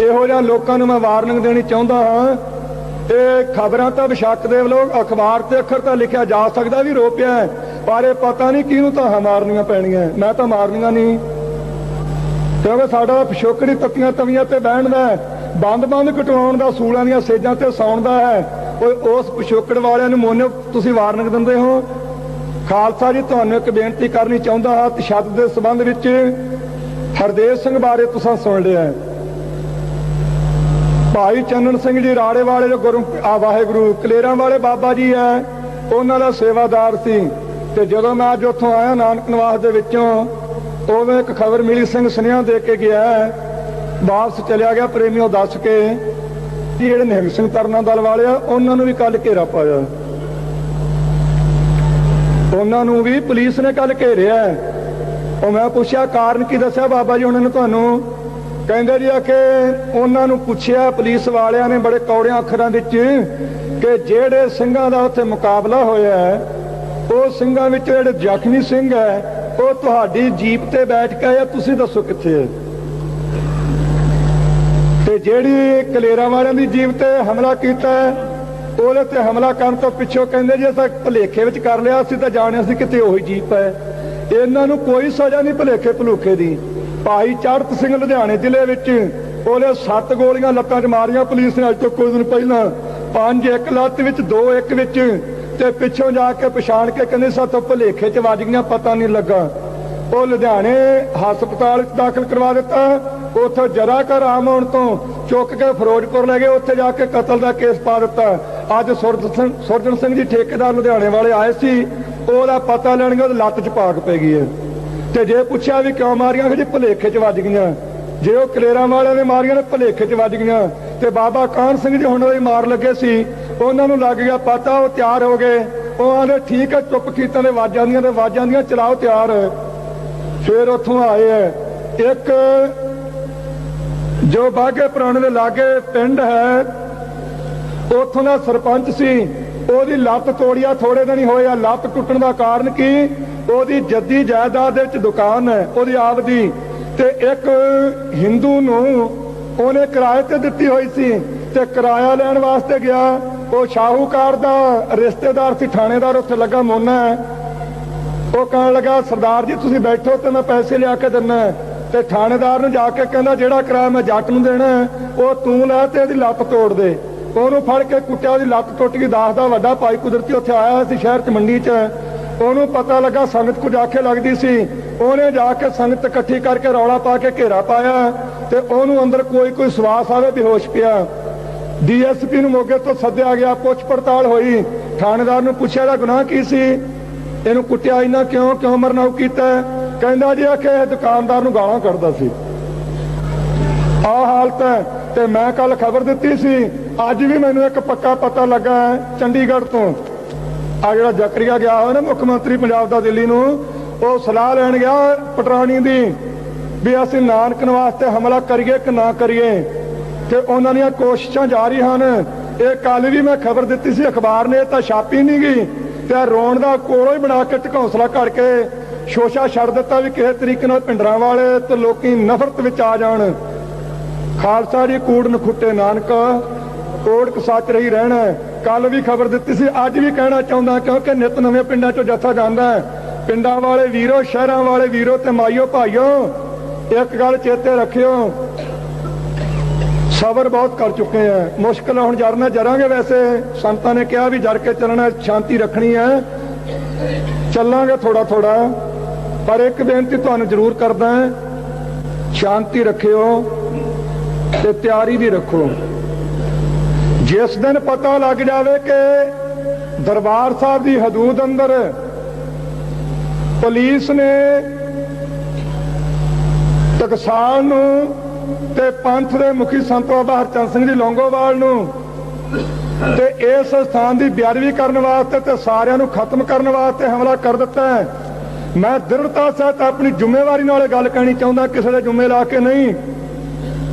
Speaker 1: ਇਹੋ ਜਿਹਾ ਲੋਕਾਂ ਨੂੰ ਮੈਂ ਵਾਰਨਿੰਗ ਦੇਣੀ ਚਾਹੁੰਦਾ ਹਾਂ। ਇਹ ਖਬਰਾਂ ਤਾਂ ਬਸ਼ੱਕ ਦੇ ਲੋਕ, ਅਖਬਾਰ ਤੇ ਅੱਖਰ ਤਾਂ ਲਿਖਿਆ ਜਾ ਸਕਦਾ ਵੀ ਰੋ ਪਿਆ, ਪਰ ਇਹ ਪਤਾ ਨਹੀਂ ਕਿਹਨੂੰ ਤਾਂ ਮਾਰਨੀਆਂ ਪੈਣੀਆਂ। ਮੈਂ ਤਾਂ ਮਾਰਨੀਆਂ ਨਹੀਂ, ਕਿਉਂਕਿ ਸਾਡਾ ਪਿਛੋਕੜੀ ਤੱਤੀਆਂ ਤਵੀਆਂ ਤੇ ਬਹਿਣ ਦਾ, ਬੰਦ ਕਟਵਾਉਣ ਦਾ, ਸੂਲਾਂ ਦੀਆਂ ਸੇਜਾਂ ਤੇ ਸੌਣ ਦਾ ਹੈ। ਉਸ ਪਿਛੋਕੜ ਵਾਲਿਆਂ ਨੂੰ ਮੋਨੇ ਤੁਸੀਂ ਵਾਰਨਿੰਗ ਦਿੰਦੇ ਹੋ। ਖਾਲਸਾ ਜੀ ਤੁਹਾਨੂੰ ਇੱਕ ਬੇਨਤੀ ਕਰਨੀ ਚਾਹੁੰਦਾ ਹਾਂ। ਤਸ਼ੱਦਦ ਦੇ ਸੰਬੰਧ ਵਿੱਚ ਹਰਦੇਵ ਸਿੰਘ ਬਾਰੇ ਤੁਸੀਂ ਸੁਣ ਲਿਆ। ਭਾਈ ਚੰਨਣ ਸਿੰਘ ਜੀ ਰਾੜੇ ਵਾਲੇ ਜੋ ਗੁਰੂ ਵਾਹਿਗੁਰੂ ਕਲੇਰਾਂ ਵਾਲੇ ਬਾਬਾ ਜੀ ਹੈ, ਉਹਨਾਂ ਦਾ ਸੇਵਾਦਾਰ ਸੀ। ਤੇ ਜਦੋਂ ਮੈਂ ਅੱਜ ਉੱਥੋਂ ਆਇਆ ਨਾਨਕ ਨਿਵਾਸ ਦੇ ਵਿੱਚੋਂ, ਉਦੋਂ ਇੱਕ ਖਬਰ ਮਿਲੀ, ਸਿੰਘ ਸੁਨੇਹਾ ਦੇ ਕੇ ਗਿਆ, ਵਾਪਸ ਚਲਿਆ ਗਿਆ ਪ੍ਰੇਮੀਓ ਦੱਸ ਕੇ ਜਿਹੜੇ ਨਿਹੰਗ ਸਿੰਘ ਤਰਨਾ ਦਲ ਵਾਲੇ ਆ ਉਹਨਾਂ ਨੂੰ ਵੀ ਕੱਲ ਘੇਰਾ ਪਾਇਆ। ਉਹਨਾਂ ਨੂੰ ਵੀ ਪੁਲਿਸ ਨੇ ਕੱਲ ਘੇਰਿਆ। ਉਹ ਮੈਂ ਪੁੱਛਿਆ ਕਾਰਨ ਕੀ ਦੱਸਿਆ ਬਾਬਾ ਜੀ ਉਹਨਾਂ ਨੇ ਤੁਹਾਨੂੰ? ਕਹਿੰਦੇ ਜੀ ਆ ਕਿ ਉਹਨਾਂ ਨੂੰ ਪੁੱਛਿਆ ਪੁਲਿਸ ਵਾਲਿਆਂ ਨੇ ਬੜੇ ਕੌੜਿਆਂ ਅੱਖਰਾਂ ਵਿੱਚ ਕਿ ਜਿਹੜੇ ਸਿੰਘਾਂ ਦਾ ਉੱਥੇ ਮੁਕਾਬਲਾ ਹੋਇਆ ਉਹ ਸਿੰਘਾਂ ਵਿੱਚ ਜਿਹੜੇ ਜ਼ਖਮੀ ਸਿੰਘ ਹੈ ਉਹ ਤੁਹਾਡੀ ਜੀਪ ਤੇ ਬੈਠ ਕੇ ਆਇਆ, ਤੁਸੀਂ ਦੱਸੋ ਕਿੱਥੇ ਹੈ? ਤੇ ਜਿਹੜੀ ਕਲੇਰਾਂ ਵਾਲਿਆਂ ਦੀ ਜੀਪ ਤੇ ਹਮਲਾ ਕੀਤਾ ਉਹਦੇ ਤੇ ਹਮਲਾ ਕਰਨ ਤੋਂ ਪਿੱਛੋਂ ਕਹਿੰਦੇ ਜੀ ਅਸਾਂ ਭੁਲੇਖੇ ਵਿੱਚ ਕਰ ਲਿਆ, ਅਸੀਂ ਤਾਂ ਜਾਣਿਆ ਸੀ ਕਿਤੇ ਉਹੀ ਜੀਪ ਹੈ। ਇਹਨਾਂ ਨੂੰ ਕੋਈ ਸਜ਼ਾ ਨਹੀਂ ਭੁਲੇਖੇ ਭਲੂਖੇ ਦੀ। ਭਾਈ ਚੜ੍ਹਤ ਸਿੰਘ ਲੁਧਿਆਣੇ ਜ਼ਿਲ੍ਹੇ ਵਿੱਚ ਉਹਨੇ 7 ਗੋਲੀਆਂ ਲੱਤਾਂ 'ਚ ਮਾਰੀਆਂ ਪੁਲਿਸ ਨੇ ਅੱਜ ਤੋਂ ਕੁਝ ਦਿਨ ਪਹਿਲਾਂ, 5 ਇੱਕ ਲੱਤ ਵਿੱਚ 2 ਇੱਕ ਵਿੱਚ, ਤੇ ਪਿੱਛੋਂ ਜਾ ਕੇ ਪਛਾਣ ਕੇ ਕਹਿੰਦੇ ਸਾਥੋਂ ਭੁਲੇਖੇ 'ਚ ਵੱਜ ਗਈਆਂ, ਪਤਾ ਨਹੀਂ ਲੱਗਾ। ਉਹ ਲੁਧਿਆਣੇ ਹਸਪਤਾਲ 'ਚ ਦਾਖਲ ਕਰਵਾ ਦਿੱਤਾ। ਉੱਥੋਂ ਜਰਾ ਘਰ ਆਮ ਹੋਣ ਤੋਂ ਚੁੱਕ ਕੇ ਫਿਰੋਜ਼ਪੁਰ ਲੈ ਗਏ, ਉੱਥੇ ਜਾ ਕੇ ਕਤਲ ਦਾ ਕੇਸ ਪਾ ਦਿੱਤਾ। ਅੱਜ ਸੁਰਜਣ ਸਿੰਘ ਜੀ ਠੇਕੇਦਾਰ ਲੁਧਿਆਣੇ ਵਾਲੇ ਆਏ ਸੀ, ਉਹਦਾ ਪਤਾ ਲੈਣਗੇ, ਉਹਦੀ ਲੱਤ 'ਚ ਪਾਕ ਪੈ ਗਈ ਹੈ। ਤੇ ਜੇ ਪੁੱਛਿਆ ਵੀ ਕਿਉਂ ਮਾਰੀਆਂ, ਜੀ ਭੁਲੇਖੇ 'ਚ ਵੱਜ ਗਈਆਂ। ਜੇ ਉਹ ਕਲੇਰਾਂ ਵਾਲਿਆਂ ਨੇ ਮਾਰੀਆਂ ਨੇ ਭੁਲੇਖੇ 'ਚ ਵੱਜ ਗਈਆਂ। ਤੇ ਬਾਬਾ ਕਾਹਨ ਸਿੰਘ ਜੀ ਹੁਣ ਵੀ ਮਾਰ ਲੱਗੇ ਸੀ, ਉਹਨਾਂ ਨੂੰ ਲੱਗ ਗਿਆ ਪਤਾ, ਉਹ ਤਿਆਰ ਹੋ ਗਏ। ਉਹ ਆਂਦੇ ਠੀਕ ਹੈ, ਚੁੱਪ ਕੀਤਾ ਤੇ ਵੱਜ ਜਾਂਦੀਆਂ ਤੇ ਵੱਜ ਜਾਂਦੀਆਂ, ਚਲਾਓ ਤਿਆਰ। ਫਿਰ ਉੱਥੋਂ ਆਏ ਹੈ ਇੱਕ ਜੋ ਬਾਘੇ ਪੁਰਾਣੇ ਦੇ ਲਾਗੇ ਪਿੰਡ ਹੈ, ਉੱਥੋਂ ਦਾ ਸਰਪੰਚ ਸੀ, ਉਹਦੀ ਲੱਤ ਤੋੜਿਆ ਥੋੜੇ ਦਿਨ ਹੀ ਹੋਏ ਆ। ਲੱਤ ਟੁੱਟਣ ਦਾ ਕਾਰਨ ਕੀ? ਉਹਦੀ ਜੱਦੀ ਜਾਇਦਾਦ ਦੇ ਵਿੱਚ ਦੁਕਾਨ ਹੈ ਉਹਦੀ ਆਪ ਦੀ, ਤੇ ਇੱਕ ਹਿੰਦੂ ਨੂੰ ਉਹਨੇ ਕਿਰਾਏ ਤੇ ਦਿੱਤੀ ਹੋਈ ਸੀ, ਤੇ ਕਿਰਾਇਆ ਲੈਣ ਵਾਸਤੇ ਗਿਆ। ਉਹ ਸ਼ਾਹੂਕਾਰ ਦਾ ਰਿਸ਼ਤੇਦਾਰ ਸੀ, ਥਾਣੇਦਾਰ ਉੱਥੇ ਲੱਗਾ ਮੋਨਾ ਹੈ। ਉਹ ਕਹਿਣ ਲੱਗਾ ਸਰਦਾਰ ਜੀ ਤੁਸੀਂ ਬੈਠੋ ਤੇ ਮੈਂ ਪੈਸੇ ਲਿਆ ਕੇ ਦਿੰਨਾ। ਤੇ ਥਾਣੇਦਾਰ ਨੂੰ ਜਾ ਕੇ ਕਹਿੰਦਾ ਜਿਹੜਾ ਕਿਰਾਇਆ ਮੈਂ ਜੱਟ ਨੂੰ ਦੇਣਾ ਉਹ ਤੂੰ ਲੈ ਤੇ ਇਹਦੀ ਲੱਤ ਤੋੜ ਦੇ। ਉਹਨੂੰ ਫੜ ਕੇ ਕੁੱਟਿਆ, ਉਹਦੀ ਲੱਤ ਟੁੱਟ ਗਈ। ਦਾਸ ਦਾ ਵੱਡਾ ਭਾਈ ਕੁਦਰਤੀ ਉੱਥੇ ਆਇਆ ਸੀ ਸ਼ਹਿਰ 'ਚ, ਮੰਡੀ 'ਚ। ਉਹਨੂੰ ਪਤਾ ਲੱਗਾ ਸੰਗਤ ਕੁਝ ਆਖੇ ਲੱਗਦੀ ਸੀ, ਉਹਨੇ ਜਾ ਕੇ ਸੰਗਤ ਇਕੱਠੀ ਕਰਕੇ ਰੌਲਾ ਪਾ ਕੇ ਘੇਰਾ ਪਾਇਆ, ਤੇ ਉਹਨੂੰ ਅੰਦਰ ਕੋਈ ਸਵਾਸ ਆਵੇ, ਬੇਹੋਸ਼ ਪਿਆ। ਡੀਐਸਪੀ ਨੂੰ ਮੋਗੇ ਤੋਂ ਸੱਦਿਆ ਗਿਆ, ਪੁੱਛ ਪੜਤਾਲ ਹੋਈ। ਥਾਣੇਦਾਰ ਨੂੰ ਪੁੱਛਿਆ ਇਹਦਾ ਗੁਨਾਹ ਕੀ ਸੀ, ਇਹਨੂੰ ਕੁੱਟਿਆ ਇੰਨਾ ਕਿਉਂ ਮਰਨਾਉ ਕੀਤਾ? ਕਹਿੰਦਾ ਜੀ ਆਖੇ ਇਹ ਦੁਕਾਨਦਾਰ ਨੂੰ ਗਾਲਾਂ ਕੱਢਦਾ ਸੀ। ਆਹ ਹਾਲਤ ਹੈ। ਤੇ ਮੈਂ ਕੱਲ ਖਬਰ ਦਿੱਤੀ ਸੀ, ਅੱਜ ਵੀ ਮੈਨੂੰ ਇੱਕ ਪੱਕਾ ਪਤਾ ਲੱਗਾ ਚੰਡੀਗੜ੍ਹ ਤੋਂ। ਆ ਜਿਹੜਾ ਜ਼ਕਰੀਆ ਗਿਆ ਹੋਇਆ ਨਾ ਮੁੱਖ ਮੰਤਰੀ ਪੰਜਾਬ ਦਾ ਦਿੱਲੀ ਨੂੰ, ਉਹ ਸਲਾਹ ਲੈਣ ਗਿਆ ਪਟਰਾਣੀ ਦੀ ਵੀ ਅਸੀਂ ਨਾਨਕਨ ਵਾਸਤੇ ਹਮਲਾ ਕਰੀਏ ਕਿ ਨਾ ਕਰੀਏ, ਤੇ ਉਹਨਾਂ ਦੀਆਂ ਕੋਸ਼ਿਸ਼ਾਂ ਜਾਰੀ ਹਨ। ਇਹ ਕੱਲ ਵੀ ਮੈਂ ਖਬਰ ਦਿੱਤੀ ਸੀ, ਅਖਬਾਰ ਨੇ ਤਾਂ ਛਾਪੀ ਨਹੀਂ ਗਈ, ਤੇ ਰੋਣ ਦਾ ਕੋਲੋਂ ਹੀ ਬਣਾ ਕੇ ਢਕੌਂਸਲਾ ਕਰਕੇ ਸ਼ੋਸ਼ਾ ਛੱਡ ਦਿੱਤਾ ਵੀ ਕਿਸੇ ਤਰੀਕੇ ਨਾਲ ਭਿੰਡਰਾਂ ਵਾਲੇ ਤੇ ਲੋਕੀ ਨਫ਼ਰਤ ਵਿੱਚ ਆ ਜਾਣ। ਖਾਲਸਾ ਜੀ ਕੂੜ ਨਖੁੱਟੇ ਨਾਨਕ ਕੋੜ ਸੱਚ ਰਹੀ ਰਹਿਣਾ। ਕੱਲ ਵੀ ਖਬਰ ਦਿੱਤੀ ਸੀ, ਅੱਜ ਵੀ ਕਹਿਣਾ ਚਾਹੁੰਦਾ, ਕਿਉਂਕਿ ਨਿਤ ਨਵੇਂ ਪਿੰਡਾਂ 'ਚੋਂ ਜੱਥਾ ਜਾਂਦਾ ਹੈ। ਪਿੰਡਾਂ ਵਾਲੇ ਵੀਰੋ, ਸ਼ਹਿਰਾਂ ਵਾਲੇ ਵੀਰੋ ਤੇ ਮਾਈਓ ਭਾਈਓ, ਇੱਕ ਗੱਲ ਚੇਤੇ ਰੱਖਿਓ, ਸਬਰ ਬਹੁਤ ਕਰ ਚੁੱਕੇ ਆ। ਮੁਸ਼ਕਿਲ ਹੁਣ ਜਰਨਾ ਜਰਾਂਗੇ। ਵੈਸੇ ਸੰਤਾਂ ਨੇ ਕਿਹਾ ਵੀ ਜਰ ਕੇ ਚੱਲਣਾ, ਸ਼ਾਂਤੀ ਰੱਖਣੀ ਹੈ, ਚੱਲਾਂਗੇ ਥੋੜਾ ਥੋੜਾ। ਪਰ ਇੱਕ ਬੇਨਤੀ ਤੁਹਾਨੂੰ ਜ਼ਰੂਰ ਕਰਦਾ, ਸ਼ਾਂਤੀ ਰੱਖਿਓ ਤੇ ਤਿਆਰੀ ਵੀ ਰੱਖੋ। ਜਿਸ ਦਿਨ ਪਤਾ ਲੱਗ ਜਾਵੇ ਕਿ ਦਰਬਾਰ ਸਾਹਿਬ ਦੀ ਹਦੂਦ ਅੰਦਰ ਪੁਲਿਸ ਨੇ ਟਕਸਾਲ ਨੂੰ ਤੇ ਪੰਥ ਦੇ ਮੁਖੀ ਸੰਤ ਬਾਬਾ ਹਰਚੰਦ ਸਿੰਘ ਜੀ ਲੌਂਗੋਵਾਲ ਨੂੰ ਤੇ ਇਸ ਸਥਾਨ ਦੀ ਬੇਅਦਬੀ ਕਰਨ ਵਾਸਤੇ ਤੇ ਸਾਰਿਆਂ ਨੂੰ ਖਤਮ ਕਰਨ ਵਾਸਤੇ ਹਮਲਾ ਕਰ ਦਿੱਤਾ ਹੈ। ਮੈਂ ਦ੍ਰਿੜਤਾ ਸਹਿਤ ਆਪਣੀ ਜ਼ਿੰਮੇਵਾਰੀ ਨਾਲ ਇਹ ਗੱਲ ਕਹਿਣੀ ਚਾਹੁੰਦਾ, ਕਿਸੇ ਦੇ ਜ਼ਿੰਮੇ ਲਾ ਕੇ ਨਹੀਂ,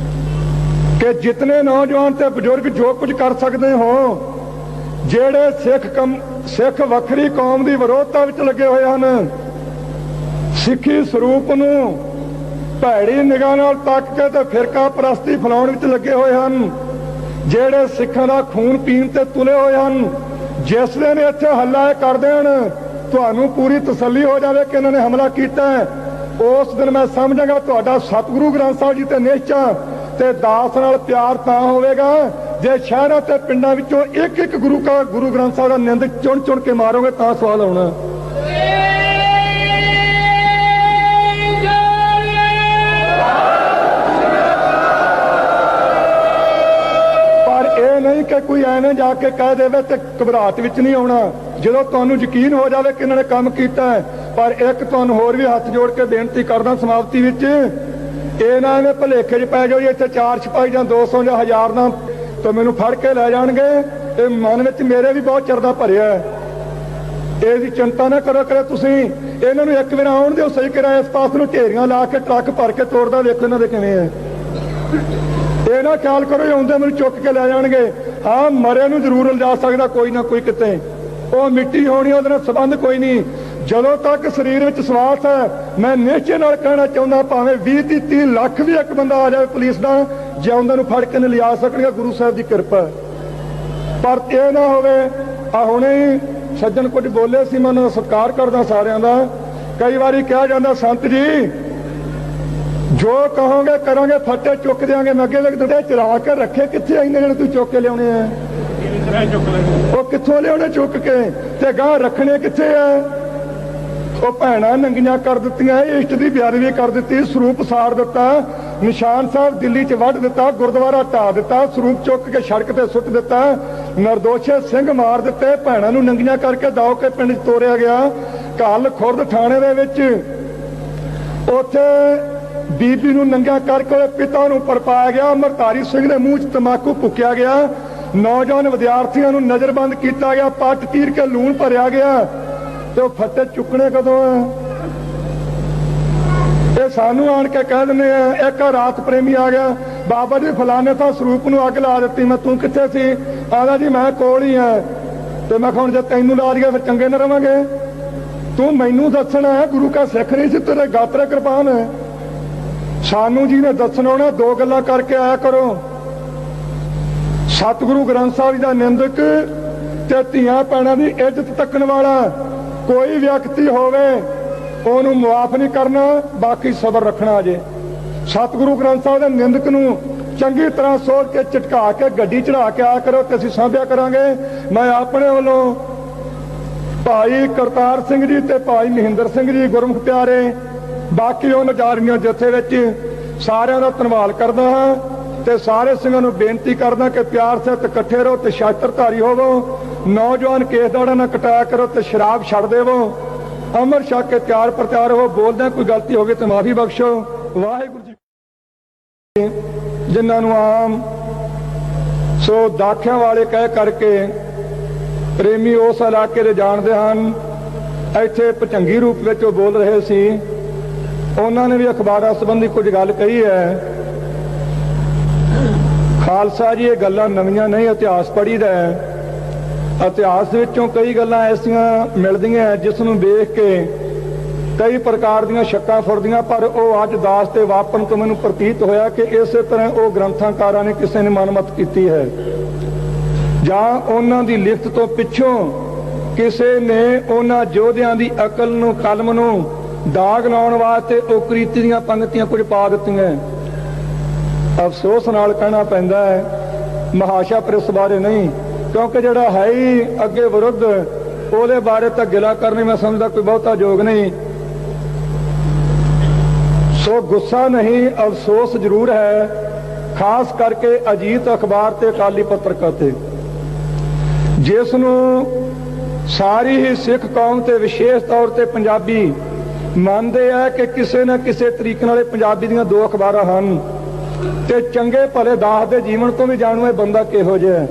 Speaker 1: ਕਿ ਜਿਤਨੇ ਨੌਜਵਾਨ ਤੇ ਬਜ਼ੁਰਗ ਜੋ ਕੁਝ ਕਰ ਸਕਦੇ ਹੋ, ਜਿਹੜੇ ਸਿੱਖ ਵੱਖਰੀ ਕੌਮ ਦੀ ਵਿਰੋਧਤਾ ਵਿੱਚ ਲੱਗੇ ਹੋਏ ਹਨ, ਸਿੱਖੀ ਸਰੂਪ ਨੂੰ ਭੈੜੀ ਨਿਗਾਹ ਨਾਲ ਤੱਕ ਕੇ ਤੇ ਫਿਰਕਾ ਪ੍ਰਸਤੀ ਫੈਲਾਉਣ ਵਿੱਚ ਲੱਗੇ ਹੋਏ ਹਨ, ਜਿਹੜੇ ਸਿੱਖਾਂ ਦਾ ਖੂਨ ਪੀਣ ਤੇ ਤੁਲੇ ਹੋਏ ਹਨ, ਜਿਸ ਦਿਨ ਇੱਥੇ ਹੱਲਾ ਕਰ ਦੇਣ, ਤੁਹਾਨੂੰ ਪੂਰੀ ਤਸੱਲੀ ਹੋ ਜਾਵੇ ਕਿ ਇਹਨਾਂ ਨੇ ਹਮਲਾ ਕੀਤਾ, ਉਸ ਦਿਨ ਮੈਂ ਸਮਝਾਂਗਾ ਤੁਹਾਡਾ ਸਤਿਗੁਰੂ ਗ੍ਰੰਥ ਸਾਹਿਬ ਜੀ ਤੇ ਨਿਸ਼ਚਾ ਤੇ ਦਾਸ ਨਾਲ ਪਿਆਰ ਤਾਂ ਹੋਵੇਗਾ ਜੇ ਸ਼ਹਿਰਾਂ ਤੇ ਪਿੰਡਾਂ ਵਿੱਚੋਂ ਇੱਕ ਇੱਕ ਗੁਰੂ ਗ੍ਰੰਥ ਸਾਹਿਬ ਦਾ ਨਿੰਦ ਚੁਣ ਚੁਣ ਕੇ ਮਾਰੋਗੇ ਤਾਂ ਸਵਾਲ ਆਉਣਾ। ਪਰ ਇਹ ਨਹੀਂ ਕਿ ਕੋਈ ਐਵੇਂ ਜਾ ਕੇ ਕਹਿ ਦੇਵੇ ਤੇ ਘਬਰਾਹਟ ਵਿੱਚ ਨਹੀਂ ਆਉਣਾ। ਜਦੋਂ ਤੁਹਾਨੂੰ ਯਕੀਨ ਹੋ ਜਾਵੇ ਕਿ ਇਹਨਾਂ ਨੇ ਕੰਮ ਕੀਤਾ ਹੈ। ਪਰ ਇੱਕ ਤੁਹਾਨੂੰ ਹੋਰ ਵੀ ਹੱਥ ਜੋੜ ਕੇ ਬੇਨਤੀ ਕਰਦਾ ਸਮਾਪਤੀ ਵਿੱਚ, ਇਹ ਨਾ ਐਵੇਂ ਭੁਲੇਖੇ 'ਚ ਪੈ ਜਾਓ ਜੀ ਇੱਥੇ 4 ਸਿਪਾਹੀ ਜਾਂ 200 ਜਾਂ 1000 ਨਾਲ ਤਾਂ ਮੈਨੂੰ ਫੜ ਕੇ ਲੈ ਜਾਣਗੇ। ਇਹ ਮਨ ਵਿੱਚ ਮੇਰੇ ਵੀ ਬਹੁਤ ਚਰਦਾ ਭਰਿਆ ਹੈ। ਇਹਦੀ ਚਿੰਤਾ ਨਾ ਕਰੋ ਕਰੇ ਤੁਸੀਂ ਇਹਨਾਂ ਨੂੰ ਇੱਕ ਵਾਰ ਆਉਣ ਦਿਓ ਸਹੀ ਕਰਾਇਆ ਇਸ ਪਾਸ ਨੂੰ ਢੇਰੀਆਂ ਲਾ ਕੇ ਟਰੱਕ ਭਰ ਕੇ ਤੋੜਦਾ ਵੇਖੋ ਇਹਨਾਂ ਦੇ ਕਿਵੇਂ ਹੈ। ਇਹ ਨਾ ਖਿਆਲ ਕਰੋ ਆਉਂਦੇ ਮੈਨੂੰ ਚੁੱਕ ਕੇ ਲੈ ਜਾਣਗੇ। ਹਾਂ ਮਰੇ ਨੂੰ ਜ਼ਰੂਰ ਲਿਜਾ ਸਕਦਾ ਕੋਈ ਨਾ ਕੋਈ ਕਿਤੇ, ਉਹ ਮਿੱਟੀ ਹੋਣੀ ਉਹਦੇ ਨਾਲ ਸੰਬੰਧ ਕੋਈ ਨਹੀਂ। ਜਦੋਂ ਤੱਕ ਸਰੀਰ ਵਿੱਚ ਸਵਾਸ ਹੈ ਮੈਂ ਨਿਸ਼ਚੇ ਨਾਲ ਕਹਿਣਾ ਚਾਹੁੰਦਾ ਭਾਵੇਂ 20-30 ਲੱਖ ਵੀ ਇੱਕ ਬੰਦਾ ਆ ਜਾਵੇ ਪੁਲਿਸ ਦਾ ਜਿਉਂਦੇ ਨੂੰ ਫੜ ਕੇ ਨਹੀਂ ਲਿਆ ਸਕਣਗੇ, ਗੁਰੂ ਸਾਹਿਬ ਦੀ ਕਿਰਪਾ। ਪਰ ਇਹ ਨਾ ਹੋਵੇ ਆ ਹੁਣੇ ਸੱਜਣ ਕੁਝ ਬੋਲੇ ਸੀ ਮੈਂ ਉਹਨਾਂ ਦਾ ਸਤਿਕਾਰ ਕਰਦਾ ਸਾਰਿਆਂ ਦਾ। ਕਈ ਵਾਰੀ ਕਿਹਾ ਜਾਂਦਾ ਸੰਤ ਜੀ ਜੋ ਕਹੋਗੇ ਕਰਾਂਗੇ ਫੱਟੇ ਚੁੱਕ ਦਿਆਂਗੇ। ਮੈਂ ਅੱਗੇ ਦੇ ਚਰਾ ਕੇ ਰੱਖੇ ਕਿੱਥੇ ਇੰਨੇ ਜਿਹੜੇ ਤੂੰ ਚੁੱਕ ਕੇ ਲਿਆਉਣੇ ਆ, ਉਹ ਕਿੱਥੋਂ ਲਿਆਉਣੇ ਚੁੱਕ ਕੇ ਤੇ ਗਾਂ ਰੱਖਣੇ ਕਿੱਥੇ ਆ। ਉਹ ਭੈਣਾਂ ਨੰਗੀਆਂ ਕਰ ਦਿੱਤੀਆਂ, ਇਸ਼ਟ ਦੀ ਬੇਅਦਬੀ ਕਰ ਦਿੱਤੀ, ਸਰੂਪ ਸਾੜ ਦਿੱਤਾ, ਨਿਸ਼ਾਨ ਸਾਹਿਬ ਦਿੱਲੀ 'ਚ ਵੱਢ ਦਿੱਤਾ, ਗੁਰਦੁਆਰਾ ਢਾਹ ਦਿੱਤਾ, ਸਰੂਪ ਚੁੱਕ ਕੇ ਸੜਕ ਤੇ ਸੁੱਟ ਦਿੱਤਾ, ਨਿਰਦੋਸ਼ੇ ਸਿੰਘ ਮਾਰ ਦਿੱਤੇ, ਭੈਣਾਂ ਨੂੰ ਨੰਗੀਆਂ ਕਰਕੇ ਦਾਓ ਕੇ ਪਿੰਡ 'ਚ ਤੋਰਿਆ ਗਿਆ। ਘੱਲ ਖੁਰਦ ਥਾਣੇ ਦੇ ਵਿੱਚ ਉੱਥੇ ਬੀਬੀ ਨੂੰ ਨੰਗਾ ਕਰਕੇ ਉਹਦੇ ਪਿਤਾ ਨੂੰ ਪਰਪਾਇਆ ਗਿਆ। ਅਮਰਤਾਰੀ ਸਿੰਘ ਦੇ ਮੂੰਹ 'ਚ ਤਮਾਕੂ ਫੂਕਿਆ ਗਿਆ, ਨੌਜਵਾਨ ਵਿਦਿਆਰਥੀਆਂ ਨੂੰ ਨਜ਼ਰਬੰਦ ਕੀਤਾ ਗਿਆ, ਪੱਟ ਚੀਰ ਕੇ ਲੂਣ ਭਰਿਆ ਗਿਆ। ਤੇ ਉਹ ਫੱਟੇ ਚੁੱਕਣੇ ਕਦੋਂ ਆ? ਇਹ ਸਾਨੂੰ ਆਣ ਕੇ ਕਹਿ ਦਿੰਦੇ ਆ। ਇੱਕ ਰਾਤ ਪ੍ਰੇਮੀ ਆ ਗਿਆ, ਬਾਬਾ ਜੀ ਫਲਾਣੇ ਤਾਂ ਸਰੂਪ ਨੂੰ ਅੱਗ ਲਾ ਦਿੱਤੀ। ਮੈਂ ਤੂੰ ਕਿੱਥੇ ਸੀ? ਆਦਾ ਜੀ ਮੈਂ ਕੋਲ ਹੀ ਆ। ਤੇ ਮੈਂ ਹੁਣ ਜੇ ਤੈਨੂੰ ਲਾ ਦਈਏ ਫਿਰ ਚੰਗੇ ਨਾ ਰਵਾਂਗੇ। ਤੂੰ ਮੈਨੂੰ ਦੱਸਣਾ ਹੈ ਗੁਰੂ ਕਾ ਸਿੱਖ ਨਹੀਂ ਸੀ, ਤੇਰੇ ਗਾਤਰੇ ਕਿਰਪਾਨ ਹੈ। ਸਾਨੂੰ ਜੀ ਨੇ ਦੱਸਣਾ ਹੋਣਾ, ਦੋ ਗੱਲਾਂ ਕਰਕੇ ਆਇਆ ਕਰੋ। ਸਤਿਗੁਰੂ ਗ੍ਰੰਥ ਸਾਹਿਬ ਜੀ ਦਾ ਨਿੰਦਕ ਤੇ ਧੀਆਂ ਭੈਣਾਂ ਦੀ ਇੱਜ਼ਤ ਤੱਕਣ ਵਾਲਾ ਕੋਈ ਵਿਅਕਤੀ ਹੋਵੇ ਉਹਨੂੰ ਮੁਆਫ ਨਹੀਂ ਕਰਨਾ, ਬਾਕੀ ਸਬਰ ਰੱਖਣਾ। ਜੇ ਸਤਿਗੁਰੂ ਗ੍ਰੰਥ ਸਾਹਿਬ ਦੇ ਨਿੰਦਕ ਨੂੰ ਚੰਗੀ ਤਰ੍ਹਾਂ ਸੋਚ ਕੇ ਝਟਕਾ ਕੇ ਗੱਡੀ ਚੜਾ ਕੇ ਆਇਆ ਕਰੋ ਤੇ ਅਸੀਂ ਸਾਂਭਿਆ ਕਰਾਂਗੇ। ਮੈਂ ਆਪਣੇ ਵੱਲੋਂ ਭਾਈ ਕਰਤਾਰ ਸਿੰਘ ਜੀ ਤੇ ਭਾਈ ਮਹਿੰਦਰ ਸਿੰਘ ਜੀ ਗੁਰਮੁਖ ਪਿਆਰੇ, ਬਾਕੀ ਉਹ ਨਜ਼ਾਰੀਆਂ ਜਥੇ ਵਿੱਚ ਸਾਰਿਆਂ ਦਾ ਧੰਨਵਾਦ ਕਰਦਾ ਹਾਂ ਤੇ ਸਾਰੇ ਸਿੰਘਾਂ ਨੂੰ ਬੇਨਤੀ ਕਰਦਾ ਕਿ ਪਿਆਰ ਸਹਿਤ ਇਕੱਠੇ ਰਹੋ ਤੇ ਸ਼ਾਸਤਰਧਾਰੀ ਹੋਵੋ। ਨੌਜਵਾਨ ਕੇਸ ਦਾੜਾ ਨਾ ਕਟਾਇਆ ਕਰੋ ਤੇ ਸ਼ਰਾਬ ਛੱਡ ਦੇਵੋ। ਅਮਰ ਛਕ ਕੇ ਤਿਆਰ ਪ੍ਰਤਿਆਰ ਹੋ। ਬੋਲਦਿਆਂ ਕੋਈ ਗਲਤੀ ਹੋ ਗਈ ਤੇ ਮਾਫੀ ਬਖਸ਼ੋ। ਵਾਹਿਗੁਰੂ ਜੀ ਜਿਨ੍ਹਾਂ ਨੂੰ ਆਮ ਸੋ ਦਾਖਿਆਂ ਵਾਲੇ ਕਹਿ ਕਰਕੇ ਪ੍ਰੇਮੀ ਉਸ ਇਲਾਕੇ ਦੇ ਜਾਣਦੇ ਹਨ। ਇੱਥੇ ਭਚੰਗੀ ਰੂਪ ਵਿੱਚ ਉਹ ਬੋਲ ਰਹੇ ਸੀ। ਉਹਨਾਂ ਨੇ ਵੀ ਅਖਬਾਰਾਂ ਸੰਬੰਧੀ ਕੁਝ ਗੱਲ ਕਹੀ ਹੈ। ਖਾਲਸਾ ਜੀ ਇਹ ਗੱਲਾਂ ਨਵੀਆਂ ਨਹੀਂ, ਇਤਿਹਾਸ ਪੜ੍ਹੀਦਾ ਹੈ। ਇਤਿਹਾਸ ਵਿੱਚੋਂ ਕਈ ਗੱਲਾਂ ਐਸੀਆਂ ਮਿਲਦੀਆਂ ਜਿਸ ਨੂੰ ਵੇਖ ਕੇ ਕਈ ਪ੍ਰਕਾਰ ਦੀਆਂ ਸ਼ੱਕਾਂ ਫੁਰਦੀਆਂ, ਪਰ ਉਹ ਅੱਜ ਦਾਸ ਤੇ ਵਾਪਨ ਤੋਂ ਮੈਨੂੰ ਪ੍ਰਤੀਤ ਹੋਇਆ ਕਿ ਇਸੇ ਤਰ੍ਹਾਂ ਉਹ ਗ੍ਰੰਥਾਕਾਰਾਂ ਨੇ ਕਿਸੇ ਨੇ ਮਨਮਤ ਕੀਤੀ ਹੈ ਜਾਂ ਉਹਨਾਂ ਦੀ ਲਿਖਤ ਤੋਂ ਪਿੱਛੋਂ ਕਿਸੇ ਨੇ ਉਹਨਾਂ ਯੋਧਿਆਂ ਦੀ ਅਕਲ ਨੂੰ, ਕਲਮ ਨੂੰ ਦਾਗ ਲਾਉਣ ਵਾਸਤੇ ਉਹ ਕ੍ਰਿਤੀ ਦੀਆਂ ਪੰਕਤੀਆਂ ਕੁਝ ਪਾ ਦਿੱਤੀਆਂ। ਅਫਸੋਸ ਨਾਲ ਕਹਿਣਾ ਪੈਂਦਾ ਹੈ ਮਹਾਸ਼ਾ ਪ੍ਰੈਸ ਬਾਰੇ ਨਹੀਂ, ਕਿਉਂਕਿ ਜਿਹੜਾ ਹੈ ਹੀ ਅੱਗੇ ਵਿਰੁੱਧ ਉਹਦੇ ਬਾਰੇ ਤਾਂ ਗਿਲਾ ਕਰਨੀ ਮੈਂ ਸਮਝਦਾ ਕੋਈ ਬਹੁਤਾ ਯੋਗ ਨਹੀਂ। ਸੋ ਗੁੱਸਾ ਨਹੀਂ, ਅਫਸੋਸ ਜ਼ਰੂਰ ਹੈ, ਖਾਸ ਕਰਕੇ ਅਜੀਤ ਅਖਬਾਰ ਤੇ ਅਕਾਲੀ ਪੱਤਰਕਾਰ ਤੇ, ਜਿਸ ਨੂੰ ਸਾਰੀ ਹੀ ਸਿੱਖ ਕੌਮ ਤੇ ਵਿਸ਼ੇਸ਼ ਤੌਰ ਤੇ ਪੰਜਾਬੀ ਮੰਨਦੇ ਆ ਕਿ ਕਿਸੇ ਨਾ ਕਿਸੇ ਤਰੀਕੇ ਨਾਲ ਪੰਜਾਬੀ ਦੀਆਂ ਦੋ ਅਖਬਾਰਾਂ ਹਨ ਤੇ ਚੰਗੇ ਭਲੇ ਦਾਸ ਦੇ ਜੀਵਨ ਤੋਂ ਵੀ ਜਾਣੂ ਇਹ ਬੰਦਾ ਕਿਹੋ ਜਿਹਾ,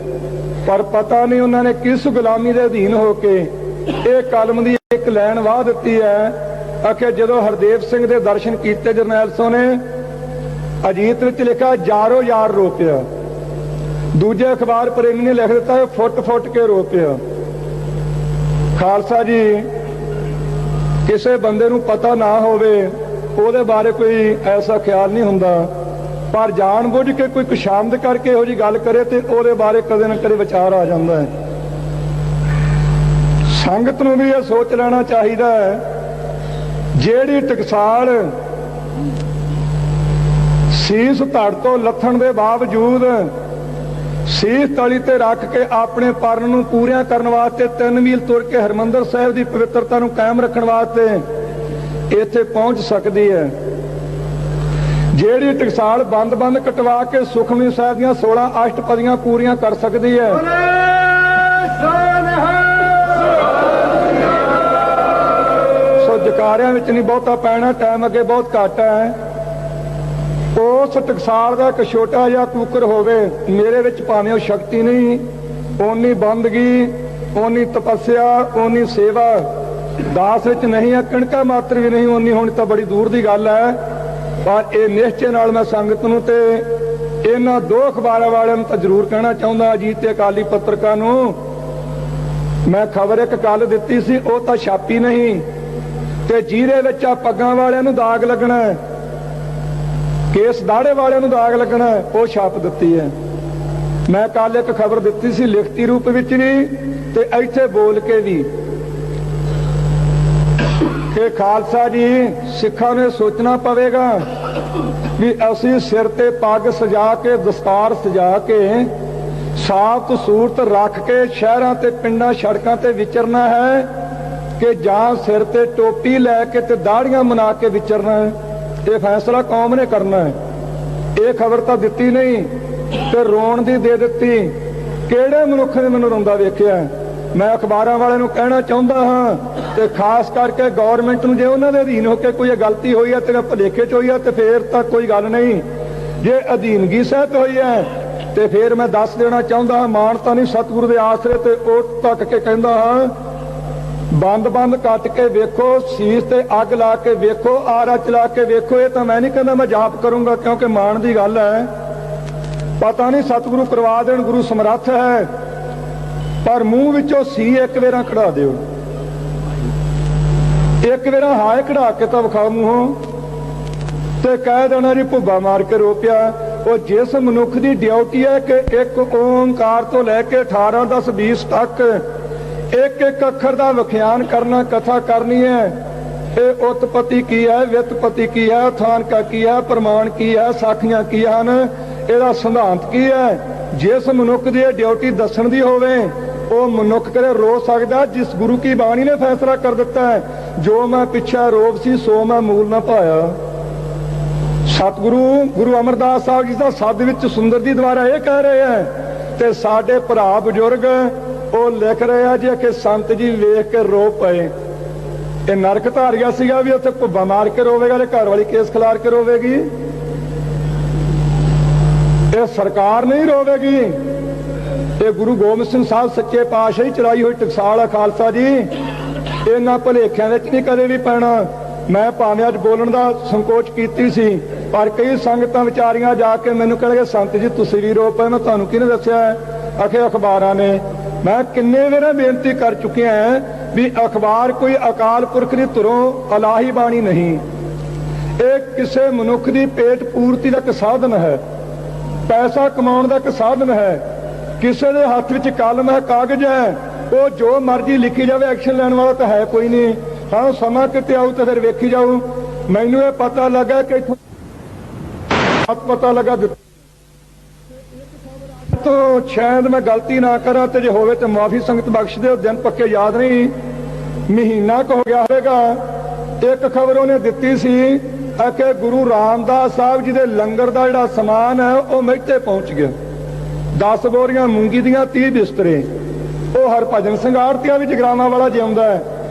Speaker 1: ਪਰ ਪਤਾ ਨਹੀਂ ਉਹਨਾਂ ਨੇ ਕਿਸ ਗੁਲਾਮੀ ਦੇ ਅਧੀਨ ਹੋ ਕੇ ਇਹ ਕਲਮ ਦੀ ਇੱਕ ਲਾਈਨ ਵਾਹ ਦਿੱਤੀ ਹੈ। ਆਖਿਆ ਜਦੋਂ ਹਰਦੇਵ ਸਿੰਘ ਦੇ ਦਰਸ਼ਨ ਕੀਤੇ ਜਰਨੈਲ ਸਿੰਘ ਨੇ, ਅਜੀਤ ਵਿੱਚ ਲਿਖਿਆ ਯਾਰੋ ਯਾਰ ਰੋ ਪਿਆ। ਦੂਜੇ ਅਖਬਾਰ ਪ੍ਰੇਮੀ ਨੇ ਲਿਖ ਦਿੱਤਾ ਫੁੱਟ ਫੁੱਟ ਕੇ ਰੋ ਪਿਆ। ਖਾਲਸਾ ਜੀ ਕਿਸੇ ਬੰਦੇ ਨੂੰ ਪਤਾ ਨਾ ਹੋਵੇ ਉਹਦੇ ਬਾਰੇ ਕੋਈ ਐਸਾ ਖਿਆਲ ਨਹੀਂ ਹੁੰਦਾ, ਪਰ ਜਾਣ ਬੁੱਝ ਕੇ ਕੋਈ ਕੁਸ਼ਾਮਦ ਕਰਕੇ ਇਹੋ ਜਿਹੀ ਗੱਲ ਕਰੇ ਤੇ ਉਹਦੇ ਬਾਰੇ ਕਦੇ ਨਾ ਕਦੇ ਵਿਚਾਰ ਆ ਜਾਂਦਾ ਹੈ। ਸੰਗਤ ਨੂੰ ਵੀ ਇਹ ਸੋਚ ਲੈਣਾ ਚਾਹੀਦਾ ਹੈ ਜਿਹੜੀ ਟਕਸਾਲ ਸੀਸ ਧੜ ਤੋਂ ਲੱਥਣ ਦੇ ਬਾਵਜੂਦ ਸੀਸ ਤਲੀ ਤੇ ਰੱਖ ਕੇ ਆਪਣੇ ਪਰਨ ਨੂੰ ਪੂਰਿਆਂ ਕਰਨ ਵਾਸਤੇ 3 ਮੀਲ ਤੁਰ ਕੇ ਹਰਮੰਦਰ ਸਾਹਿਬ ਦੀ ਪਵਿੱਤਰਤਾ ਨੂੰ ਕਾਇਮ ਰੱਖਣ ਵਾਸਤੇ ਇੱਥੇ ਪਹੁੰਚ ਸਕਦੀ ਹੈ, ਜਿਹੜੀ ਟਕਸਾਲ ਬੰਦ ਕਟਵਾ ਕੇ ਸੁਖਮਨੀ ਸਾਹਿਬ ਦੀਆਂ 16 ਅਸ਼ਟਪਦੀਆਂ ਪੂਰੀਆਂ ਕਰ ਸਕਦੀ ਹੈ। ਸੋ ਜਕਾਰਿਆਂ ਵਿੱਚ ਨਹੀਂ ਬਹੁਤਾ ਪੈਣਾ, ਟਾਈਮ ਅੱਗੇ ਬਹੁਤ ਘੱਟ ਹੈ। ਉਸ ਟਕਸਾਲ ਦਾ ਇੱਕ ਛੋਟਾ ਜਿਹਾ ਕੂਕਰ ਹੋਵੇ, ਮੇਰੇ ਵਿੱਚ ਭਾਵੇਂ ਉਹ ਸ਼ਕਤੀ ਨਹੀਂ, ਓਨੀ ਬੰਦਗੀ ਓਨੀ ਤਪੱਸਿਆ ਓਨੀ ਸੇਵਾ ਦਾਸ ਵਿੱਚ ਨਹੀਂ ਹੈ, ਕਣਕਾ ਮਾਤਰ ਵੀ ਨਹੀਂ ਓਨੀ ਹੋਣੀ ਤਾਂ ਬੜੀ ਦੂਰ ਦੀ ਗੱਲ ਹੈ। ਪਰ ਇਹ ਨਿਸ਼ਚੇ ਨਾਲ ਮੈਂ ਸੰਗਤ ਨੂੰ ਤੇ ਇਹਨਾਂ ਦੋ ਅਖਬਾਰਾਂ ਵਾਲਿਆਂ ਨੂੰ ਤਾਂ ਜ਼ਰੂਰ ਕਹਿਣਾ ਚਾਹੁੰਦਾ, ਅਜੀਤ ਤੇ ਅਕਾਲੀ ਪੱਤਰਕਾਰ ਨੂੰ। ਮੈਂ ਖਬਰ ਇੱਕ ਕੱਲ ਦਿੱਤੀ ਸੀ, ਉਹ ਤਾਂ ਛਾਪੀ ਨਹੀਂ, ਤੇ ਜਿਹਦੇ ਵਿੱਚ ਆ ਪੱਗਾਂ ਵਾਲਿਆਂ ਨੂੰ ਦਾਗ ਲੱਗਣਾ, ਕੇਸ ਦਾੜੇ ਵਾਲਿਆਂ ਨੂੰ ਦਾਗ ਲੱਗਣਾ, ਉਹ ਛਾਪ ਦਿੱਤੀ ਹੈ। ਮੈਂ ਕੱਲ ਇੱਕ ਖਬਰ ਦਿੱਤੀ ਸੀ ਲਿਖਤੀ ਰੂਪ ਵਿੱਚ ਵੀ ਤੇ ਇੱਥੇ ਬੋਲ ਕੇ ਵੀ ਕਿ ਖਾਲਸਾ ਜੀ ਸਿੱਖਾਂ ਨੇ ਸੋਚਣਾ ਪਵੇਗਾ ਵੀ ਅਸੀਂ ਸਿਰ ਤੇ ਪੱਗ ਸਜਾ ਕੇ ਦਸਤਾਰ ਸਜਾ ਕੇ ਸਾਫ ਸੂਰਤ ਰੱਖ ਕੇ ਸ਼ਹਿਰਾਂ ਤੇ ਪਿੰਡਾਂ ਸੜਕਾਂ ਤੇ ਵਿਚਰਨਾ ਹੈ ਕਿ ਜਾਂ ਸਿਰ ਤੇ ਟੋਪੀ ਲੈ ਕੇ ਤੇ ਦਾੜੀਆਂ ਬਣਾ ਕੇ ਵਿਚਰਨਾ ਹੈ। ਇਹ ਫੈਸਲਾ ਕੌਮ ਨੇ ਕਰਨਾ ਹੈ। ਇਹ ਖਬਰ ਤਾਂ ਦਿੱਤੀ ਨਹੀਂ ਤੇ ਰੋਣ ਦੀ ਦੇ ਦਿੱਤੀ। ਕਿਹੜੇ ਮਨੁੱਖ ਨੇ ਮੈਨੂੰ ਰੋਂਦਾ ਵੇਖਿਆ? ਮੈਂ ਅਖਬਾਰਾਂ ਵਾਲਿਆਂ ਨੂੰ ਕਹਿਣਾ ਚਾਹੁੰਦਾ ਹਾਂ ਤੇ ਖਾਸ ਕਰਕੇ ਗੌਰਮੈਂਟ ਨੂੰ, ਜੇ ਉਹਨਾਂ ਦੇ ਅਧੀਨ ਹੋ ਕੇ ਕੋਈ ਗਲਤੀ ਹੋਈ ਹੈ ਤੇ ਭੁਲੇਖੇ 'ਚ ਹੋਈ ਹੈ ਤੇ ਫੇਰ ਤਾਂ ਕੋਈ ਗੱਲ ਨਹੀਂ। ਜੇ ਅਧੀਨਗੀ ਸਹਿਤ ਹੋਈ ਹੈ ਤੇ ਫੇਰ ਮੈਂ ਦੱਸ ਦੇਣਾ ਚਾਹੁੰਦਾ ਹਾਂ, ਮਾਨਤਾ ਨਹੀਂ ਸਤਿਗੁਰੂ ਦੇ ਆਸਰੇ ਤੇ ਉਹ ਤੱਕ ਕੇ ਕਹਿੰਦਾ ਹਾਂ, ਬੰਦ ਕੱਟ ਕੇ ਵੇਖੋ, ਸੀਸ ਤੇ ਅੱਗ ਲਾ ਕੇ ਵੇਖੋ, ਆਰਾ ਚਲਾ ਕੇ ਵੇਖੋ। ਇਹ ਤਾਂ ਮੈਂ ਨਹੀਂ ਕਹਿੰਦਾ ਮੈਂ ਜਾਪ ਕਰੂੰਗਾ, ਕਿਉਂਕਿ ਮਾਣ ਦੀ ਗੱਲ ਹੈ। ਪਤਾ ਨਹੀਂ ਸਤਿਗੁਰੂ ਕਰਵਾ ਦੇਣ, ਗੁਰੂ ਸਮਰੱਥ ਹੈ, ਪਰ ਮੂੰਹ ਵਿੱਚੋਂ ਸੀ ਇੱਕ ਵੇਰਾ ਕਢਾ ਦਿਓ, ਇੱਕ ਵੇਰਾ ਹਾਏ ਕਢਾ ਕੇ ਤਾਂ ਵਿਖਾ ਮੂੰਹੋਂ, ਤੇ ਕਹਿ ਦੇਣਾ ਜੀ ਭੁੱਬਾ ਮਾਰ ਕੇ ਰੋ ਪਿਆ। ਉਹ ਜਿਸ ਮਨੁੱਖ ਦੀ ਡਿਊਟੀ ਹੈ ਕਿ ਇੱਕ ਓਂਕਾਰ ਤੋਂ ਲੈ ਕੇ 18, 10, 20 ਤੱਕ ਇੱਕ ਇੱਕ ਅੱਖਰ ਦਾ ਵਿਖਿਆਨ ਕਰਨਾ, ਕਥਾ ਕਰਨੀ ਹੈ। ਇਹ ਉਤਪਤੀ ਕੀ ਹੈ, ਵਿਤਪਤੀ ਕੀ ਹੈ, ਥਾਨਕਾ ਕੀ ਹੈ, ਪ੍ਰਮਾਣ ਕੀ ਹੈ, ਸਾਖੀਆਂ ਕੀ ਹਨ, ਇਹਦਾ ਸਿਧਾਂਤ ਕੀ ਹੈ। ਜਿਸ ਮਨੁੱਖ ਦੀ ਇਹ ਡਿਊਟੀ ਦੱਸਣ ਦੀ ਹੋਵੇ, ਉਹ ਮਨੁੱਖ ਕਦੇ ਰੋ ਸਕਦਾ ਜਿਸ ਗੁਰੂ ਕੀ ਬਾਣੀ ਨੇ ਫੈਸਲਾ ਕਰ ਦਿੱਤਾ ਹੈ, ਜੋ ਮੈਂ ਪਿੱਛਾ ਰੋਗ ਸੀ ਸੋ ਮੈਂ ਮੂਲ ਨਾ ਪਾਇਆ। ਸਤਿਗੁਰੂ ਗੁਰੂ ਅਮਰਦਾਸ ਸਾਹਿਬ ਜੀ ਦਾ ਸੱਦ ਵਿੱਚ ਸੁੰਦਰ ਦੀ ਦੁਆਰਾ ਇਹ ਕਹਿ ਰਹੇ ਹੈ, ਤੇ ਸਾਡੇ ਭਰਾ ਬਜ਼ੁਰਗ ਉਹ ਲਿਖ ਰਹੇ ਆ ਜੀ ਕਿ ਸੰਤ ਜੀ ਵੇਖ ਕੇ ਰੋ ਪਏ। ਇਹ ਨਰਕ ਧਾਰਿਆ ਸੀਗਾ ਵੀ ਉੱਥੇ ਭੁੱਬਾ ਮਾਰ ਕੇ ਰੋਵੇਗਾ ਤੇ ਘਰ ਵਾਲੀ ਕੇਸ ਖਿਲਾਰ ਕੇ ਰੋਵੇਗੀ। ਇਹ ਸਰਕਾਰ ਨਹੀਂ ਰੋਵੇਗੀ, ਇਹ ਗੁਰੂ ਗੋਬਿੰਦ ਸਿੰਘ ਸਾਹਿਬ ਸੱਚੇ ਪਾਤਸ਼ਾਹ ਹੀ ਚਲਾਈ ਹੋਈ ਟਕਸਾਲ ਆ ਖਾਲਸਾ ਜੀ। ਇਹਨਾਂ ਭੁਲੇਖਿਆਂ ਵਿੱਚ ਨਹੀਂ ਕਦੇ ਵੀ ਪੈਣਾ। ਮੈਂ ਭਾਵੇਂ ਅੱਜ ਬੋਲਣ ਦਾ ਸੰਕੋਚ ਕੀਤੀ ਸੀ, ਪਰ ਕਈ ਸੰਗਤਾਂ ਵਿਚਾਰੀਆਂ ਜਾ ਕੇ ਮੈਨੂੰ ਕਹਿਣਗੇ ਸੰਤ ਜੀ ਤੁਸੀਂ ਵੀ ਰੋ ਪਏ। ਮੈਂ ਤੁਹਾਨੂੰ ਕਿਹਨੇ ਦੱਸਿਆ? ਆਖੇ ਅਖਬਾਰਾਂ ਨੇ। ਮੈਂ ਕਿੰਨੇ ਵੇਰਾ ਬੇਨਤੀ ਕਰ ਚੁੱਕਿਆ ਵੀ ਅਖਬਾਰ ਕੋਈ ਅਕਾਲ ਪੁਰਖ ਦੀ ਧੁਰੋਂ ਇਲਾਹੀ ਬਾਣੀ ਨਹੀਂ, ਇਹ ਕਿਸੇ ਮਨੁੱਖ ਦੀ ਪੇਟ ਪੂਰਤੀ ਦਾ ਇੱਕ ਸਾਧਨ ਹੈ, ਪੈਸਾ ਕਮਾਉਣ ਦਾ ਇੱਕ ਸਾਧਨ ਹੈ। ਕਿਸੇ ਦੇ ਹੱਥ ਵਿੱਚ ਕਲਮ ਹੈ, ਕਾਗਜ਼ ਹੈ, ਉਹ ਜੋ ਮਰਜ਼ੀ ਲਿਖੀ ਜਾਵੇ, ਐਕਸ਼ਨ ਲੈਣ ਵਾਲਾ ਤਾਂ ਹੈ ਕੋਈ ਨਹੀਂ। ਹਾਂ ਸਮਾਂ ਕਿਤੇ ਆਊ ਤਾਂ ਫਿਰ ਵੇਖੀ ਜਾਊ। ਮੈਨੂੰ ਇਹ ਪਤਾ ਲੱਗਾ ਕਿ ਇੱਥੋਂ ਪਤਾ ਲੱਗਾ ਤੋਂ ਸ਼ਾਇਦ ਮੈਂ ਗਲਤੀ ਨਾ ਕਰਾਂ ਤੇ ਜੇ ਹੋਵੇ ਤੇ ਮਾਫੀ ਸੰਗਤ ਬਖਸ਼ ਦਿਓ। ਦਿਨ ਪੱਕੇ ਯਾਦ ਨਹੀਂ, ਮਹੀਨਾ ਕੁ ਹੋ ਗਿਆ ਹੋਵੇਗਾ। ਇੱਕ ਖਬਰ ਉਹਨੇ ਦਿੱਤੀ ਸੀ ਕਿ ਗੁਰੂ ਰਾਮਦਾਸ ਸਾਹਿਬ ਜੀ ਦੇ ਲੰਗਰ ਦਾ ਜਿਹੜਾ ਸਮਾਨ ਹੈ ਉਹ ਮਹਿਤੇ ਪਹੁੰਚ ਗਿਆ। 10 ਬੋਰੀਆਂ ਮੂੰਗੀ ਦੀਆਂ, 30 ਬਿਸਤਰੇ। ਉਹ ਹਰਭਜਨ ਸਿੰਘ ਆੜਤੀਆ ਵੀ ਜਗਰਾਵਾਂ ਵਾਲਾ ਜਿਉਂਦਾ ਹੈ,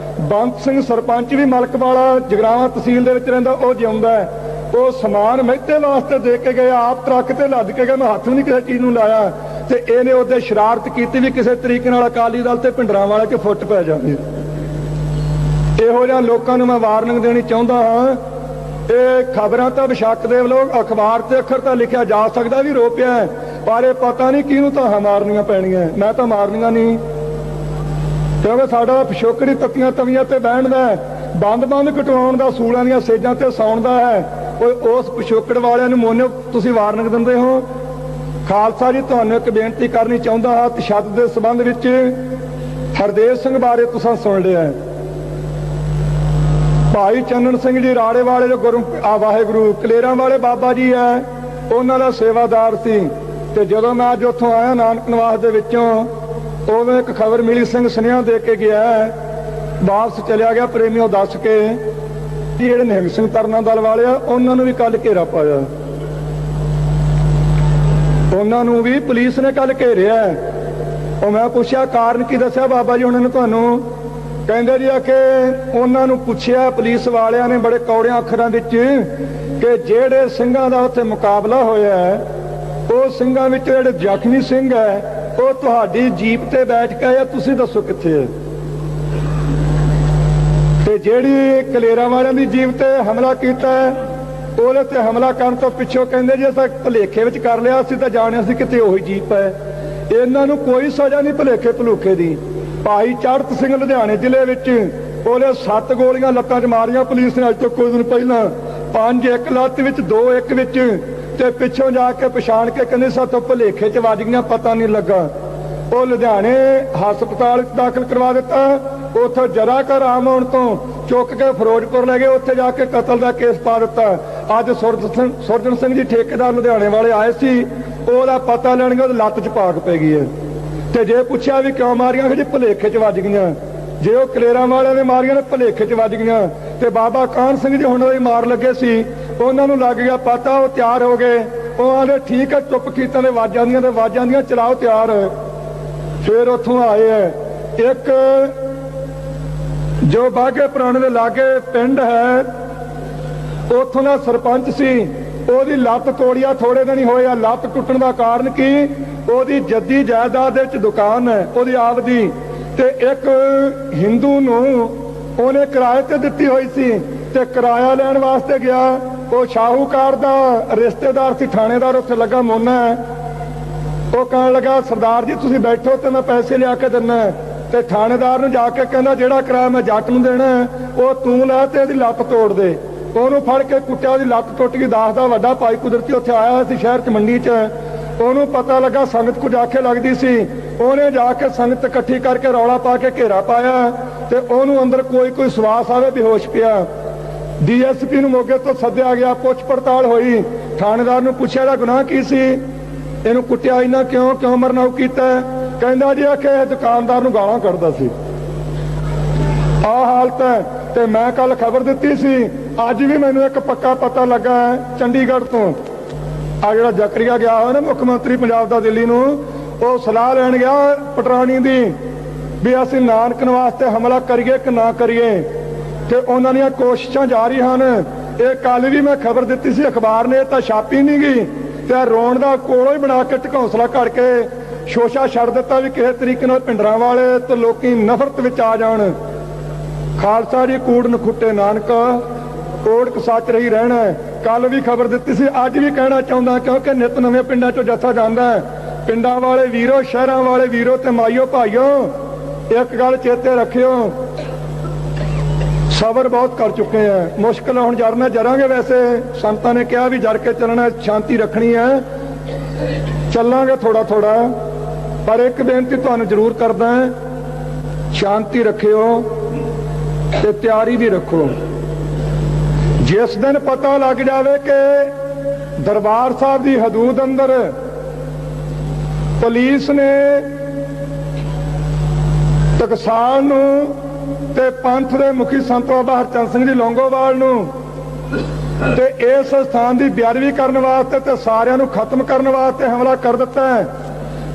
Speaker 1: ਬੰਤ ਸਿੰਘ ਸਰਪੰਚ ਵੀ ਮਲਕ ਵਾਲਾ ਜਗਰਾਵਾਂ ਤਹਿਸੀਲ ਦੇ ਵਿੱਚ ਰਹਿੰਦਾ, ਉਹ ਜਿਉਂਦਾ ਹੈ। ਉਹ ਸਮਾਨ ਮਹਿਤੇ ਵਾਸਤੇ ਦੇ ਕੇ ਗਏ, ਆਪ ਟਰੱਕ ਤੇ ਲੱਦ ਕੇ ਗਏ। ਮੈਂ ਹੱਥ ਨਹੀਂ ਕਿਸੇ ਚੀਜ਼ ਨੂੰ ਲਾਇਆ ਤੇ ਇਹਨੇ ਉਹਦੇ ਸ਼ਰਾਰਤ ਕੀਤੀ ਵੀ ਕਿਸੇ ਤਰੀਕੇ ਨਾਲ ਅਕਾਲੀ ਦਲ ਤੇ ਭਿੰਡਰਾਂ ਵਾਲੇ 'ਚ ਫੁੱਟ ਪੈ ਜਾਂਦੇ। ਇਹੋ ਜਿਹੇ ਲੋਕਾਂ ਨੂੰ ਮੈਂ ਵਾਰਨਿੰਗ ਦੇਣੀ ਚਾਹੁੰਦਾ ਹਾਂ। ਇਹ ਖਬਰਾਂ ਤਾਂ ਬਸ਼ੱਕ ਦੇ ਲੋਕ, ਅਖਬਾਰ ਤੇ ਅੱਖਰ ਤਾਂ ਲਿਖਿਆ ਜਾ ਸਕਦਾ ਵੀ ਰੋ ਪਿਆ, ਪਰ ਇਹ ਪਤਾ ਨਹੀਂ ਕਿਹਨੂੰ ਤਾਂ ਮਾਰਨੀਆਂ ਪੈਣੀਆਂ। ਮੈਂ ਤਾਂ ਮਾਰਨੀਆਂ ਨਹੀਂ, ਕਿਉਂਕਿ ਸਾਡਾ ਪਿਛੋਕੜੀ ਤੱਤੀਆਂ ਤਵੀਆਂ ਤੇ ਬਹਿਣਦਾ, ਬੰਦ ਕਟਵਾਉਣ ਦਾ, ਸੂਲਾਂ ਦੀਆਂ ਸੇਜਾਂ ਤੇ ਸੌਣ ਦਾ ਹੈ। ਉਸ ਪਿਛੋਕੜ ਵਾਲਿਆਂ ਨੂੰ ਮੋਨੋ ਤੁਸੀਂ ਵਾਰਨਿੰਗ ਦਿੰਦੇ ਹੋ। ਖਾਲਸਾ ਜੀ ਤੁਹਾਨੂੰ ਇੱਕ ਬੇਨਤੀ ਕਰਨੀ ਚਾਹੁੰਦਾ ਹਾਂ। ਤਸ਼ੱਦਦ ਦੇ ਸੰਬੰਧ ਵਿੱਚ ਹਰਦੇਵ ਸਿੰਘ ਬਾਰੇ ਤੁਸੀਂ ਸੁਣ ਲਿਆ। ਭਾਈ ਚੰਨਣ ਸਿੰਘ ਜੀ ਰਾੜੇ ਵਾਲੇ ਜੋ ਗੁਰੂ ਵਾਹਿਗੁਰੂ ਕਲੇਰਾਂ ਵਾਲੇ ਬਾਬਾ ਜੀ ਹੈ, ਉਹਨਾਂ ਦਾ ਸੇਵਾਦਾਰ ਸੀ। ਤੇ ਜਦੋਂ ਮੈਂ ਅੱਜ ਉੱਥੋਂ ਆਇਆ ਨਾਨਕ ਨਿਵਾਸ ਦੇ ਵਿੱਚੋਂ, ਉਦੋਂ ਇੱਕ ਖਬਰ ਮਿਲੀ, ਸਿੰਘ ਸੁਨੇਹਾ ਦੇ ਕੇ ਗਿਆ, ਵਾਪਸ ਚਲਿਆ ਗਿਆ ਪ੍ਰੇਮੀਓ ਦੱਸ ਕੇ ਜਿਹੜੇ ਨਿਹੰਗ ਸਿੰਘ ਤਰਨਾ ਦਲ ਵਾਲੇ ਆ ਉਹਨਾਂ ਨੂੰ ਵੀ ਕੱਲ ਘੇਰਾ ਪਾਇਆ। ਉਹਨਾਂ ਨੂੰ ਵੀ ਪੁਲਿਸ ਨੇ ਕੱਲ ਘੇਰਿਆ। ਉਹ ਮੈਂ ਪੁੱਛਿਆ ਕਾਰਨ ਕੀ ਦੱਸਿਆ ਬਾਬਾ ਜੀ ਉਹਨਾਂ ਨੇ ਤੁਹਾਨੂੰ? ਕਹਿੰਦੇ ਜੀ ਆ ਕਿ ਉਹਨਾਂ ਨੂੰ ਪੁੱਛਿਆ ਪੁਲਿਸ ਵਾਲਿਆਂ ਨੇ ਬੜੇ ਕੌੜਿਆਂ ਅੱਖਰਾਂ ਵਿੱਚ ਕਿ ਜਿਹੜੇ ਸਿੰਘਾਂ ਦਾ ਉੱਥੇ ਮੁਕਾਬਲਾ ਹੋਇਆ, ਉਹ ਸਿੰਘਾਂ ਵਿੱਚ ਜਿਹੜੇ ਜ਼ਖਮੀ ਸਿੰਘ ਹੈ ਉਹ ਤੁਹਾਡੀ ਜੀਪ ਤੇ ਬੈਠ ਕੇ ਆਇਆ, ਤੁਸੀਂ ਦੱਸੋ ਕਿੱਥੇ ਹੈ। ਤੇ ਜਿਹੜੀ ਕਲੇਰਾਂ ਵਾਲਿਆਂ ਦੀ ਜੀਪ ਤੇ ਹਮਲਾ ਕੀਤਾ ਉਹਦੇ ਤੇ ਹਮਲਾ ਕਰਨ ਤੋਂ ਪਿੱਛੋਂ ਕਹਿੰਦੇ ਜੀ ਅਸੀਂ ਭੁਲੇਖੇ ਵਿੱਚ ਕਰ ਲਿਆ, ਅਸੀਂ ਤਾਂ ਜਾਣਿਆ ਸੀ ਕਿਤੇ ਉਹੀ ਜੀਪ ਹੈ। ਇਹਨਾਂ ਨੂੰ ਕੋਈ ਸਜ਼ਾ ਨਹੀਂ ਭੁਲੇਖੇ ਭਲੂਖੇ ਦੀ। ਭਾਈ ਚੜ੍ਹਤ ਸਿੰਘ ਲੁਧਿਆਣੇ ਜ਼ਿਲ੍ਹੇ ਵਿੱਚ ਉਹਨੇ 7 ਗੋਲੀਆਂ ਲੱਤਾਂ 'ਚ ਮਾਰੀਆਂ ਪੁਲਿਸ ਨੇ ਅੱਜ ਤੋਂ ਕੁਝ ਦਿਨ ਪਹਿਲਾਂ, 5 ਇੱਕ ਲੱਤ ਵਿੱਚ 2 ਇੱਕ ਵਿੱਚ, ਤੇ ਪਿੱਛੋਂ ਜਾ ਕੇ ਪਛਾਣ ਕੇ ਕਹਿੰਦੇ ਸਾਤੋਂ ਭੁਲੇਖੇ 'ਚ ਵੱਜ ਗਈਆਂ, ਪਤਾ ਨਹੀਂ ਲੱਗਾ। ਉਹ ਲੁਧਿਆਣੇ ਹਸਪਤਾਲ 'ਚ ਦਾਖਲ ਕਰਵਾ ਦਿੱਤਾ। ਉੱਥੋਂ ਜਰਾ ਘਰ ਆਮ ਹੋਣ ਤੋਂ ਚੁੱਕ ਕੇ ਫਿਰੋਜ਼ਪੁਰ ਲੈ ਗਏ, ਉੱਥੇ ਜਾ ਕੇ ਕਤਲ ਦਾ ਕੇਸ ਪਾ ਦਿੱਤਾ। ਅੱਜ ਸੁਰਜਨ ਸਿੰਘ ਜੀ ਠੇਕੇਦਾਰ ਲੁਧਿਆਣੇ ਵਾਲੇ ਆਏ ਸੀ, ਉਹਦਾ ਪਤਾ ਲੈਣਗੇ, ਉਹਦੀ ਲੱਤ 'ਚ ਪਾਕ ਪੈ ਗਈ ਹੈ। ਤੇ ਜੇ ਪੁੱਛਿਆ ਵੀ ਕਿਉਂ ਮਾਰੀਆਂ, ਕਿ ਜੀ ਭੁਲੇਖੇ 'ਚ ਵੱਜ ਗਈਆਂ। ਜੇ ਉਹ ਕਲੇਰਾਂ ਵਾਲਿਆਂ ਨੇ ਮਾਰੀਆਂ ਨੇ ਭੁਲੇਖੇ 'ਚ ਵੱਜ ਗਈਆਂ। ਤੇ ਬਾਬਾ ਕਾਹਨ ਸਿੰਘ ਜੀ ਹੁਣ ਵੀ ਮਾਰ ਲੱਗੇ ਸੀ, ਉਹਨਾਂ ਨੂੰ ਲੱਗ ਗਿਆ ਪਤਾ, ਉਹ ਤਿਆਰ ਹੋ ਗਏ। ਉਹ ਆਂਦੇ ਠੀਕ ਹੈ, ਚੁੱਪ ਕੀਤਾ ਨੇ ਵਾਜਾਂ ਦੀਆਂ, ਤੇ ਵਾਜਾਂ ਦੀਆਂ ਚਲਾਓ ਤਿਆਰ। ਫਿਰ ਉੱਥੋਂ ਆਏ ਹੈ ਇੱਕ ਜੋ ਬਾਘੇ ਪੁਰਾਣੇ ਦੇ ਲਾਗੇ ਪਿੰਡ ਹੈ, ਉੱਥੋਂ ਦਾ ਸਰਪੰਚ ਸੀ, ਉਹਦੀ ਲੱਤ ਤੋੜਿਆ ਥੋੜੇ ਦਿਨ ਹੀ ਹੋਏ ਆ। ਲੱਤ ਟੁੱਟਣ ਦਾ ਕਾਰਨ ਕੀ, ਉਹਦੀ ਜੱਦੀ ਜਾਇਦਾਦ ਦੇ ਵਿੱਚ ਦੁਕਾਨ ਹੈ ਉਹਦੀ ਆਪ ਦੀ, ਤੇ ਇੱਕ ਹਿੰਦੂ ਨੂੰ ਉਹਨੇ ਕਿਰਾਏ ਤੇ ਦਿੱਤੀ ਹੋਈ ਸੀ, ਤੇ ਕਿਰਾਇਆ ਲੈਣ ਵਾਸਤੇ ਗਿਆ। ਉਹ ਸ਼ਾਹੂਕਾਰ ਦਾ ਰਿਸ਼ਤੇਦਾਰ ਸੀ, ਥਾਣੇਦਾਰ ਉੱਥੇ ਲੱਗਾ ਮੋਨਾ। ਉਹ ਕਹਿਣ ਲੱਗਾ ਸਰਦਾਰ ਜੀ ਤੁਸੀਂ ਬੈਠੋ ਤੇ ਮੈਂ ਪੈਸੇ ਲਿਆ ਕੇ ਦਿੰਦਾ। ਤੇ ਥਾਣੇਦਾਰ ਨੂੰ ਜਾ ਕੇ ਕਹਿੰਦਾ ਜਿਹੜਾ ਕਿਰਾਇਆ ਮੈਂ ਜੱਟ ਨੂੰ ਦੇਣਾ ਉਹ ਤੂੰ ਲੈ ਤੇ ਇਹਦੀ ਲੱਤ ਤੋੜ ਦੇ। ਉਹਨੂੰ ਫੜ ਕੇ ਕੁੱਟਿਆ, ਉਹਦੀ ਲੱਤ ਟੁੱਟ ਗਈ। ਦਾਸ ਦਾ ਵੱਡਾ ਭਾਈ ਕੁਦਰਤੀ ਉੱਥੇ ਆਇਆ ਸੀ ਸ਼ਹਿਰ 'ਚ ਮੰਡੀ 'ਚ। ਉਹਨੂੰ ਪਤਾ ਲੱਗਾ ਸੰਗਤ ਕੁਝ ਆਖੇ ਲੱਗਦੀ ਸੀ, ਉਹਨੇ ਜਾ ਕੇ ਸੰਗਤ ਇਕੱਠੀ ਕਰਕੇ ਰੌਲਾ ਪਾ ਕੇ ਘੇਰਾ ਪਾਇਆ, ਤੇ ਉਹਨੂੰ ਅੰਦਰ ਕੋਈ ਸਵਾਸ ਆਵੇ, ਬੇਹੋਸ਼ ਪਿਆ। ਡੀਐਸਪੀ ਨੂੰ ਮੋਗੇ ਤੋਂ ਸੱਦਿਆ ਗਿਆ, ਪੁੱਛ ਪੜਤਾਲ ਹੋਈ। ਥਾਣੇਦਾਰ ਨੂੰ ਪੁੱਛਿਆ ਇਹਦਾ ਗੁਨਾਹ ਕੀ ਸੀ, ਇਹਨੂੰ ਕੁੱਟਿਆ ਇਹਨਾਂ ਕਿਉਂ ਮਰਨਾਉ ਕੀਤਾ। ਕਹਿੰਦਾ ਜੀ ਆ ਕਿ ਦੁਕਾਨਦਾਰ ਨੂੰ ਗਾਲਾਂ ਕੱਢਦਾ ਸੀ। ਆਹ ਹਾਲਤ ਹੈ। ਤੇ ਮੈਂ ਕੱਲ ਖਬਰ ਦਿੱਤੀ ਸੀ, ਅੱਜ ਵੀ ਮੈਨੂੰ ਇੱਕ ਪੱਕਾ ਪਤਾ ਲੱਗਾ ਚੰਡੀਗੜ੍ਹ ਤੋਂ। ਆ ਜਿਹੜਾ ਜ਼ਕਰੀਆ ਗਿਆ ਹੋਇਆ ਨਾ ਮੁੱਖ ਮੰਤਰੀ ਪੰਜਾਬ ਦਾ ਦਿੱਲੀ ਨੂੰ, ਉਹ ਸਲਾਹ ਲੈਣ ਗਿਆ ਪਟਰਾਣੀ ਦੀ ਵੀ ਅਸੀਂ ਨਾਨਕ ਵਾਸਤੇ ਹਮਲਾ ਕਰੀਏ ਕਿ ਨਾ ਕਰੀਏ। ਤੇ ਉਹਨਾਂ ਦੀਆਂ ਕੋਸ਼ਿਸ਼ਾਂ ਜਾਰੀ ਹਨ। ਇਹ ਕੱਲ ਵੀ ਮੈਂ ਖਬਰ ਦਿੱਤੀ ਸੀ, ਅਖਬਾਰ ਨੇ ਤਾਂ ਛਾਪੀ ਨਹੀਂ ਗਈ, ਤੇ ਰੋਣ ਦਾ ਕੋਲੋਂ ਹੀ ਬਣਾ ਕੇ ਢਕੌਂਸਲਾ ਕਰਕੇ ਸ਼ੋਸ਼ਾ ਛੱਡ ਦਿੱਤਾ ਵੀ ਕਿਸੇ ਤਰੀਕੇ ਨਾਲ ਪਿੰਡਰਾਂ ਵਾਲੇ ਤੇ ਲੋਕੀ ਨਫ਼ਰਤ ਵਿੱਚ ਆ ਜਾਣ। ਖਾਲਸਾ ਜੀ ਕੂੜ ਨਖੁੱਟੇ ਨਾਨਕ, ਕੋੜਕ ਸੱਚ ਰਹੀ ਰਹਿਣਾ। ਕੱਲ ਵੀ ਖਬਰ ਦਿੱਤੀ ਸੀ, ਅੱਜ ਵੀ ਕਹਿਣਾ ਚਾਹੁੰਦਾ, ਕਿਉਂਕਿ ਨਿਤ ਨਵੇਂ ਪਿੰਡਾਂ 'ਚੋਂ ਜੱਥਾ ਜਾਂਦਾ। ਪਿੰਡਾਂ ਵਾਲੇ ਵੀਰੋ, ਸ਼ਹਿਰਾਂ ਵਾਲੇ ਵੀਰੋ ਤੇ ਮਾਈਓ ਭਾਈਓ, ਇੱਕ ਗੱਲ ਚੇਤੇ ਰੱਖਿਓ, ਸਬਰ ਬਹੁਤ ਕਰ ਚੁੱਕੇ ਆ। ਮੁਸ਼ਕਿਲ ਹੁਣ ਜਰਨਾ ਜਰਾਂਗੇ। ਵੈਸੇ ਸੰਤਾਂ ਨੇ ਕਿਹਾ ਵੀ ਜਰ ਕੇ ਚੱਲਣਾ, ਸ਼ਾਂਤੀ ਰੱਖਣੀ ਹੈ, ਚੱਲਾਂਗੇ ਥੋੜਾ ਥੋੜਾ। ਪਰ ਇੱਕ ਬੇਨਤੀ ਤੁਹਾਨੂੰ ਜ਼ਰੂਰ ਕਰਦਾ, ਸ਼ਾਂਤੀ ਰੱਖਿਓ ਤੇ ਤਿਆਰੀ ਵੀ ਰੱਖੋ। ਜਿਸ ਦਿਨ ਪਤਾ ਲੱਗ ਜਾਵੇ ਕਿ ਦਰਬਾਰ ਸਾਹਿਬ ਦੀ ਹਦੂਦ ਅੰਦਰ ਪੁਲਿਸ ਨੇ ਟਕਸਾਲ ਨੂੰ ਤੇ ਪੰਥ ਦੇ ਮੁਖੀ ਸੰਤ ਬਾਬਾ ਹਰਚੰਦ ਸਿੰਘ ਜੀ ਲੌਂਗੋਵਾਲ ਨੂੰ ਤੇ ਇਸ ਸਥਾਨ ਦੀ ਬੇਅਦਬੀ ਕਰਨ ਵਾਸਤੇ ਤੇ ਸਾਰਿਆਂ ਨੂੰ ਖਤਮ ਕਰਨ ਵਾਸਤੇ ਹਮਲਾ ਕਰ ਦਿੱਤਾ ਹੈ,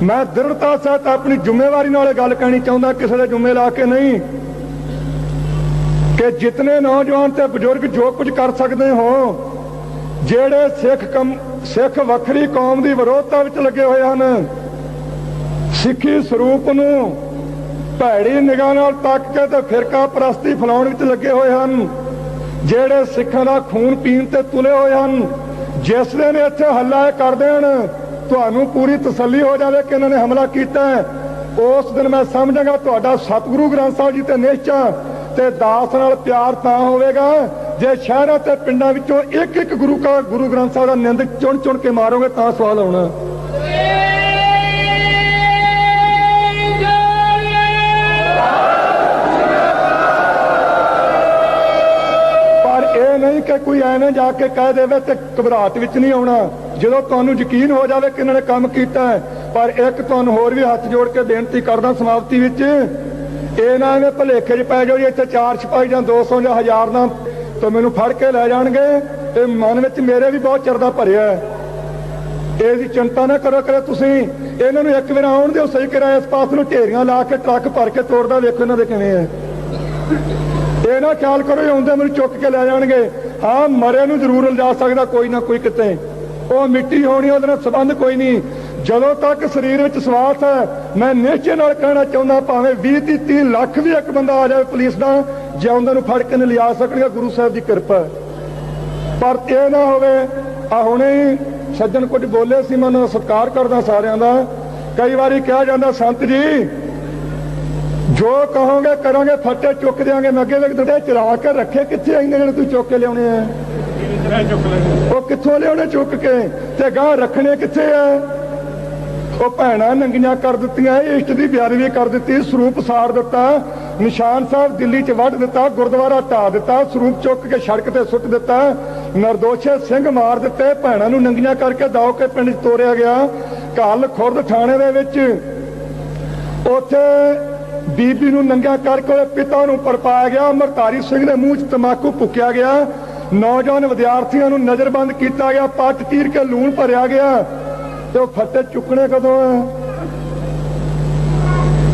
Speaker 1: ਮੈਂ ਦ੍ਰਿੜਤਾ ਸਹਿਤ ਆਪਣੀ ਜ਼ਿੰਮੇਵਾਰੀ ਨਾਲ ਇਹ ਗੱਲ ਕਹਿਣੀ ਚਾਹੁੰਦਾ, ਕਿਸੇ ਦੇ ਜ਼ਿੰਮੇ ਲਾ ਕੇ ਨਹੀਂ, ਕਿ ਜਿਤਨੇ ਨੌਜਵਾਨ ਤੇ ਬਜ਼ੁਰਗ ਜੋ ਕੁਝ ਕਰ ਸਕਦੇ ਹੋ, ਜਿਹੜੇ ਸਿੱਖ ਵੱਖਰੀ ਕੌਮ ਦੀ ਵਿਰੋਧਤਾ ਵਿੱਚ ਲੱਗੇ ਹੋਏ ਹਨ, ਸਿੱਖੀ ਸਰੂਪ ਨੂੰ ਭੈੜੀ ਨਿਗਾਹ ਨਾਲ ਤੱਕ ਕੇ ਤੇ ਫਿਰਕਾ ਪ੍ਰਸਤੀ ਫੈਲਾਉਣ ਵਿੱਚ ਲੱਗੇ ਹੋਏ ਹਨ, ਜਿਹੜੇ ਸਿੱਖਾਂ ਦਾ ਖੂਨ ਪੀਣ ਤੇ ਤੁਲੇ ਹੋਏ ਹਨ, ਜਿਸ ਦਿਨ ਇੱਥੇ ਹੱਲਾ ਕਰ ਦੇਣ ਤੁਹਾਨੂੰ ਪੂਰੀ ਤਸੱਲੀ ਹੋ ਜਾਵੇ ਕਿ ਇਹਨਾਂ ਨੇ ਹਮਲਾ ਕੀਤਾ ਹੈ, ਉਸ ਦਿਨ ਮੈਂ ਸਮਝਾਂਗਾ ਤੁਹਾਡਾ ਸਤਿਗੁਰੂ ਗ੍ਰੰਥ ਸਾਹਿਬ ਜੀ ਤੇ ਨਿਸ਼ਚਾ ਤੇ ਦਾਸ ਨਾਲ ਪਿਆਰ ਤਾਂ ਹੋਵੇਗਾ ਜੇ ਸ਼ਹਿਰਾਂ ਤੇ ਪਿੰਡਾਂ ਵਿੱਚੋਂ ਇੱਕ ਇੱਕ ਗੁਰੂ ਗ੍ਰੰਥ ਸਾਹਿਬ ਦਾ ਨਿੰਦ ਚੁਣ ਕੇ ਮਾਰੋਗੇ ਤਾਂ ਸਵਾਲ ਆਉਣਾ। ਨਹੀਂ ਕਿ ਕੋਈ ਐਵੇਂ ਜਾ ਕੇ ਕਹਿ ਦੇਵੇ ਤੇ ਘਬਰਾਹਟ ਵਿੱਚ ਨਹੀਂ ਆਉਣਾ, ਜਦੋਂ ਤੁਹਾਨੂੰ ਯਕੀਨ ਹੋ ਜਾਵੇ ਕਿ ਇਹਨਾਂ ਨੇ ਕੰਮ ਕੀਤਾ ਹੈ। ਪਰ ਇੱਕ ਤੁਹਾਨੂੰ ਹੋਰ ਵੀ ਹੱਥ ਜੋੜ ਕੇ ਬੇਨਤੀ ਕਰਦਾ ਸਮਾਪਤੀ ਵਿੱਚ, ਇਹਨਾਂ ਨੇ ਭੁਲੇਖੇ 'ਚ ਪੈ ਜਾਓ ਜੀ ਇੱਥੇ 4 ਸਿਪਾਹੀ ਜਾਂ 200 ਜਾਂ 1000 ਨਾਲ ਤਾਂ ਮੈਨੂੰ ਫੜ ਕੇ ਲੈ ਜਾਣਗੇ। ਇਹ ਮਨ ਵਿੱਚ ਮੇਰੇ ਵੀ ਬਹੁਤ ਚਿਰ ਦਾ ਭਰਿਆ ਹੈ, ਇਹਦੀ ਚਿੰਤਾ ਨਾ ਕਰੋ ਕਰੇ ਤੁਸੀਂ। ਇਹਨਾਂ ਨੂੰ ਇੱਕ ਵਾਰ ਆਉਣ ਦਿਓ ਸਹੀ ਕਰਾਇਆ, ਇਸ ਪਾਸ ਨੂੰ ਢੇਰੀਆਂ ਲਾ ਕੇ ਟਰੱਕ ਭਰ ਕੇ ਤੋੜਦਾ, ਵੇਖੋ ਇਹਨਾਂ ਦੇ ਕਿਵੇਂ ਹੈ। ਇਹ ਨਾ ਖਿਆਲ ਕਰੋ ਆਉਂਦੇ ਮੈਨੂੰ ਚੁੱਕ ਕੇ ਲੈ ਜਾਣਗੇ। ਹਾਂ ਮਰਿਆ ਨੂੰ ਜ਼ਰੂਰ ਲਿਜਾ ਸਕਦਾ ਕੋਈ ਨਾ ਕੋਈ ਕਿਤੇ, ਉਹ ਮਿੱਟੀ ਹੋਣੀ, ਉਹਦੇ ਨਾਲ ਸੰਬੰਧ ਕੋਈ ਨਹੀਂ। ਜਦੋਂ ਤੱਕ ਸਰੀਰ ਵਿੱਚ ਸਵਾਸ ਹੈ, ਮੈਂ ਨਿਸ਼ਚੈ ਨਾਲ ਕਹਿਣਾ ਚਾਹੁੰਦਾ, ਭਾਵੇਂ 20-30 ਲੱਖ ਵੀ ਇੱਕ ਬੰਦਾ ਆ ਜਾਵੇ ਪੁਲਿਸ ਦਾ, ਜਿਉਂਦੇ ਨੂੰ ਫੜ ਕੇ ਨਹੀਂ ਲਿਆ ਸਕਣਗੇ, ਗੁਰੂ ਸਾਹਿਬ ਦੀ ਕਿਰਪਾ ਹੈ। ਪਰ ਇਹ ਨਾ ਹੋਵੇ, ਆ ਹੁਣੇ ਸੱਜਣ ਕੁਝ ਬੋਲੇ ਸੀ, ਮੈਂ ਉਹਨਾਂ ਦਾ ਸਤਿਕਾਰ ਕਰਦਾ ਸਾਰਿਆਂ ਦਾ। ਕਈ ਵਾਰੀ ਕਿਹਾ ਜਾਂਦਾ, ਸੰਤ ਜੀ ਜੋ ਕਹੋਗੇ ਕਰਾਂਗੇ, ਫੱਟੇ ਚੁੱਕ ਦਿਆਂਗੇ। ਮੈਂ ਅੱਗੇ ਵੇਖਦੇ ਚਰਾ ਕੇ ਰੱਖੇ ਕਿੱਥੇ ਆਈਨੇ ਜਿਹੜੇ ਤੂੰ ਚੁੱਕ ਕੇ ਲਿਆਉਣੇ ਆ, ਉਹ ਕਿੱਥੋਂ ਲਿਆਉਣੇ ਚੁੱਕ ਕੇ, ਤੇ ਗਾਂ ਰੱਖਣੇ ਕਿੱਥੇ ਆ? ਉਹ ਭੈਣਾਂ ਨੰਗੀਆਂ ਕਰ ਦਿੱਤੀਆਂ, ਇਸ਼ਟ ਦੀ ਬਿਆਦਵੀ ਕਰ ਦਿੱਤੀ, ਸਰੂਪ ਸਾੜ ਦਿੱਤਾ, ਨਿਸ਼ਾਨ ਸਾਹਿਬ ਦਿੱਲੀ 'ਚ ਵੱਢ ਦਿੱਤਾ, ਗੁਰਦੁਆਰਾ ਢਾ ਦਿੱਤਾ, ਸਰੂਪ ਚੁੱਕ ਕੇ ਸੜਕ ਤੇ ਸੁੱਟ ਦਿੱਤਾ, ਨਿਰਦੋਸ਼ੇ ਸਿੰਘ ਮਾਰ ਦਿੱਤੇ, ਭੈਣਾਂ ਨੂੰ ਨੰਗੀਆਂ ਕਰਕੇ ਦਾਉ ਕੇ ਪਿੰਡ 'ਚ ਤੋਰਿਆ ਗਿਆ। ਘੱਲ ਖੁਰਦ ਥਾਣੇ ਦੇ ਵਿੱਚ ਉੱਥੇ ਬੀਬੀ ਨੂੰ ਨੰਗਾ ਕਰਕੇ ਉਹਦੇ ਪਿਤਾ ਨੂੰ ਪਰਪਾਇਆ ਗਿਆ, ਅਮਰਤਾਰੀ ਸਿੰਘ ਦੇ ਮੂੰਹ 'ਚ ਤਮਾਕੂ ਫੂਕਿਆ ਗਿਆ, ਨੌਜਵਾਨ ਵਿਦਿਆਰਥੀਆਂ ਨੂੰ ਨਜ਼ਰਬੰਦ ਕੀਤਾ ਗਿਆ, ਪੱਟ ਚੀਰ ਕੇ ਲੂਣ ਭਰਿਆ ਗਿਆ। ਤੇ ਉਹ ਫੱਟੇ ਚੁੱਕਣੇ ਕਦੋਂ ਆ?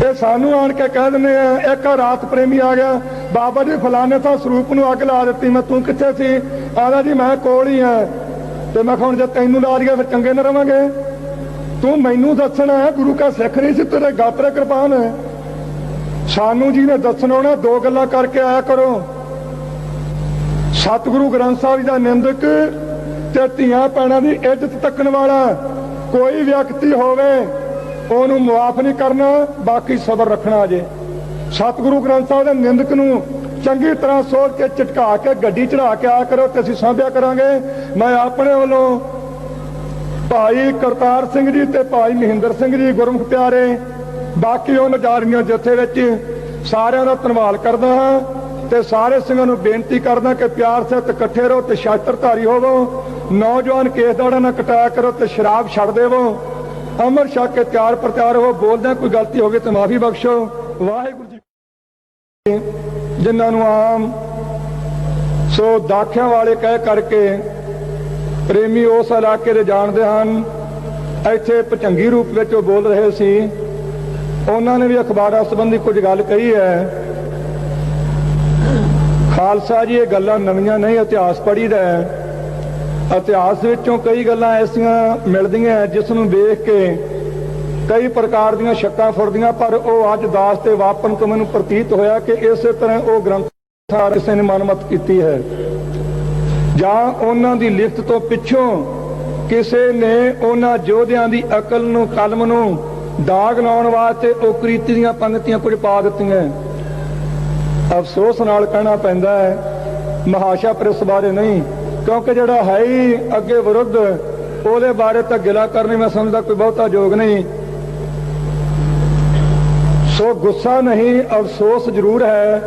Speaker 1: ਇਹ ਸਾਨੂੰ ਆਣ ਕੇ ਕਹਿ ਦਿੰਦੇ ਆ। ਇੱਕ ਰਾਤ ਪ੍ਰੇਮੀ ਆ ਗਿਆ, ਬਾਬਾ ਜੀ ਫਲਾਣੇ ਥਾਂ ਸਰੂਪ ਨੂੰ ਅੱਗ ਲਾ ਦਿੱਤੀ। ਮੈਂ ਤੂੰ ਕਿੱਥੇ ਸੀ? ਆਦਾ ਜੀ ਮੈਂ ਕੋਲ ਹੀ ਆ। ਤੇ ਮੈਂ ਹੁਣ ਜੇ ਤੈਨੂੰ ਲਾ ਦਈਏ ਫਿਰ ਚੰਗੇ ਨਾ ਰਵਾਂਗੇ? ਤੂੰ ਮੈਨੂੰ ਦੱਸਣਾ ਹੈ, ਗੁਰੂ ਕਾ ਸਿੱਖ ਨਹੀਂ ਸੀ, ਤੇਰੇ ਗਾਤਰੇ ਕਿਰਪਾਨ ਹੈ। ਸਾਨੂੰ ਜੀ ਨੇ ਦੱਸਣਾ ਹੋਣਾ, ਦੋ ਗੱਲਾਂ ਕਰਕੇ ਆਇਆ ਕਰੋ। ਸਤਿਗੁਰੂ ਗ੍ਰੰਥ ਸਾਹਿਬ ਜੀ ਦਾ ਨਿੰਦਕ ਤੇ ਧੀਆਂ ਭੈਣਾਂ ਦੀ ਇੱਜ਼ਤ ਤੱਕਣ ਵਾਲਾ ਕੋਈ ਵਿਅਕਤੀ ਹੋਵੇ, ਉਹਨੂੰ ਮੁਆਫ ਨਹੀਂ ਕਰਨਾ, ਬਾਕੀ ਸਬਰ ਰੱਖਣਾ। ਜੇ ਸਤਿਗੁਰੂ ਗ੍ਰੰਥ ਸਾਹਿਬ ਦੇ ਨਿੰਦਕ ਨੂੰ ਚੰਗੀ ਤਰ੍ਹਾਂ ਸੋਚ ਕੇ ਝਟਕਾ ਕੇ ਗੱਡੀ ਚੜਾ ਕੇ ਆਇਆ ਕਰੋ ਤੇ ਅਸੀਂ ਸਾਂਭਿਆ ਕਰਾਂਗੇ। ਮੈਂ ਆਪਣੇ ਵੱਲੋਂ ਭਾਈ ਕਰਤਾਰ ਸਿੰਘ ਜੀ ਤੇ ਭਾਈ ਮਹਿੰਦਰ ਸਿੰਘ ਜੀ ਗੁਰਮੁਖ ਪਿਆਰੇ, ਬਾਕੀ ਉਹ ਨਜ਼ਾਰੀਆਂ ਜਥੇ ਵਿੱਚ ਸਾਰਿਆਂ ਦਾ ਧੰਨਵਾਦ ਕਰਦਾ ਹਾਂ ਤੇ ਸਾਰੇ ਸਿੰਘਾਂ ਨੂੰ ਬੇਨਤੀ ਕਰਦਾ ਕਿ ਪਿਆਰ ਸਹਿਤ ਇਕੱਠੇ ਰਹੋ ਤੇ ਸ਼ਾਸਤਰਧਾਰੀ ਹੋਵੋ। ਨੌਜਵਾਨ ਕੇਸ ਦਾੜਾ ਨਾ ਕਟਾਇਆ ਕਰੋ ਤੇ ਸ਼ਰਾਬ ਛੱਡ ਦੇਵੋ। ਅੰਮ੍ਰਿਤ ਛਕ ਕੇ ਤਿਆਰ ਪ੍ਰਚਾਰ ਹੋ। ਬੋਲਦਿਆਂ ਕੋਈ ਗਲਤੀ ਹੋਵੇ ਤਾਂ ਮਾਫੀ ਬਖਸ਼ੋ। ਵਾਹਿਗੁਰੂ ਜੀ ਜਿਨ੍ਹਾਂ ਨੂੰ ਆਮ ਸੋ ਦਾਖਿਆਂ ਵਾਲੇ ਕਹਿ ਕਰਕੇ ਪ੍ਰੇਮੀ ਉਸ ਇਲਾਕੇ ਦੇ ਜਾਣਦੇ ਹਨ। ਇੱਥੇ ਭਚੰਗੀ ਰੂਪ ਵਿੱਚ ਉਹ ਬੋਲ ਰਹੇ ਸੀ। ਉਹਨਾਂ ਨੇ ਵੀ ਅਖਬਾਰਾਂ ਸੰਬੰਧੀ ਕੁਝ ਗੱਲ ਕਹੀ ਹੈ। ਖਾਲਸਾ ਜੀ ਇਹ ਗੱਲਾਂ ਨਵੀਆਂ ਨਹੀਂ, ਇਤਿਹਾਸ ਪੜ੍ਹੀਦਾ ਹੈ। ਇਤਿਹਾਸ ਵਿੱਚੋਂ ਕਈ ਗੱਲਾਂ ਐਸੀਆਂ ਮਿਲਦੀਆਂ ਜਿਸ ਨੂੰ ਵੇਖ ਕੇ ਕਈ ਪ੍ਰਕਾਰ ਦੀਆਂ ਸ਼ੱਕਾਂ ਫੁਰਦੀਆਂ, ਪਰ ਉਹ ਅੱਜ ਦਾਸ ਤੇ ਵਾਪਨ ਤੋਂ ਮੈਨੂੰ ਪ੍ਰਤੀਤ ਹੋਇਆ ਕਿ ਇਸੇ ਤਰ੍ਹਾਂ ਉਹ ਗ੍ਰੰਥਾਂ ਕਿਸੇ ਨੇ ਮਨਮਤ ਕੀਤੀ ਹੈ ਜਾਂ ਉਹਨਾਂ ਦੀ ਲਿਖਤ ਤੋਂ ਪਿੱਛੋਂ ਕਿਸੇ ਨੇ ਉਹਨਾਂ ਯੋਧਿਆਂ ਦੀ ਅਕਲ ਨੂੰ, ਕਲਮ ਨੂੰ ਦਾਗ ਲਾਉਣ ਵਾਸਤੇ ਉਹ ਕ੍ਰਿਤੀ ਦੀਆਂ ਪੰਕਤੀਆਂ ਕੁਝ ਪਾ ਦਿੱਤੀਆਂ। ਅਫਸੋਸ ਨਾਲ ਕਹਿਣਾ ਪੈਂਦਾ ਹੈ, ਮਹਾਸ਼ਾ ਪ੍ਰੈਸ ਬਾਰੇ ਨਹੀਂ, ਕਿਉਂਕਿ ਜਿਹੜਾ ਹੈ ਹੀ ਅੱਗੇ ਵਿਰੁੱਧ, ਉਹਦੇ ਬਾਰੇ ਤਾਂ ਗਿਲਾ ਕਰਨੀ ਮੈਂ ਸਮਝਦਾ ਕੋਈ ਬਹੁਤਾ ਯੋਗ ਨਹੀਂ। ਸੋ ਗੁੱਸਾ ਨਹੀਂ, ਅਫਸੋਸ ਜ਼ਰੂਰ ਹੈ,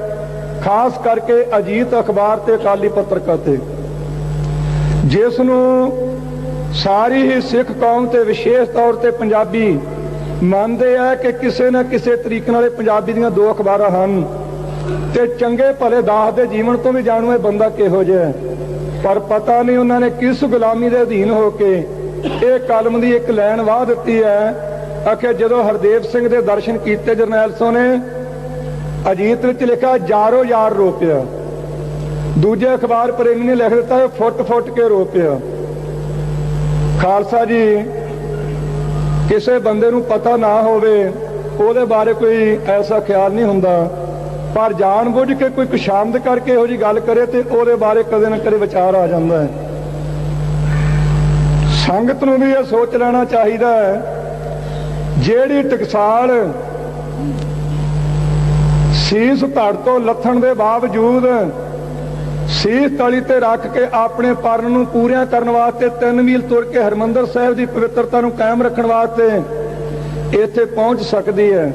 Speaker 1: ਖਾਸ ਕਰਕੇ ਅਜੀਤ ਅਖਬਾਰ ਤੇ ਅਕਾਲੀ ਪੱਤਰਕਾਰ ਤੇ, ਜਿਸ ਨੂੰ ਸਾਰੀ ਹੀ ਸਿੱਖ ਕੌਮ ਤੇ ਵਿਸ਼ੇਸ਼ ਤੌਰ ਤੇ ਪੰਜਾਬੀ ਮੰਨਦੇ ਆ ਕਿ ਕਿਸੇ ਨਾ ਕਿਸੇ ਤਰੀਕੇ ਨਾਲ ਪੰਜਾਬੀ ਦੀਆਂ ਦੋ ਅਖਬਾਰਾਂ ਹਨ ਤੇ ਚੰਗੇ ਭਲੇ ਦਾਸ ਦੇ ਜੀਵਨ ਤੋਂ ਵੀ ਜਾਣੂ ਇਹ ਬੰਦਾ ਕਿਹੋ ਜਿਹਾ ਹੈ। ਪਰ ਪਤਾ ਨਹੀਂ ਉਹਨਾਂ ਨੇ ਕਿਸ ਗੁਲਾਮੀ ਦੇ ਅਧੀਨ ਹੋ ਕੇ ਇਹ ਕਲਮ ਦੀ ਇੱਕ ਲਾਈਨ ਵਾਹ ਦਿੱਤੀ ਹੈ। ਆਖਿਰ ਜਦੋਂ ਹਰਦੇਵ ਸਿੰਘ ਦੇ ਦਰਸ਼ਨ ਕੀਤੇ ਜਰਨੈਲ ਸਿੰਘ ਨੇ, ਅਜੀਤ ਵਿੱਚ ਲਿਖਿਆ ਯਾਰੋ ਯਾਰ ਰੋ ਪਿਆ। ਦੂਜੇ ਅਖਬਾਰ ਪ੍ਰੇਮੀ ਨੇ ਲਿਖ ਦਿੱਤਾ ਫੁੱਟ ਫੁੱਟ ਕੇ ਰੋ ਪਿਆ। ਖਾਲਸਾ ਜੀ ਕਿਸੇ ਬੰਦੇ ਨੂੰ ਪਤਾ ਨਾ ਹੋਵੇ ਉਹਦੇ ਬਾਰੇ ਕੋਈ ਐਸਾ ਖਿਆਲ ਨਹੀਂ ਹੁੰਦਾ, ਪਰ ਜਾਣ ਬੁੱਝ ਕੇ ਕੋਈ ਕੁਸ਼ਾਮਦ ਕਰਕੇ ਇਹੋ ਜੀ ਗੱਲ ਕਰੇ ਤੇ ਉਹਦੇ ਬਾਰੇ ਕਦੇ ਨਾ ਕਦੇ ਵਿਚਾਰ ਆ ਜਾਂਦਾ ਹੈ। ਸੰਗਤ ਨੂੰ ਵੀ ਇਹ ਸੋਚ ਲੈਣਾ ਚਾਹੀਦਾ ਹੈ, ਜਿਹੜੀ ਟਕਸਾਲ ਸੀਸ ਧੜ ਤੋਂ ਲੱਥਣ ਦੇ ਬਾਵਜੂਦ ਸੀਸ ਤਲੀ ਤੇ ਰੱਖ ਕੇ ਆਪਣੇ ਪਰਨ ਨੂੰ ਪੂਰੀਆਂ ਕਰਨ ਵਾਸਤੇ 3 ਮੀਲ ਤੁਰ ਕੇ ਹਰਮੰਦਰ ਸਾਹਿਬ ਦੀ ਪਵਿੱਤਰਤਾ ਨੂੰ ਕਾਇਮ ਰੱਖਣ ਵਾਸਤੇ ਇੱਥੇ ਪਹੁੰਚ ਸਕਦੀ ਹੈ,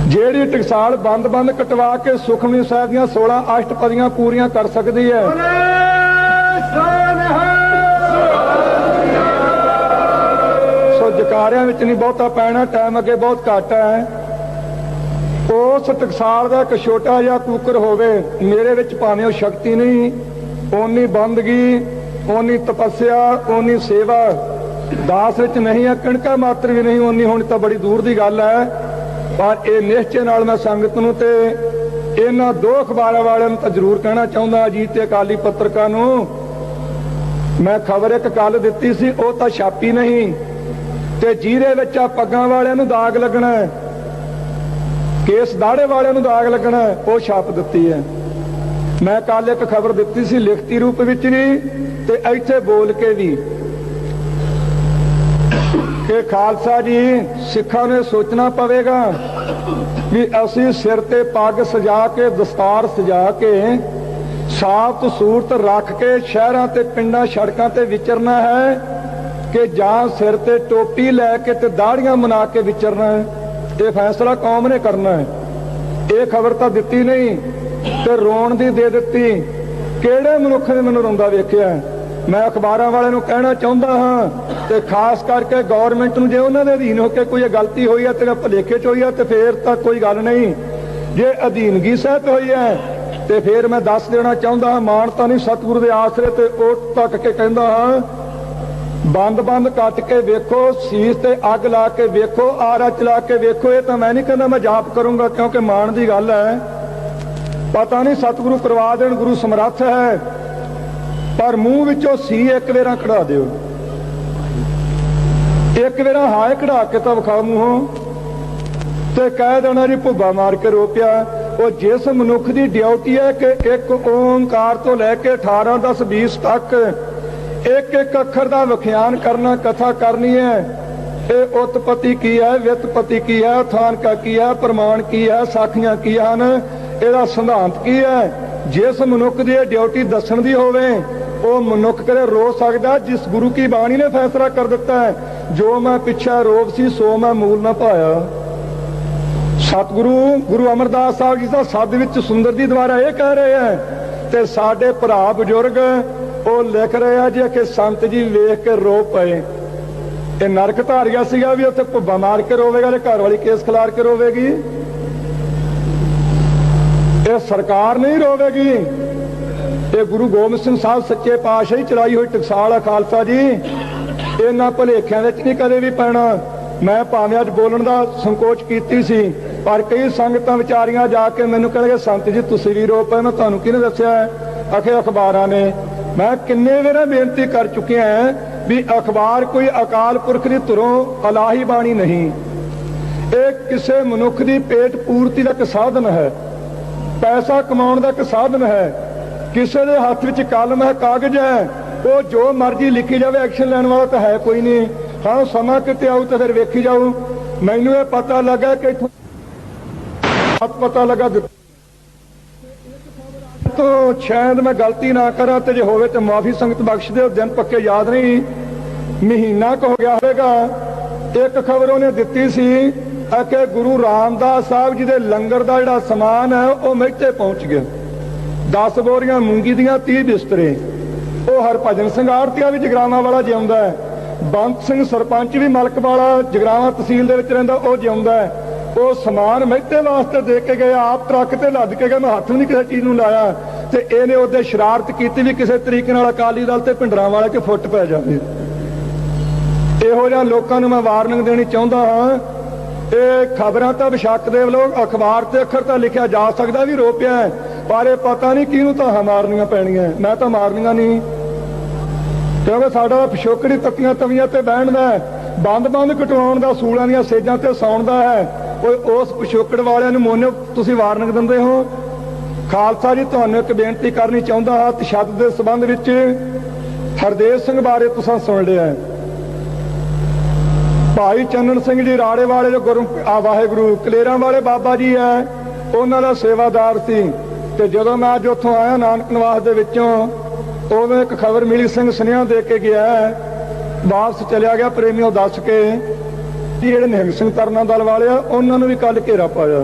Speaker 1: ਜਿਹੜੀ ਟਕਸਾਲ ਬੰਦ ਕਟਵਾ ਕੇ ਸੁਖਮਨੀ ਸਾਹਿਬ ਦੀਆਂ 16 ਅਸ਼ਟਪਦੀਆਂ ਪੂਰੀਆਂ ਕਰ ਸਕਦੀ ਹੈ। ਸੋ ਜਕਾਰਿਆਂ ਵਿੱਚ ਨਹੀਂ ਬਹੁਤਾ ਪੈਣਾ, ਟਾਈਮ ਅੱਗੇ ਬਹੁਤ ਘੱਟ ਹੈ। ਉਸ ਟਕਸਾਲ ਦਾ ਇੱਕ ਛੋਟਾ ਜਿਹਾ ਕੂਕਰ ਹੋਵੇ, ਮੇਰੇ ਵਿੱਚ ਭਾਵੇਂ ਉਹ ਸ਼ਕਤੀ ਨਹੀਂ, ਓਨੀ ਬੰਦਗੀ, ਓਨੀ ਤਪੱਸਿਆ, ਓਨੀ ਸੇਵਾ ਦਾਸ ਵਿੱਚ ਨਹੀਂ ਹੈ, ਕਣਕਾ ਮਾਤਰ ਵੀ ਨਹੀਂ ਓਨੀ ਹੋਣੀ ਤਾਂ ਬੜੀ ਦੂਰ ਦੀ ਗੱਲ ਹੈ। ਪਰ ਇਹ ਨਿਸ਼ਚੇ ਨਾਲ ਮੈਂ ਸੰਗਤ ਨੂੰ ਤੇ ਇਹਨਾਂ ਦੋ ਅਖਬਾਰਾਂ ਵਾਲਿਆਂ ਨੂੰ ਤਾਂ ਜ਼ਰੂਰ ਕਹਿਣਾ ਚਾਹੁੰਦਾ, ਅਜੀਤ ਤੇ ਅਕਾਲੀ ਪੱਤਰਕਾਰ ਨੂੰ। ਮੈਂ ਖਬਰ ਇੱਕ ਕੱਲ ਦਿੱਤੀ ਸੀ, ਉਹ ਤਾਂ ਛਾਪੀ ਨਹੀਂ, ਤੇ ਜਿਹਦੇ ਵਿੱਚ ਆ ਪੱਗਾਂ ਵਾਲਿਆਂ ਨੂੰ ਦਾਗ ਲੱਗਣਾ, ਕੇਸ ਦਾੜੇ ਵਾਲਿਆਂ ਨੂੰ ਦਾਗ ਲੱਗਣਾ, ਉਹ ਛਾਪ ਦਿੱਤੀ ਹੈ। ਮੈਂ ਕੱਲ ਇੱਕ ਖਬਰ ਦਿੱਤੀ ਸੀ ਲਿਖਤੀ ਰੂਪ ਵਿੱਚ ਵੀ ਤੇ ਇੱਥੇ ਬੋਲ ਕੇ ਵੀ ਕਿ ਖਾਲਸਾ ਜੀ ਸਿੱਖਾਂ ਨੇ ਸੋਚਣਾ ਪਵੇਗਾ ਵੀ ਅਸੀਂ ਸਿਰ ਤੇ ਪੱਗ ਸਜਾ ਕੇ ਦਸਤਾਰ ਸਜਾ ਕੇ ਸਾਫ ਸੂਰਤ ਰੱਖ ਕੇ ਸ਼ਹਿਰਾਂ ਤੇ ਪਿੰਡਾਂ ਸੜਕਾਂ ਤੇ ਵਿਚਰਨਾ ਹੈ ਕਿ ਜਾਂ ਸਿਰ ਤੇ ਟੋਪੀ ਲੈ ਕੇ ਤੇ ਦਾੜੀਆਂ ਬਣਾ ਕੇ ਵਿਚਰਨਾ ਹੈ। ਇਹ ਫੈਸਲਾ ਕੌਮ ਨੇ ਕਰਨਾ ਹੈ। ਇਹ ਖਬਰ ਤਾਂ ਦਿੱਤੀ ਨਹੀਂ ਤੇ ਰੋਣ ਦੀ ਦੇ ਦਿੱਤੀ। ਕਿਹੜੇ ਮਨੁੱਖ ਨੇ ਮੈਨੂੰ ਰੋਂਦਾ ਵੇਖਿਆ? ਮੈਂ ਅਖਬਾਰਾਂ ਵਾਲਿਆਂ ਨੂੰ ਕਹਿਣਾ ਚਾਹੁੰਦਾ ਹਾਂ ਤੇ ਖਾਸ ਕਰਕੇ ਗੌਰਮੈਂਟ ਨੂੰ, ਜੇ ਉਹਨਾਂ ਦੇ ਅਧੀਨ ਹੋ ਕੇ ਕੋਈ ਗਲਤੀ ਹੋਈ ਹੈ ਤੇ ਭੁਲੇਖੇ ਚ ਹੋਈ ਹੈ ਤੇ ਫੇਰ ਤਾਂ ਕੋਈ ਗੱਲ ਨਹੀਂ। ਜੇ ਅਧੀਨਗੀ ਸਹਿਤ ਹੋਈ ਹੈ ਤੇ ਫੇਰ ਮੈਂ ਦੱਸ ਦੇਣਾ ਚਾਹੁੰਦਾ ਹਾਂ, ਮਾਨਤਾ ਨਹੀਂ ਸਤਿਗੁਰੂ ਦੇ ਆਸਰੇ ਤੇ ਉੱਠ ਤੱਕ ਕੇ ਕਹਿੰਦਾ ਹਾਂ, ਬੰਦ ਕੱਟ ਕੇ ਵੇਖੋ, ਸੀਸ ਤੇ ਅੱਗ ਲਾ ਕੇ ਵੇਖੋ, ਆਰਾ ਚਲਾ ਕੇ ਵੇਖੋ। ਇਹ ਤਾਂ ਮੈਂ ਨਹੀਂ ਕਹਿੰਦਾ ਮੈਂ ਜਾਪ ਕਰੂੰਗਾ ਕਿਉਂਕਿ ਮਾਣ ਦੀ ਗੱਲ ਹੈ। ਪਤਾ ਨਹੀਂ ਸਤਿਗੁਰੂ ਕਰਵਾ ਦੇਣ, ਗੁਰੂ ਸਮਰੱਥ ਹੈ, ਪਰ ਮੂੰਹ ਵਿੱਚੋਂ ਸੀ ਇੱਕ ਵੇਰਾ ਕਢਾ ਦਿਓ, ਇੱਕ ਵੇਰਾ ਹਾਏ ਕਢਾ ਕੇ ਤਾਂ ਵਿਖਾ ਮੂੰਹੋਂ ਤੇ ਕਹਿ ਦੇਣਾ ਜੀ ਭੁੱਬਾ ਮਾਰ ਕੇ ਰੋਪਿਆ। ਉਹ ਜਿਸ ਮਨੁੱਖ ਦੀ ਡਿਊਟੀ ਹੈ ਕਿ ਇੱਕ ਓਂਕਾਰ ਤੋਂ ਲੈ ਕੇ 18 10 20 ਤੱਕ ਇੱਕ ਇੱਕ ਅੱਖਰ ਦਾ ਵਿਖਿਆਨ ਕਰਨਾ, ਕਥਾ ਕਰਨੀ ਹੈ। ਇਹ ਉਤਪਤੀ ਕੀ ਹੈ, ਵਿਤਪਤੀ ਕੀ ਹੈ, ਥਾਨਕਾ ਕੀ ਹੈ, ਪ੍ਰਮਾਣ ਕੀ ਹੈ, ਸਾਖੀਆਂ ਕੀ ਹਨ, ਇਹਦਾ ਸਿਧਾਂਤ ਕੀ ਹੈ। ਜਿਸ ਮਨੁੱਖ ਦੀ ਇਹ ਡਿਊਟੀ ਦੱਸਣ ਦੀ ਹੋਵੇ ਉਹ ਮਨੁੱਖ ਕਦੇ ਰੋ ਸਕਦਾ ਜਿਸ ਗੁਰੂ ਕੀ ਬਾਣੀ ਨੇ ਫੈਸਲਾ ਕਰ ਦਿੱਤਾ ਹੈ, ਜੋ ਮੈਂ ਪਿੱਛਾ ਰੋਬ ਸੀ ਸੋ ਮੈਂ ਮੂਲ ਨਾ ਪਾਇਆ। ਸਤਿਗੁਰੂ ਗੁਰੂ ਅਮਰਦਾਸ ਸਾਹਿਬ ਜੀ ਦਾ ਸੱਦ ਵਿੱਚ ਸੁੰਦਰ ਜੀ ਦੁਆਰਾ ਇਹ ਕਹਿ ਰਹੇ ਹੈ ਤੇ ਸਾਡੇ ਭਰਾ ਬਜ਼ੁਰਗ ਉਹ ਲਿਖ ਰਹੇ ਆ ਜੀ ਕਿ ਸੰਤ ਜੀ ਵੇਖ ਕੇ ਰੋ ਪਏ। ਇਹ ਨਰਕ ਧਾਰਿਆ ਸੀਗਾ ਵੀ ਉੱਥੇ ਭੁੱਬਾ ਮਾਰ ਕੇ ਰੋਵੇਗਾ ਤੇ ਘਰ ਵਾਲੀ ਕੇਸ ਖਿਲਾਰ ਕੇ ਰੋਵੇਗੀ। ਇਹ ਸਰਕਾਰ ਨਹੀਂ ਰੋਵੇਗੀ, ਇਹ ਗੁਰੂ ਗੋਬਿੰਦ ਸਿੰਘ ਸਾਹਿਬ ਸੱਚੇ ਪਾਤਸ਼ਾਹੀ ਚਲਾਈ ਹੋਈ ਟਕਸਾਲ ਆ ਖਾਲਸਾ ਜੀ। ਇਹਨਾਂ ਭੁਲੇਖਿਆਂ ਵਿੱਚ ਨਹੀਂ ਕਦੇ ਵੀ ਪੈਣਾ। ਮੈਂ ਭਾਵੇਂ ਅੱਜ ਬੋਲਣ ਦਾ ਸੰਕੋਚ ਕੀਤੀ ਸੀ, ਪਰ ਕਈ ਸੰਗਤਾਂ ਵਿਚਾਰੀਆਂ ਜਾ ਕੇ ਮੈਨੂੰ ਕਹਿੰਦੇ ਸੰਤ ਜੀ ਤੁਸੀਂ ਵੀ ਰੋ ਪਏ। ਮੈਂ ਤੁਹਾਨੂੰ ਕਿਹਨੇ ਦੱਸਿਆ? ਆਖੇ ਅਖਬਾਰਾਂ ਨੇ। ਮੈਂ ਕਿੰਨੇ ਵੇਰੇ ਬੇਨਤੀ ਕਰ ਚੁੱਕਿਆ ਵੀ ਅਖਬਾਰ ਕੋਈ ਅਕਾਲ ਪੁਰਖ ਦੀ ਧੁਰੋਂ ਇਲਾਹੀ ਬਾਣੀ ਨਹੀਂ। ਇਹ ਕਿਸੇ ਮਨੁੱਖ ਦੀ ਪੇਟ ਪੂਰਤੀ ਦਾ ਇੱਕ ਸਾਧਨ ਹੈ, ਪੈਸਾ ਕਮਾਉਣ ਦਾ ਇੱਕ ਸਾਧਨ ਹੈ। ਕਿਸੇ ਦੇ ਹੱਥ ਵਿੱਚ ਕਲਮ ਹੈ, ਕਾਗਜ਼ ਹੈ, ਉਹ ਜੋ ਮਰਜ਼ੀ ਲਿਖੀ ਜਾਵੇ, ਐਕਸ਼ਨ ਲੈਣ ਵਾਲਾ ਤਾਂ ਹੈ ਕੋਈ ਨਹੀਂ। ਹਾਂ ਸਮਾਂ ਕਿਤੇ ਆਊ ਤਾਂ ਫਿਰ ਵੇਖੀ ਜਾਊ। ਮੈਨੂੰ ਇਹ ਪਤਾ ਲੱਗਾ ਕਿ ਇੱਥੋਂ ਪਤਾ ਲੱਗਾ ਤੋਂ ਸ਼ਾਇਦ ਮੈਂ ਗਲਤੀ ਨਾ ਕਰਾਂ ਤੇ ਜੇ ਹੋਵੇ ਤਾਂ ਮਾਫੀ ਸੰਗਤ ਬਖਸ਼ ਦਿਓ। ਦਿਨ ਪੱਕੇ ਯਾਦ ਨਹੀਂ, ਮਹੀਨਾ ਕੁ ਹੋ ਗਿਆ ਹੋਵੇਗਾ। ਇੱਕ ਖਬਰ ਉਹਨੇ ਦਿੱਤੀ ਸੀ ਕਿ ਗੁਰੂ ਰਾਮਦਾਸ ਸਾਹਿਬ ਜੀ ਦੇ ਲੰਗਰ ਦਾ ਜਿਹੜਾ ਸਮਾਨ ਹੈ ਉਹ ਮੇਟੇ ਪਹੁੰਚ ਗਿਆ। 10 ਬੋਰੀਆਂ ਮੂੰਗੀ ਦੀਆਂ, 30 ਬਿਸਤਰੇ। ਉਹ ਹਰਭਜਨ ਸਿੰਘ ਆੜਤੀਆ ਵੀ ਜਗਰਾਵਾਂ ਵਾਲਾ ਜਿਉਂਦਾ ਹੈ, ਬੰਤ ਸਿੰਘ ਸਰਪੰਚ ਵੀ ਮਲਕ ਵਾਲਾ ਜਗਰਾਵਾਂ ਤਹਿਸੀਲ ਦੇ ਵਿੱਚ ਰਹਿੰਦਾ, ਉਹ ਜਿਉਂਦਾ ਹੈ। ਉਹ ਸਮਾਨ ਮਹਿਤੇ ਵਾਸਤੇ ਦੇ ਕੇ ਗਏ, ਆਪ ਟਰੱਕ ਤੇ ਲੱਦ ਕੇ ਗਏ। ਮੈਂ ਹੱਥ ਵੀ ਨਹੀਂ ਕਿਸੇ ਚੀਜ਼ ਨੂੰ ਲਾਇਆ ਤੇ ਇਹਨੇ ਉਹਦੇ ਸ਼ਰਾਰਤ ਕੀਤੀ ਵੀ ਕਿਸੇ ਤਰੀਕੇ ਨਾਲ ਅਕਾਲੀ ਦਲ ਤੇ ਭਿੰਡਰਾਂ ਵਾਲੇ 'ਚ ਫੁੱਟ ਪੈ ਜਾਵੇ। ਇਹੋ ਜਿਹਾ ਲੋਕਾਂ ਨੂੰ ਮੈਂ ਵਾਰਨਿੰਗ ਦੇਣੀ ਚਾਹੁੰਦਾ ਹਾਂ। ਇਹ ਖਬਰਾਂ ਤਾਂ ਬਸ਼ੱਕ ਦੇ ਲੋਕ ਅਖਬਾਰ ਤੇ ਅੱਖਰ ਤਾਂ ਲਿਖਿਆ ਜਾ ਸਕਦਾ ਵੀ ਰੋਪਿਆ, ਪਰ ਇਹ ਪਤਾ ਨਹੀਂ ਕਿਹਨੂੰ ਤਾਂ ਮਾਰਨੀਆਂ ਪੈਣੀਆਂ। ਮੈਂ ਤਾਂ ਮਾਰਨੀਆਂ ਨਹੀਂ ਕਿਉਂਕਿ ਸਾਡਾ ਪਿਛੋਕੜੀ ਤੱਕੀਆਂ ਤਵੀਆਂ ਤੇ ਬਹਿਣ ਦਾ, ਬੰਦ ਕਟਵਾਉਣ ਦਾ, ਸੂਲਾਂ ਦੀਆਂ ਸੇਜਾਂ ਤੇ ਸੌਣ ਦਾ ਹੈ। ਉਸ ਪਿਛੋਕੜ ਵਾਲਿਆਂ ਨੂੰ ਮੋਨੋ ਤੁਸੀਂ ਵਾਰਨਿੰਗ ਦਿੰਦੇ ਹੋ। ਖਾਲਸਾ ਜੀ ਤੁਹਾਨੂੰ ਇੱਕ ਬੇਨਤੀ ਕਰਨੀ ਚਾਹੁੰਦਾ ਹਾਂ ਤਸ਼ੱਦਦ ਦੇ ਸੰਬੰਧ ਵਿੱਚ। ਹਰਦੇਵ ਸਿੰਘ ਬਾਰੇ ਤੁਸੀਂ ਸੁਣ ਲਿਆ। ਭਾਈ ਚੰਨਣ ਸਿੰਘ ਜੀ ਰਾੜੇ ਵਾਲੇ ਜੋ ਵਾਹਿਗੁਰੂ ਕਲੇਰਾਂ ਵਾਲੇ ਬਾਬਾ ਜੀ ਹੈ, ਉਹਨਾਂ ਦਾ ਸੇਵਾਦਾਰ ਸੀ। ਤੇ ਜਦੋਂ ਮੈਂ ਅੱਜ ਉੱਥੋਂ ਆਇਆ ਨਾਨਕ ਨਿਵਾਸ ਦੇ ਵਿੱਚੋਂ, ਉਦੋਂ ਇੱਕ ਖਬਰ ਮਿਲੀ ਸਿੰਘ ਸੁਨੇਹਾ ਦੇ ਕੇ ਗਿਆ, ਵਾਪਸ ਚਲਿਆ ਗਿਆ ਪ੍ਰੇਮੀਓ ਦੱਸ ਕੇ ਜਿਹੜੇ ਨਿਹੰਗ ਸਿੰਘ ਤਰਨਾ ਦਲ ਵਾਲੇ ਆ ਉਹਨਾਂ ਨੂੰ ਵੀ ਕੱਲ ਘੇਰਾ ਪਾਇਆ।